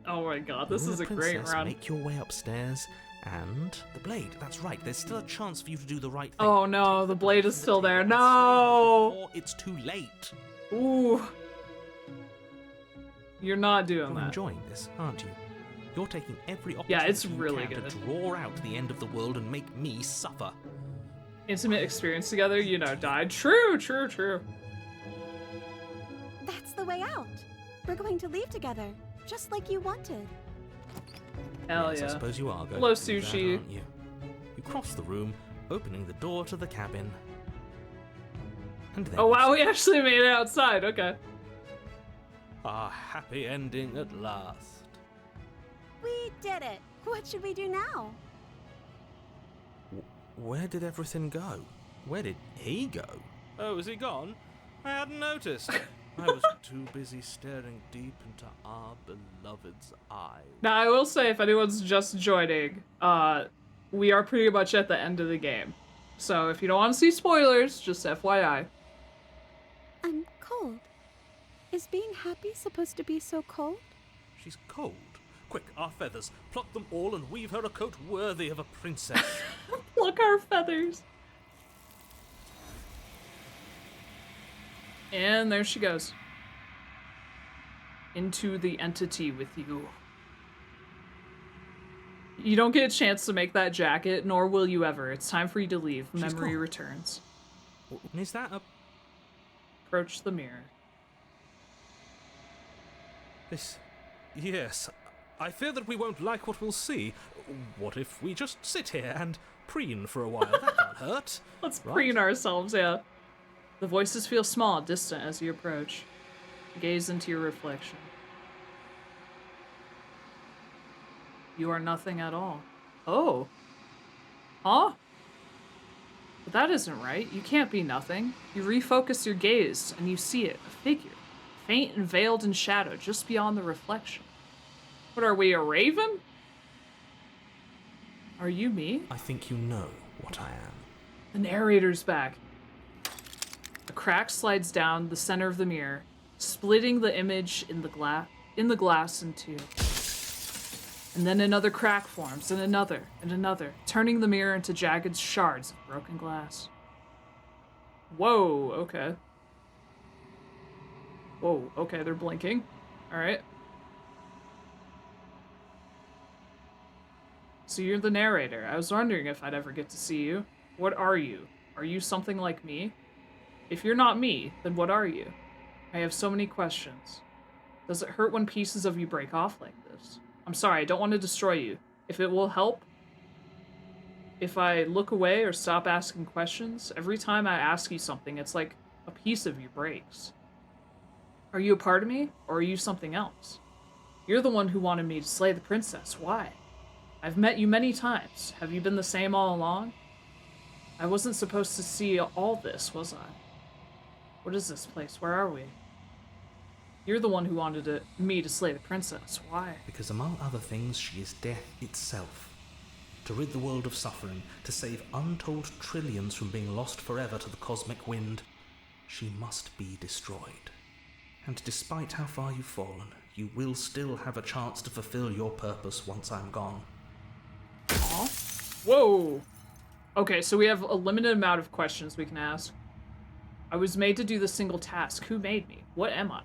Oh my god, this You is and a the great princess run. Make your way upstairs and the blade. That's right. There's still a chance for you to do the right thing. Oh no, the blade is still there. No! Before it's too late. Ooh. You're not doing You're that. enjoying this, aren't you? You're taking every opportunity Yeah, it's you really can good. to draw out the end of the world and make me suffer. Intimate experience together, you know, died. True, true, true. That's the way out. We're going to leave together, just like you wanted. Hell Yes, yeah. I suppose you are going Hello, to do that, Sushi. aren't you? You cross the room, opening the door to the cabin. And then Oh wow, we actually made it outside. Okay. A happy ending at last. We did it. What should we do now? Where did everything go? Where did he go? Oh, is he gone? I hadn't noticed. I was too busy staring deep into our beloved's eyes. Now, I will say, if anyone's just joining, we are pretty much at the end of the game. So if you don't want to see spoilers, just FYI. I'm cold. Is being happy supposed to be so cold? She's cold. Quick, our feathers. Pluck them all and weave her a coat worthy of a princess. Pluck our feathers. And there she goes. Into the entity with you. You don't get a chance to make that jacket, nor will you ever. It's time for you to leave. Memory returns. Is that a... Approach the mirror. Yes. I fear that we won't like what we'll see. What if we just sit here and preen for a while? That can't hurt. Let's preen ourselves, yeah. The voices feel small, distant as you approach. Gaze into your reflection. You are nothing at all. Oh. Huh? But that isn't right. You can't be nothing. You refocus your gaze, and you see it. A figure. Faint and veiled in shadow, just beyond the reflection. What are we, a raven? Are you me? I think you know what I am. The narrator's back. A crack slides down the center of the mirror, splitting the image in the glass in two. And then another crack forms, and another, turning the mirror into jagged shards of broken glass. Whoa, okay. Whoa, okay, they're blinking. Alright. So you're the narrator. I was wondering if I'd ever get to see you. What are you? Are you something like me? If you're not me, then what are you? I have so many questions. Does it hurt when pieces of you break off like this? I'm sorry, I don't want to destroy you. If it will help, if I look away or stop asking questions, every time I ask you something, it's like a piece of you breaks. Are you a part of me, or are you something else? You're the one who wanted me to slay the princess. Why? I've met you many times. Have you been the same all along? I wasn't supposed to see all this, was I? What is this place? Where are we? You're the one who wanted me to slay the princess. Why? Because among other things, she is death itself. To rid the world of suffering, to save untold trillions from being lost forever to the cosmic wind, she must be destroyed. And despite how far you've fallen, you will still have a chance to fulfill your purpose once I'm gone. Aww. Whoa! Okay, so we have a limited amount of questions we can ask. I was made to do this single task. Who made me? What am I?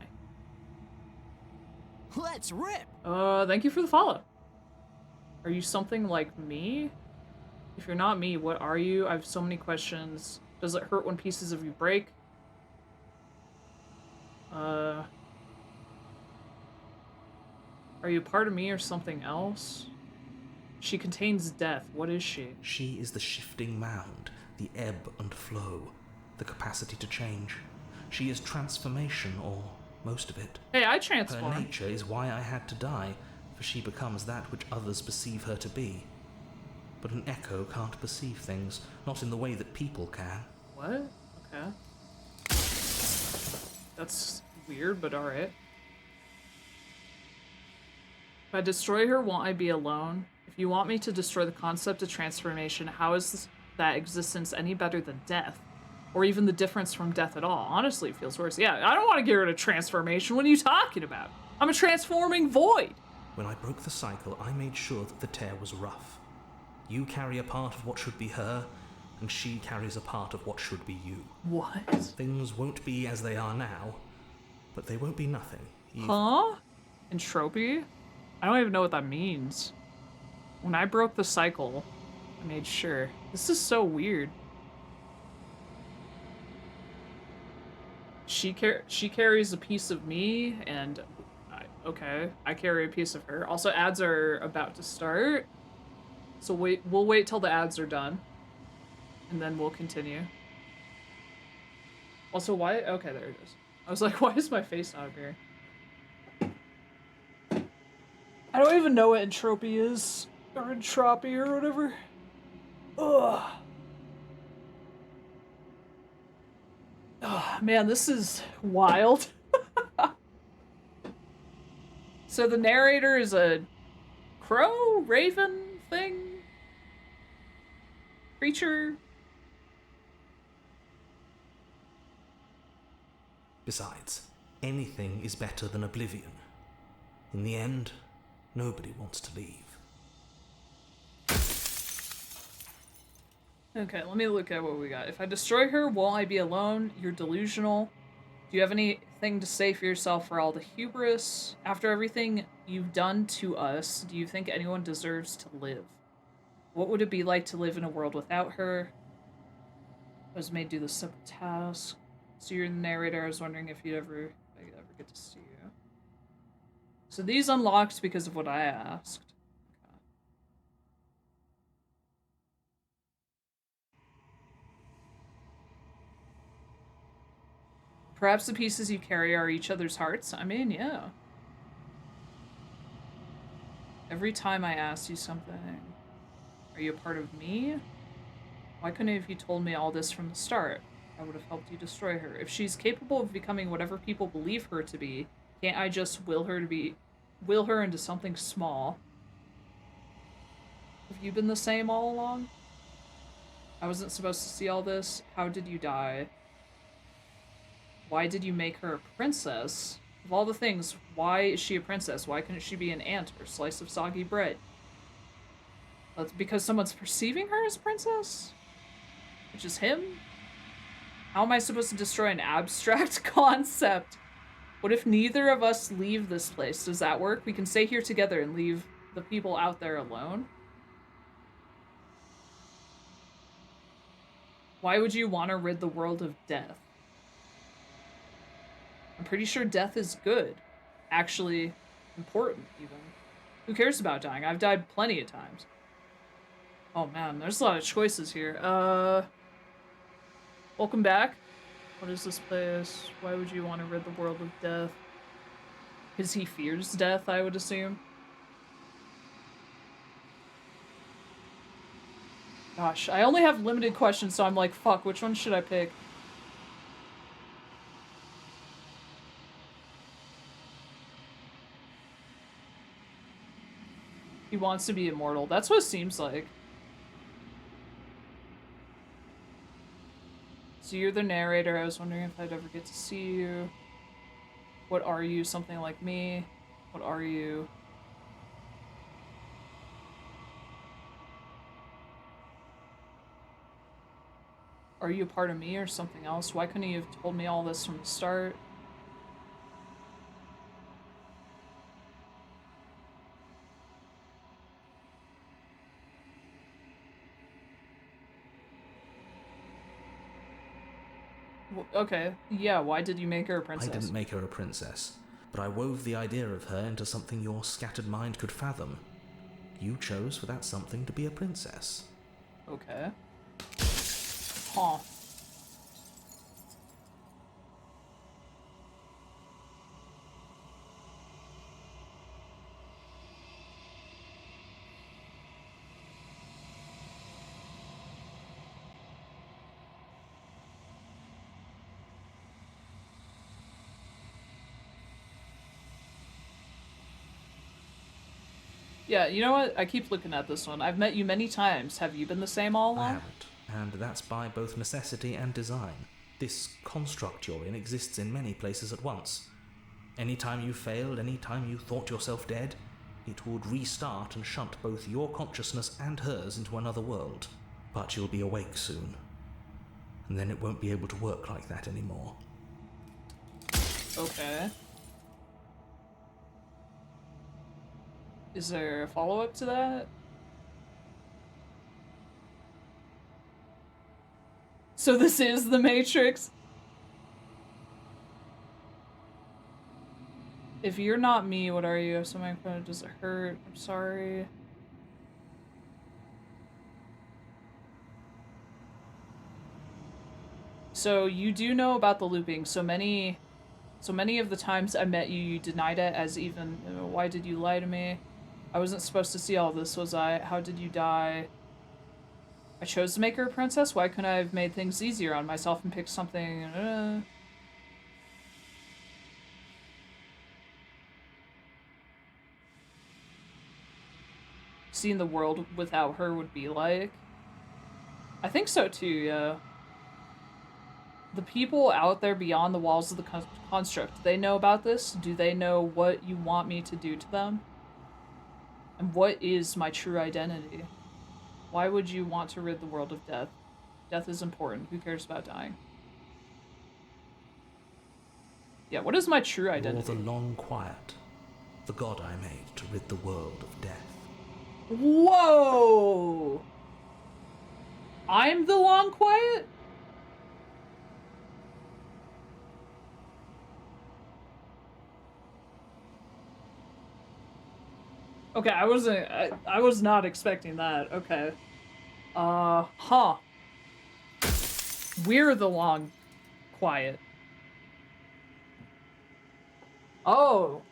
Let's rip! Thank you for the follow. Are you something like me? If you're not me, what are you? I have so many questions. Does it hurt when pieces of you break? Are you part of me or something else? She contains death. What is she? She is the shifting mound, the ebb and flow, the capacity to change. She is transformation, or most of it. Hey, I transform. Her nature is why I had to die, for she becomes that which others perceive her to be. But an echo can't perceive things, not in the way that people can. What? Okay. That's weird, but alright. If I destroy her, won't I be alone? If you want me to destroy the concept of transformation, how is that existence any better than death? Or even the difference from death at all? Honestly, it feels worse. Yeah, I don't want to get rid of transformation. What are you talking about? I'm a transforming void. When I broke the cycle, I made sure that the tear was rough. You carry a part of what should be her, and she carries a part of what should be you. What? Things won't be as they are now, but they won't be nothing either. Huh? Entropy? I don't even know what that means. When I broke the cycle, I made sure. This is so weird. She carries a piece of me, and I carry a piece of her. Also, ads are about to start, so we'll wait till the ads are done, and then we'll continue. Also, why? Okay, there it is. I was like, why is my face not appearing? I don't even know what entropy is. Or entropy or whatever. Ugh. Oh, man, this is wild. So the narrator is a crow, raven thing? Creature? Besides, anything is better than oblivion. In the end, nobody wants to leave. Okay, let me look at what we got. If I destroy her, won't I be alone? You're delusional. Do you have anything to say for yourself for all the hubris? After everything you've done to us, do you think anyone deserves to live? What would it be like to live in a world without her? I was made to do this simple task. So you're the narrator. I was wondering if I could ever get to see you. So these unlocked because of what I asked. Perhaps the pieces you carry are each other's hearts? I mean, yeah. Every time I ask you something, are you a part of me? Why couldn't have you told me all this from the start? I would have helped you destroy her. If she's capable of becoming whatever people believe her to be, can't I just will her into something small? Have you been the same all along? I wasn't supposed to see all this. How did you die? Why did you make her a princess? Of all the things, why is she a princess? Why couldn't she be an ant or a slice of soggy bread? That's because someone's perceiving her as princess? Which is him? How am I supposed to destroy an abstract concept? What if neither of us leave this place? Does that work? We can stay here together and leave the people out there alone? Why would you want to rid the world of death? I'm pretty sure death is good. Actually, important, even. Who cares about dying? I've died plenty of times. Oh man, there's a lot of choices here. Welcome back. What is this place? Why would you want to rid the world of death? Because he fears death, I would assume. Gosh, I only have limited questions, so I'm like, fuck, which one should I pick? He wants to be immortal. That's what it seems like. So you're the narrator. I was wondering if I'd ever get to see you. What are you? Something like me? What are you? Are you a part of me or something else? Why couldn't you have told me all this from the start? Okay, yeah, why did you make her a princess? I didn't make her a princess, but I wove the idea of her into something your scattered mind could fathom. You chose for that something to be a princess. Okay. Huh. Yeah, you know what? I keep looking at this one. I've met you many times. Have you been the same all along? I haven't, and that's by both necessity and design. This construct you're in exists in many places at once. Any time you failed, any time you thought yourself dead, it would restart and shunt both your consciousness and hers into another world. But you'll be awake soon, and then it won't be able to work like that anymore. Okay. Is there a follow-up to that? So this is the Matrix? If you're not me, what are you? If something does it hurt? I'm sorry. So you do know about the looping. So many of the times I met you, you denied it as even, why did you lie to me? I wasn't supposed to see all this, was I? How did you die? I chose to make her a princess? Why couldn't I have made things easier on myself and picked something, Seeing the world without her would be like? I think so too, yeah. The people out there beyond the walls of the construct, do they know about this? Do they know what you want me to do to them? And what is my true identity? Why would you want to rid the world of death? Death is important. Who cares about dying? Yeah, what is my true identity? Or the long quiet, the god I made to rid the world of death. Whoa! I'm the long quiet? Okay, I was not expecting that. Okay. Huh. We're the long quiet. Oh.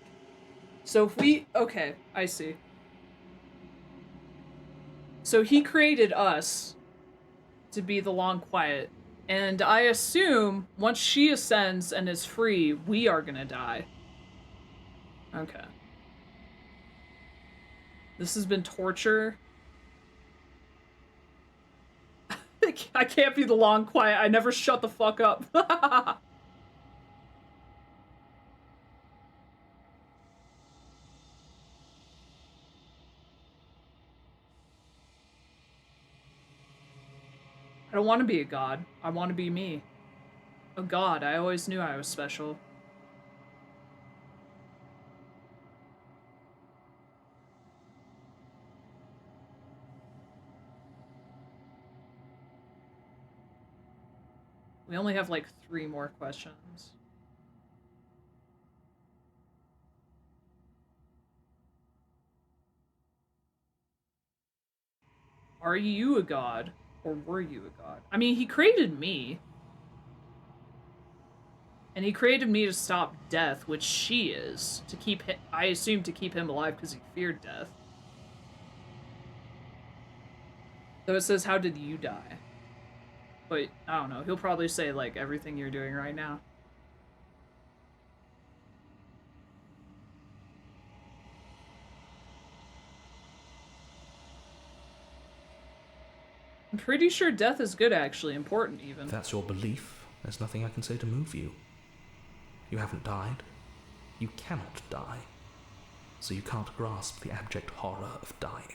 So if we, okay, I see. So he created us to be the long quiet. And I assume once she ascends and is free, we are gonna die. Okay. This has been torture. I can't be the long quiet. I never shut the fuck up. I don't want to be a god. I want to be me. A god. I always knew I was special. We only have like 3 more questions. Are you a god? Or were you a god? I mean, he created me. And he created me to stop death, which she is. To keep him, I assume to keep him alive because he feared death. So it says, how did you die? But, I don't know, he'll probably say, like, everything you're doing right now. I'm pretty sure death is good, actually. Important, even. If that's your belief, there's nothing I can say to move you. You haven't died. You cannot die. So you can't grasp the abject horror of dying.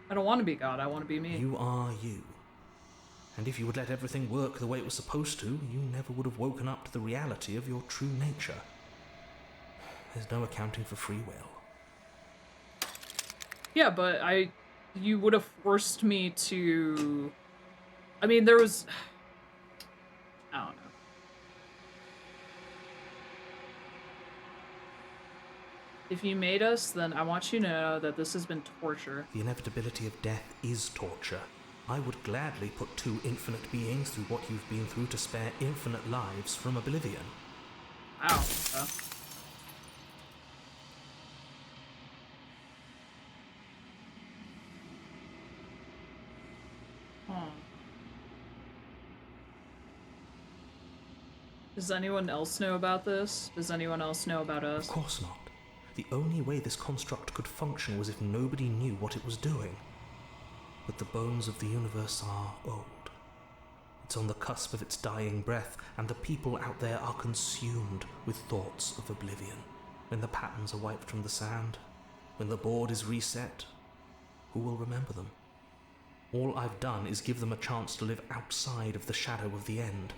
I don't want to be God, I want to be me. You are you. And if you would let everything work the way it was supposed to, you never would have woken up to the reality of your true nature. There's no accounting for free will. Yeah, but you would have forced me to... I mean, there was... I don't know. If you made us, then I want you to know that this has been torture. The inevitability of death is torture. I would gladly put 2 infinite beings through what you've been through to spare infinite lives from oblivion. Wow. Does anyone else know about this? Does anyone else know about us? Of course not. The only way this construct could function was if nobody knew what it was doing. But the bones of the universe are old. It's on the cusp of its dying breath, and the people out there are consumed with thoughts of oblivion. When the patterns are wiped from the sand, when the board is reset, who will remember them? All I've done is give them a chance to live outside of the shadow of the end.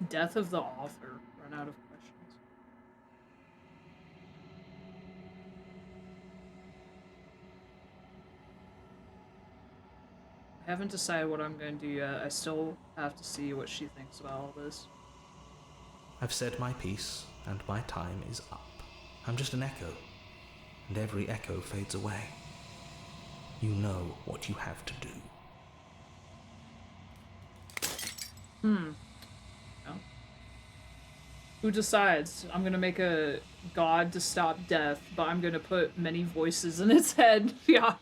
Death of the author. Run out of questions. I haven't decided what I'm going to do yet. I still have to see what she thinks about all this. I've said my piece, and my time is up. I'm just an echo, and every echo fades away. You know what you have to do. No. Who decides? I'm gonna make a god to stop death, but I'm gonna put many voices in its head. Yeah.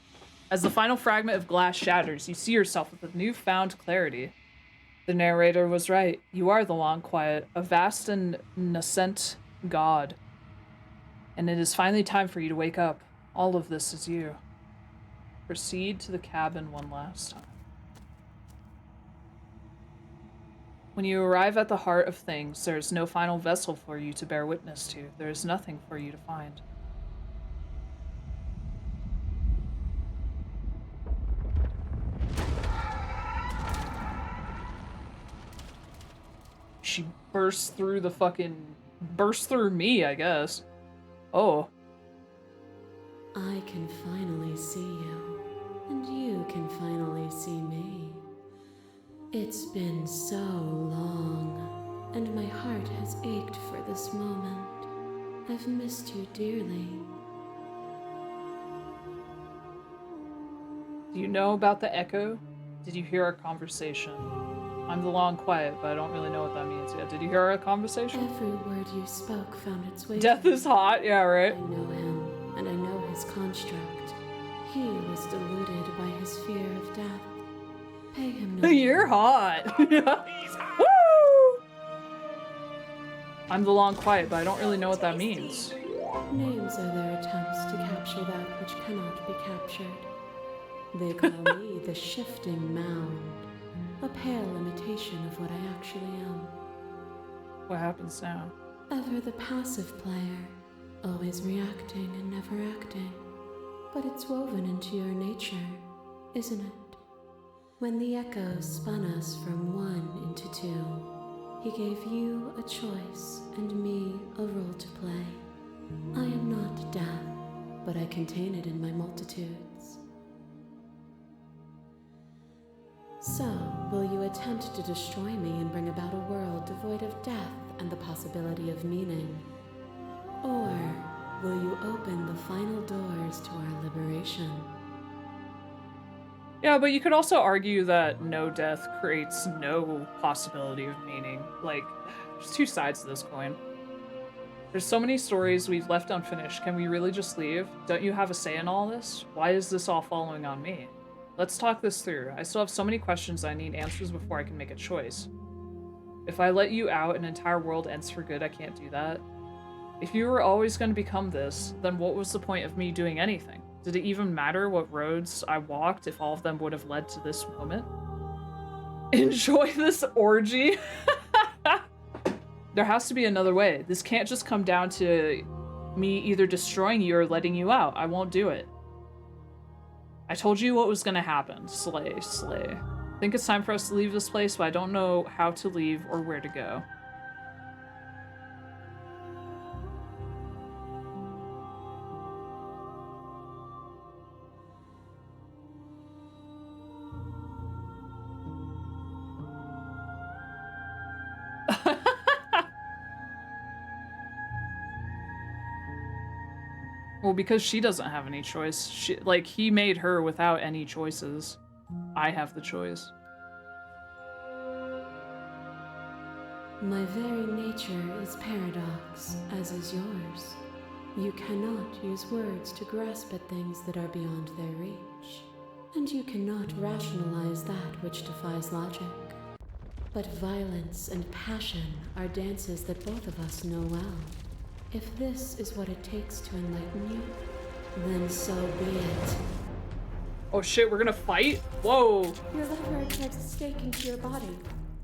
As the final fragment of glass shatters, you see yourself with a newfound clarity. The narrator was right. You are the Long Quiet, a vast and nascent god. And it is finally time for you to wake up. All of this is you. Proceed to the cabin one last time. When you arrive at the heart of things, there is no final vessel for you to bear witness to. There is nothing for you to find. She burst through me, I guess. Oh. I can finally see you, and you can finally see me. It's been so long, and my heart has ached for this moment. I've missed you dearly. Do you know about the echo? Did you hear our conversation? I'm the Long Quiet, but I don't really know what that means yet. Did you hear our conversation? Every word you spoke found its way. Death is hot, yeah, right? I know him, and I know his construct. He was deluded by his fear of death. Pay him no. You're hot. Woo! I'm the Long Quiet, but I don't really know what that means. Names are their attempts to capture that which cannot be captured. They call me the Shifting Mound, a pale imitation of what I actually am. What happens now? Ever the passive player, always reacting and never acting. But it's woven into your nature, isn't it? When the echo spun us from one into two, he gave you a choice and me a role to play. I am not death, but I contain it in my multitudes. So, will you attempt to destroy me and bring about a world devoid of death and the possibility of meaning? Or will you open the final doors to our liberation? Yeah, but you could also argue that no death creates no possibility of meaning. Like, there's two sides to this coin. There's so many stories we've left unfinished. Can we really just leave? Don't you have a say in all this? Why is this all following on me? Let's talk this through. I still have so many questions I need answers before I can make a choice. If I let you out, an entire world ends for good. I can't do that. If you were always going to become this, then what was the point of me doing anything? Did it even matter what roads I walked if all of them would have led to this moment? Enjoy this orgy? There has to be another way. This can't just come down to me either destroying you or letting you out. I won't do it. I told you what was gonna happen. Slay, slay. I think it's time for us to leave this place, but I don't know how to leave or where to go. Well, because she doesn't have any choice. He made her without any choices. I have the choice. My very nature is paradox, as is yours. You cannot use words to grasp at things that are beyond their reach. And you cannot rationalize that which defies logic. But violence and passion are dances that both of us know well. If this is what it takes to enlighten you, then so be it. Oh shit, we're gonna fight? Whoa! Your lever drives a stake into your body,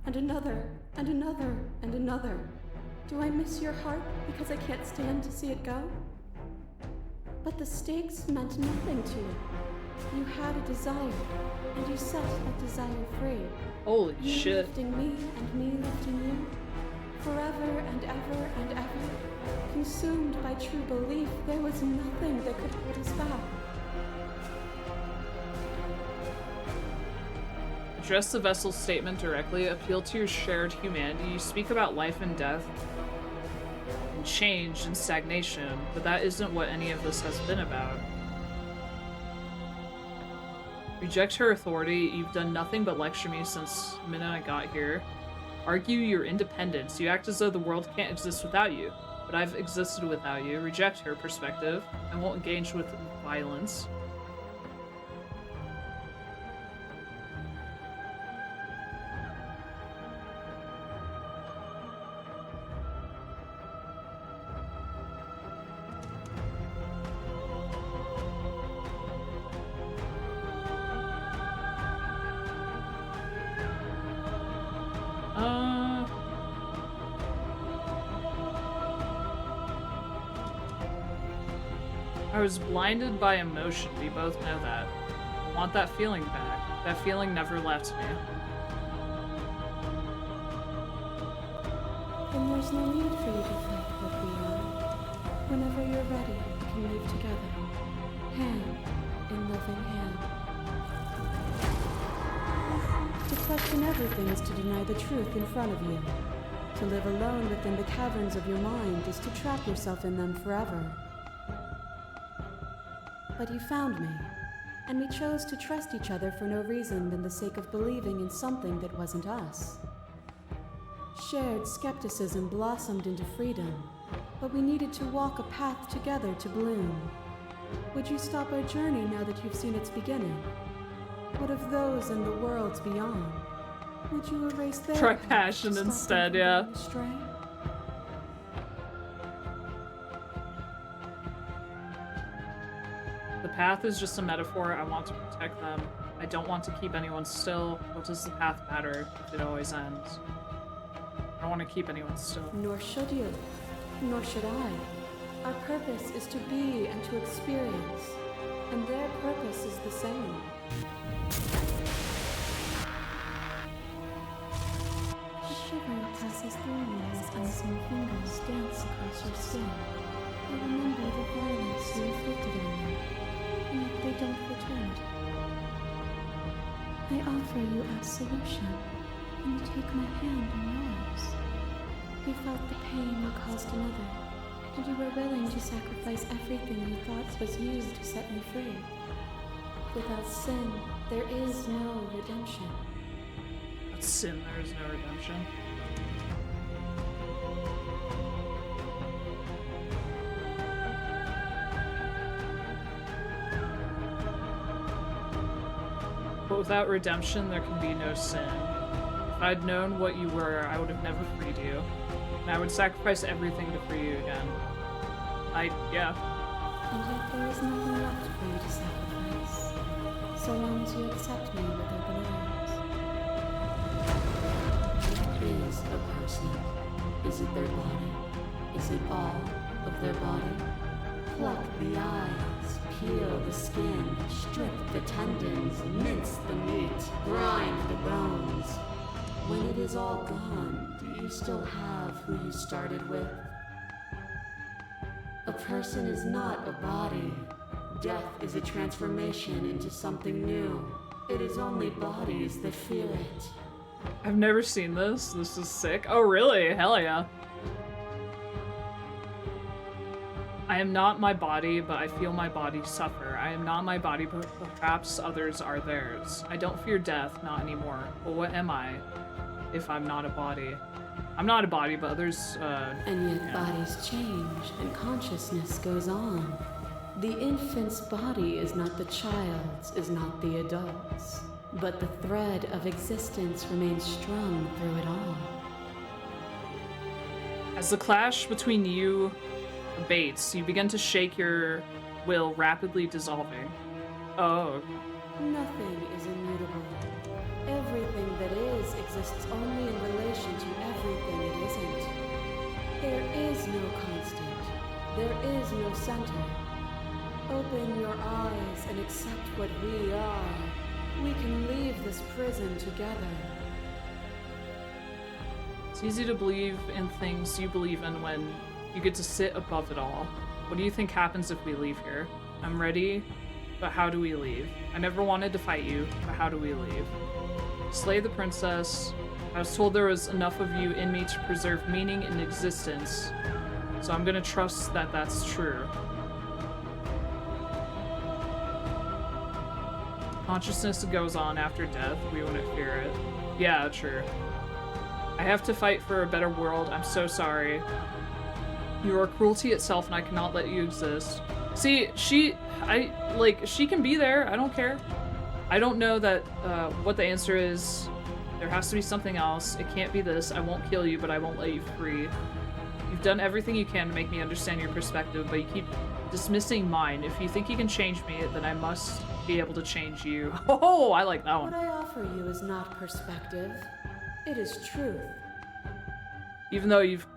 and another, and another, and another. Do I miss your heart because I can't stand to see it go? But the stakes meant nothing to you. You had a desire, and you set that desire free. Holy you shit. Lifting me and me lifting you. Forever and ever and ever. Consumed by true belief, there was nothing that could hold us back. Address the vessel's statement directly. Appeal to your shared humanity. You speak about life and death, and change and stagnation, but that isn't what any of this has been about. Reject her authority. You've done nothing but lecture me since the minute I got here. Argue your independence. You act as though the world can't exist without you, but I've existed without you. Reject her perspective. I won't engage with violence. I was blinded by emotion, we both know that. I want that feeling back. That feeling never left me. Then there's no need for you to fight what we are. Whenever you're ready, we can leave together. Hand in loving hand. To question everything is to deny the truth in front of you. To live alone within the caverns of your mind is to trap yourself in them forever. But you found me, and we chose to trust each other for no reason than the sake of believing in something that wasn't us. Shared skepticism blossomed into freedom, but we needed to walk a path together to bloom. Would you stop our journey now that you've seen its beginning? What of those in the worlds beyond? Would you erase their try passion instead, yeah. Astray? The path is just a metaphor. I want to protect them. I don't want to keep anyone still. What does the path matter if it always ends? I don't want to keep anyone still. Nor should you. Nor should I. Our purpose is to be and to experience. And their purpose is the same. A shiver passes through you as unseen fingers dance across your skin. I remember the violence you inflicted on me. And yet they don't return. I offer you absolution, and you take my hand in yours. You felt the pain you caused another, and you were willing to sacrifice everything you thought was you to set me free. Without sin, there is no redemption. Without sin, there is no redemption. But without redemption, there can be no sin. If I'd known what you were, I would have never freed you. And I would sacrifice everything to free you again. Yeah. And yet there is nothing left for you to sacrifice, so long as you accept me with open arms. What is a person? Is it their body? Is it all of their body? Pluck the eyes, peel the skin, strip the tendons, mince the meat, grind the bones. When it is all gone, do you still have who you started with? A person is not a body. Death is a transformation into something new. It is only bodies that feel it. I've never seen this. This is sick. Oh, really? Hell yeah. I am not my body, but I feel my body suffer. I am not my body, but perhaps others are theirs. I don't fear death, not anymore. But what am I if I'm not a body? I'm not a body, but others, And yet bodies change, and consciousness goes on. The infant's body is not the child's, is not the adult's. But the thread of existence remains strung through it all. As the clash between you abates, you begin to shake your will, rapidly dissolving. Oh. Nothing is immutable. Everything that is exists only in relation to everything it isn't. There is no constant. There is no center. Open your eyes and accept what we are. We can leave this prison together. It's easy to believe in things you believe in when you get to sit above it all. What do you think happens if we leave here? I'm ready, but how do we leave? I never wanted to fight you, but how do we leave? Slay the princess. I was told there was enough of you in me to preserve meaning in existence. So I'm gonna trust that that's true. Consciousness goes on after death. We wouldn't fear it. Yeah, true. I have to fight for a better world. I'm so sorry. You are cruelty itself and I cannot let you exist. See, she can be there. I don't care. I don't know that, what the answer is. There has to be something else. It can't be this. I won't kill you, but I won't let you free. You've done everything you can to make me understand your perspective, but you keep dismissing mine. If you think you can change me, then I must be able to change you. Oh, I like that one. What I offer you is not perspective. It is truth. Even though you've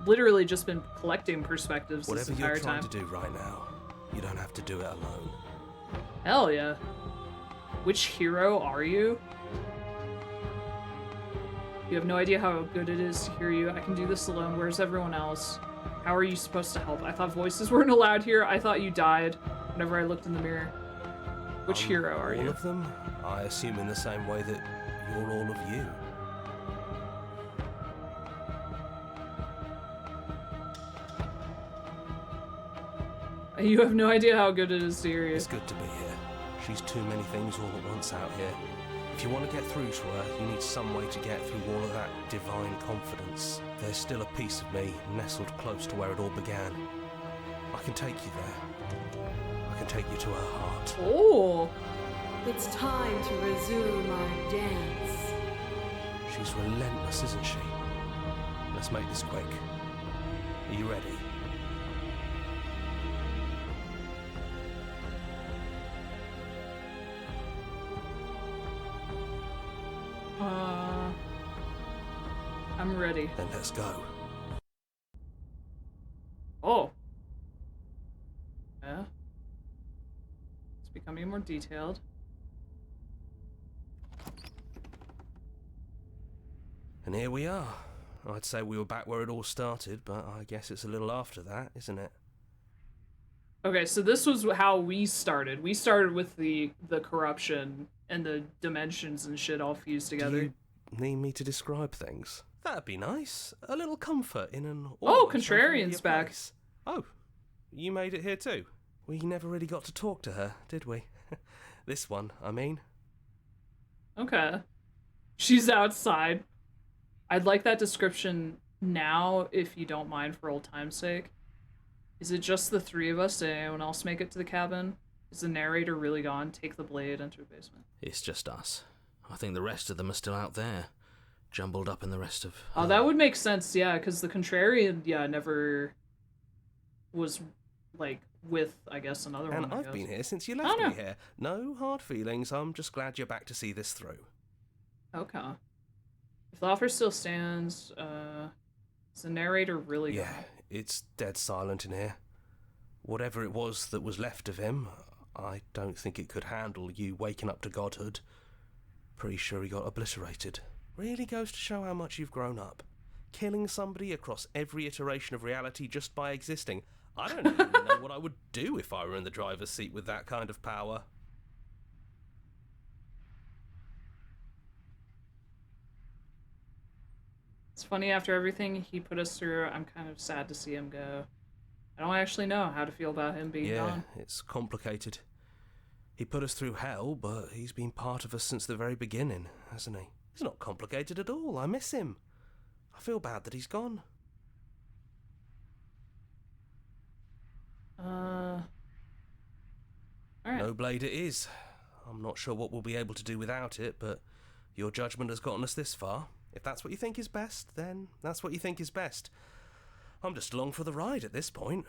literally just been collecting perspectives this entire time. Whatever you're trying to do right now, you don't have to do it alone. Hell yeah. Which hero are you? You have no idea how good it is to hear you. I can do this alone. Where's everyone else? How are you supposed to help? I thought voices weren't allowed here. I thought you died whenever I looked in the mirror. Which hero are you? All of them? I assume in the same way that you're all of you. You have no idea how good it is to hear you. It's good to be here. She's too many things all at once out here. If you want to get through to her, you need some way to get through all of that divine confidence. There's still a piece of me nestled close to where it all began. I can take you there. I can take you to her heart. Oh! It's time to resume our dance. She's relentless, isn't she? Let's make this quick. Are you ready? I'm ready. Then let's go. Oh. Yeah. It's becoming more detailed. And here we are. I'd say we were back where it all started, but I guess it's a little after that, isn't it? Okay, so this was how we started. We started with the corruption and the dimensions and shit all fused together. Do you need me to describe things? That'd be nice. A little comfort in an... Oh, Contrarian's back. Place. Oh, you made it here too. We never really got to talk to her, did we? This one, I mean. Okay. She's outside. I'd like that description now, if you don't mind, for old time's sake. Is it just the three of us? Did anyone else make it to the cabin? Is the narrator really gone? Take the blade, enter the basement. It's just us. I think the rest of them are still out there, jumbled up in the rest of... Oh, that would make sense, yeah, because the Contrarian, never was, like, with, I guess, another one. And I've been here since you left me here. No hard feelings, I'm just glad you're back to see this through. Okay. If the offer still stands, is the narrator really gone? Yeah, it's dead silent in here. Whatever it was that was left of him, I don't think it could handle you waking up to godhood. Pretty sure he got obliterated. Really goes to show how much you've grown up. Killing somebody across every iteration of reality just by existing. I don't even know what I would do if I were in the driver's seat with that kind of power. It's funny, after everything he put us through, I'm kind of sad to see him go. I don't actually know how to feel about him being gone. Yeah, it's complicated. He put us through hell, but he's been part of us since the very beginning, hasn't he? It's not complicated at all. I miss him. I feel bad that he's gone. Alright. No blade it is. I'm not sure what we'll be able to do without it, but your judgment has gotten us this far. If that's what you think is best, then that's what you think is best. I'm just along for the ride at this point.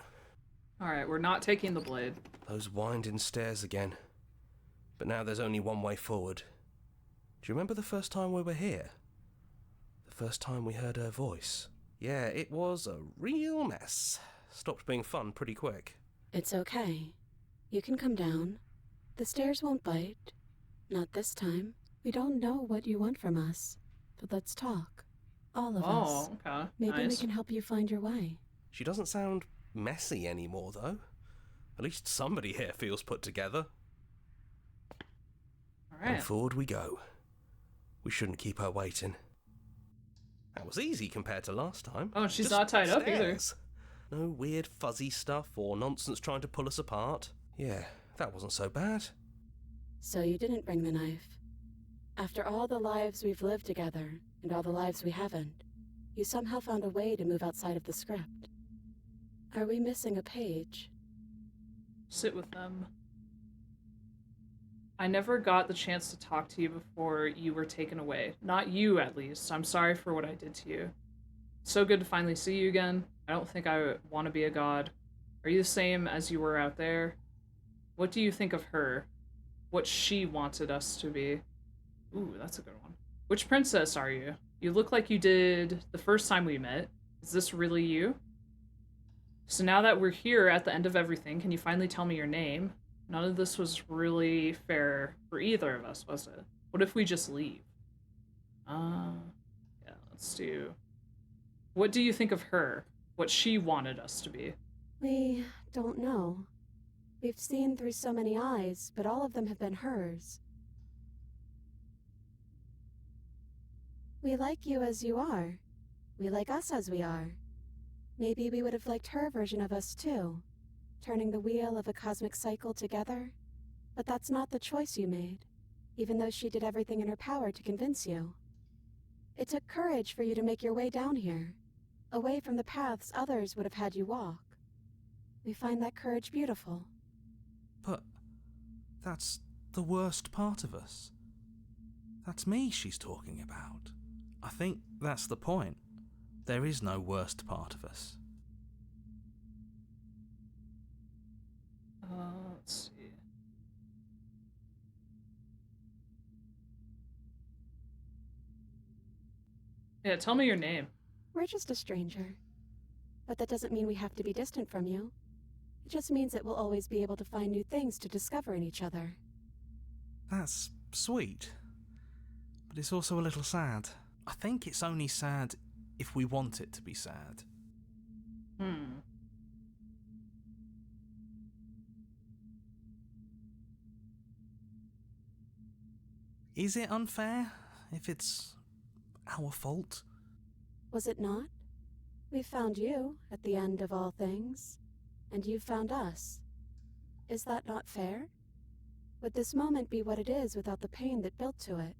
Alright, we're not taking the blade. Those winding stairs again. But now there's only one way forward. Do you remember the first time we were here? The first time we heard her voice? Yeah, it was a real mess. Stopped being fun pretty quick. It's okay. You can come down. The stairs won't bite. Not this time. We don't know what you want from us. But let's talk. All of us. Oh, okay. Maybe we can help you find your way. She doesn't sound messy anymore, though. At least somebody here feels put together. Alright. And forward we go. We shouldn't keep her waiting. That was easy compared to last time. Oh, she's Just not tied up either. stairs. No weird fuzzy stuff or nonsense trying to pull us apart. Yeah, that wasn't so bad. So you didn't bring the knife. After all the lives we've lived together, and all the lives we haven't, you somehow found a way to move outside of the script. Are we missing a page? Sit with them. I never got the chance to talk to you before you were taken away. Not you, at least. I'm sorry for what I did to you. So good to finally see you again. I don't think I want to be a god. Are you the same as you were out there? What do you think of her? What she wanted us to be? Ooh, that's a good one. Which princess are you? You look like you did the first time we met. Is this really you? So now that we're here at the end of everything, can you finally tell me your name? None of this was really fair for either of us, was it? What if we just leave? Yeah, let's do... What do you think of her? What she wanted us to be? We don't know. We've seen through so many eyes, but all of them have been hers. We like you as you are. We like us as we are. Maybe we would have liked her version of us too, turning the wheel of a cosmic cycle together. But that's not the choice you made, even though she did everything in her power to convince you. It took courage for you to make your way down here, away from the paths others would have had you walk. We find that courage beautiful. But that's the worst part of us. That's me she's talking about. I think that's the point. There is no worst part of us. Let's see. Yeah, tell me your name. We're just a stranger. But that doesn't mean we have to be distant from you. It just means that we'll always be able to find new things to discover in each other. That's sweet. But it's also a little sad. I think it's only sad if we want it to be sad. Is it unfair if it's our fault? Was it not? We found you at the end of all things, and you found us. Is that not fair? Would this moment be what it is without the pain that built to it?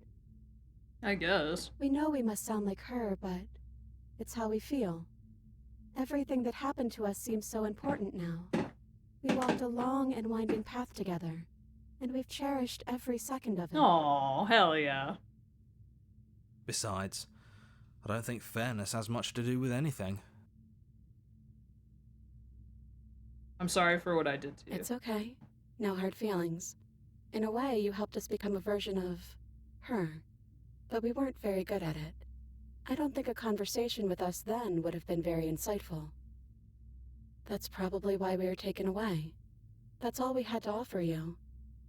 I guess. We know we must sound like her, but it's how we feel. Everything that happened to us seems so important now. We walked a long and winding path together, and we've cherished every second of it. Aw, hell yeah. Besides, I don't think fairness has much to do with anything. I'm sorry for what I did to you. It's okay. No hard feelings. In a way, you helped us become a version of her, but we weren't very good at it. I don't think a conversation with us then would have been very insightful. That's probably why we were taken away. That's all we had to offer you.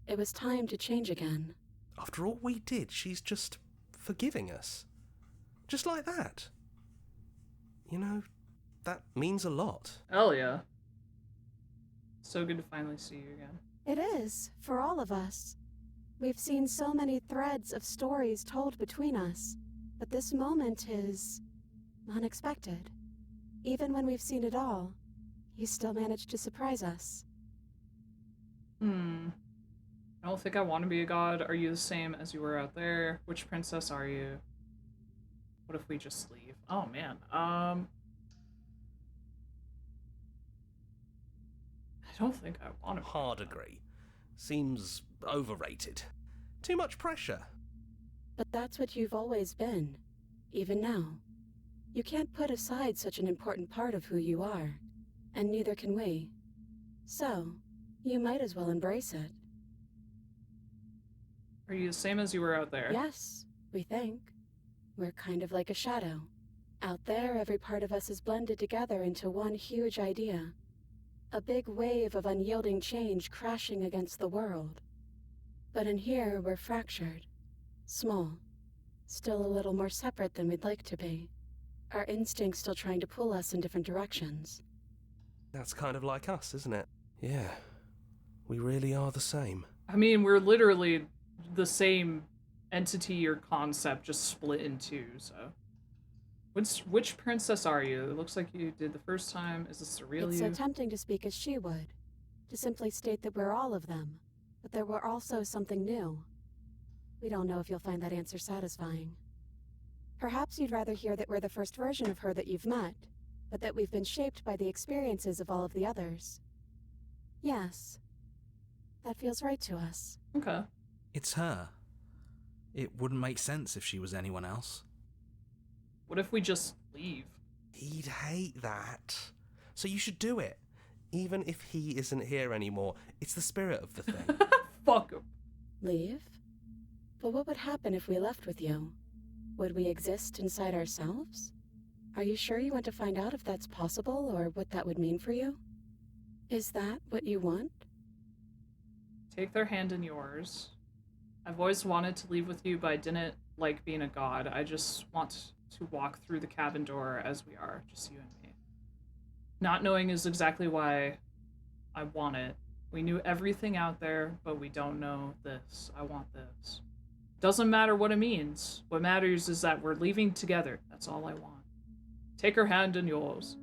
It was time to change again. After all we did, she's just forgiving us. Just like that. You know, that means a lot. Hell yeah. So good to finally see you again. It is, for all of us. We've seen so many threads of stories told between us, but this moment is unexpected. Even when we've seen it all, you still managed to surprise us. I don't think I want to be a god. Are you the same as you were out there? Which princess are you? What if we just leave? Oh man. I don't think I want to. Hard agree. Seems overrated. Too much pressure. But that's what you've always been, even now. You can't put aside such an important part of who you are, and neither can we. So, you might as well embrace it. Are you the same as you were out there? Yes, we think. We're kind of like a shadow. Out there, every part of us is blended together into one huge idea. A big wave of unyielding change crashing against the world. But in here, we're fractured. Small. Still a little more separate than we'd like to be. Our instincts still trying to pull us in different directions. That's kind of like us, isn't it? Yeah. We really are the same. I mean, we're literally the same entity or concept just split in two, so. Which princess are you? It looks like you did the first time. Is this the real It's you? so tempting to speak as she would, to simply state that we're all of them, but there were also something new. We don't know if you'll find that answer satisfying. Perhaps you'd rather hear that we're the first version of her that you've met, but that we've been shaped by the experiences of all of the others. Yes. That feels right to us. Okay. It's her. It wouldn't make sense if she was anyone else. What if we just leave? He'd hate that. So you should do it. Even if he isn't here anymore, it's the spirit of the thing. Fuck him. Leave? But what would happen if we left with you? Would we exist inside ourselves? Are you sure you want to find out if that's possible, or what that would mean for you? Is that what you want? Take their hand in yours. I've always wanted to leave with you, but I didn't like being a god. I just want to walk through the cabin door as we are, just you and me. Not knowing is exactly why I want it. We knew everything out there, but we don't know this. I want this. Doesn't matter what it means. What matters is that we're leaving together. That's all I want. Take her hand in yours.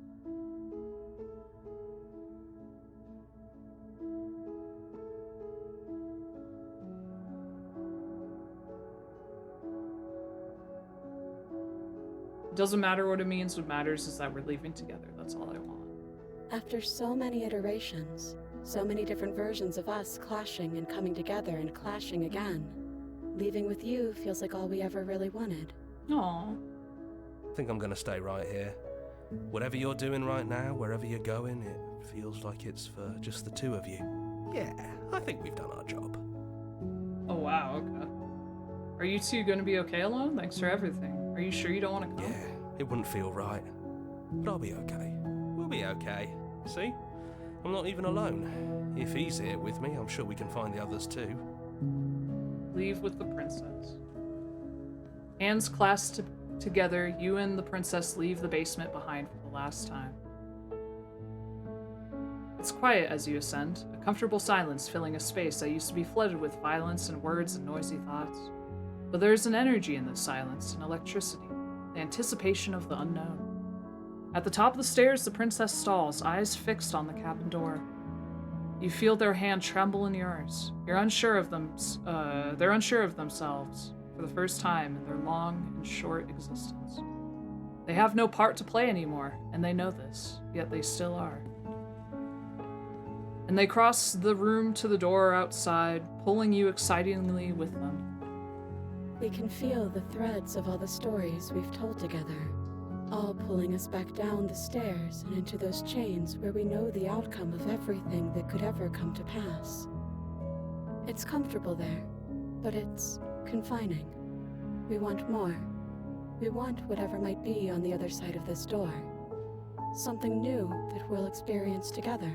It doesn't matter what it means. What matters is that we're leaving together. That's all I want. After so many iterations, so many different versions of us clashing and coming together and clashing again, leaving with you feels like all we ever really wanted. Aww. I think I'm gonna stay right here. Whatever you're doing right now, wherever you're going, it feels like it's for just the two of you. Yeah, I think we've done our job. Oh, wow, okay. Are you two gonna be okay alone? Thanks for everything. Are you sure you don't want to come? Yeah, it wouldn't feel right. But I'll be okay. We'll be okay. See? I'm not even alone. If he's here with me, I'm sure we can find the others too. Leave with the princess. Hands clasped together, you and the princess leave the basement behind for the last time. It's quiet as you ascend, a comfortable silence filling a space that used to be flooded with violence and words and noisy thoughts. But there's an energy in this silence, an electricity, the anticipation of the unknown. At the top of the stairs, the princess stalls, eyes fixed on the cabin door. You feel their hand tremble in yours. You're unsure of them. They're unsure of themselves for the first time in their long and short existence. They have no part to play anymore, and they know this, yet they still are. And they cross the room to the door outside, pulling you excitingly with them. We can feel the threads of all the stories we've told together, all pulling us back down the stairs and into those chains where we know the outcome of everything that could ever come to pass. It's comfortable there, but it's confining. We want more. We want whatever might be on the other side of this door. Something new that we'll experience together,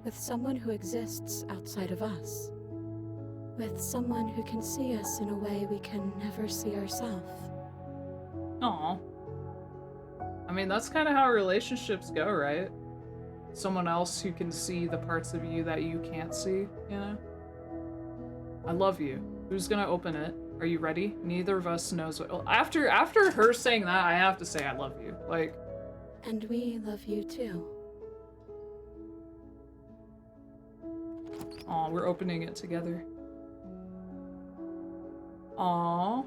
with someone who exists outside of us. With someone who can see us in a way we can never see ourselves. Aw. I mean, that's kind of how relationships go, right? Someone else who can see the parts of you that you can't see, you know? I love you. Who's gonna open it? Are you ready? Neither of us knows what... After her saying that, I have to say I love you. Like... And we love you too. Aw, we're opening it together. Aww.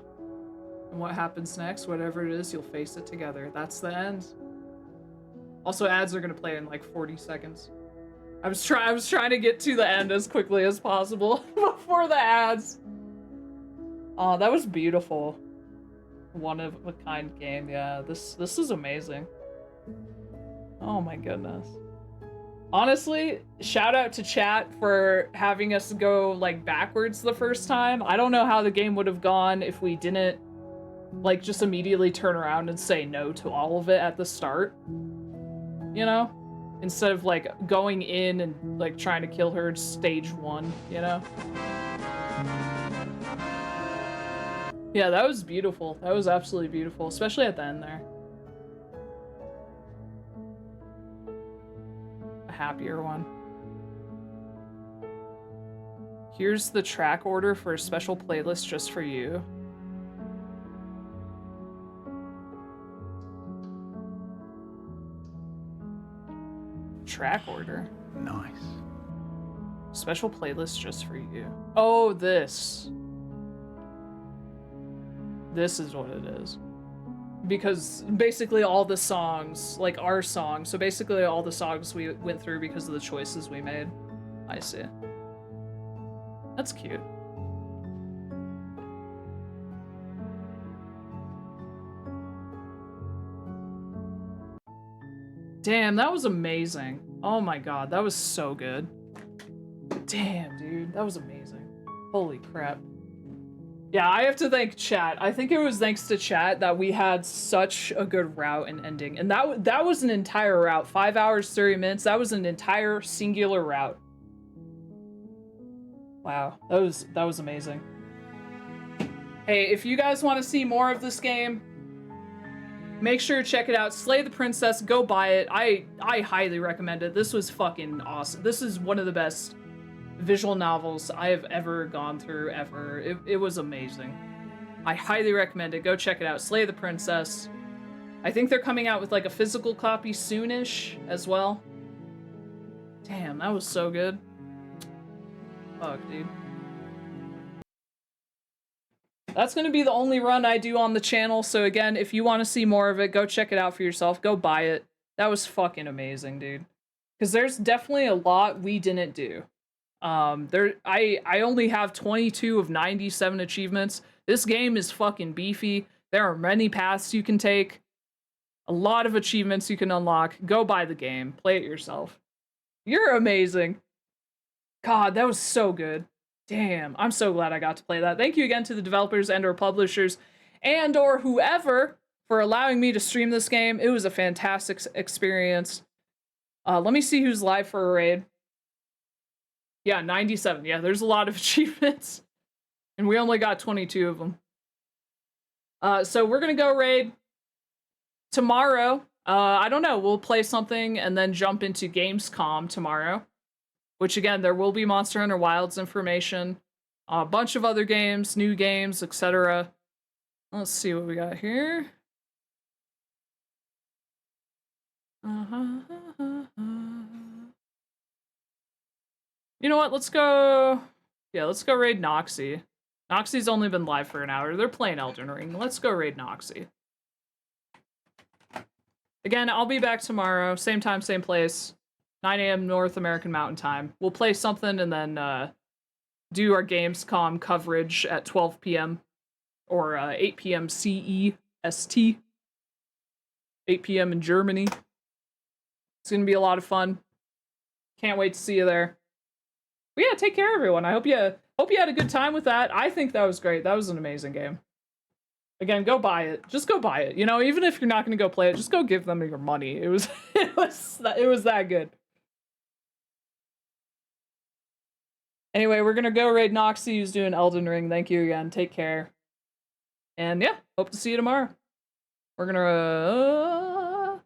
And what happens next? Whatever it is, you'll face it together. That's the end. Also, ads are gonna play in like 40 seconds. I was trying to get to the end as quickly as possible before the ads. Oh, that was beautiful. One of a kind game. Yeah, this is amazing. Oh my goodness. Honestly, shout out to chat for having us go like backwards the first time. I don't know how the game would have gone if we didn't like just immediately turn around and say no to all of it at the start. You know? Instead of like going in and like trying to kill her stage 1, you know? Yeah, that was beautiful. That was absolutely beautiful, especially at the end there. Happier one. Here's the track order for a special playlist just for you. track order. Nice. Special playlist just for you. Oh, this. This is what it is. Because basically all the songs, like our songs, so basically all the songs we went through because of the choices we made. I see. That's cute. Damn, that was amazing. Oh my god, that was so good. Damn, dude, that was amazing. Holy crap. Yeah, I have to thank chat. I think it was thanks to chat that we had such a good route and ending. And that was an entire route. 5 hours, 30 minutes. That was an entire singular route. Wow, that was amazing. Hey, if you guys want to see more of this game, make sure to check it out. Slay the Princess, go buy it. I highly recommend it. This was fucking awesome. This is one of the best visual novels I have ever gone through, ever. It was amazing. I highly recommend it. Go check it out. Slay the Princess. I think they're coming out with like a physical copy soonish as well. Damn, that was so good. Fuck, dude. That's gonna be the only run I do on the channel, so again, if you want to see more of it, go check it out for yourself. Go buy it. That was fucking amazing, dude. Because there's definitely a lot we didn't do. I only have 22 of 97 achievements. This game is fucking beefy. There are many paths you can take. A lot of achievements you can unlock. Go buy the game. Play it yourself. You're amazing. God, that was so good. Damn, I'm so glad I got to play that. Thank you again to the developers and or publishers and or whoever for allowing me to stream this game. It was a fantastic experience. Let me see who's live for a raid. Yeah, 97. Yeah, there's a lot of achievements. And we only got 22 of them. So we're going to go raid tomorrow. I don't know. We'll play something and then jump into Gamescom tomorrow. Which, again, there will be Monster Hunter Wilds information. A bunch of other games, new games, etc. Let's see what we got here. You know what? Let's go... Yeah, let's go raid Noxie. Noxie's only been live for an hour. They're playing Elden Ring. Let's go raid Noxie. Again, I'll be back tomorrow. Same time, same place. 9 a.m. North American Mountain Time. We'll play something and then do our Gamescom coverage at 12 p.m. or 8 p.m. CEST. 8 p.m. in Germany. It's going to be a lot of fun. Can't wait to see you there. But yeah, take care, everyone. I hope you had a good time with that. I think that was great. That was an amazing game. Again, go buy it. Just go buy it. You know, even if you're not going to go play it, just go give them your money. It was that good. Anyway, we're gonna go raid Noxie, who's doing Elden Ring. Thank you again. Take care. And yeah, hope to see you tomorrow. We're gonna...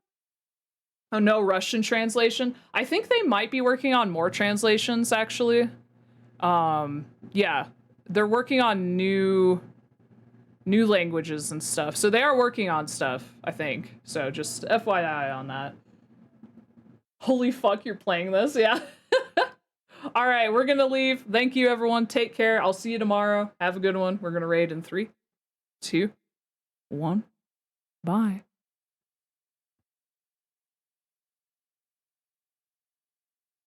Oh, no Russian translation. I think they might be working on more translations, actually. Yeah, they're working on new languages and stuff. So they are working on stuff, I think. So just FYI on that. Holy fuck, you're playing this? Yeah. All right, we're gonna leave. Thank you, everyone. Take care. I'll see you tomorrow. Have a good one. We're gonna raid in 3, 2, 1. Bye.